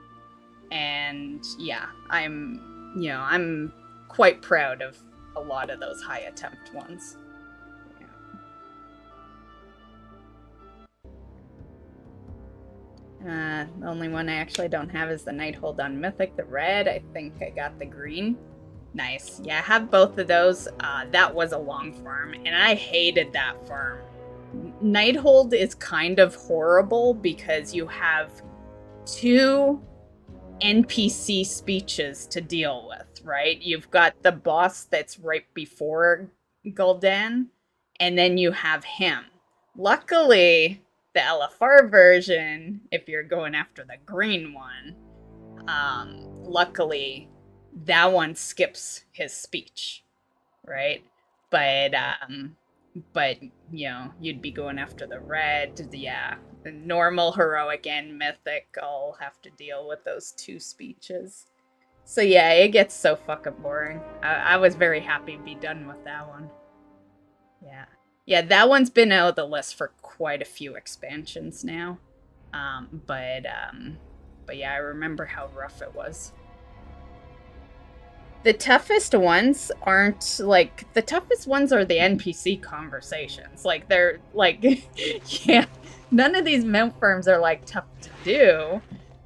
And yeah, I'm quite proud of a lot of those high attempt ones. The only one I actually don't have is the Nighthold on Mythic, the red. I think I got the green. Nice. Yeah, I have both of those. That was a long farm, and I hated that farm. Nighthold is kind of horrible because you have 2 NPC speeches to deal with, right? You've got the boss that's right before Gul'dan, and then you have him. Luckily, the LFR version, if you're going after the green one, luckily that one skips his speech, right? But you know, you'd be going after the red. Yeah, the normal, heroic, and mythic all have to deal with those 2 speeches. So yeah, it gets so fucking boring. I was very happy to be done with that one. Yeah. Yeah, that one's been out of the list for quite a few expansions now. But yeah, I remember how rough it was. The toughest ones aren't, like, the toughest ones are the NPC conversations. Like, they're, like, yeah, none of these mount farms are, like, tough to do.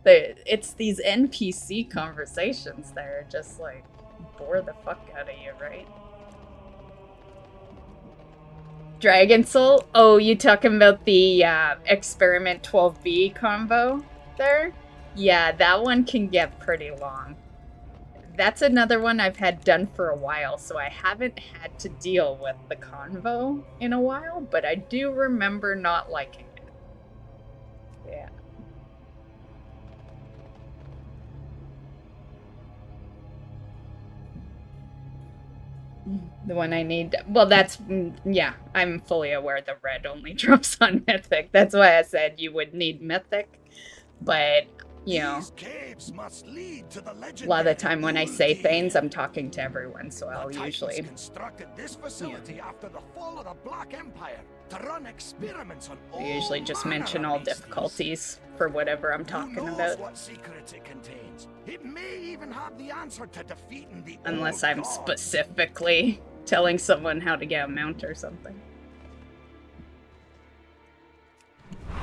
It's these NPC conversations that are just, like, bore the fuck out of you, right? Dragon Soul? Oh, you talking about the Experiment 12B combo there? Yeah, that one can get pretty long. That's another one I've had done for a while, so I haven't had to deal with the convo in a while, but I do remember not liking it. Yeah. The one I need... Well, that's... Yeah, I'm fully aware the red only drops on Mythic. That's why I said you would need Mythic. But, you know... Must lead to the a lot of the time when I say things, I'm talking to everyone, so I'll usually... constructed this facility after the fall of the Black Empire to run experiments on I usually just mention all difficulties for whatever I'm talking about. What secrets it contains. It may even have the answer to defeating the Unless I'm specifically telling someone how to get a mount or something.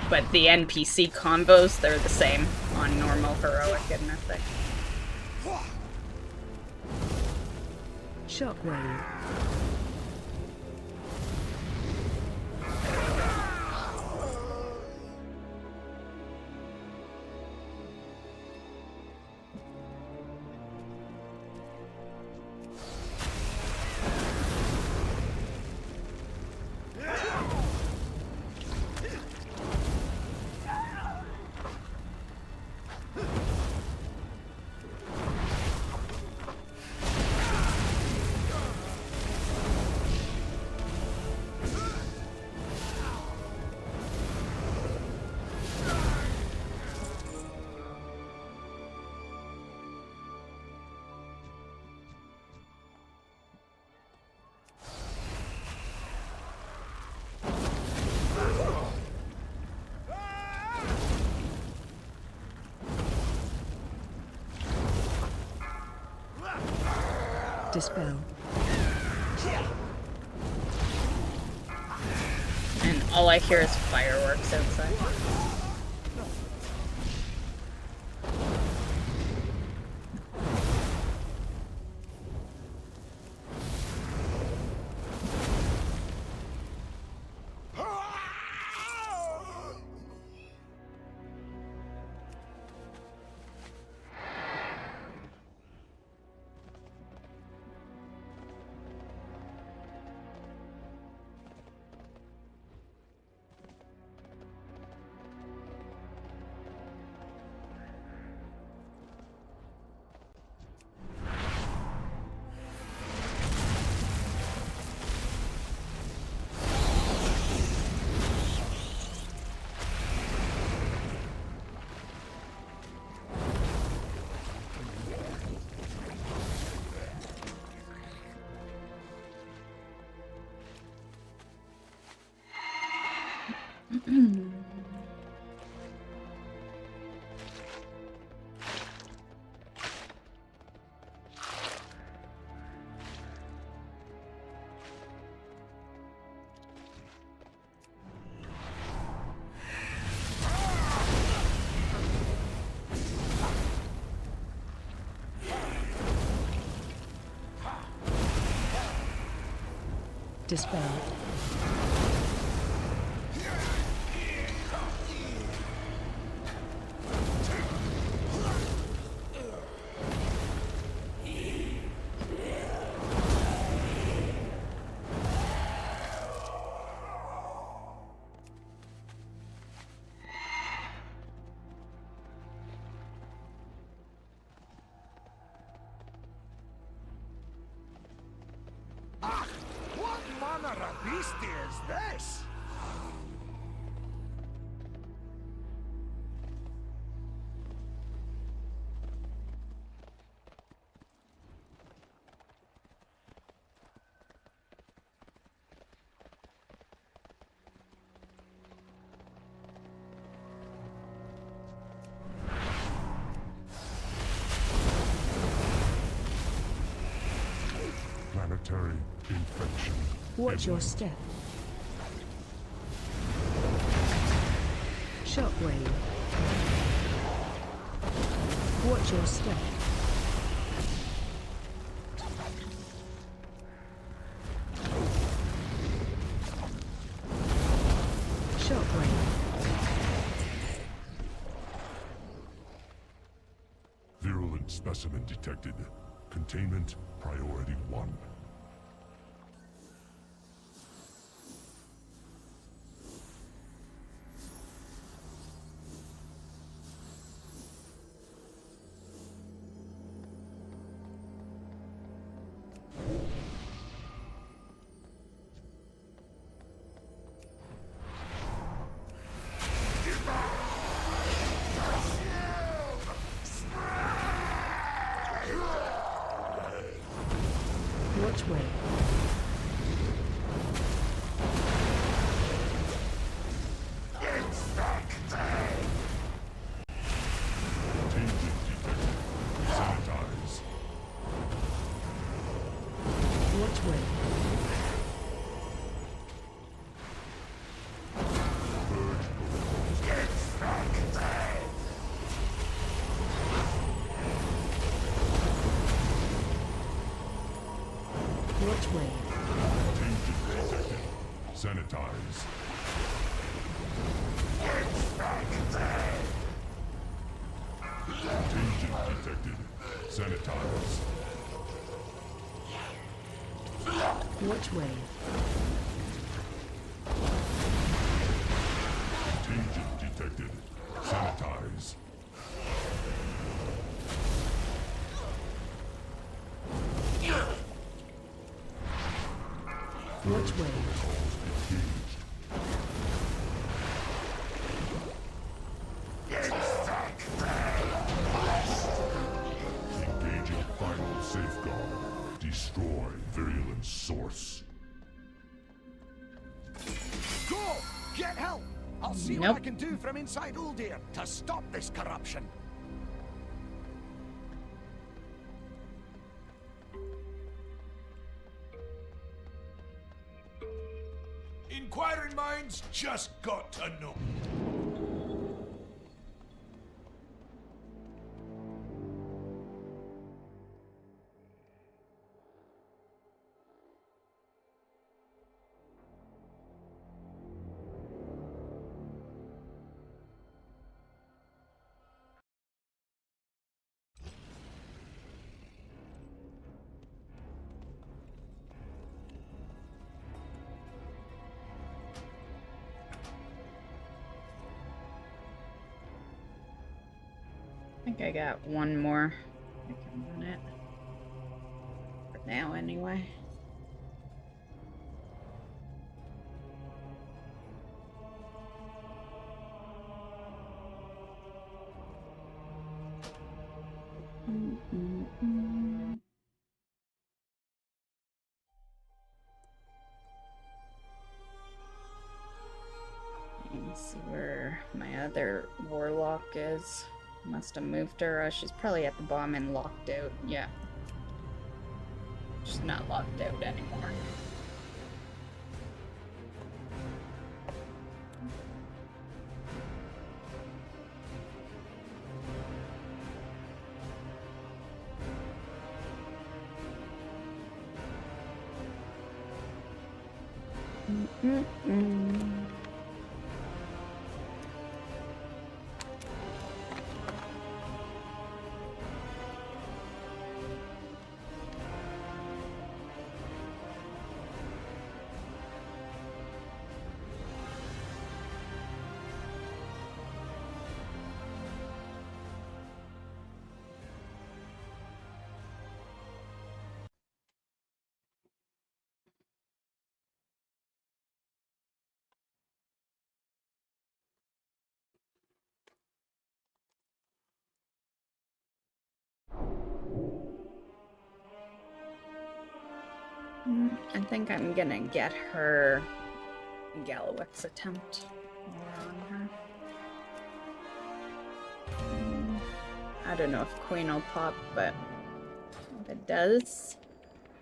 But the NPC combos, they're the same on normal, heroic, and mythic. Shockwave. Dispel. And all I hear is fireworks outside. Dispelled. What manner of beast is this? Planetary infection. Watch your step. Shockwave. Watch your step. Shockwave. Virulent specimen detected. Containment priority 1. Watch way. Sanitize. Watch way. Watch way. Sanitize. Contagion detected. Sanitize. Watch way. Contagion detected. Sanitize. Watch way. Engaging final safeguard. Destroy virulent source. Go! Get help! I'll see what I can do from inside Allseer to stop this corruption. Inquiring minds just got to know. I think I got one more. I can run it. For now, anyway. Let's see where my other warlock is. Must have moved her. She's probably at the bottom and locked out. Yeah. She's not locked out anymore. I think I'm gonna get her Gallowix attempt on her. I don't know if Queen will pop, but if it does,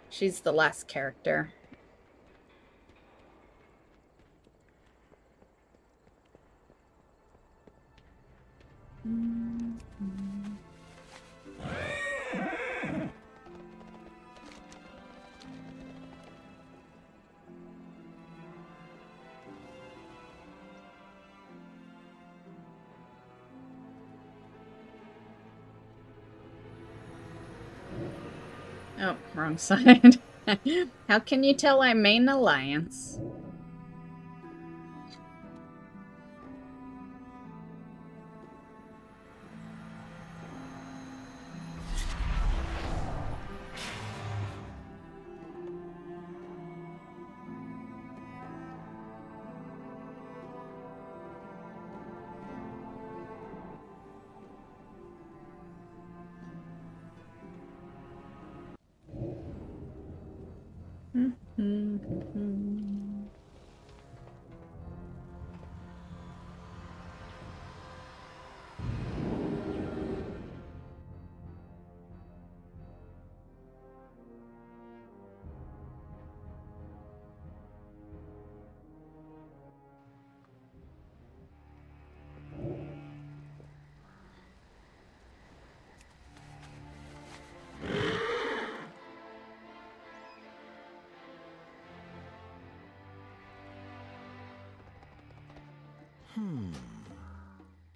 she's the last character. Oh, wrong side. How can you tell I main Alliance?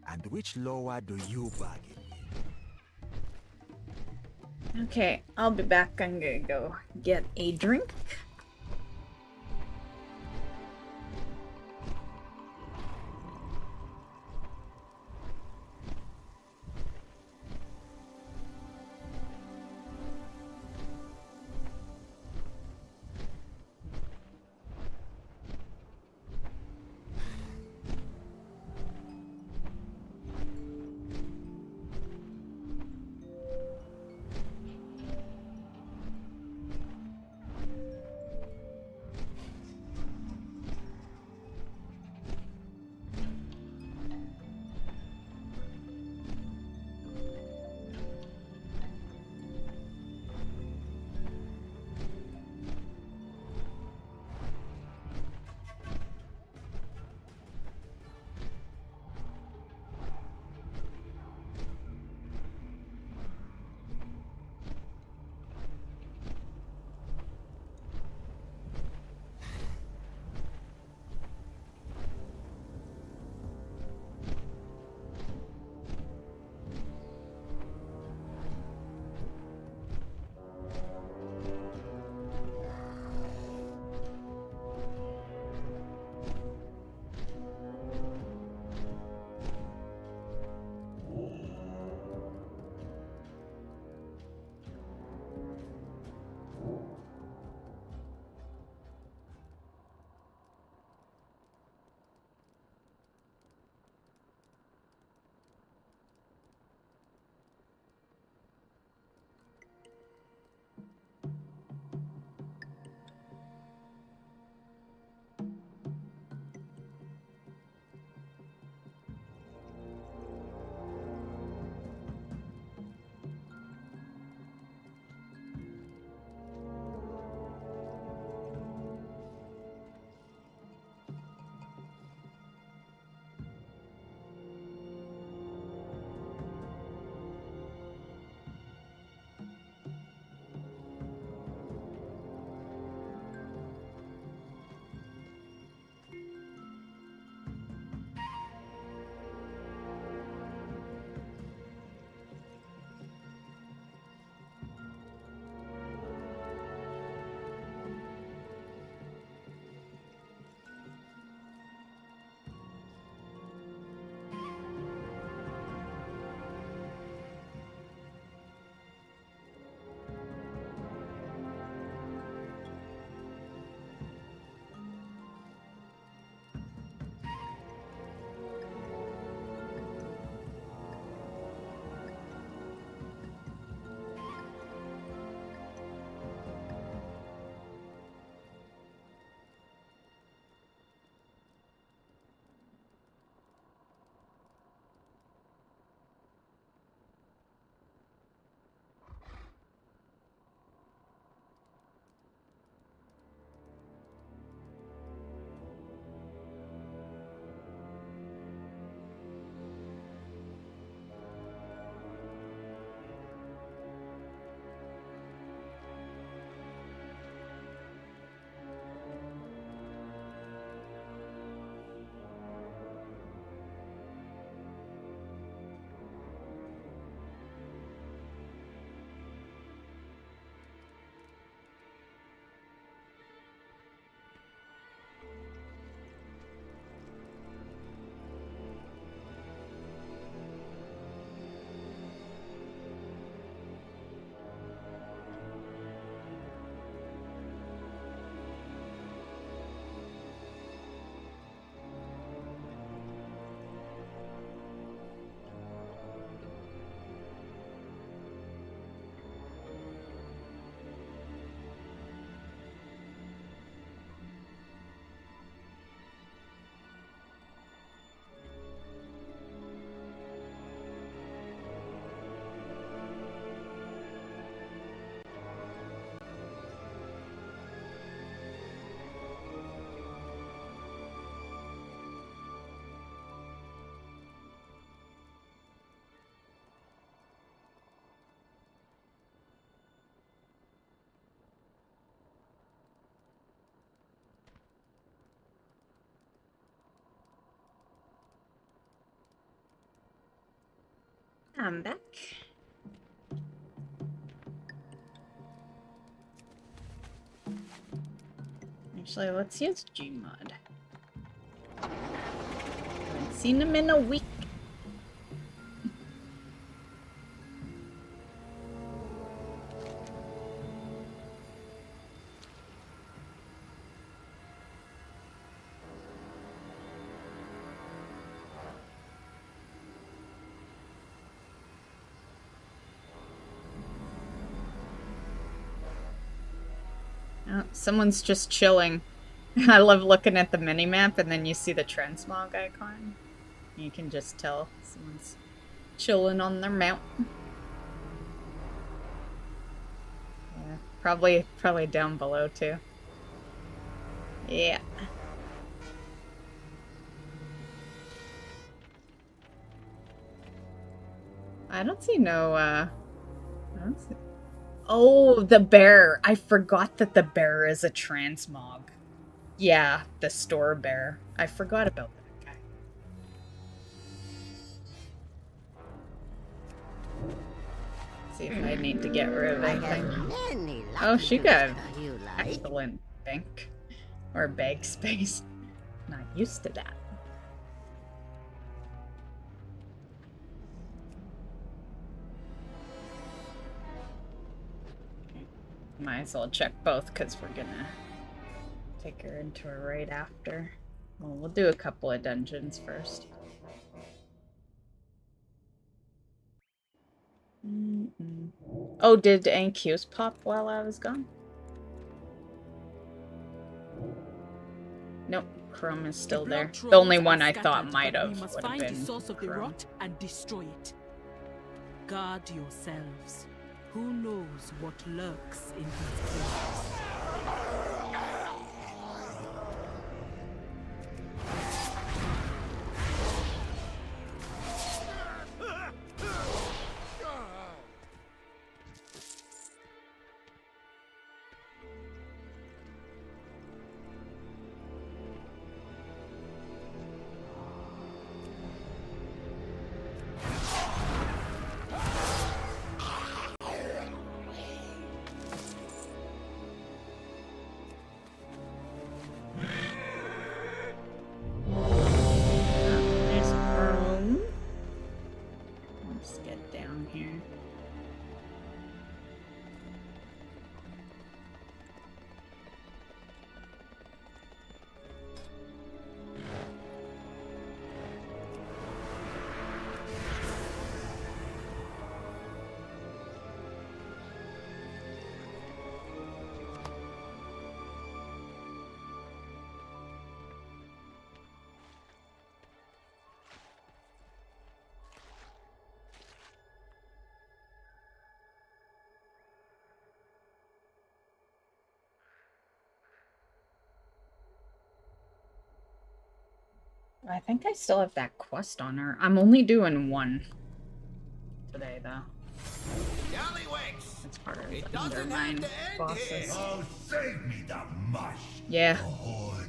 And which lower do you bargain with? Okay, I'll be back. I'm gonna go get a drink. I'm back. Actually, let's use Gmod. Haven't seen him in a week. Oh, someone's just chilling. I love looking at the minimap and then you see the transmog icon. You can just tell someone's chilling on their mount. Yeah, probably down below too. Yeah. I don't see no, I don't see... Oh, the bear. I forgot that the bear is a transmog. Yeah, the store bear. I forgot about that guy. See if I need to get rid of anything. Oh, she got excellent bank. Or bag space. Not used to that. Might as well check both because we're gonna take her into a raid after. Well, we'll do a couple of dungeons first. Oh, did any queues pop while I was gone? Nope, Chrome is still there. The only one I thought might have would have been the source of the Chrome. rot and destroy it. Guard yourselves. Who knows what lurks in these places? I think I still have that quest on her. I'm only doing one today, though. It's harder to undermine bosses. Oh, save me the mush. Yeah.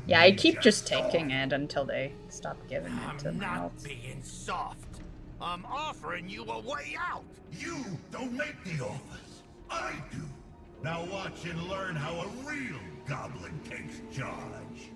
Yeah, I keep just taking it until they stop giving it to I'm me not else. being soft. I'm offering you a way out. You don't make the offers. I do. Now watch and learn how a real goblin takes charge.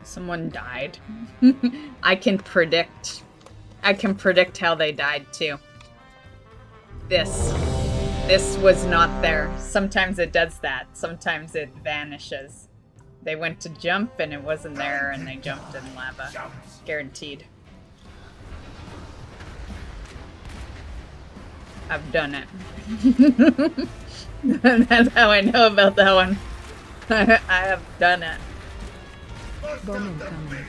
Someone died. I can predict how they died too. This was not there. Sometimes it does that. Sometimes it vanishes. They went to jump and it wasn't there and they jumped in lava. Guaranteed. I've done it. That's how I know about that one. I have done it. Bowman coming.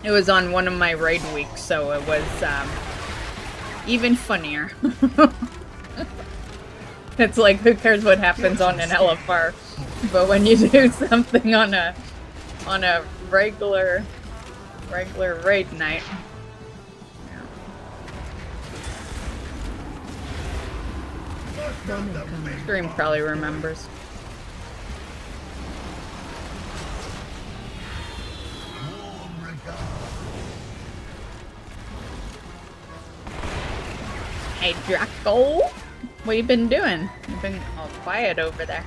It was on one of my raid weeks, so it was even funnier. It's like, who cares what happens on an LFR? But when you do something on a regular raid night. Stream probably remembers. Hey Draco, what you been doing? You've been all quiet over there.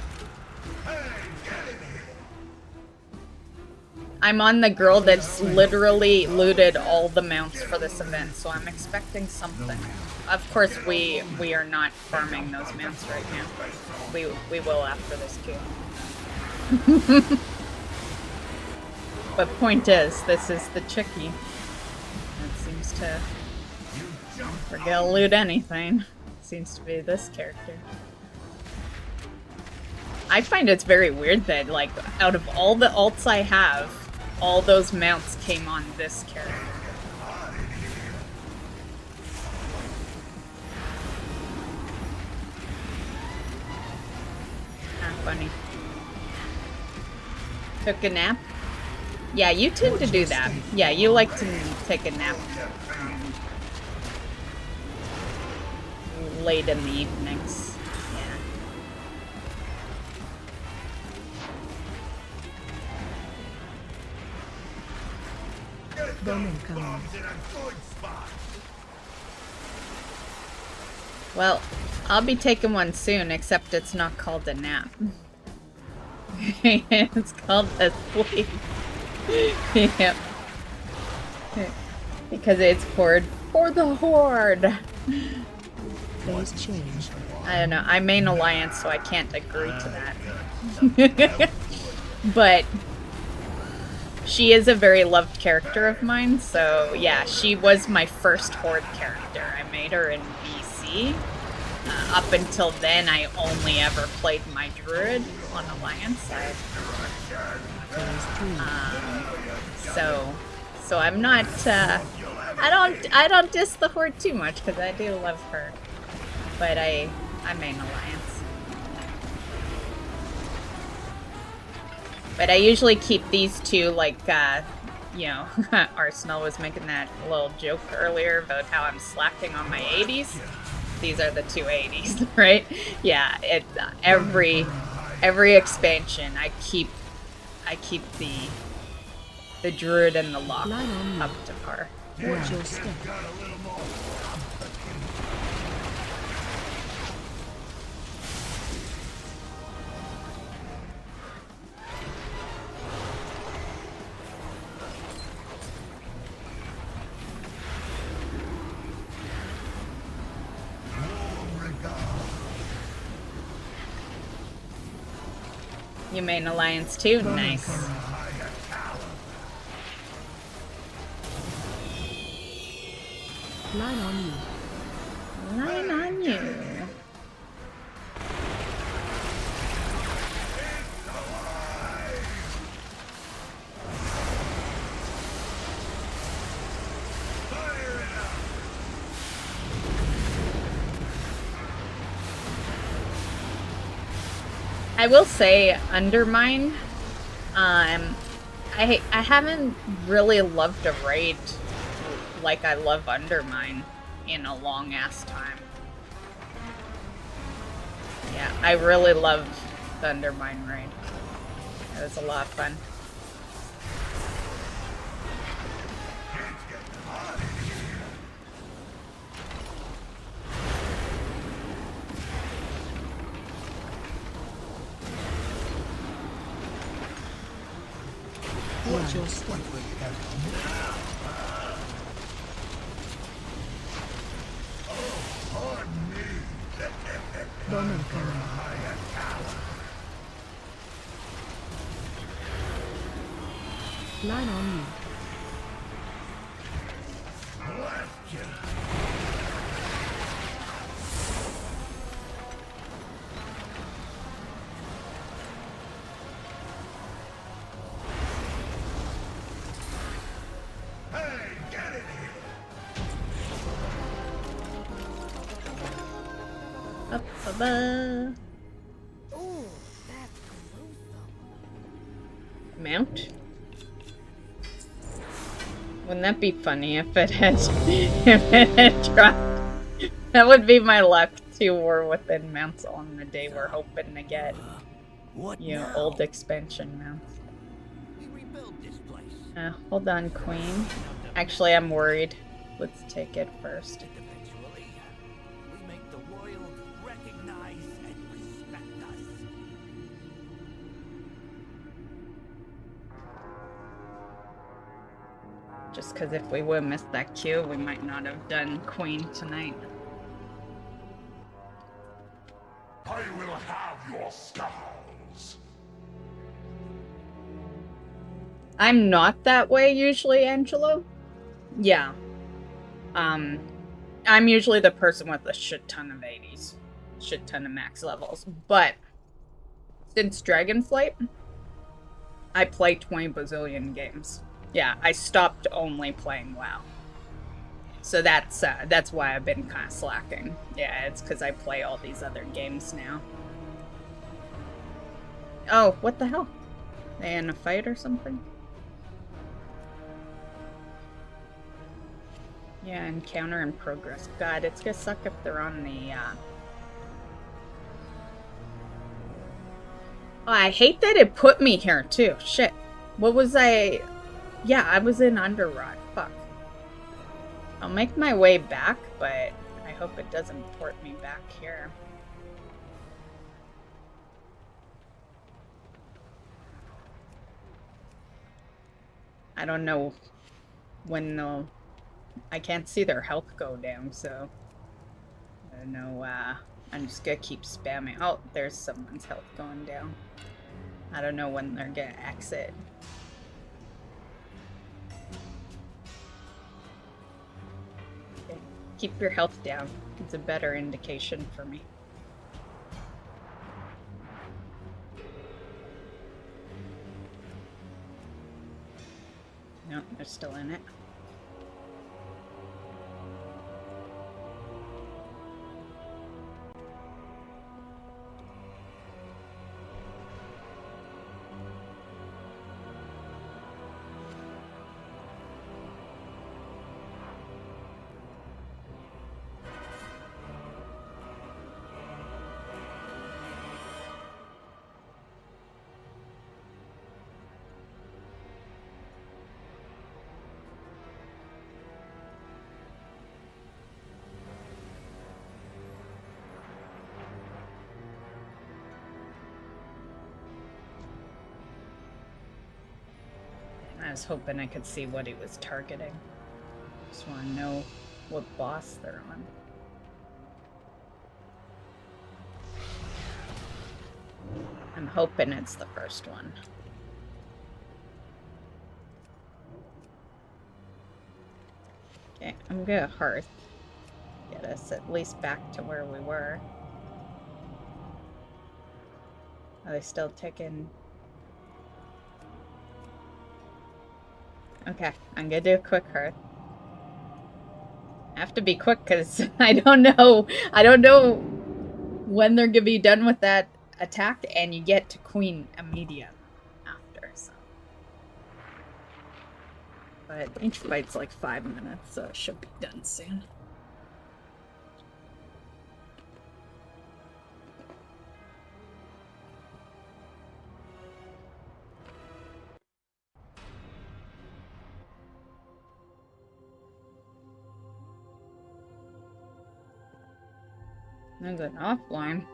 I'm on the girl that's literally looted all the mounts for this event, so I'm expecting something. Of course, we are not farming those mounts right now. We will after this queue. But point is, this is the chickie. It seems to forget to loot anything. Seems to be this character. I find it's very weird that, like, out of all the alts I have, all those mounts came on this character. Ah, funny. Took a nap? Yeah, you tend to do that. Yeah, you like to take a nap late in the evenings. Well, I'll be taking one soon, except it's not called a nap. It's called a sleep. Yep. Because it's for the Horde. Things change. I don't know. I main Alliance, so I can't agree to that. But she is a very loved character of mine, so yeah, she was my first Horde character. I made her in BC. Up until then, I only ever played my Druid on Alliance side. So I'm not. I don't diss the Horde too much because I do love her, but I main Alliance. But I usually keep these two, like, you know, Arsenal was making that little joke earlier about how I'm slacking on my 80s. These are the two 80s, right? Yeah, it every expansion I keep the Druid and the Lock up to par. Watch your step. You main Alliance too? Nice. Line on you. Line on you. I will say, Undermine, I haven't really loved a raid like I love Undermine in a long ass time. Yeah, I really loved the Undermine raid. It was a lot of fun. Watch your step. Bowman coming. Line on you. ba. Ooh, that's gruesome. Mount? Wouldn't that be funny if it had if it had dropped? That would be my luck. 2 war within mounts on the day we're hoping to get. You know, old expansion mounts. Hold on, Queen. Actually, I'm worried. Let's take it first. We make the world recognize and respect us. Just because if we would have missed that queue, we might not have done Queen tonight. I will have your skulls. I'm not that way usually, Angelo. Yeah. I'm usually the person with a shit ton of 80s. Shit ton of max levels. But since Dragonflight, I play 20 bazillion games. Yeah, I stopped only playing WoW. So that's why I've been kind of slacking. Yeah, it's because I play all these other games now. Oh, what the hell? They in a fight or something? Yeah, encounter in progress. God, it's gonna suck if they're on the, Oh, I hate that it put me here, too. Shit. What was I... Yeah, I was in Underrot. Fuck. I'll make my way back, but I hope it doesn't port me back here. I don't know when they'll... I can't see their health go down, so... I don't know, I'm just gonna keep spamming. Oh, there's someone's health going down. I don't know when they're gonna exit. Okay. Keep your health down. It's a better indication for me. No, they're still in it. I was hoping I could see what he was targeting. Just want to know what boss they're on. I'm hoping it's the first one. Okay, I'm gonna Hearth. Get us at least back to where we were. Are they still ticking? Okay, I'm gonna do a quick Hearth. I have to be quick because I don't know when they're gonna be done with that attack, and you get to Queen immediate after, so. But each fight's like 5 minutes, so it should be done soon. There's an offline.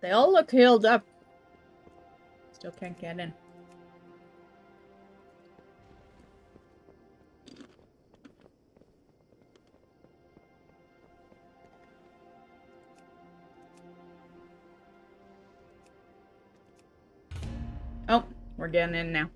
They all look healed up. Still can't get in. Oh, we're getting in now.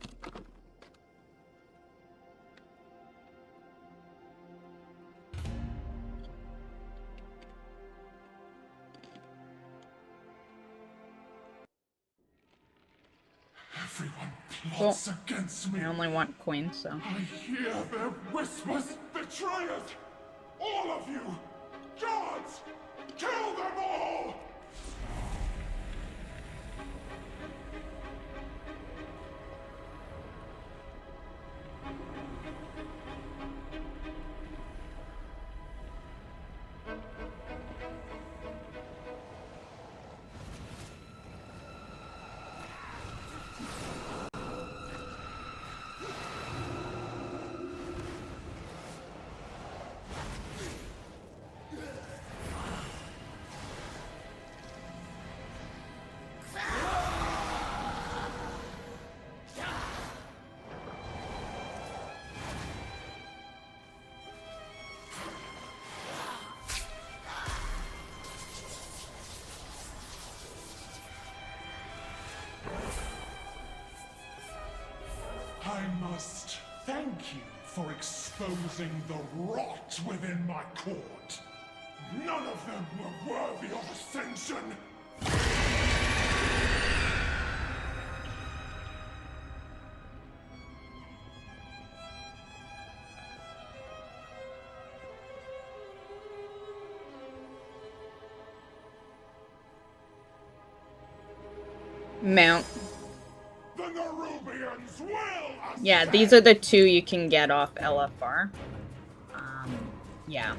Everyone plots against me. I only want Queen, so. I hear their whispers, the Betrayers! All of you! Guards! Kill them all! I must thank you for exposing the rot within my court. None of them were worthy of ascension. Mount. The Nerubians will ascend. Yeah, these are the two you can get off LFR. Yeah.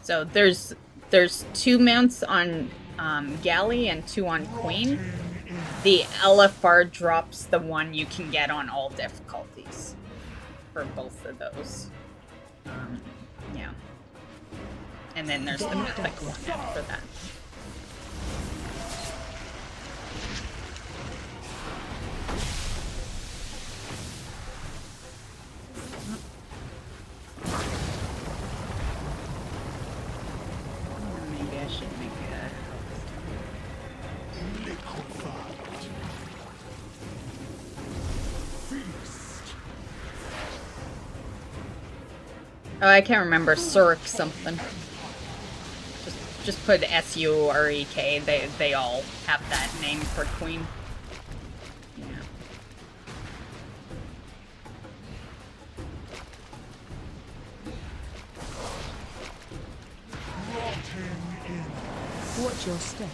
So there's 2 mounts on Galley and 2 on Queen. The LFR drops the one you can get on all difficulties for both of those. Yeah. And then there's the mythic one after that. Maybe I should make a... Oh, I can't remember. Surek something. Just put S-U-R-E-K. They all have that name for Queen. Yeah. Watch your step.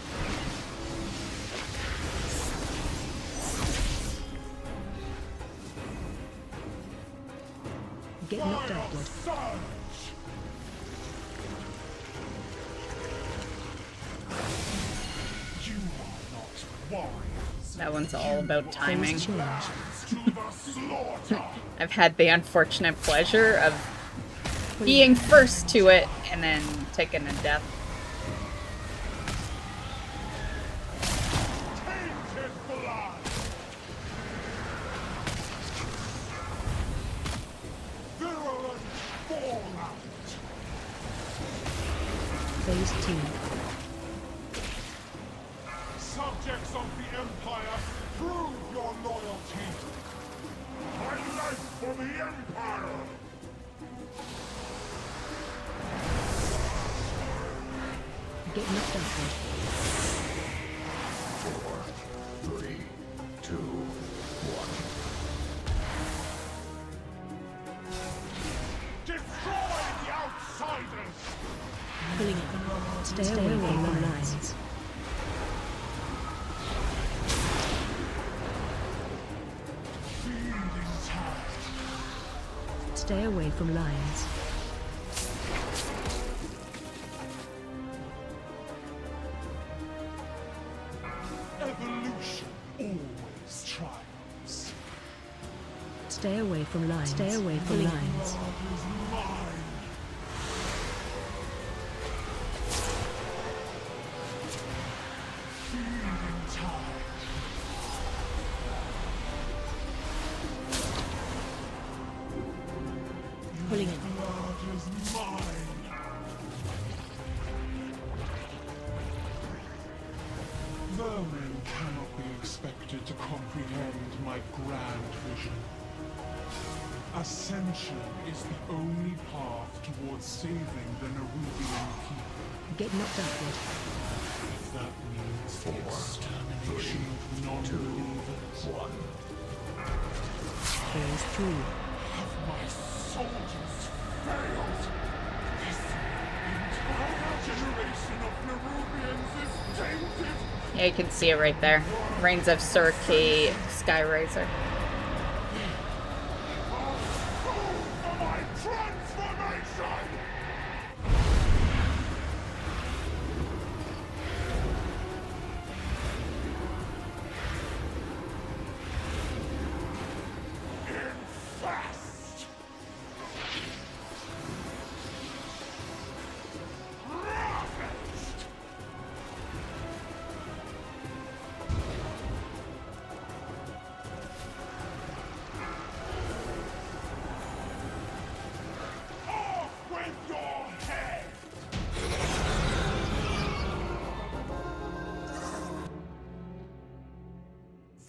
Get knocked out, blood. That one's all about timing. I've had the unfortunate pleasure of being first to it and then taking a death. Phase 2. Subjects of the Empire, prove your loyalty. My life for the Empire! Get knocked out, blood. 4, 3, 2, 1. Destroy the outsiders! Pulling it. Stay away from the lines. Stay away from lines. Evolution always triumphs. Stay away from lines. Stay away from lines. Pulling it. Vermin cannot be expected to comprehend my grand vision. Ascension is the only path towards saving the Nerubian people. Get knocked out, kid. If that means the extermination of non-believers. Phase 3. Have my soldiers failed? This entire generation of Nerubians is tainted. Yeah, you can see it right there. Reins of Sureki, Skyrazor.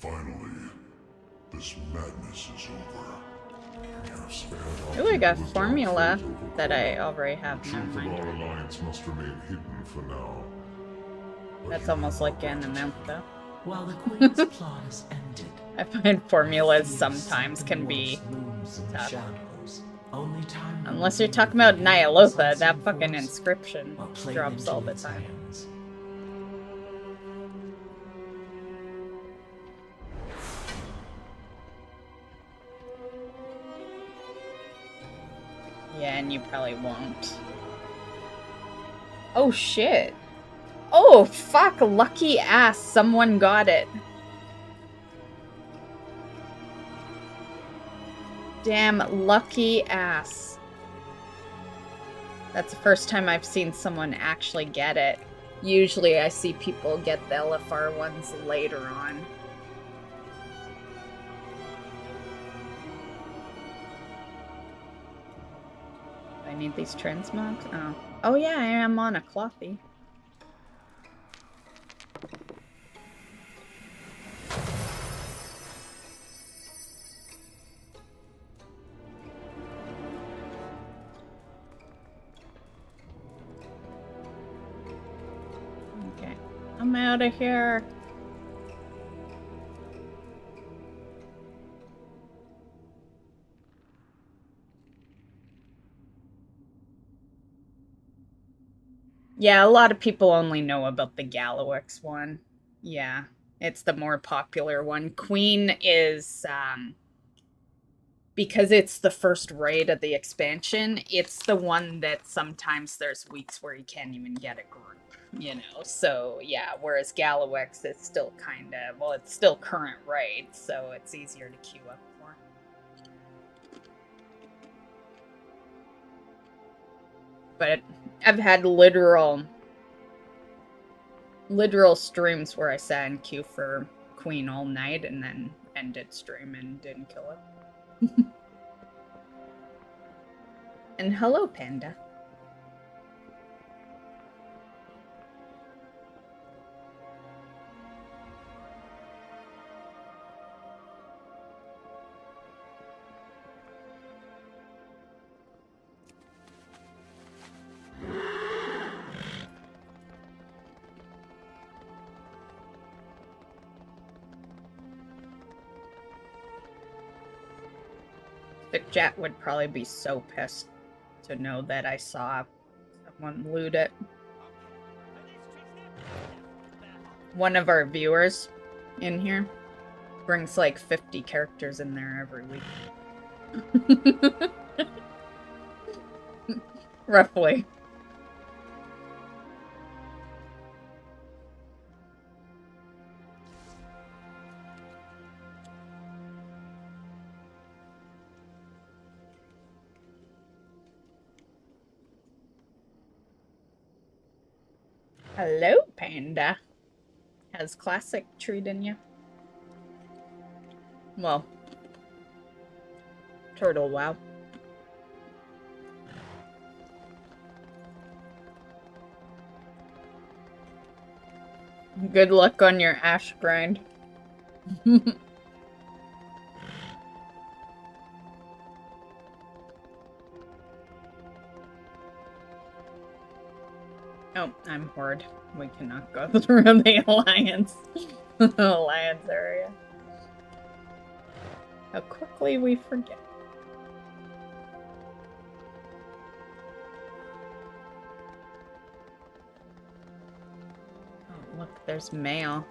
Finally, this madness is over. Ooh, I got formula that I already have. Never Truth of mind. our alliance must remain hidden for now. That's almost like an amount though. While the Queen's plot is ended, I find formulas sometimes can be tough. shadows, only time Unless you're talking about Ny'alotha, that fucking inscription drops all the time. Yeah, and you probably won't. Oh shit. Oh fuck, lucky ass, someone got it. Damn lucky ass. That's the first time I've seen someone actually get it. Usually I see people get the LFR ones later on. I need these transmogs? Oh. Oh yeah, I am on a clothy. Okay. I'm out of here. Yeah, a lot of people only know about the Gallowix one. Yeah, it's the more popular one. Queen is, because it's the first raid of the expansion, it's the one that sometimes there's weeks where you can't even get a group, you know? So, yeah, whereas Gallowix is still kind of, well, it's still current raid, so it's easier to queue up for. But I've had literal streams where I sat in queue for Queen all night and then ended stream and didn't kill it. And hello, Panda. The chat would probably be so pissed to know that I saw someone loot it. One of our viewers in here brings like 50 characters in there every week. Roughly. Hello, Panda. Has Classic treated you? Well, Turtle WoW. Good luck on your ash grind. Oh, I'm Horde. We cannot go through the Alliance. The Alliance area. How quickly we forget. Oh, look, there's mail.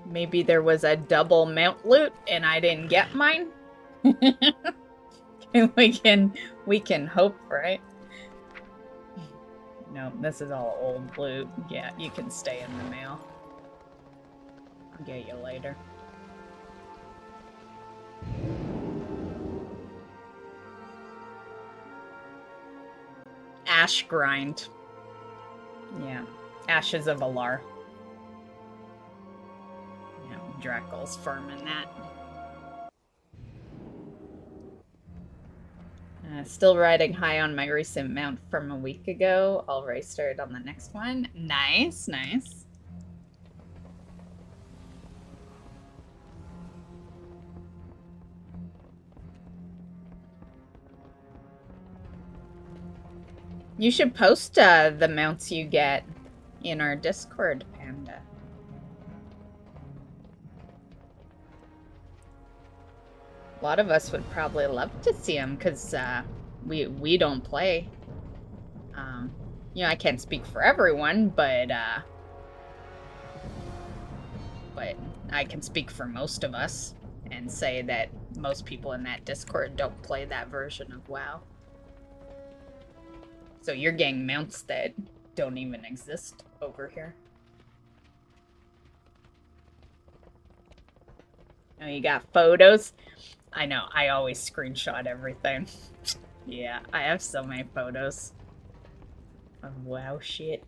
Maybe there was a double mount loot and I didn't get mine? we can hope, right? No, this is all old loot. Yeah, you can stay in the mail. I'll get you later. Ash grind. Yeah, Ashes of Alar. Yeah, Drakel's farming that. Still riding high on my recent mount from a week ago. Already started on the next one. Nice, nice. You should post the mounts you get in our Discord, Panda. A lot of us would probably love to see them because we don't play. You know, I can't speak for everyone, but I can speak for most of us and say that most people in that Discord don't play that version of WoW. So you're getting mounts that don't even exist over here. Oh, you got photos? I know, I always screenshot everything. Yeah, I have so many photos of WoW shit.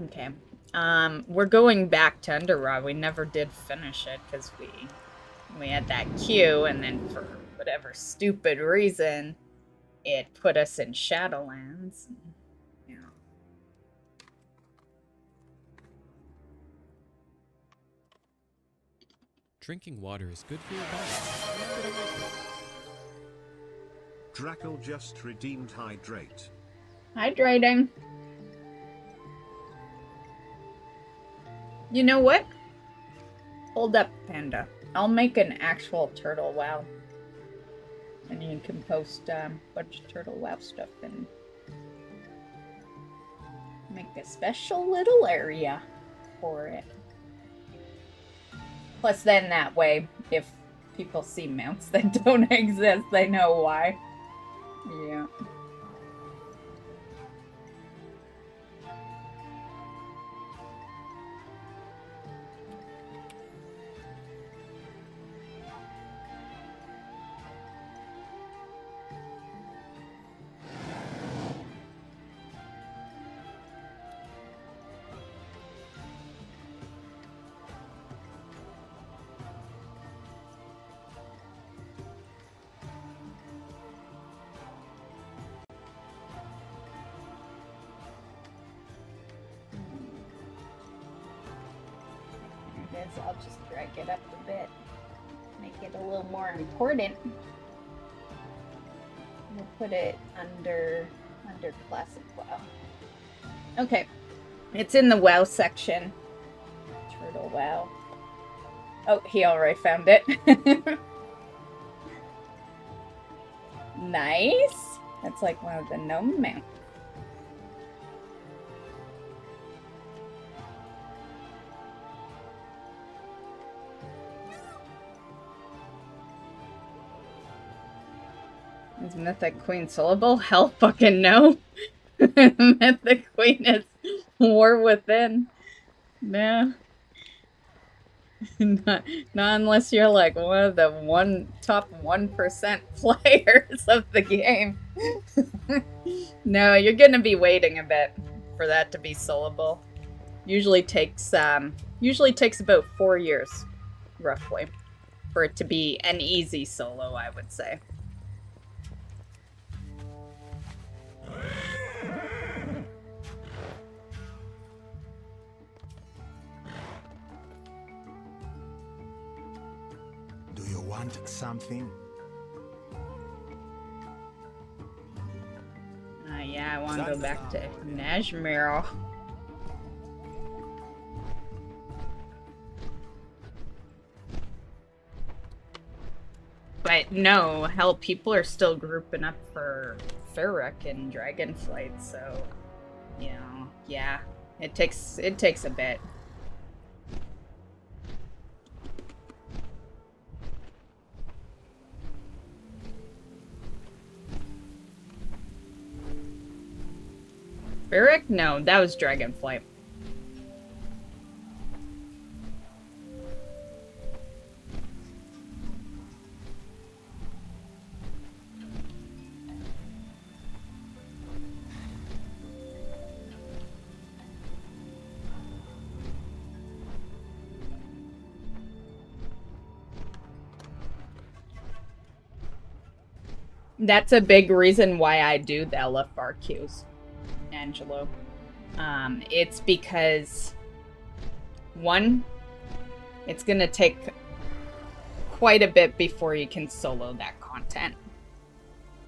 Okay. We're going back to Underrot. We never did finish it because we had that queue, and then for whatever stupid reason, it put us in Shadowlands. Drinking water is good for your body. Drakel just redeemed hydrate. Hydrating. You know what? Hold up, Panda. I'll make an actual turtle WoW. And you can post a bunch of turtle WoW stuff and make a special little area for it. Plus then that way, if people see mounts that don't exist, they know why. Yeah. I'll just drag it up a bit, make it a little more important. We'll put it under classic WoW. Okay, it's in the WoW section. Turtle WoW. Oh, he already found it. Nice. That's like one of the gnome mounts. Is Mythic Queen soloable? Hell fucking no. Mythic Queen is War Within. No. Not unless you're like one of the top 1% players of the game. No, you're gonna be waiting a bit for that to be soloable. Usually takes about 4 years, roughly, for it to be an easy solo, I would say. Want something? Yeah, I want to go back to A.S.M.R. But no, hell, people are still grouping up for Sureki and Dragonflight, so, you know, yeah, it takes a bit. Sureki? No, that was Dragonflight. That's a big reason why I do the LFR queues, Angelo. It's because, one, it's gonna take quite a bit before you can solo that content.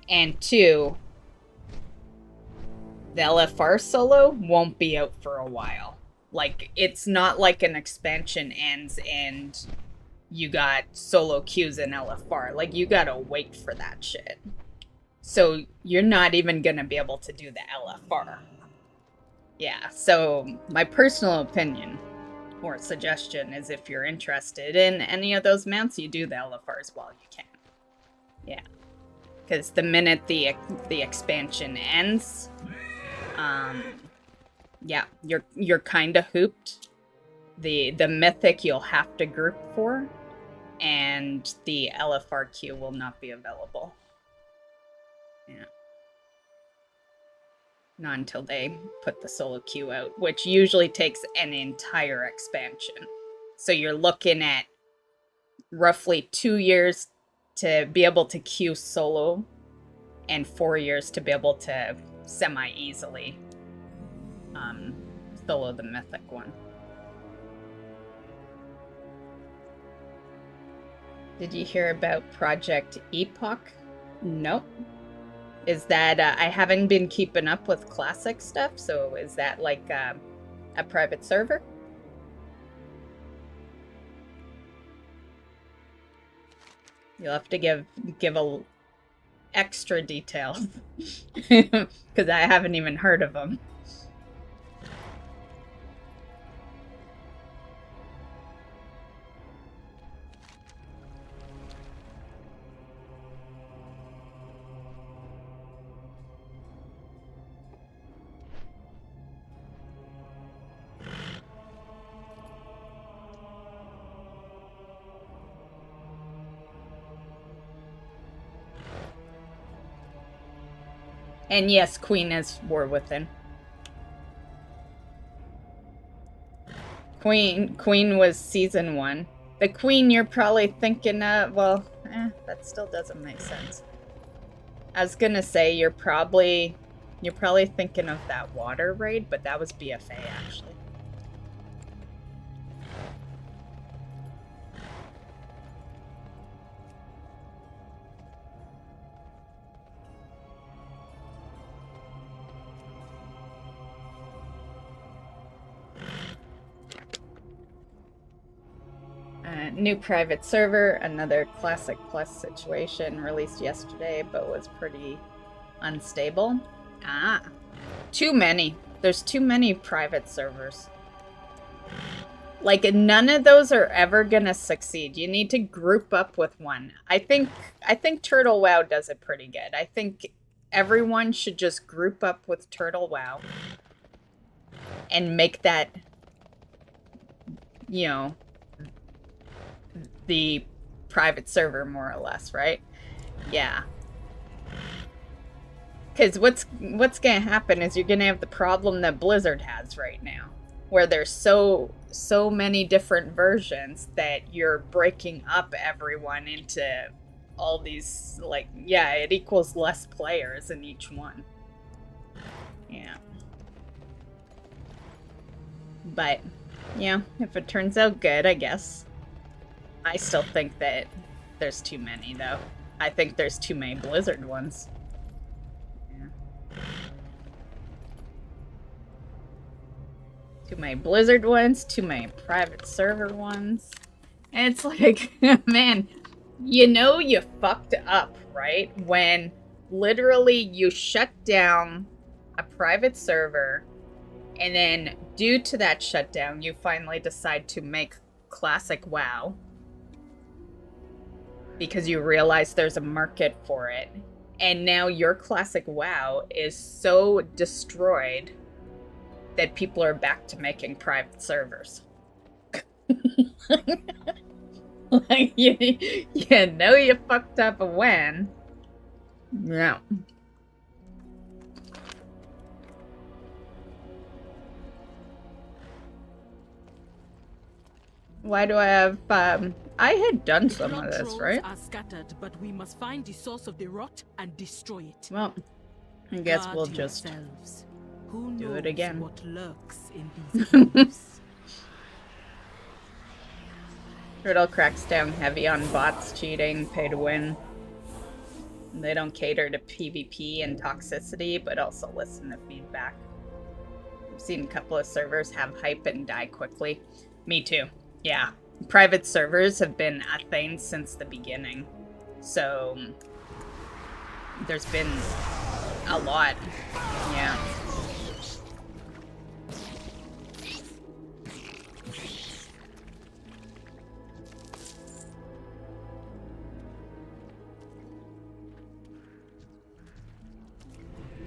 And two, the LFR solo won't be out for a while. Like, it's not like an expansion ends and you got solo queues in LFR. Like, you gotta wait for that shit. So you're not even gonna be able to do the LFR. Yeah, so my personal opinion or suggestion is if you're interested in any of those mounts, you do the LFRs while you can. Yeah. Because the minute the expansion ends, yeah, you're kind of hooped. The mythic you'll have to group for, and the LFR queue will not be available. Yeah. Not until they put the solo queue out, which usually takes an entire expansion. So you're looking at roughly 2 years to be able to queue solo, and 4 years to be able to semi-easily solo the mythic one. Did you hear about Project Epoch? Nope. Is that, I haven't been keeping up with classic stuff, so is that like a private server? You'll have to give a extra details, because I haven't even heard of them. And yes, Queen is War Within. Queen was season 1. The Queen you're probably thinking of, well, that still doesn't make sense. I was gonna say you're probably thinking of that water raid, but that was BFA actually. New private server, another Classic Plus situation, released yesterday, but was pretty unstable. Too many. There's too many private servers. Like, none of those are ever gonna succeed. You need to group up with one. I think Turtle WoW does it pretty good. I think everyone should just group up with Turtle WoW and make that, you know, the private server, more or less, right? Yeah. Because what's gonna happen is you're gonna have the problem that Blizzard has right now, where there's so many different versions that you're breaking up everyone into all these, like, yeah, it equals less players in each one. Yeah. But, yeah, if it turns out good, I guess. I still think that there's too many, though. I think there's too many Blizzard ones. Yeah. Too many Blizzard ones, too many private server ones. And it's like, man, you know you fucked up, right? When literally you shut down a private server, and then due to that shutdown, you finally decide to make Classic WoW. Because you realize there's a market for it. And now your Classic WoW is so destroyed that people are back to making private servers. Like, you know you fucked up when. Yeah. Why do I have, I had done some of this, right? Are scattered, but we must find the source of the rot and destroy it. Well, I guess Guard we'll just yourselves. Who do knows it again. What lurks in these caves? Turtle cracks down heavy on bots cheating, pay to win. They don't cater to PvP and toxicity, but also listen to feedback. I've seen a couple of servers have hype and die quickly. Me too. Yeah. Private servers have been a thing since the beginning. So there's been a lot. Yeah.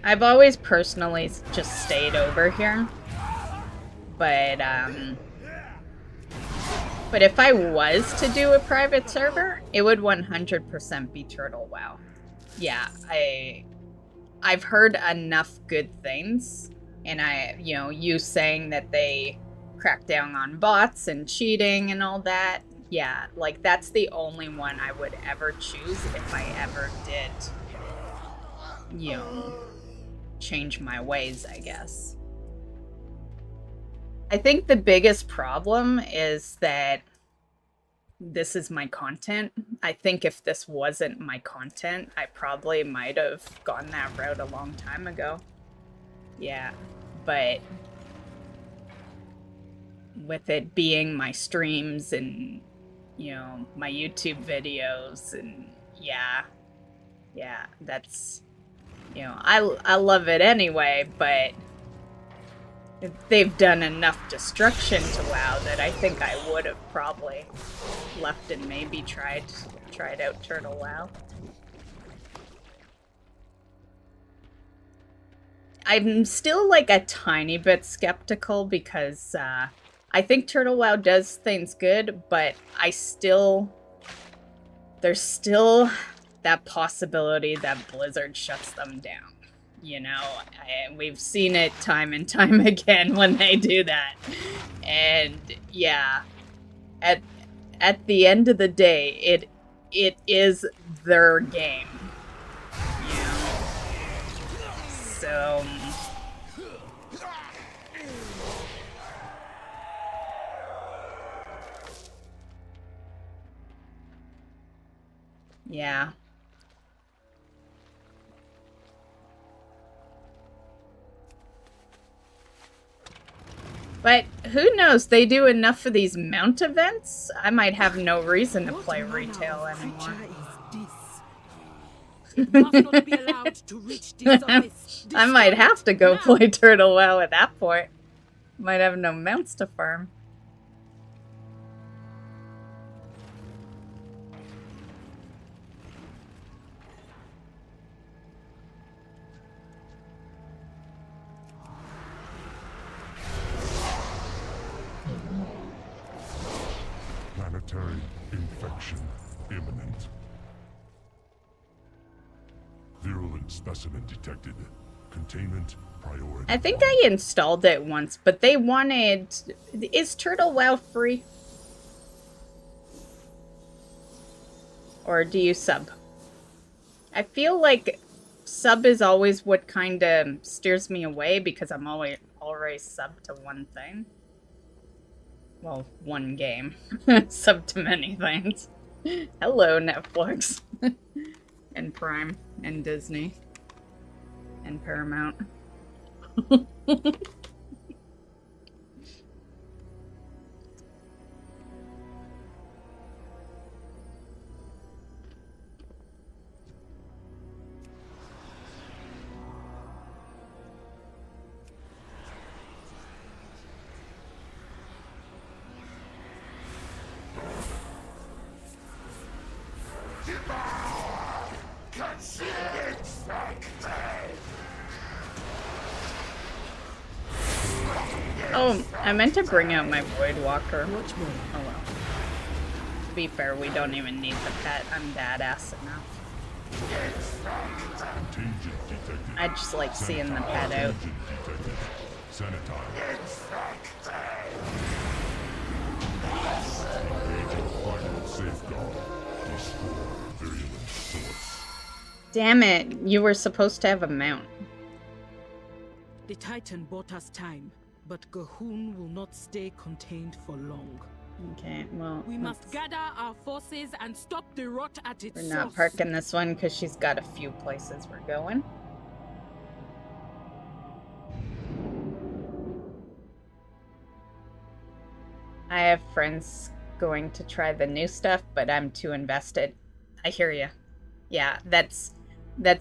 I've always personally just stayed over here. But if I was to do a private server, it would 100% be Turtle WoW. Yeah, I've heard enough good things, and you saying that they crack down on bots and cheating and all that. Yeah, like that's the only one I would ever choose if I ever did, change my ways, I guess. I think the biggest problem is that this is my content. I think if this wasn't my content, I probably might have gone that route a long time ago. Yeah, but with it being my streams and, my YouTube videos and yeah, that's, I love it anyway, but they've done enough destruction to WoW that I think I would have probably left and maybe tried out Turtle WoW. I'm still like a tiny bit skeptical because I think Turtle WoW does things good, but there's still that possibility that Blizzard shuts them down. We've seen it time and time again when they do that. And yeah, at the end of the day, it is their game. So yeah. But who knows? They do enough of these mount events. I might have no reason to play retail anymore. I might have to go play Turtle WoW at that point. Might have no mounts to farm. Planetary infection imminent. Virulent specimen detected. Containment priority. I think I installed it once, but they wanted... Is Turtle WoW free? Or do you sub? I feel like sub is always what kind of steers me away because I'm already subbed to one thing. Well, one game. Sub to many things. Hello, Netflix. And Prime. And Disney. And Paramount. Oh, I meant to bring out my Voidwalker. Oh well. To be fair, we don't even need the pet. I'm badass enough. I just like seeing the pet out. Damn it, you were supposed to have a mount. The Titan bought us time, but Gahun will not stay contained for long. Okay, well... We must gather our forces and stop the rot at its source. We're not parking this one because she's got a few places we're going. I have friends going to try the new stuff, but I'm too invested. I hear you. Yeah, that's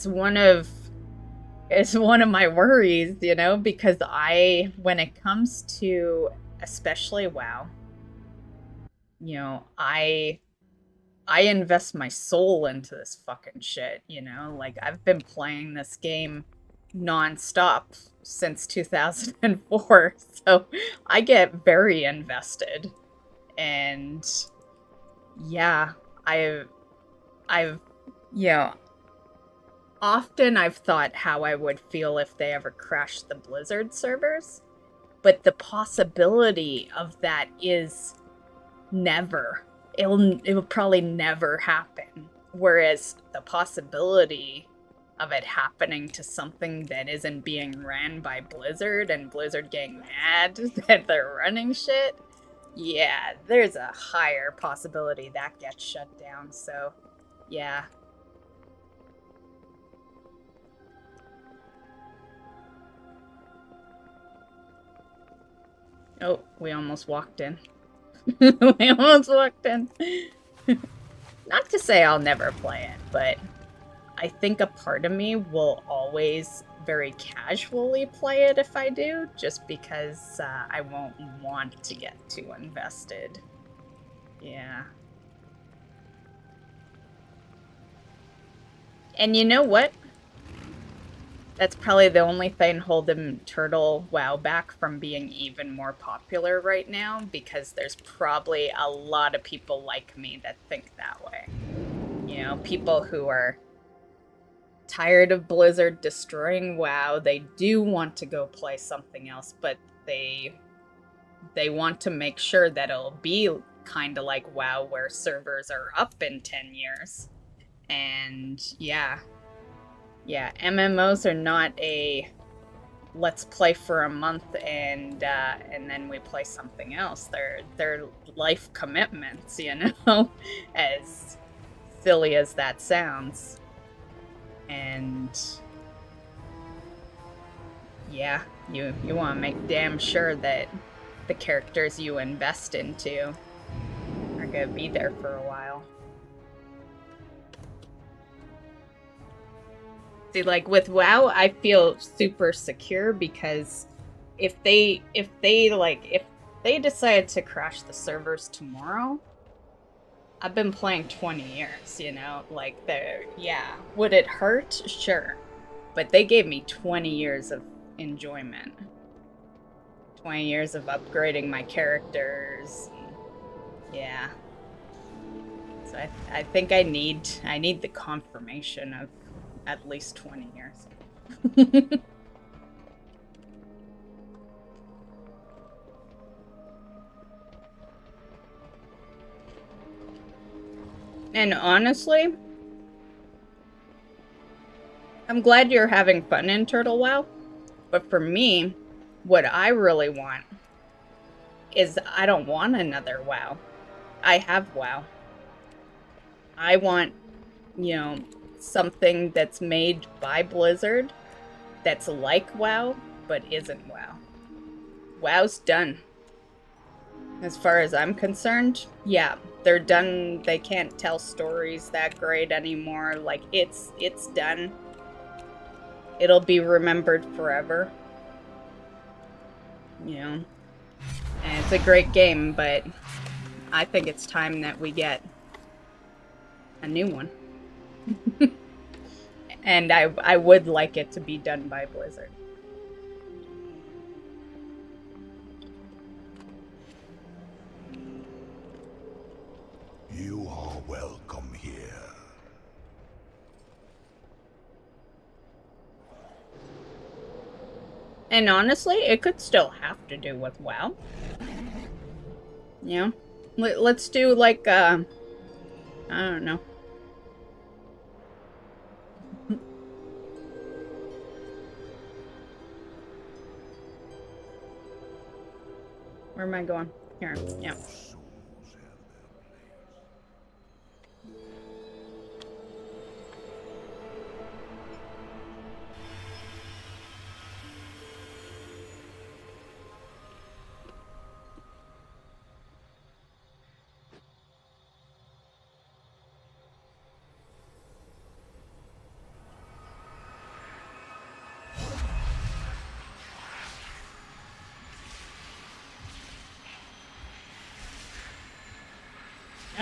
one of my worries, you know, because when it comes to especially WoW, you know, I invest my soul into this fucking shit, you know? Like, I've been playing this game non-stop since 2004, so I get very invested. And yeah, I've you know, often I've thought how I would feel if they ever crashed the Blizzard servers, but the possibility of that is never. It will probably never happen. Whereas the possibility of it happening to something that isn't being ran by Blizzard and Blizzard getting mad that they're running shit, yeah, there's a higher possibility that gets shut down. So, yeah. Oh, we almost walked in. We almost walked in. Not to say I'll never play it, but I think a part of me will always very casually play it if I do, just because I won't want to get too invested. Yeah. And you know what? That's probably the only thing holding Turtle WoW back from being even more popular right now, because there's probably a lot of people like me that think that way. You know, people who are tired of Blizzard destroying WoW. They do want to go play something else, but they want to make sure that it'll be kind of like WoW, where servers are up in 10 years. And yeah, MMOs are not a let's play for a month and then we play something else. They're life commitments, you know, as silly as that sounds. And yeah, you want to make damn sure that the characters you invest into are gonna be there for a while. See, like with WoW, I feel super secure because if they decide to crash the servers tomorrow, I've been playing 20 years, you know, like yeah, would it hurt? Sure. But they gave me 20 years of enjoyment. 20 years of upgrading my characters. Yeah. So I think I need the confirmation of at least 20 years. And honestly, I'm glad you're having fun in Turtle WoW, but for me, what I really want is I don't want another WoW. I have WoW. I want, you know, something that's made by Blizzard that's like WoW, but isn't WoW. WoW's done. As far as I'm concerned, yeah, they're done. They can't tell stories that great anymore. Like, it's done. It'll be remembered forever. You know? And it's a great game, but I think it's time that we get a new one. And I would like it to be done by Blizzard. You are welcome here. And honestly, it could still have to do with WoW. You know? Let's do like, I don't know. Where am I going? Here. Yeah.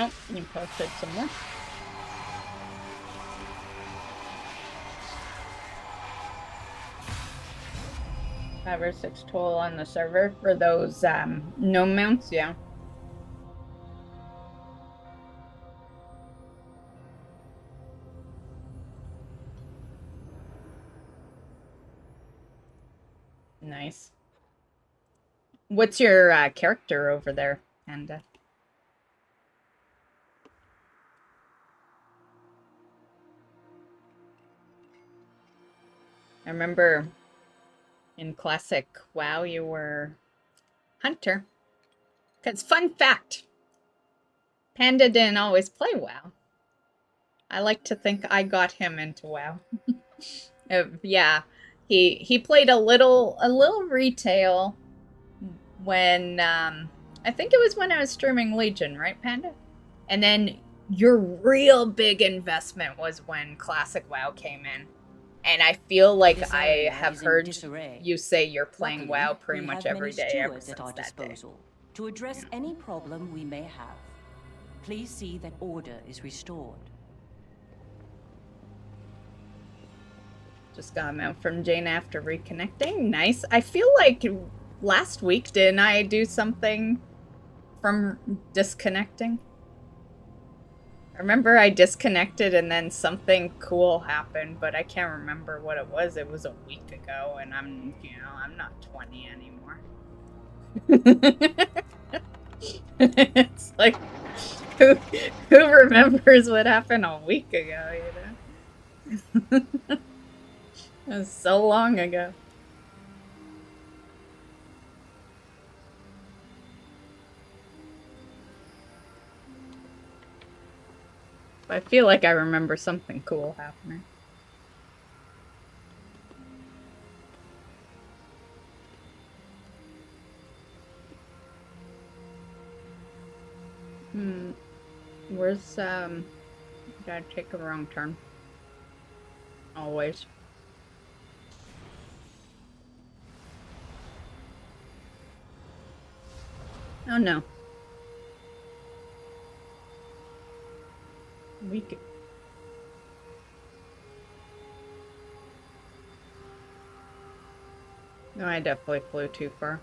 Oh, you posted some more. Five or six total on the server for those gnome mounts, yeah. Nice. What's your character over there, Panda? I remember in classic WoW you were Hunter. Because fun fact, Panda didn't always play WoW. I like to think I got him into WoW. Yeah, he played a little retail when I think it was when I was streaming Legion, right, Panda? And then your real big investment was when classic WoW came in. And I feel like I have heard you say you're playing WoW pretty much every day ever since that day. To address any problem we may have, please see that order is restored. Just got him out from Jane after reconnecting. Nice. I feel like last week, didn't I do something from disconnecting? I remember I disconnected and then something cool happened, but I can't remember what it was. It was a week ago, and I'm not 20 anymore. It's like, who remembers what happened a week ago, you know? It was so long ago. I feel like I remember something cool happening. Where's, did I take a wrong turn? Always. Oh no. We could... No, I definitely flew too far.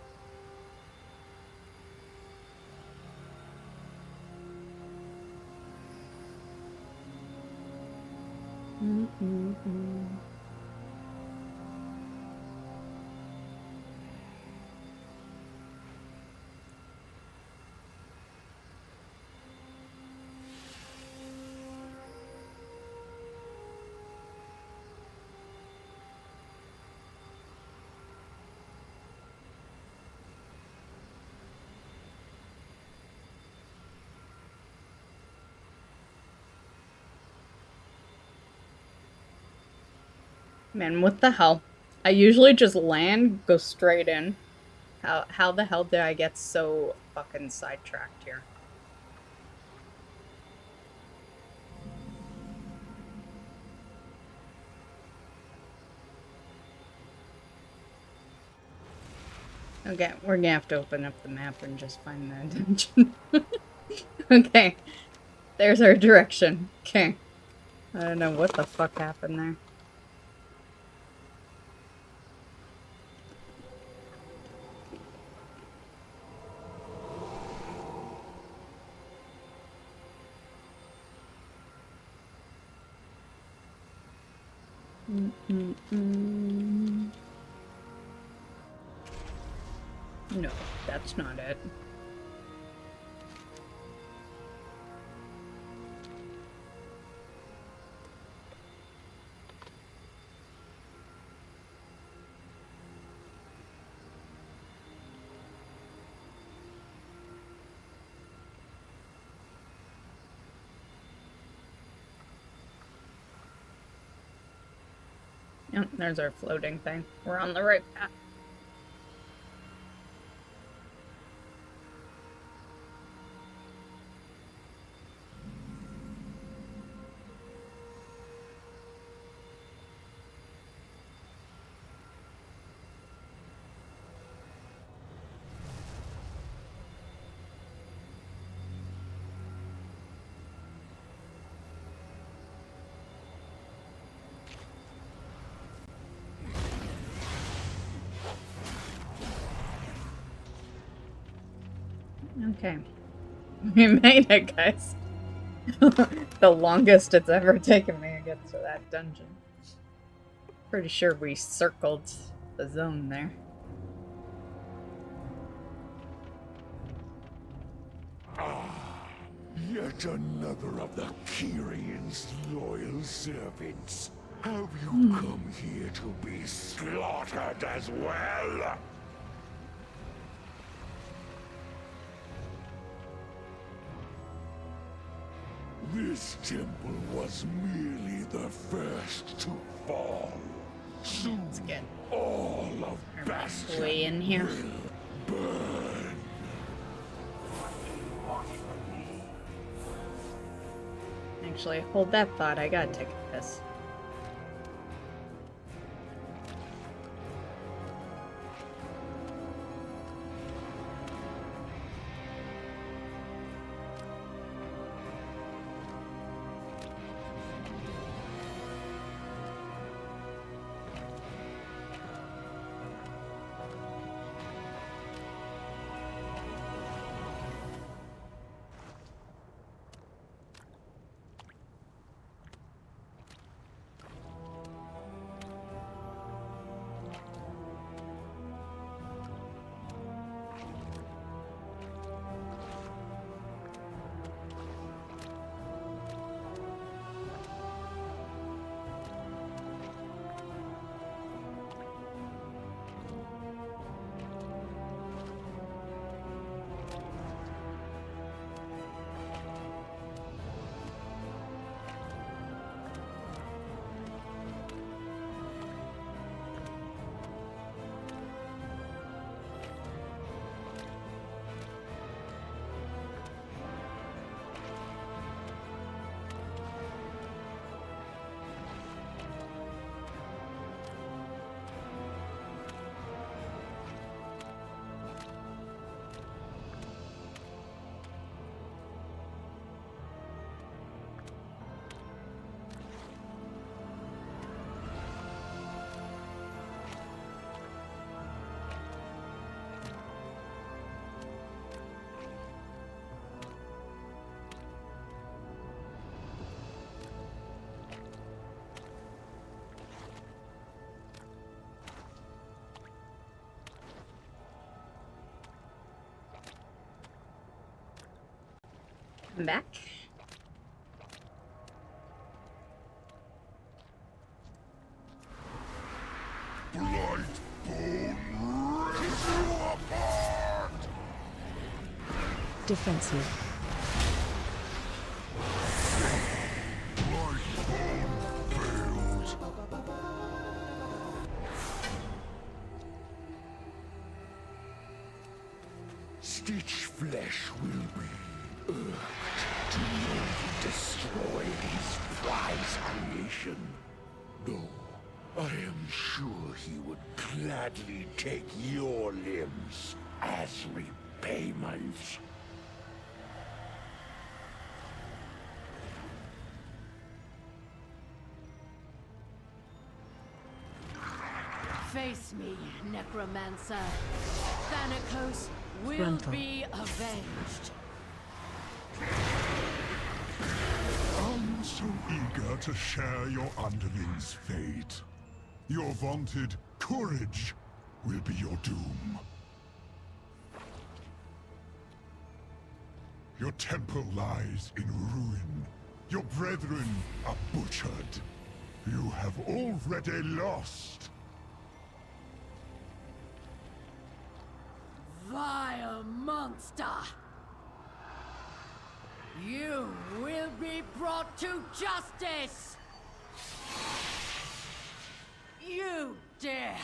Man, what the hell? I usually just land, go straight in. How the hell did I get so fucking sidetracked here? Okay, we're gonna have to open up the map and just find that dungeon. Okay, there's our direction. Okay. I don't know what the fuck happened there. No, that's not it. Oh, there's our floating thing. We're on the right path. Okay. We made it, guys. The longest it's ever taken me to get to that dungeon. Pretty sure we circled the zone there. Yet another of the Kyrian's loyal servants. Have you come here to be slaughtered as well? This temple was merely the first to fall. Soon, all of Bastion way in here. will burn. Actually, hold that thought. I gotta take a piss. I'm back. Defensive. destroy his prize creation. No, I am sure he would gladly take your limbs as repayment. Face me, Necromancer. Thanatos will Frontal. be avenged. I'm so eager to share your underlings' fate. Your vaunted courage will be your doom. Your temple lies in ruin. Your brethren are butchered. You have already lost. Vile monster! You will be brought to justice! You dare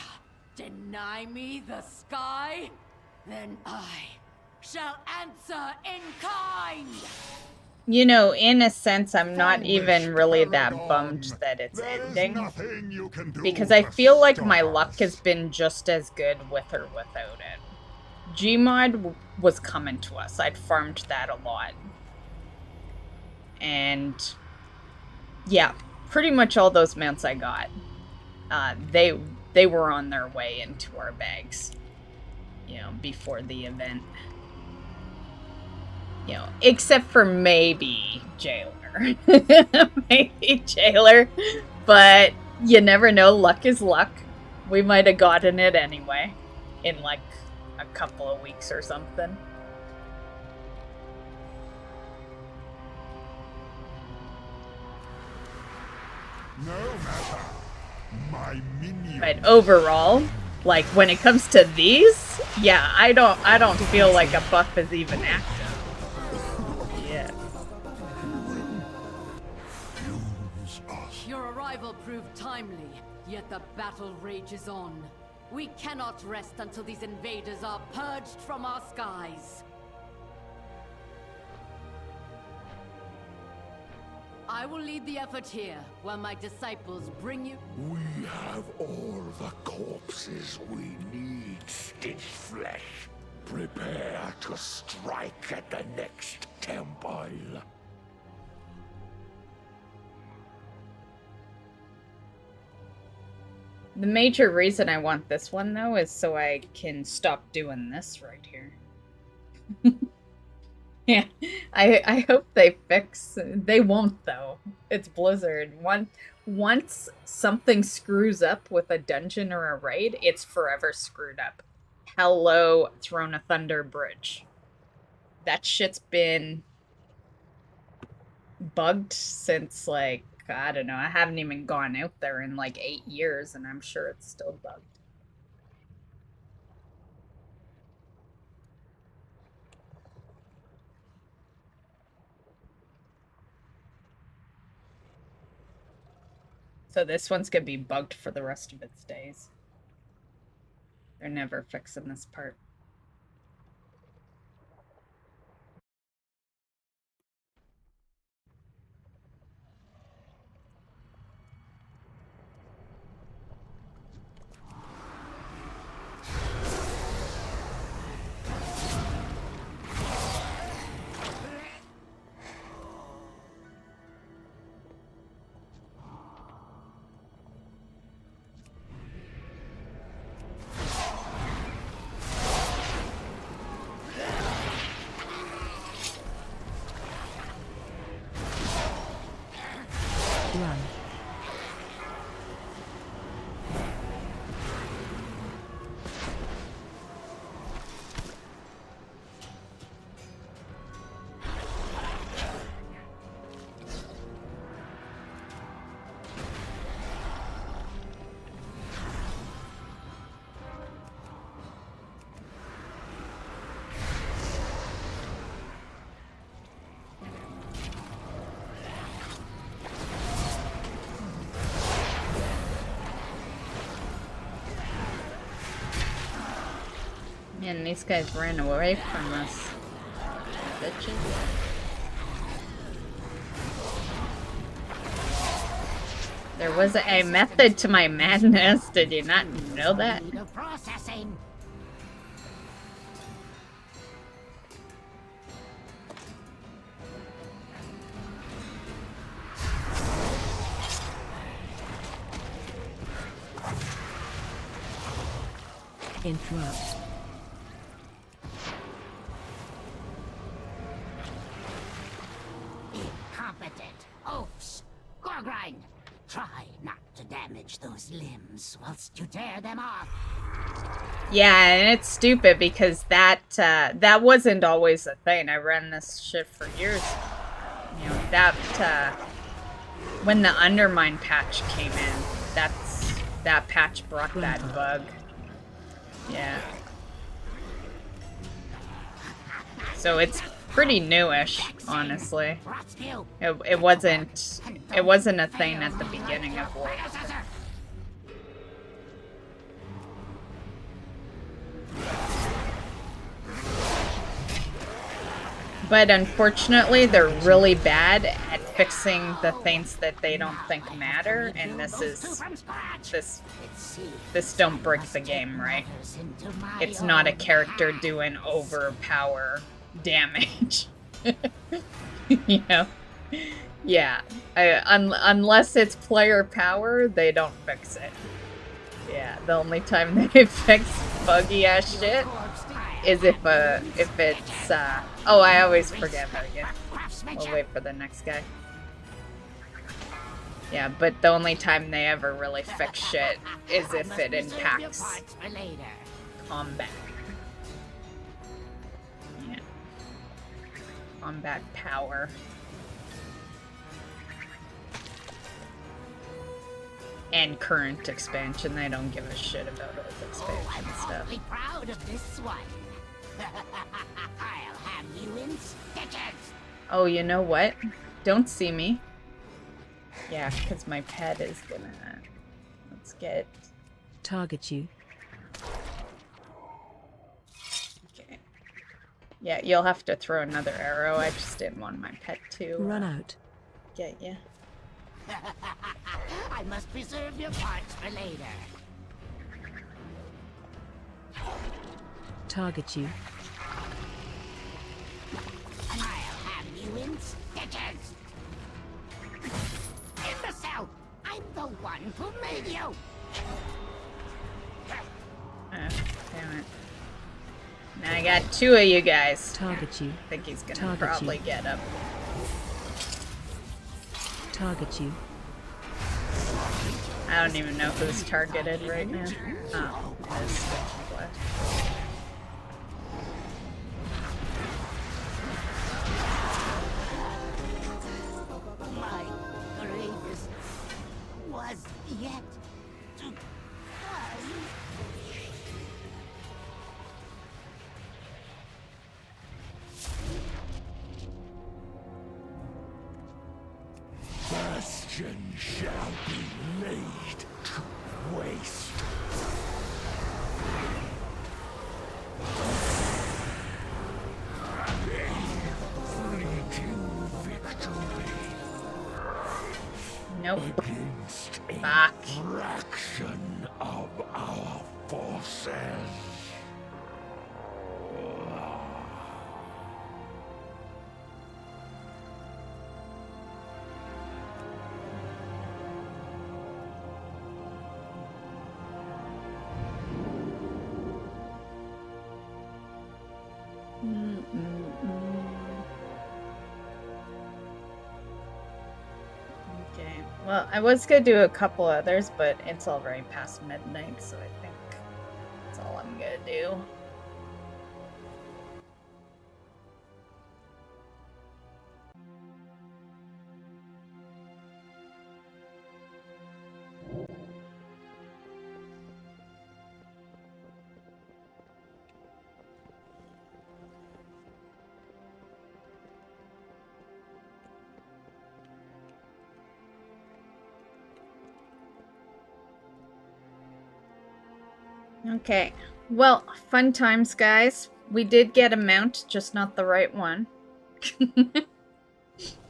deny me the sky? Then I shall answer in kind! You know, in a sense, I'm not even really that bummed that it's ending. Because I feel like my luck has been just as good with or without it. Gmod was coming to us. I'd farmed that a lot. And yeah, pretty much all those mounts I got, they were on their way into our bags, you know, before the event. You know, except for maybe Jailer. Maybe Jailer. But you never know, luck is luck. We might have gotten it anyway. In like a couple of weeks or something. No matter. My minion. But overall, like when it comes to these, yeah, I don't feel like a buff is even active. Yeah. Your arrival proved timely, yet the battle rages on. We cannot rest until these invaders are purged from our skies. I will lead the effort here, while my disciples bring you... We have all the corpses we need, stitched flesh. Prepare to strike at the next temple. The major reason I want this one, though, is so I can stop doing this right here. Yeah, I hope they fix... They won't, though. It's Blizzard. Once something screws up with a dungeon or a raid, it's forever screwed up. Hello, Throne of Thunder Bridge. That shit's been bugged since, like, I don't know. I haven't even gone out there in, like, 8 years, and I'm sure it's still bugged. So this one's gonna be bugged for the rest of its days. They're never fixing this part. Run. Man, these guys ran away from us. Bitches. There was a method to my madness. Did you not know that? Processing. Interrupt. Incompetent. Oops. Gorgrind, try not to damage those limbs whilst you tear them off. Yeah, and it's stupid because that wasn't always a thing. I ran this shit for years. You know, when the Undermine patch came in, that patch brought that bug. Yeah. So it's pretty newish, honestly. It wasn't a thing at the beginning of WoW. But unfortunately, they're really bad at fixing the things that they don't think matter, and this don't break the game, right? It's not a character doing overpower damage. You know? Yeah. Unless it's player power, they don't fix it. Yeah, the only time they fix buggy ass shit is if it's oh, I always forget that again. We'll wait for the next guy. Yeah, but the only time they ever really fix shit is if it impacts combat. Yeah. Combat power. And current expansion, they don't give a shit about old expansion stuff. I'm proud of this one. I'll have you in stitches. Oh, you know what? Don't see me. Yeah, because my pet is gonna... Let's get... Target you. Okay. Yeah, you'll have to throw another arrow. I just didn't want my pet to... Run out. Get ya. I must preserve your parts for later. Target you. I'll have you in stitches. Imbecile! I'm the one who made you! Damn it. Now I got two of you guys. Target you. I think he's gonna probably get up. Target you. I don't even know who's targeted right now. Oh, this black. My greatest was yet to come. Bastion shall be laid to waste. Fleeting victory. Nope. Against Fuck. a fraction of our forces. Okay. Well, I was gonna do a couple others, but it's already past midnight, so I think that's all I'm gonna do. Okay, well, fun times, guys. We did get a mount, just not the right one.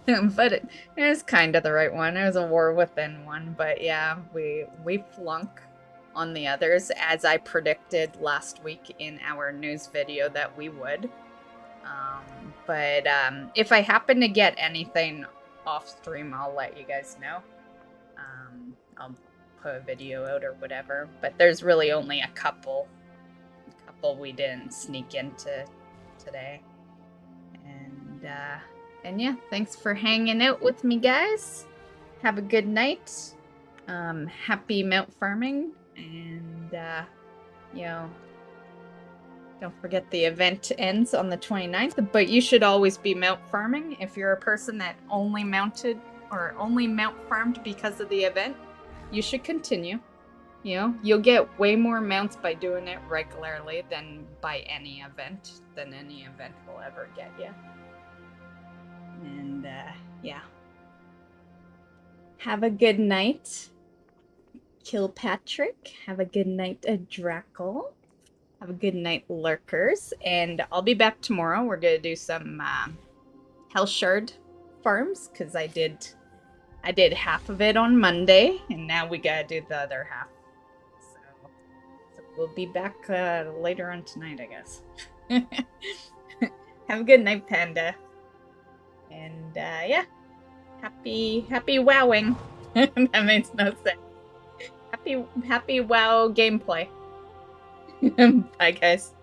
But it was kind of the right one. It was a war within one, but yeah, we flunk on the others, as I predicted last week in our news video that we would. But if I happen to get anything off stream, I'll let you guys know. I'll put a video out or whatever. But there's really only a couple we didn't sneak into today. And yeah, thanks for hanging out with me, guys. Have a good night. Happy mount farming, and you know, don't forget the event ends on the 29th, but you should always be mount farming. If you're a person that only mounted or only mount farmed because of the event, you should continue. You know, you'll get way more mounts by doing it regularly than by any event will ever get you. And yeah. Have a good night, Kilpatrick. Have a good night, Drackle. Have a good night, Lurkers. And I'll be back tomorrow. We're gonna do some Hell Shard farms, because I did half of it on Monday, and now we gotta do the other half. So we'll be back later on tonight, I guess. Have a good night, Panda. And yeah, happy wowing. That makes no sense. Happy WoW gameplay. Bye, guys.